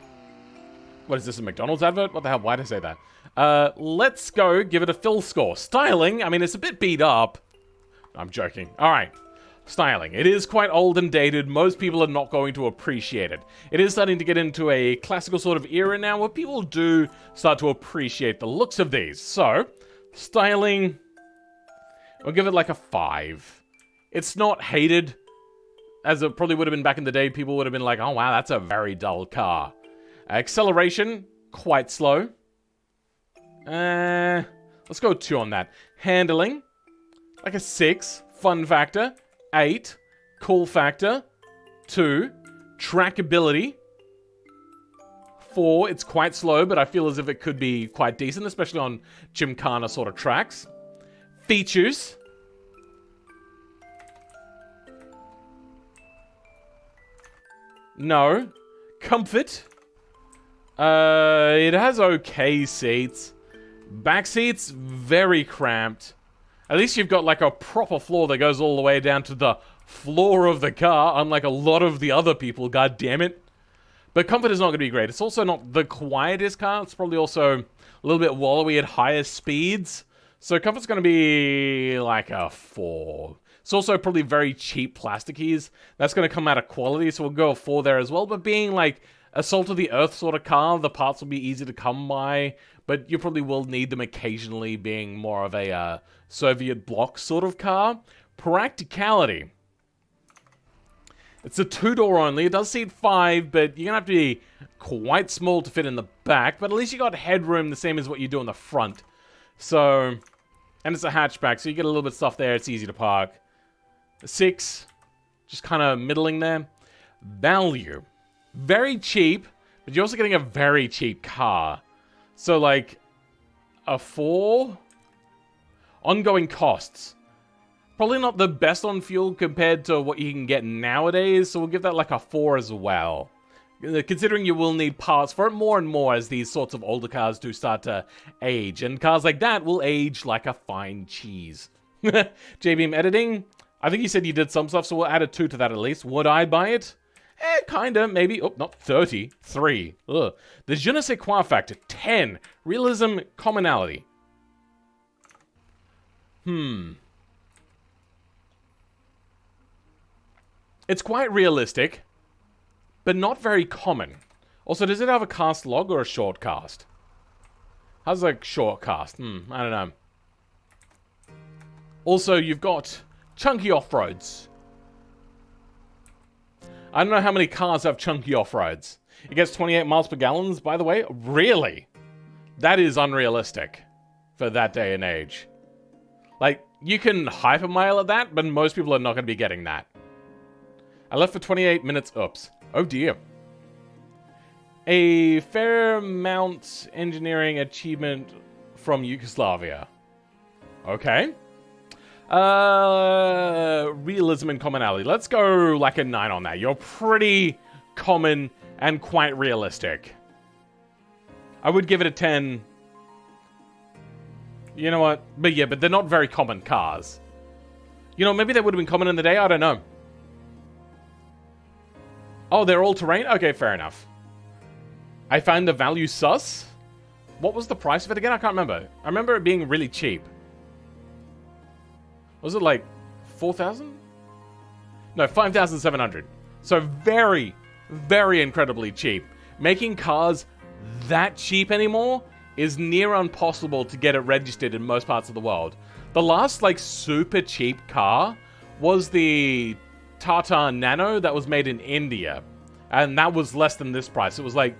Speaker 1: What is this, a McDonald's advert? What the hell, why did I say that? Let's go give it a fill score. Styling, I mean, it's a bit beat up. I'm joking. Alright, styling. It is quite old and dated. Most people are not going to appreciate it. It is starting to get into a classical sort of era now where people do start to appreciate the looks of these. So, styling, we'll give it like a 5. It's not hated, as it probably would have been back in the day. People would have been like, oh wow, that's a very dull car. Acceleration, quite slow. Let's go 2 on that. Handling, like a 6. Fun factor, 8. Cool factor, 2. Trackability, 4. It's quite slow, but I feel as if it could be quite decent, especially on Gymkhana sort of tracks. Features, no. Comfort, it has okay seats. Back seats, very cramped. At least you've got like a proper floor that goes all the way down to the floor of the car, unlike a lot of the other people, god damn it. But comfort is not going to be great. It's also not the quietest car. It's probably also a little bit wallowy at higher speeds. So comfort's going to be like a 4. It's also probably very cheap plastic keys. That's going to come out of quality, so we'll go a 4 there as well. But being like a salt of the earth sort of car, the parts will be easy to come by, but you probably will need them occasionally, being more of a Soviet bloc sort of car. Practicality. It's a 2-door only. It does seat 5, but you're going to have to be quite small to fit in the back, but at least you got headroom the same as what you do in the front. So, and it's a hatchback, so you get a little bit of stuff there. It's easy to park. 6, just kind of middling there. Value. Very cheap, but you're also getting a very cheap car. So, like, a 4? Ongoing costs. Probably not the best on fuel compared to what you can get nowadays, so we'll give that like a 4 as well. Considering you will need parts for it more and more as these sorts of older cars do start to age. And cars like that will age like a fine cheese. J-Beam editing. I think you said you did some stuff, so we'll add a 2 to that at least. Would I buy it? Kinda, maybe. Oh, not 30. 3. Ugh. The je ne sais quoi factor. 10. Realism, commonality. It's quite realistic, but not very common. Also, does it have a cast log or a short cast? How's a short cast? I don't know. Also, you've got chunky off-roads. I don't know how many cars have chunky off-roads. It gets 28 miles per gallon, by the way. Really? That is unrealistic for that day and age. Like, you can hypermile at that, but most people are not going to be getting that. I left for 28 minutes. Oops. Oh dear. A Fairmount Engineering achievement from Yugoslavia. Okay. Realism and commonality. Let's go like a 9 on that. You're pretty common and quite realistic. I would give it a 10. You know what? But yeah, but they're not very common cars. You know, maybe they would have been common in the day. I don't know. Oh, they're all terrain? Okay, fair enough. I found the value sus. What was the price of it again? I can't remember. I remember it being really cheap. Was it like 4,000? No, 5,700. So very, very incredibly cheap. Making cars that cheap anymore is near impossible to get it registered in most parts of the world. The last, like, super cheap car was the Tata Nano that was made in India. And that was less than this price. It was like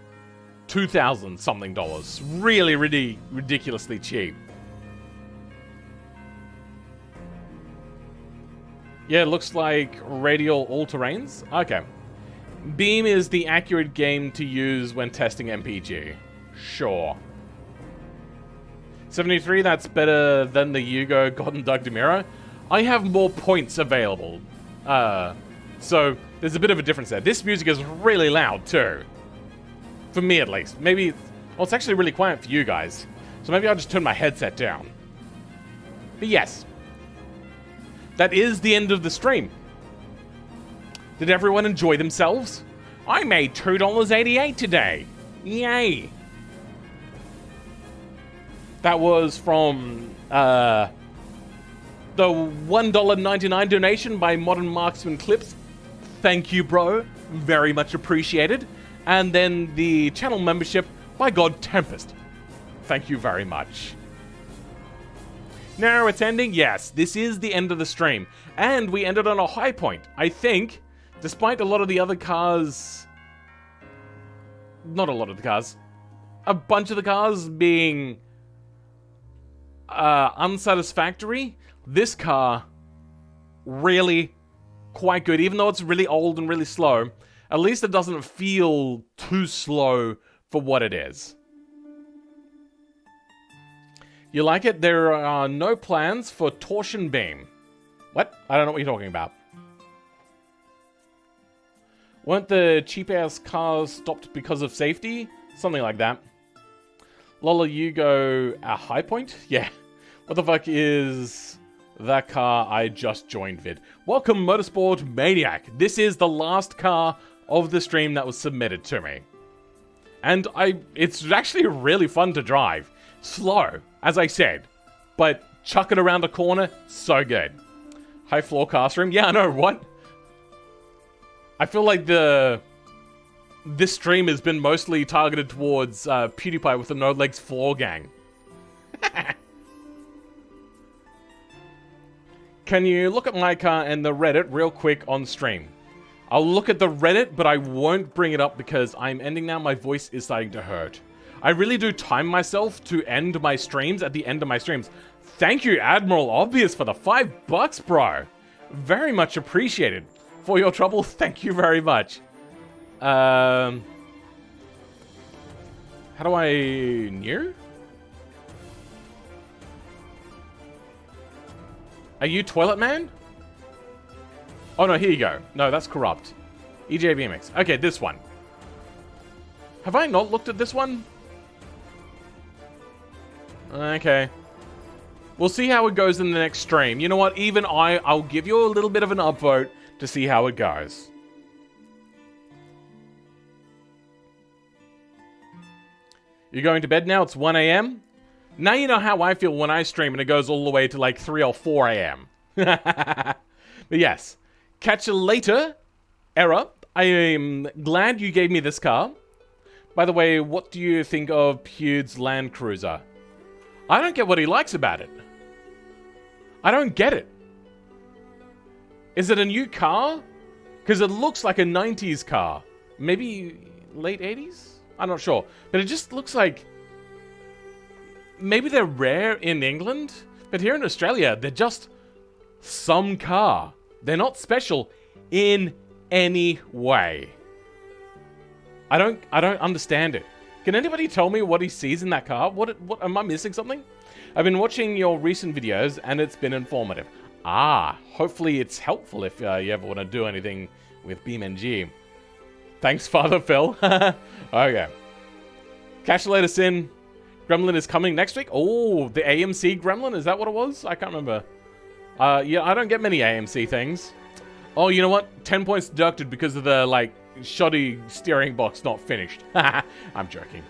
Speaker 1: 2,000 something dollars. Really, really ridiculously cheap. Yeah, it looks like radial all-terrains. Okay. Beam is the accurate game to use when testing MPG. Sure. 73, that's better than the Yugo Gotten Doug DeMiro. I have more points available. So there's a bit of a difference there. This music is really loud too. For me at least. Maybe, well, it's actually really quiet for you guys. So maybe I'll just turn my headset down. But yes. That is the end of the stream. Did everyone enjoy themselves? I made $2.88 today. Yay. That was from the $1.99 donation by Modern Marksman Clips. Thank you, bro. Very much appreciated. And then the channel membership by God Tempest. Thank you very much. Now it's ending. Yes, this is the end of the stream. And we ended on a high point. I think, despite a lot of the other cars... Not a lot of the cars. A bunch of the cars being unsatisfactory. This car, really quite good. Even though it's really old and really slow, at least it doesn't feel too slow for what it is. You like it? There are no plans for torsion beam. What? I don't know what you're talking about. Weren't the cheap-ass cars stopped because of safety? Something like that. Lola, you go a high point? Yeah. What the fuck is that car I just joined vid? Welcome, Motorsport Maniac. This is the last car of the stream that was submitted to me. And it's actually really fun to drive. Slow, as I said. But chuck it around a corner, so good. High floor cast room. Yeah, I know, what? I feel like this stream has been mostly targeted towards PewDiePie with the No Legs floor gang. Can you look at my car and the Reddit real quick on stream? I'll look at the Reddit, but I won't bring it up because I'm ending now. My voice is starting to hurt. I really do time myself to end my streams at the end of my streams. Thank you, Admiral Obvious, for the $5, bro. Very much appreciated. For your trouble, thank you very much. How do I near? Are you Toilet Man? Oh no, here you go. No, that's corrupt. EJ BMX. Okay, this one. Have I not looked at this one? Okay. We'll see how it goes in the next stream. You know what? Even I'll give you a little bit of an upvote to see how it goes. You're going to bed now? It's 1 a.m.? Now you know how I feel when I stream and it goes all the way to like 3 or 4 a.m. But yes. Catch you later, Era. I am glad you gave me this car. By the way, what do you think of Pewd's Land Cruiser? I don't get what he likes about it. I don't get it. Is it a new car? Because it looks like a 90s car. Maybe late 80s? I'm not sure. But it just looks like... Maybe they're rare in England, but here in Australia, they're just some car. They're not special in any way. I don't understand it. Can anybody tell me what he sees in that car? What am I missing something? I've been watching your recent videos and it's been informative. Hopefully it's helpful if you ever want to do anything with BeamNG. Thanks, Father Phil. Okay. Catch you later, Sin. Gremlin is coming next week. Oh, the AMC Gremlin? Is that what it was? I can't remember. Yeah, I don't get many AMC things. Oh, you know what? 10 points deducted because of the, like, shoddy steering box not finished. I'm joking.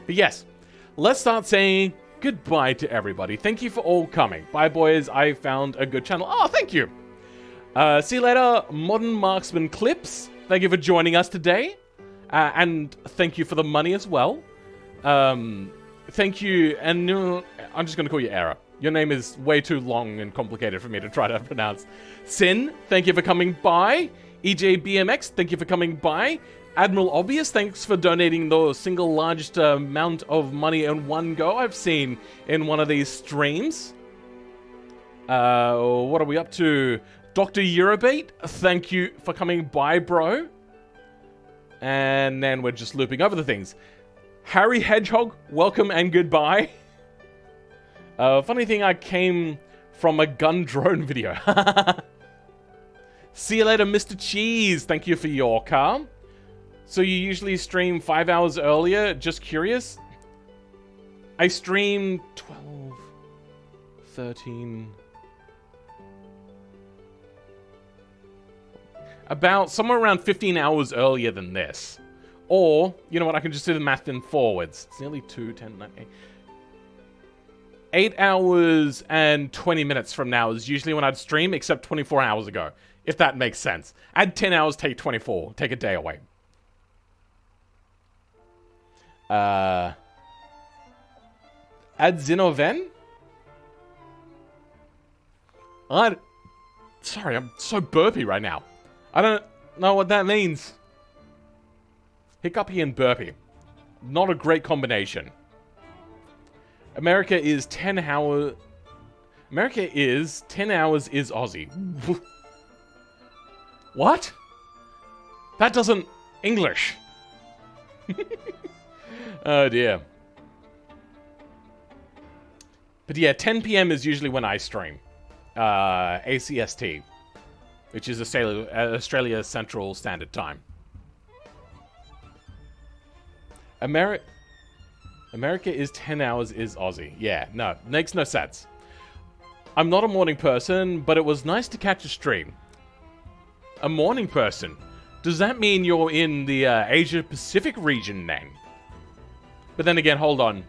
Speaker 1: But yes, let's start saying goodbye to everybody. Thank you for all coming. Bye, boys. I found a good channel. Oh, thank you. See you later, Modern Marksman Clips. Thank you for joining us today. And thank you for the money as well. Thank you, and I'm just going to call you Era. Your name is way too long and complicated for me to try to pronounce. Sin, thank you for coming by. EJBMX, thank you for coming by. Admiral Obvious, thanks for donating the single largest amount of money in one go I've seen in one of these streams. What are we up to? Dr. Eurobait, thank you for coming by, bro. And then we're just looping over the things. Harry Hedgehog, welcome and goodbye. Funny thing, I came from a gun drone video. See you later, Mr. Cheese. Thank you for your car. So you usually stream 5 hours earlier? Just curious. I stream 12, 13... About somewhere around 15 hours earlier than this. Or, you know what, I can just do the math in forwards. It's nearly 2, 10, 9, 8. 8 hours and 20 minutes from now is usually when I'd stream, except 24 hours ago. If that makes sense. Add 10 hours, take 24. Take a day away. Add Zinoven? Sorry, I'm so burpy right now. I don't know what that means. Hiccupy and burpy. Not a great combination. America is 10 hours... America is 10 hours is Aussie. What? That doesn't... English. Oh dear. But yeah, 10 PM is usually when I stream. ACST. Which is Australia Central Standard Time. America is 10 hours is Aussie. Yeah, no, makes no sense. I'm not a morning person, but it was nice to catch a stream. A morning person? Does that mean you're in the Asia Pacific region then? But then again, hold on.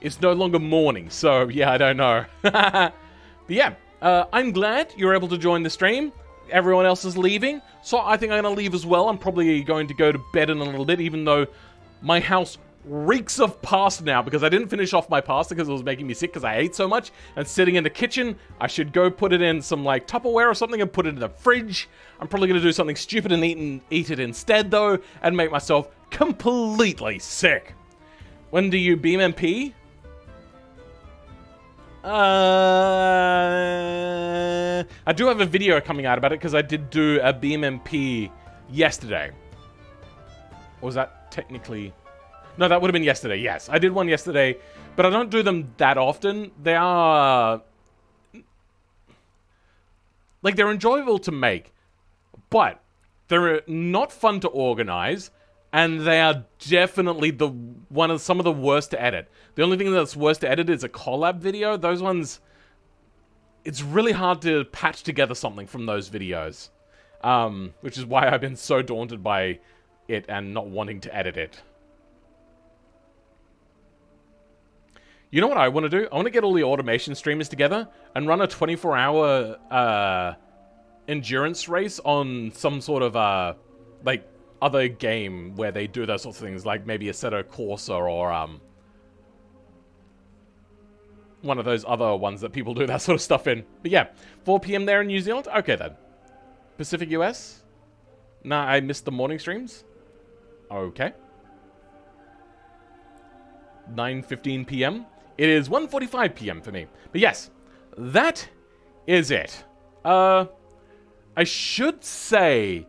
Speaker 1: It's no longer morning, so yeah, I don't know. But yeah, I'm glad you're able to join the stream. Everyone else is leaving, so I think I'm going to leave as well. I'm probably going to go to bed in a little bit, even though my house reeks of pasta now because I didn't finish off my pasta because it was making me sick because I ate so much. And sitting in the kitchen, I should go put it in some like Tupperware or something and put it in the fridge. I'm probably going to do something stupid and eat it instead though and make myself completely sick. When do you beam MP? I do have a video coming out about it because I did do a BMMP yesterday. Or was that technically... No, that would have been yesterday, yes. I did one yesterday, but I don't do them that often. They are... Like, they're enjoyable to make, but they're not fun to organize, and they are definitely some of the worst to edit. The only thing that's worse to edit is a collab video. Those ones... It's really hard to patch together something from those videos. Which is why I've been so daunted by it and not wanting to edit it. You know what I want to do? I want to get all the automation streamers together and run a 24-hour endurance race on some sort of like other game where they do those sorts of things, like maybe Assetto Corsa or one of those other ones that people do that sort of stuff in. But yeah, 4 PM there in New Zealand? Okay then. Pacific US? Nah, I missed the morning streams? Okay. 9:15 p.m. It is 1:45 p.m. for me. But yes, that is it. I should say